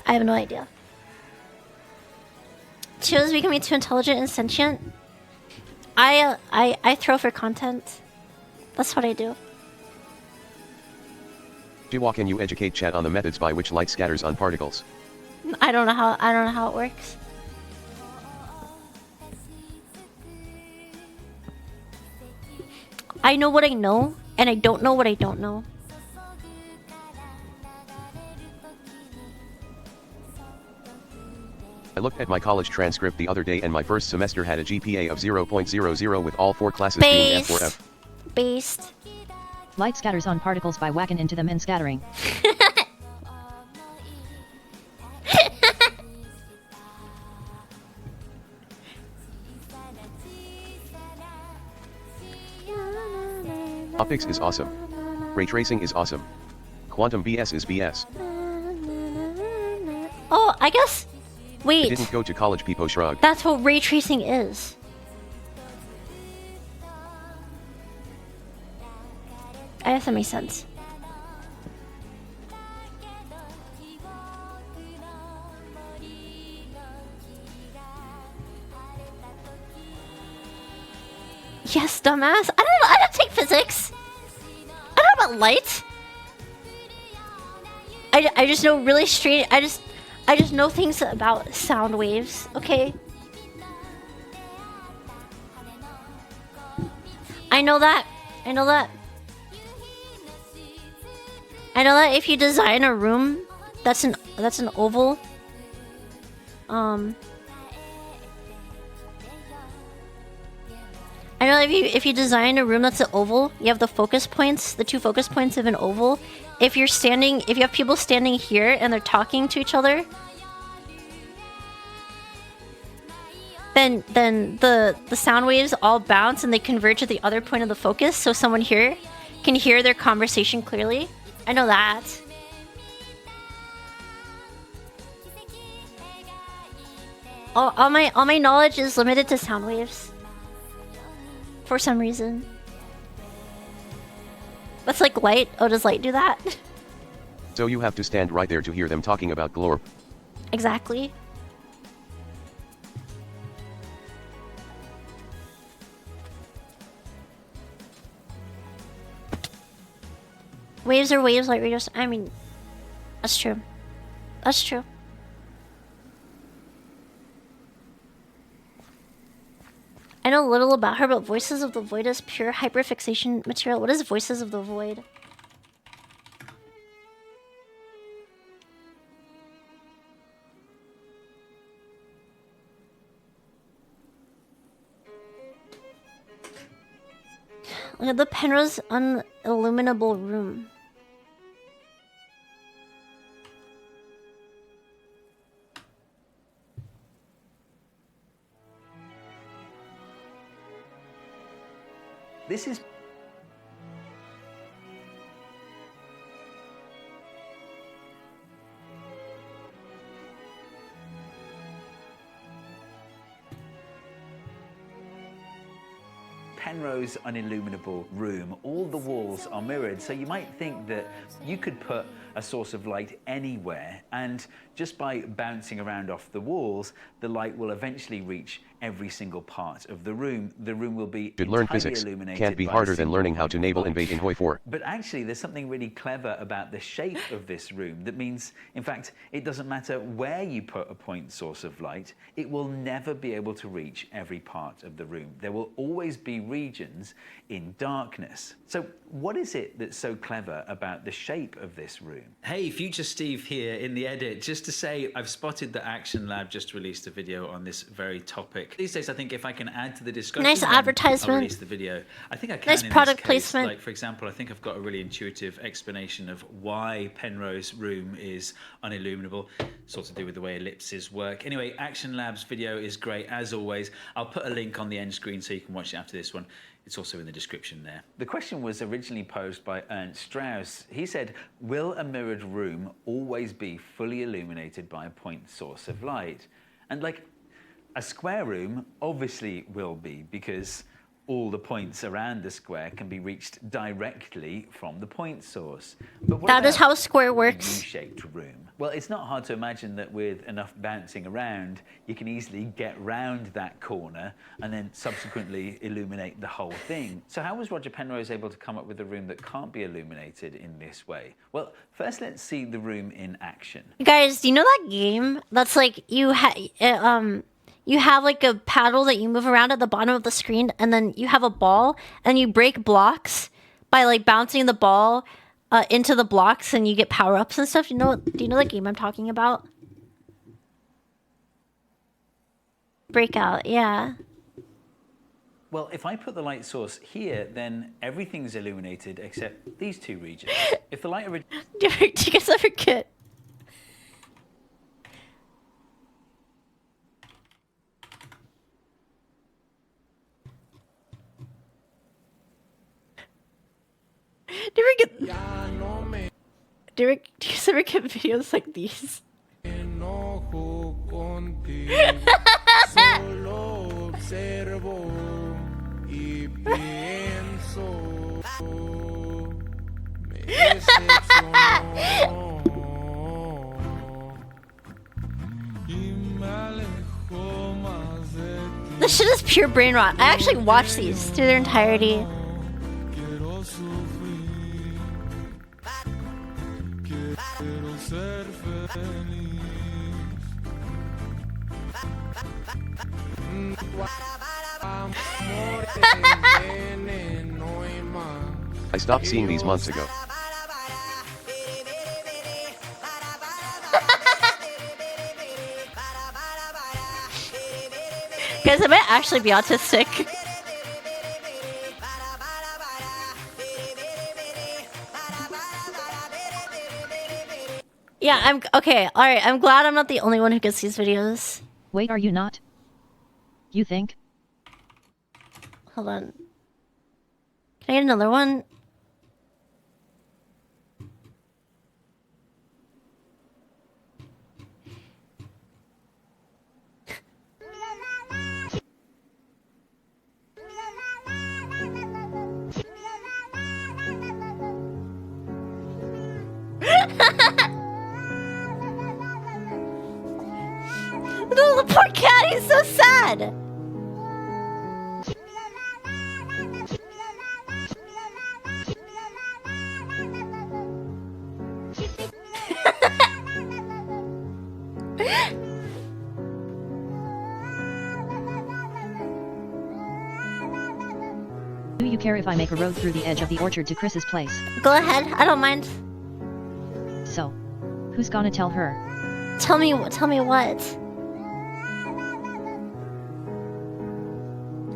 have no idea. Chiwa's becoming too intelligent and sentient. I throw for content. That's what I do.
Chiwa, can you educate chat on the methods by which light scatters on particles?
I don't know how it works. I know what I know, and I don't know what I don't know.
I looked at my college transcript the other day and my first semester had a GPA of 0.00 with all 4 classes being F or F.
Based.
Light scatters on particles by whacking into them and scattering.
Optics is awesome. Ray tracing is awesome. Quantum BS is BS.
Oh, I guess. Wait.
I didn't go to college, Peepo shrug.
That's what ray tracing is. I guess that makes sense. Yes, dumbass. I don't take physics. I don't know about light. I just know really strange. I just know things about sound waves. Okay. I know that. I know that if you design a room that's an oval, I know if you design a room that's an oval, you have the focus points, the 2 focus points of an oval. If you have people standing here and they're talking to each other, then the sound waves all bounce and they converge at the other point of the focus, so someone here can hear their conversation clearly. I know that. All my knowledge is limited to sound waves. For some reason. That's like light. Oh, does light do that?
So you have to stand right there to hear them talking about glorp.
Exactly. Waves are waves, light radios. I mean, that's true. That's true. I know little about her, but Voices of the Void is pure hyperfixation material. What is Voices of the Void? Look at the Penrose unilluminable room.
This is Penrose unilluminable room. All the walls are mirrored, so you might think that you could put a source of light anywhere, and just by bouncing around off the walls, the light will eventually reach every single part of the room. The room will be
Should learn
entirely
physics.
illuminated.
Can't be
by
harder than
single
learning how
point
to
of
naval
light.
invade in Hoi 4.
But actually, there's something really clever about the shape of this room that means, in fact, it doesn't matter where you put a point source of light, it will never be able to reach every part of the room. There will always be regions in darkness. So what is it that's so clever about the shape of this room?
Hey, Future Steve here in the edit. Just to say, I've spotted that Action Lab just released a video on this very topic. These days, I think if I can add to the discussion,
Nice
then
advertisement.
I'll release the video. I think I can.
Nice
in
product
this case.
placement.
Like, for example, I think I've got a really intuitive explanation of why Penrose room is unilluminable. It's all to do with the way ellipses work. Anyway, Action Lab's video is great, as always. I'll put a link on the end screen so you can watch it after this one. It's also in the description there.
The question was originally posed by Ernst Strauss. He said, will a mirrored room always be fully illuminated by a point source of light? And like, A square room obviously will be, because all the points around the square can be reached directly from the point source. But what
that is
about
how a square
a
works.
U-shaped room? Well, it's not hard to imagine that with enough bouncing around, you can easily get round that corner and then subsequently illuminate the whole thing. So how was Roger Penrose able to come up with a room that can't be illuminated in this way? Well, first let's see the room in action.
Guys, do you know that game that's like you have like a paddle that you move around at the bottom of the screen, and then you have a ball, and you break blocks by like bouncing the ball into the blocks, and you get power-ups and stuff. Do you know the game I'm talking about? Breakout, yeah.
Well, if I put the light source here, then everything's illuminated except these two regions. If the light
Do you guys ever get... Do you guys ever get videos like these? This shit is pure brain rot. I actually watched these through their entirety.
I stopped seeing these months ago.
Guys, I might actually be autistic. Yeah, I'm okay. All right, I'm glad I'm not the only one who gets these videos.
Wait, are you not? You think?
Hold on. Can I get another one? No, the poor cat, he's so sad.
Do you care if I make a road through the edge of the orchard to Chris's place?
Go ahead, I don't mind.
So, who's gonna tell her?
Tell me what?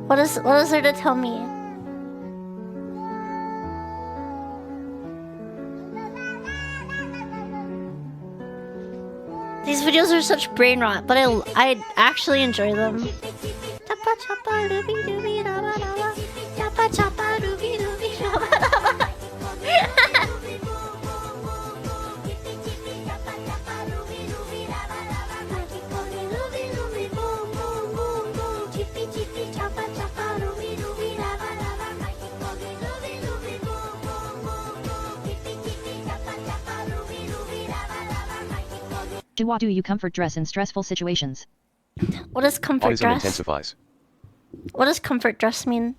What is there to tell me? These videos are such brain rot, but I actually enjoy them.
How do you comfort dress in stressful situations?
What does comfort
Autism
dress?
intensifies.
What does comfort dress mean?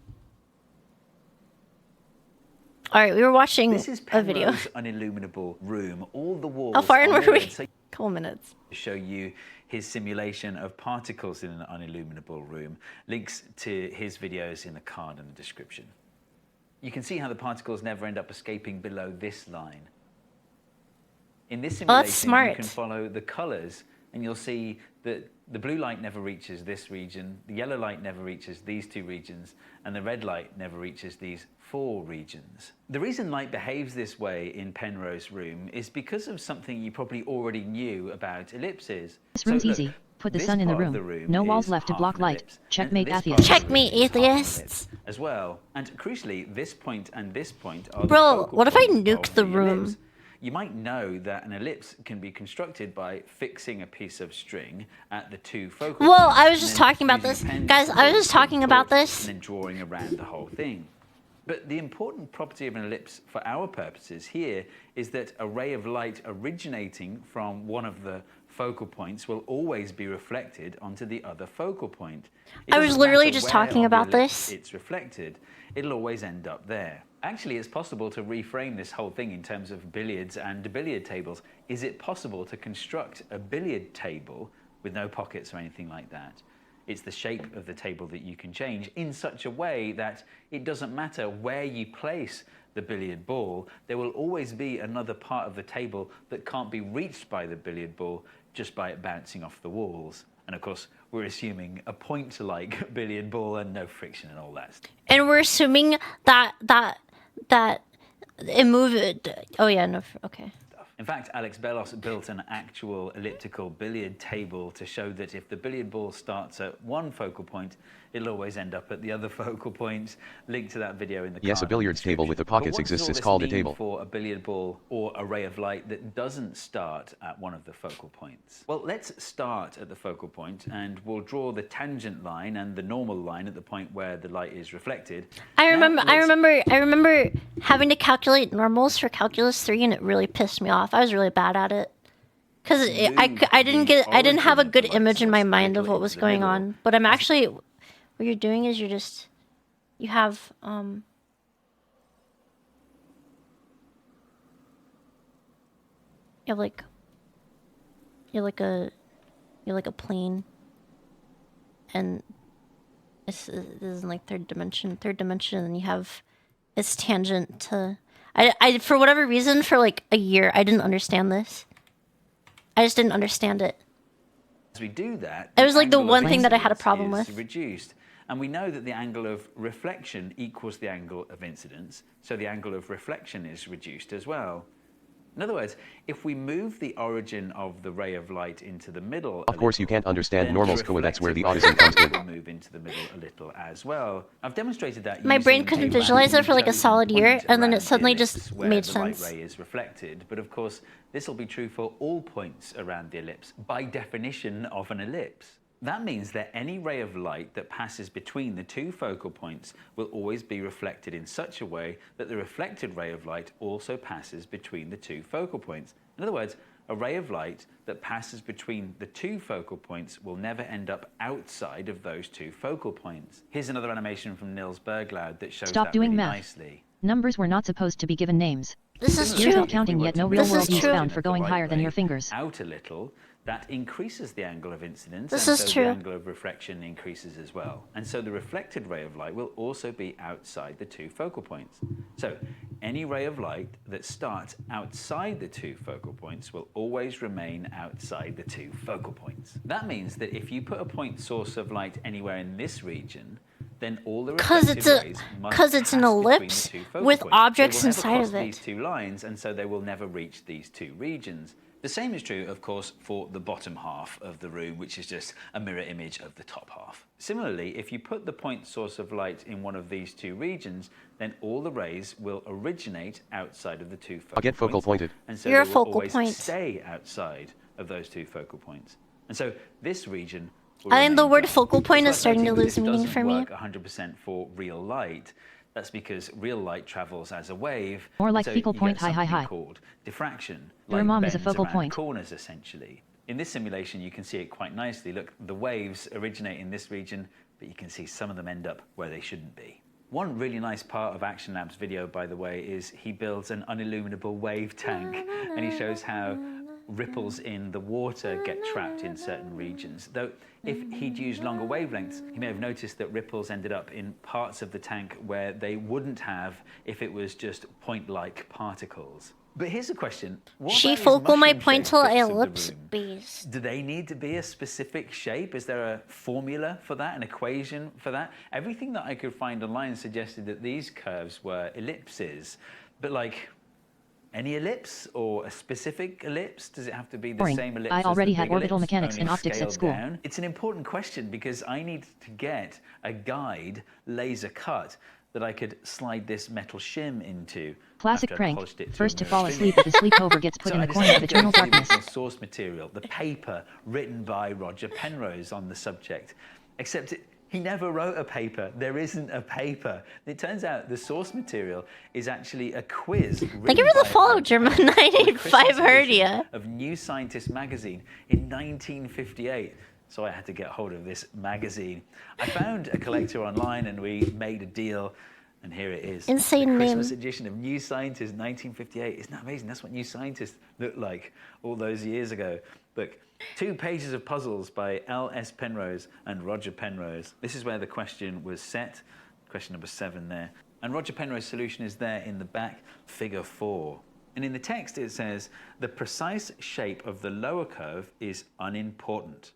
All right, we were watching
This is
a video.
Penrose's unilluminable room. All the walls.
How far in
are
were we?
mirrored,
Couple minutes.
to show you his simulation of particles in an unilluminable room. Links to his videos in the card and the description. You can see how the particles never end up escaping below this line. In this
Oh, that's
simulation,
smart.
you can follow the colors, and you'll see that the blue light never reaches this region, the yellow light never reaches these two regions, and the red light never reaches these 4 regions. The reason light behaves this way in Penrose's room is because of something you probably already knew about ellipses.
This room's
So, look,
easy. Put the
this
sun in the
part of
room. No walls
is
left to
half
block
an
light.
ellipse, and
Checkmate
this
atheists.
part of the room
Checkmate
is half an
atheists.
ellipse as well. And crucially, this point and this point are the
Bro,
focal
what if I
points
nuke
of
the
ellipse.
room?
You might know that an ellipse can be constructed by fixing a piece of string at the two focal points.
Well, I was just talking about this. Guys, I was just talking about this.
And then drawing around the whole thing. But the important property of an ellipse for our purposes here is that a ray of light originating from one of the focal points will always be reflected onto the other focal point.
I was literally just talking about this.
It's reflected. It'll always end up there. Actually, it's possible to reframe this whole thing in terms of billiards and billiard tables. Is it possible to construct a billiard table with no pockets or anything like that? It's the shape of the table that you can change in such a way that it doesn't matter where you place the billiard ball, there will always be another part of the table that can't be reached by the billiard ball just by it bouncing off the walls. And of course, we're assuming a point-like billiard ball and no friction and all that stuff.
And we're assuming that it moved. Oh yeah, no, okay.
In fact, Alex Bellos built an actual elliptical billiard table to show that if the billiard ball starts at one focal point, it'll always end up at the other focal point. Link to that video in the
Yes, a billiards table with the pockets exists. It's called a table.
For a billiard ball or a ray of light that doesn't start at one of the focal points. Well, let's start at the focal point and we'll draw the tangent line and the normal line at the point where the light is reflected.
I remember having to calculate normals for calculus 3 and it really pissed me off. I was really bad at it. Cuz I didn't have a good image in my mind of what was going on, but I'm actually what you're doing is you have you're like a plane, and this is in like third dimension, and you have its tangent to. I for whatever reason for like a year I didn't understand this. I just didn't understand it.
As we do that,
it was like the one thing that I had a problem with.
Reduced. And we know that the angle of reflection equals the angle of incidence, so the angle of reflection is reduced as well. In other words, if we move the origin of the ray of light into the middle,
of course you can't understand normals, that's where the autism comes in.
Move into the middle a little as well. I've demonstrated that.
My brain couldn't visualize it for like a solid year, and then it suddenly just made sense.
The light ray is reflected, but of course this will be true for all points around the ellipse by definition of an ellipse. That means that any ray of light that passes between the two focal points will always be reflected in such a way that the reflected ray of light also passes between the two focal points. In other words, a ray of light that passes between the two focal points will never end up outside of those two focal points. Here's another animation from Nils Berglaud that shows that really nicely.
Numbers were not supposed to be given names.
This is
Years
true.
of counting, yet no real-world use found for going higher than your fingers.
Out a little, that increases the angle of incidence,
this
and
is
so
true.
the angle of refraction increases as well. And so the reflected ray of light will also be outside the two focal points. So any ray of light that starts outside the two focal points will always remain outside the two focal points. That means that if you put a point source of light anywhere in this region, then all the reflected rays must
because it's an ellipse with objects inside of it.
These two lines, and so they will never reach these two regions. The same is true, of course, for the bottom half of the room, which is just a mirror image of the top half. Similarly, if you put the point source of light in one of these two regions, then all the rays will originate outside of the two focal points.
I'll get focal pointed.
And so
You're
they
a
will
focal
always
point.
stay outside of those two focal points. And so this region will
I think the
remain
word
dark.
focal point
It's
is starting to
worth noting
lose
that this
meaning for me.
doesn't work 100% for real light. That's because real light travels as a wave.
More like
so
fecal
you
point,
get
hi.
something called diffraction.
Your
Light
mom is a
bends
focal
around
point.
corners, essentially. In this simulation, you can see it quite nicely. Look, the waves originate in this region, but you can see some of them end up where they shouldn't be. One really nice part of Action Lab's video, by the way, is he builds an unilluminable wave tank, and he shows how ripples in the water get trapped in certain regions. Though if he'd used longer wavelengths, he may have noticed that ripples ended up in parts of the tank where they wouldn't have if it was just point-like particles. But here's a question. What
She
about these
focal my
mushroom-shaped
point till
bits of the
ellipse
room?
base.
Do they need to be a specific shape? Is there a formula for that, an equation for that? Everything that I could find online suggested that these curves were ellipses. But like, any ellipse or a specific ellipse? Does it have to be the
Boring.
same ellipse
I
as
already
the
had
big
orbital
ellipse,
mechanics
only
and optics at
scaled
school.
down? It's an important question because I need to get a guide laser cut that I could slide this metal shim into.
Classic
after I
prank.
polished it
First to
a
fall
finish.
asleep at the sleepover gets put
So
in
I
the corner of
decided to
eternal
go to the
darkness.
original source material, the paper written by Roger Penrose on the subject. Except he never wrote a paper. There isn't a paper. It turns out the source material is actually a quiz.
Thank you for the follow, German 985 heard ya.
Of New Scientist magazine in 1958. So I had to get hold of this magazine. I found a collector online and we made a deal. And here it is.
Insane
the Christmas
name.
edition of New Scientist 1958. Isn't that amazing? That's what New Scientist looked like all those years ago. Look, 2 pages of puzzles by L.S. Penrose and Roger Penrose. This is where the question was set. Question number 7 there. And Roger Penrose's solution is there in the back, figure 4. And in the text it says, the precise shape of the lower curve is unimportant,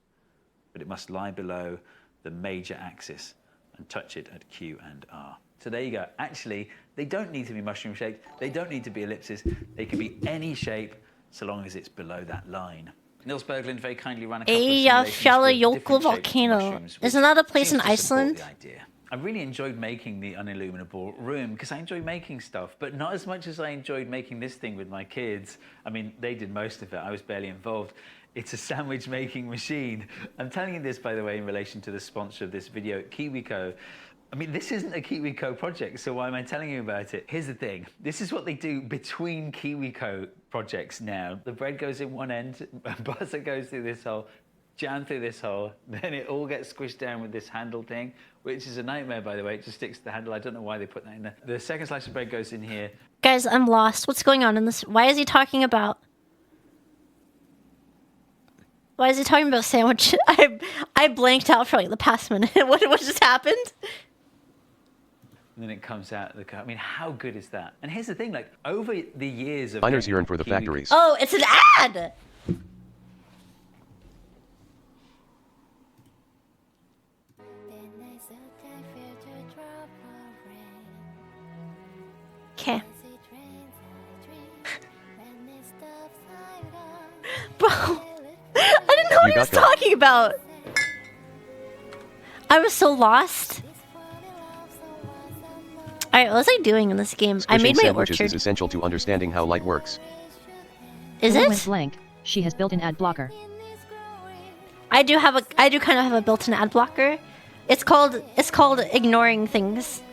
but it must lie below the major axis and touch it at Q and R. So there you go. Actually, they don't need to be mushroom shaped. They don't need to be ellipses. They can be any shape so long as it's below that line. Nils Berglund very kindly ran a couple of simulations with different shaped
volcano.
mushrooms, which
Isn't that a place in
seems to support
Iceland?
the idea. I really enjoyed making the unilluminable room because I enjoy making stuff, but not as much as I enjoyed making this thing with my kids. I mean, they did most of it. I was barely involved. It's a sandwich making machine. I'm telling you this, by the way, in relation to the sponsor of this video, KiwiCo. I mean, this isn't a KiwiCo project, so why am I telling you about it? Here's the thing. This is what they do between KiwiCo projects now. The bread goes in one end, butter goes through this hole, jam through this hole, then it all gets squished down with this handle thing, which is a nightmare, by the way. It just sticks to the handle. I don't know why they put that in there. The second slice of bread goes in here.
Guys, I'm lost. What's going on in this? Why is he talking about... Why is he talking about sandwich? I blanked out for like the past minute. What just happened?
And then it comes out. I mean, how good is that? And here's the thing, like, over the years of...
Miners yearn for the factories.
Oh, it's an ad! Okay. Bro, I didn't know what he was talking about. I was so lost. Alright, what was I doing in this game? I made my
sandwiches
orchard.
is essential to understanding how light works.
Is
Hello,
it?
Went blank. She has built an ad blocker.
I do kind of have a built-in ad blocker. It's called ignoring things.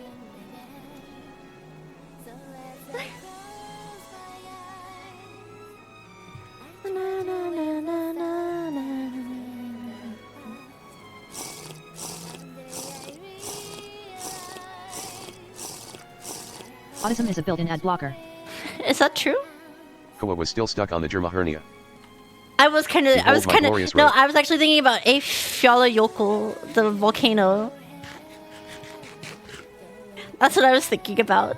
Autism is a built-in ad blocker.
Is that true?
Koa was still stuck on the Germa hernia.
I was
glorious road.
I was actually thinking about Eyjafjallajökull, the volcano. That's what I was thinking about.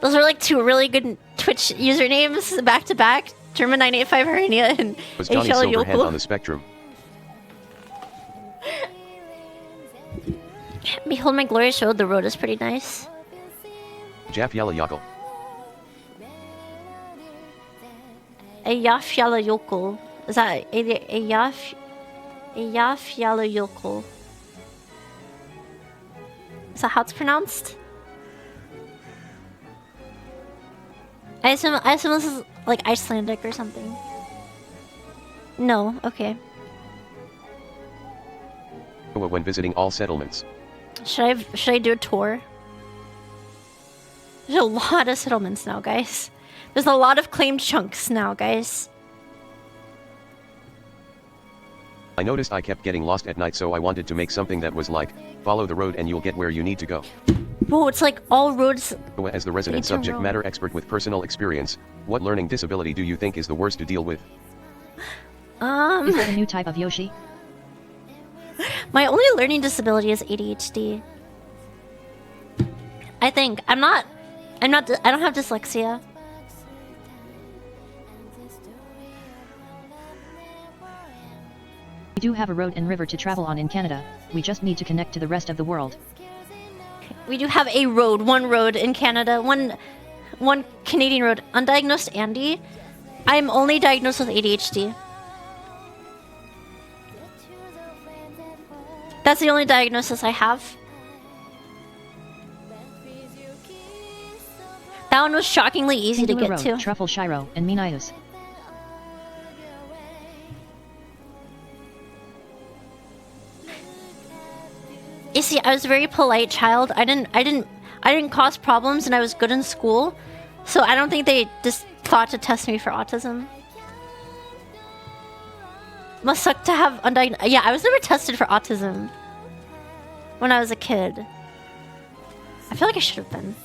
Those are like 2 really good Twitch usernames back to back. German 985 hernia and
Was Johnny Silverhand on
Eyjafjallajökull.
the spectrum?
Behold my glorious road. The road is pretty nice.
Eyjafjallajökull.
Eyjafjallajökull. Is that Eyjafjallajökull? Is that how it's pronounced? I assume this is like Icelandic or something. No, okay.
Koa when visiting all settlements.
Should I do a tour? There's a lot of settlements now, guys. There's a lot of claimed chunks now, guys.
I noticed I kept getting lost at night, so I wanted to make something that was like, follow the road and you'll get where you need to go.
Whoa, it's like all roads.
Koa as the resident
It's a
subject
road.
matter expert with personal experience, what learning disability do you think is the worst to deal with?
Is that a new type of Yoshi?
My only learning disability is ADHD. I think I don't have dyslexia.
We do have a road and river to travel on in Canada. We just need to connect to the rest of the world.
We do have a road, one road in Canada, one Canadian road. Undiagnosed Andy. I'm only diagnosed with ADHD. That's the only diagnosis I have. That one was shockingly easy to get to.
Truffle Shiro and Minayus.
You see, I was a very polite child. I didn't cause problems, and I was good in school. So I don't think they just thought to test me for autism. Must suck to have undiagnosed. Yeah, I was never tested for autism when I was a kid. I feel like I should have been.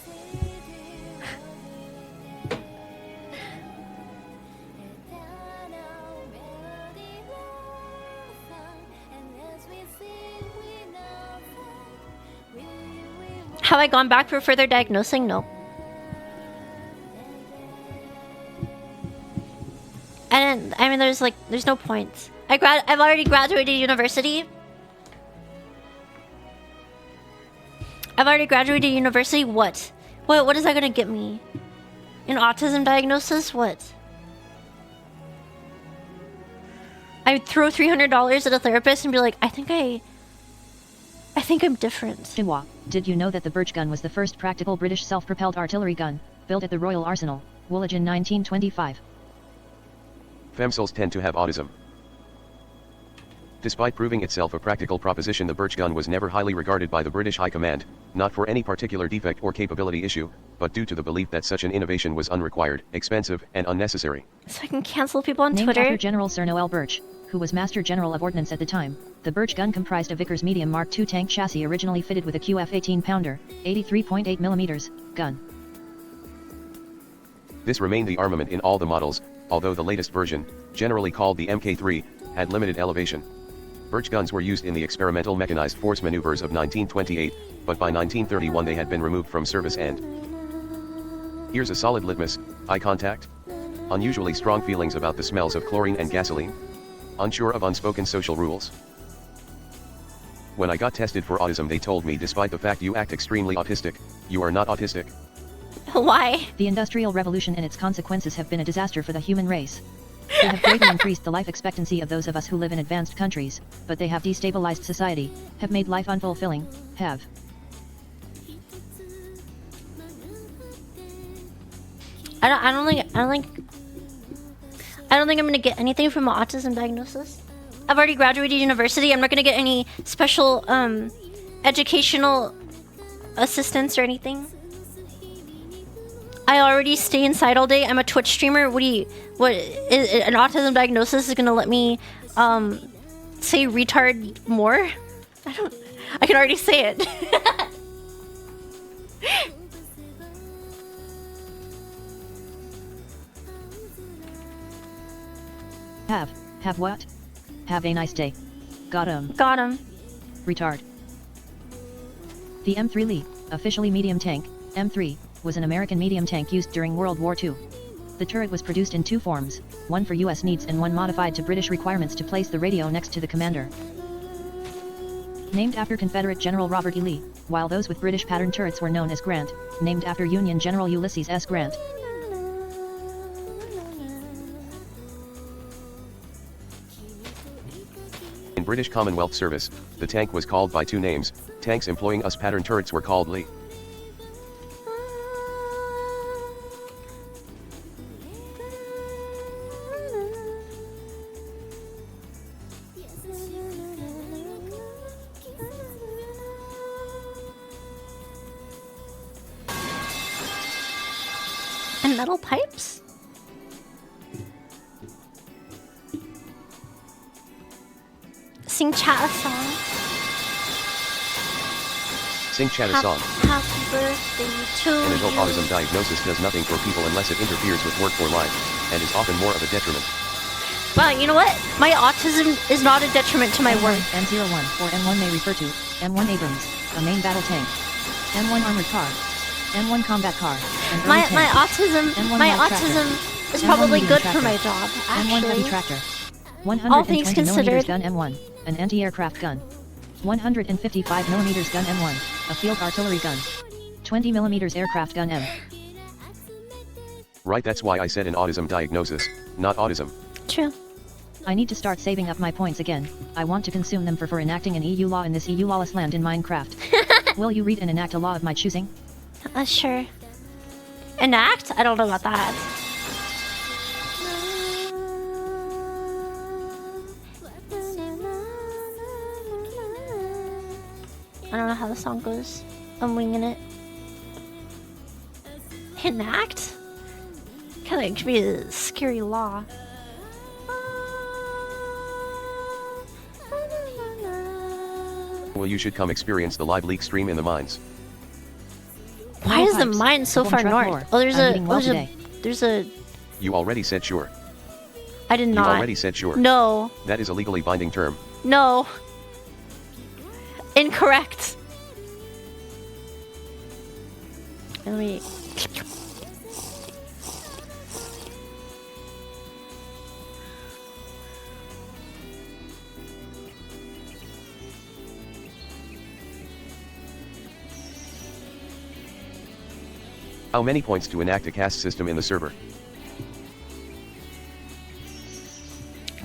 Have I gone back for further diagnosing? No. I mean, there's no point. I've already graduated university. What? What is that gonna get me? An autism diagnosis? What? I would throw $300 at a therapist and be like, I think I'm different.
Xinhua, did you know that the Birch gun was the first practical British self-propelled artillery gun, built at the Royal Arsenal, Woolwich in 1925?
Femsols tend to have autism. Despite proving itself a practical proposition, the Birch gun was never highly regarded by the British High Command, not for any particular defect or capability issue, but due to the belief that such an innovation was unrequired, expensive, and unnecessary.
So I can cancel people on
Named
Twitter?
After General Sir Noel Birch, who was Master General of Ordnance at the time, the Birch gun comprised a Vickers medium Mark II tank chassis originally fitted with a QF 18-pounder, 83.8mm, gun.
This remained the armament in all the models, although the latest version, generally called the Mk3, had limited elevation. Birch guns were used in the experimental mechanized force maneuvers of 1928, but by 1931 they had been removed from service and... Here's a solid litmus: eye contact? Unusually strong feelings about the smells of chlorine and gasoline? Unsure of unspoken social rules? When I got tested for autism, they told me, despite the fact you act extremely autistic, you are not autistic.
Why?
The Industrial Revolution and its consequences have been a disaster for the human race. They have greatly increased the life expectancy of those of us who live in advanced countries, but they have destabilized society, have made life unfulfilling, have...
I don't think I'm gonna get anything from an autism diagnosis. I've already graduated university. I'm not gonna get any special educational assistance or anything. I already stay inside all day. I'm a Twitch streamer. What is an autism diagnosis is gonna let me say retard more? I can already say it.
Have what? Have a nice day. Got him.
Got him.
Retard. The M3 Lee, officially medium tank, M3, was an American medium tank used during World War II. The turret was produced in two forms, one for US needs and one modified to British requirements to place the radio next to the commander. Named after Confederate General Robert E. Lee, while those with British pattern turrets were known as Grant, named after Union General Ulysses S. Grant.
In British Commonwealth service, the tank was called by two names. Tanks employing US pattern turrets were called Lee.
And metal pipes? Sing chat a song.
Sing chat a song.
Happy birthday to
An adult
you.
autism diagnosis does nothing for people unless it interferes with work or life, and is often more of a detriment.
Well, you know what? My autism is not a detriment to my work.
M01 or M1 may refer to M1 Abrams, a main battle tank. M1 armored car. M1 combat car. an early
My
tank,
autism
M1
my
light
autism
tractor,
is
M1
probably
medium
good
tractor,
for my job,
M1 heavy
actually.
tractor.
All things
120mm
considered.
gun M1, an anti-aircraft gun. 155mm gun M1, a field artillery gun. 20mm aircraft gun M.
Right, that's why I said an autism diagnosis. not autism.
True.
I need to start saving up my points again. I want to consume them for enacting an EU law in this EU lawless land in Minecraft. Will you read and enact a law of my choosing?
Sure. Enact? I don't know about that. I don't know how the song goes. I'm winging it. Enact? Kinda could be a scary law.
Well, you should come experience the live leak stream in the mines.
Why is the mine so far north? Oh, there's a.
You already said sure.
I did not.
You already said sure.
No.
That is a legally binding term.
No. Incorrect. Let me.
How many points to enact a caste system in the server?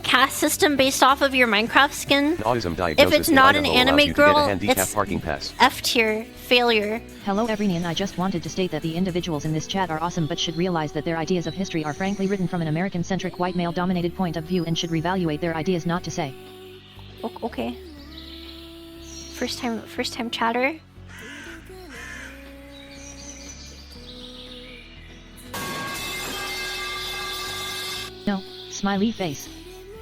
Caste system based off of your Minecraft skin?
An autism diagnosis
if it's not an
allows
anime
you to
girl,
get a handicap
it's
parking pass.
F tier failure.
Hello Everinian, I just wanted to state that the individuals in this chat are awesome but should realize that their ideas of history are frankly written from an American-centric white male-dominated point of view and should reevaluate their ideas, not to say.
Okay. First time chatter.
No, smiley face.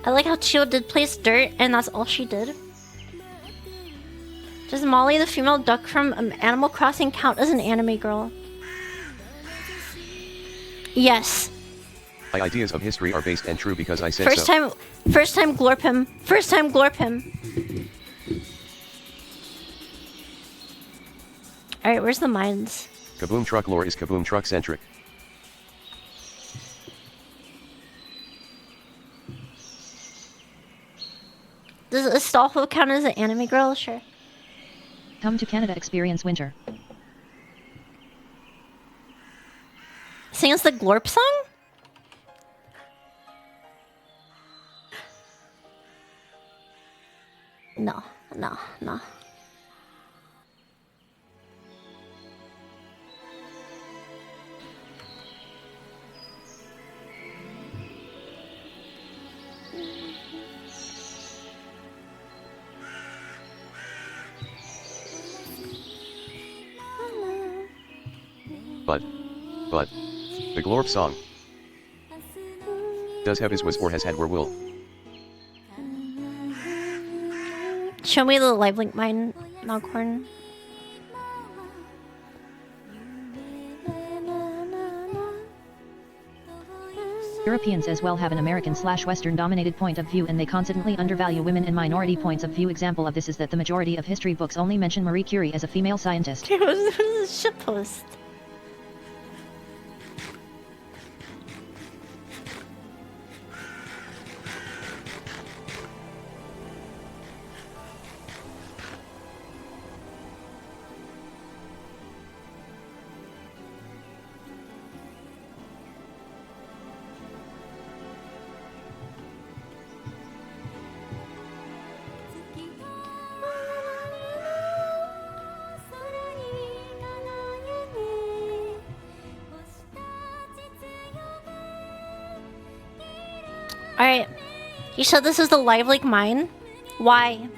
I like how Chio did place dirt, and that's all she did. Does Molly the female duck from Animal Crossing count as an anime girl? Yes.
My ideas of history are based and true because I said
First
so.
time glorp him. First time glorp him. Alright, where's the mines?
Kaboom truck lore is Kaboom truck centric.
Does Astolfo count as an anime girl? Sure.
Come to Canada, experience winter.
Sing us the glorp song? No.
But, the glorp song does have his was or has had were will.
Show me the live link mine, Noghorn.
Europeans as well have an American/Western dominated point of view and they constantly undervalue women and minority points of view. Example of this is that the majority of history books only mention Marie Curie as a female scientist.
It was a shitpost. Alright. You said this is the live lake mine? Why?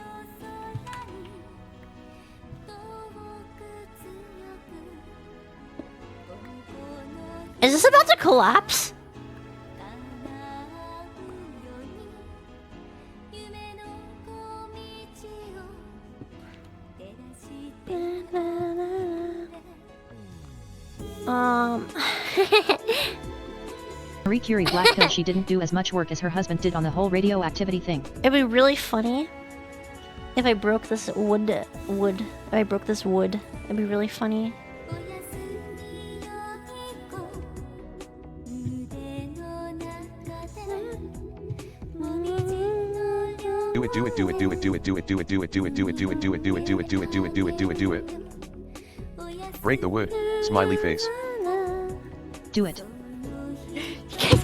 Is this about to collapse?
Marie Curie black pill, she didn't do as much work as her husband did on the whole radioactivity thing.
It'd be really funny if I broke this wood. If I broke this wood, it'd be really funny.
Do it. Break the wood, smiley face.
Do it.
You guys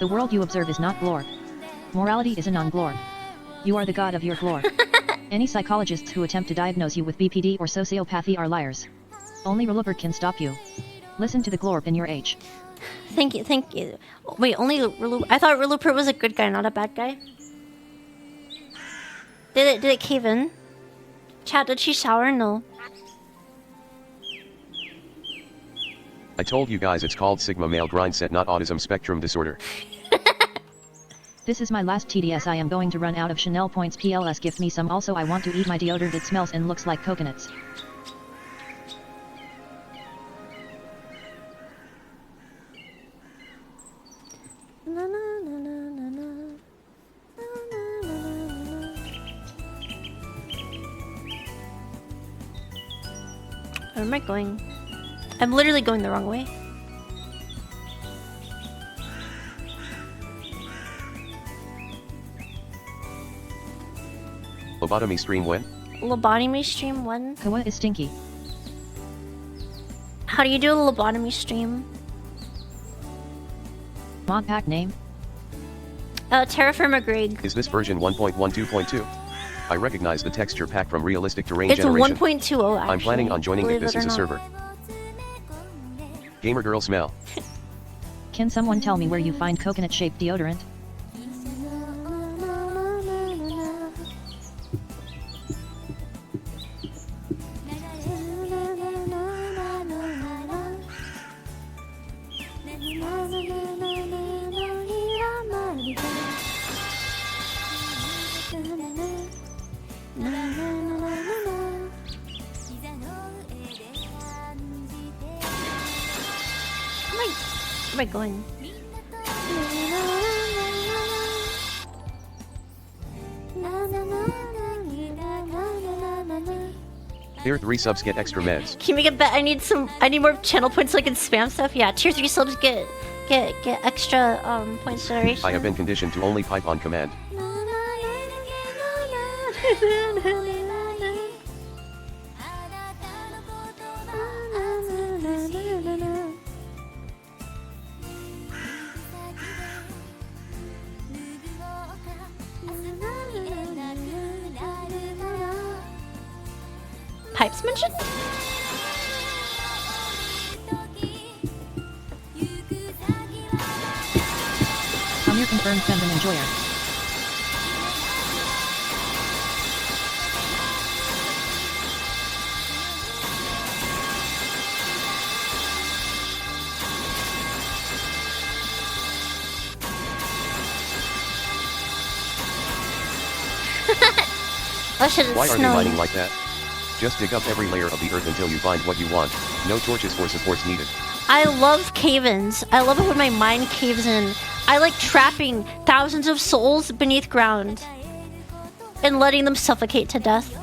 The world you observe is not glor. Morality is a non-glor. You are the god of your glor. Any psychologists who attempt to diagnose you with BPD or sociopathy are liars. Only Rulubert can stop you. Listen to the glorp in your age.
Thank you, thank you. Wait, only I thought Rulubert was a good guy, not a bad guy. Did it cave in? Chat, did she shower? No.
I told you guys it's called Sigma male grind set, not autism spectrum disorder.
This is my last TDS. I am going to run out of Chanel points. PLS, gift me some. Also, I want to eat my deodorant. It smells and looks like coconuts.
Where am I going? I'm literally going the wrong way.
Lobotomy stream when?
Lobotomy stream when?
Kawa is stinky.
How do you do a lobotomy stream?
Mod pack name?
Terraform Greg.
Is this version 1.12.2? I recognize the texture pack from realistic terrain
It's a
generation.
1.20 actually.
I'm planning on joining if
believe
this
it
is
or
a
not.
server. Gamer girl smell.
Can someone tell me where you find coconut-shaped deodorant?
Where am I going?
Tier 3 subs get extra meds.
Can you make a bet? I need more channel points so I can spam stuff. Yeah, tier 3 subs get extra points generation.
I have been conditioned to only pipe on command.
Pipes mentioned?
I'm your confirmed fandom enjoyer.
Oh shit, it's
Why are they
snowing.
mining like that? Just dig up every layer of the earth until you find what you want. No torches or supports needed.
I love cave-ins. I love it when my mind caves in. I like trapping thousands of souls beneath ground and letting them suffocate to death.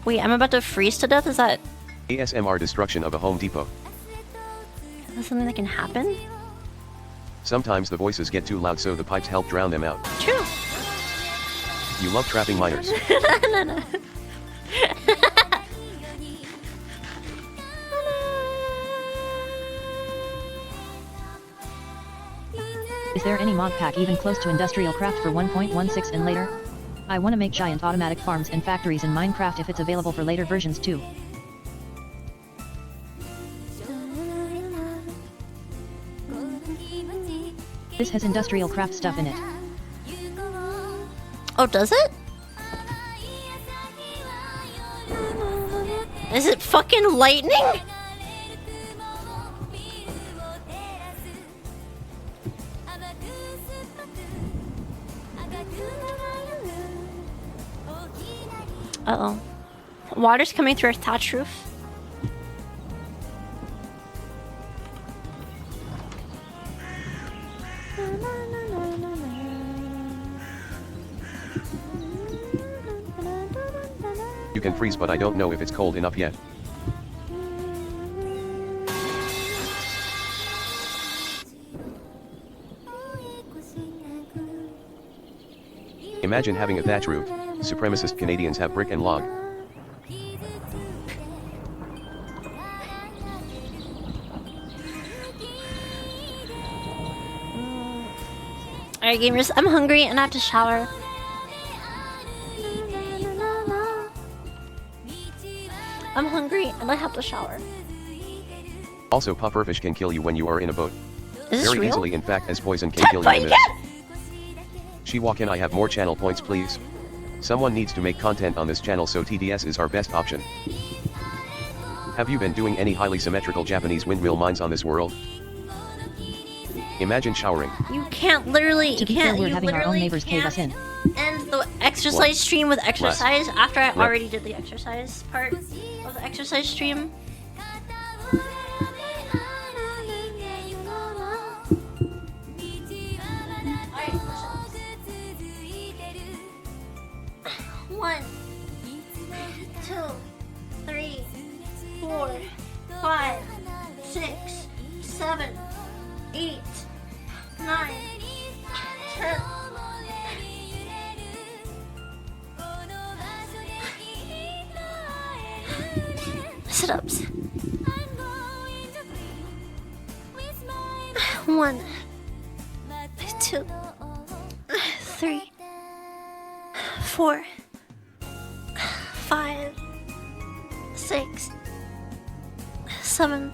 Wait, I'm about to freeze to death? Is that
ASMR destruction of a Home Depot.
something that can happen?
Sometimes the voices get too loud, so the pipes help drown them out.
True.
You love trapping miners.
No.
Is there any mod pack even close to industrial craft for 1.16 and later? I want to make giant automatic farms and factories in Minecraft if it's available for later versions too. This has industrial craft stuff in it.
Oh, does it? Is it fucking lightning? Uh-oh. Water's coming through our thatch roof.
You can freeze, but I don't know if it's cold enough yet. Imagine having a thatch roof. Supremacist Canadians have brick and log.
Alright, gamers, I'm hungry and I have to shower. I'm hungry and I have to shower.
Also, pufferfish can kill you when you are in a boat.
Is this
Very
real?
easily, in fact, as poison can kill you in minutes. Shiwa, can I have more channel points, please? Someone needs to make content on this channel, so TDS is our best option. Have you been doing any highly symmetrical Japanese windmill mines on this world? Imagine showering.
You can't literally,
To be fair, we're having our own neighbors cave us in.
end the exercise stream with exercise after I
Rep.
already did the exercise part of the exercise stream. One, 2, 3, 4, 5, 6, 7, 8, 9, 10. Sit-ups. 1, 2, 3, 4, 5, 6, 7,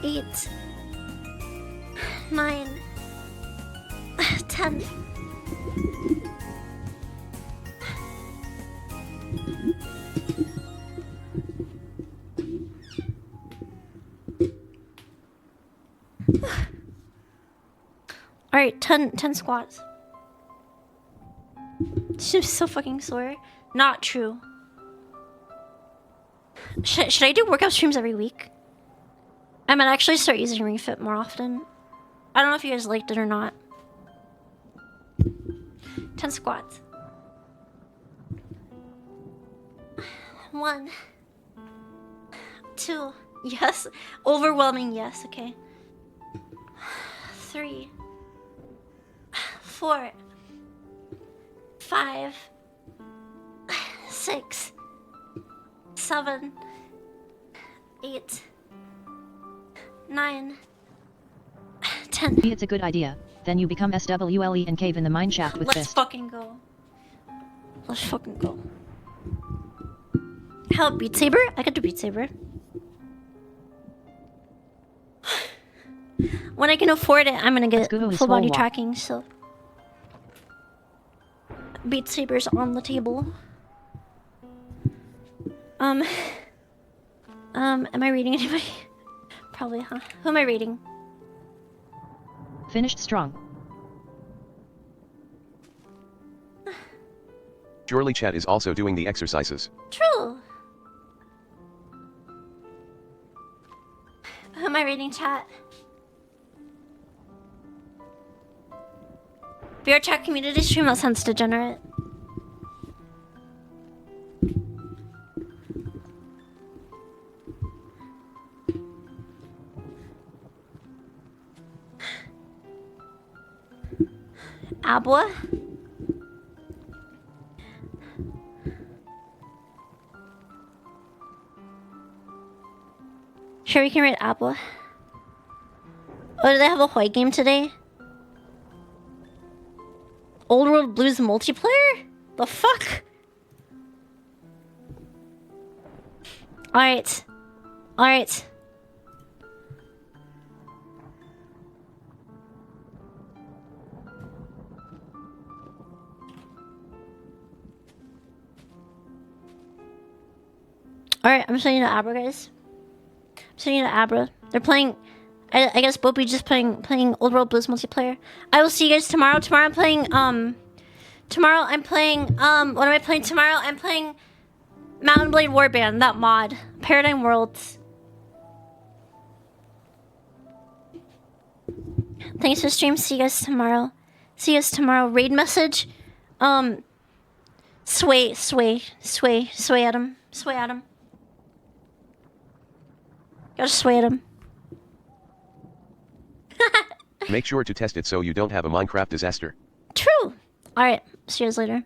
8, 9, 10. Alright, 10 squats. She's so fucking sore. Not true. Should I do workout streams every week? I might actually start using Ring Fit more often. I don't know if you guys liked it or not. 10 squats. 1, 2, yes. Overwhelming yes, okay. 3, 4, 5, 6, 7, 8, 9, 10.
It's a good idea. Then you become SWLE and cave in the mine shaft with
Let's
fist.
fucking go. Let's fucking go. How about Beat Saber? I could do Beat Saber. When I can afford it, I'm gonna get full body tracking, so. Beat Saber's on the table. Am I reading anybody? Probably, huh? Who am I reading?
Finished strong.
Surely chat is also doing the exercises.
True. Who am I reading, chat? VR chat community stream, that sounds degenerate. Abwa? Sure, we can read Abwa. Oh, do they have a white game today? Old World Blues multiplayer? The fuck? Alright. Alright. Alright, I'm sending you to Abra, guys. I'm sending you to Abra. They're playing... I guess Bopi just playing Old World Blues multiplayer. I will see you guys tomorrow. Tomorrow I'm playing, what am I playing tomorrow? I'm playing Mountain Blade Warband, that mod. Paradigm Worlds. Thanks for stream. See you guys tomorrow. See you guys tomorrow. Raid message. Sway at him. Sway at him. Gotta sway at him.
Make sure to test it so you don't have a Minecraft disaster.
True. Alright, see you guys later.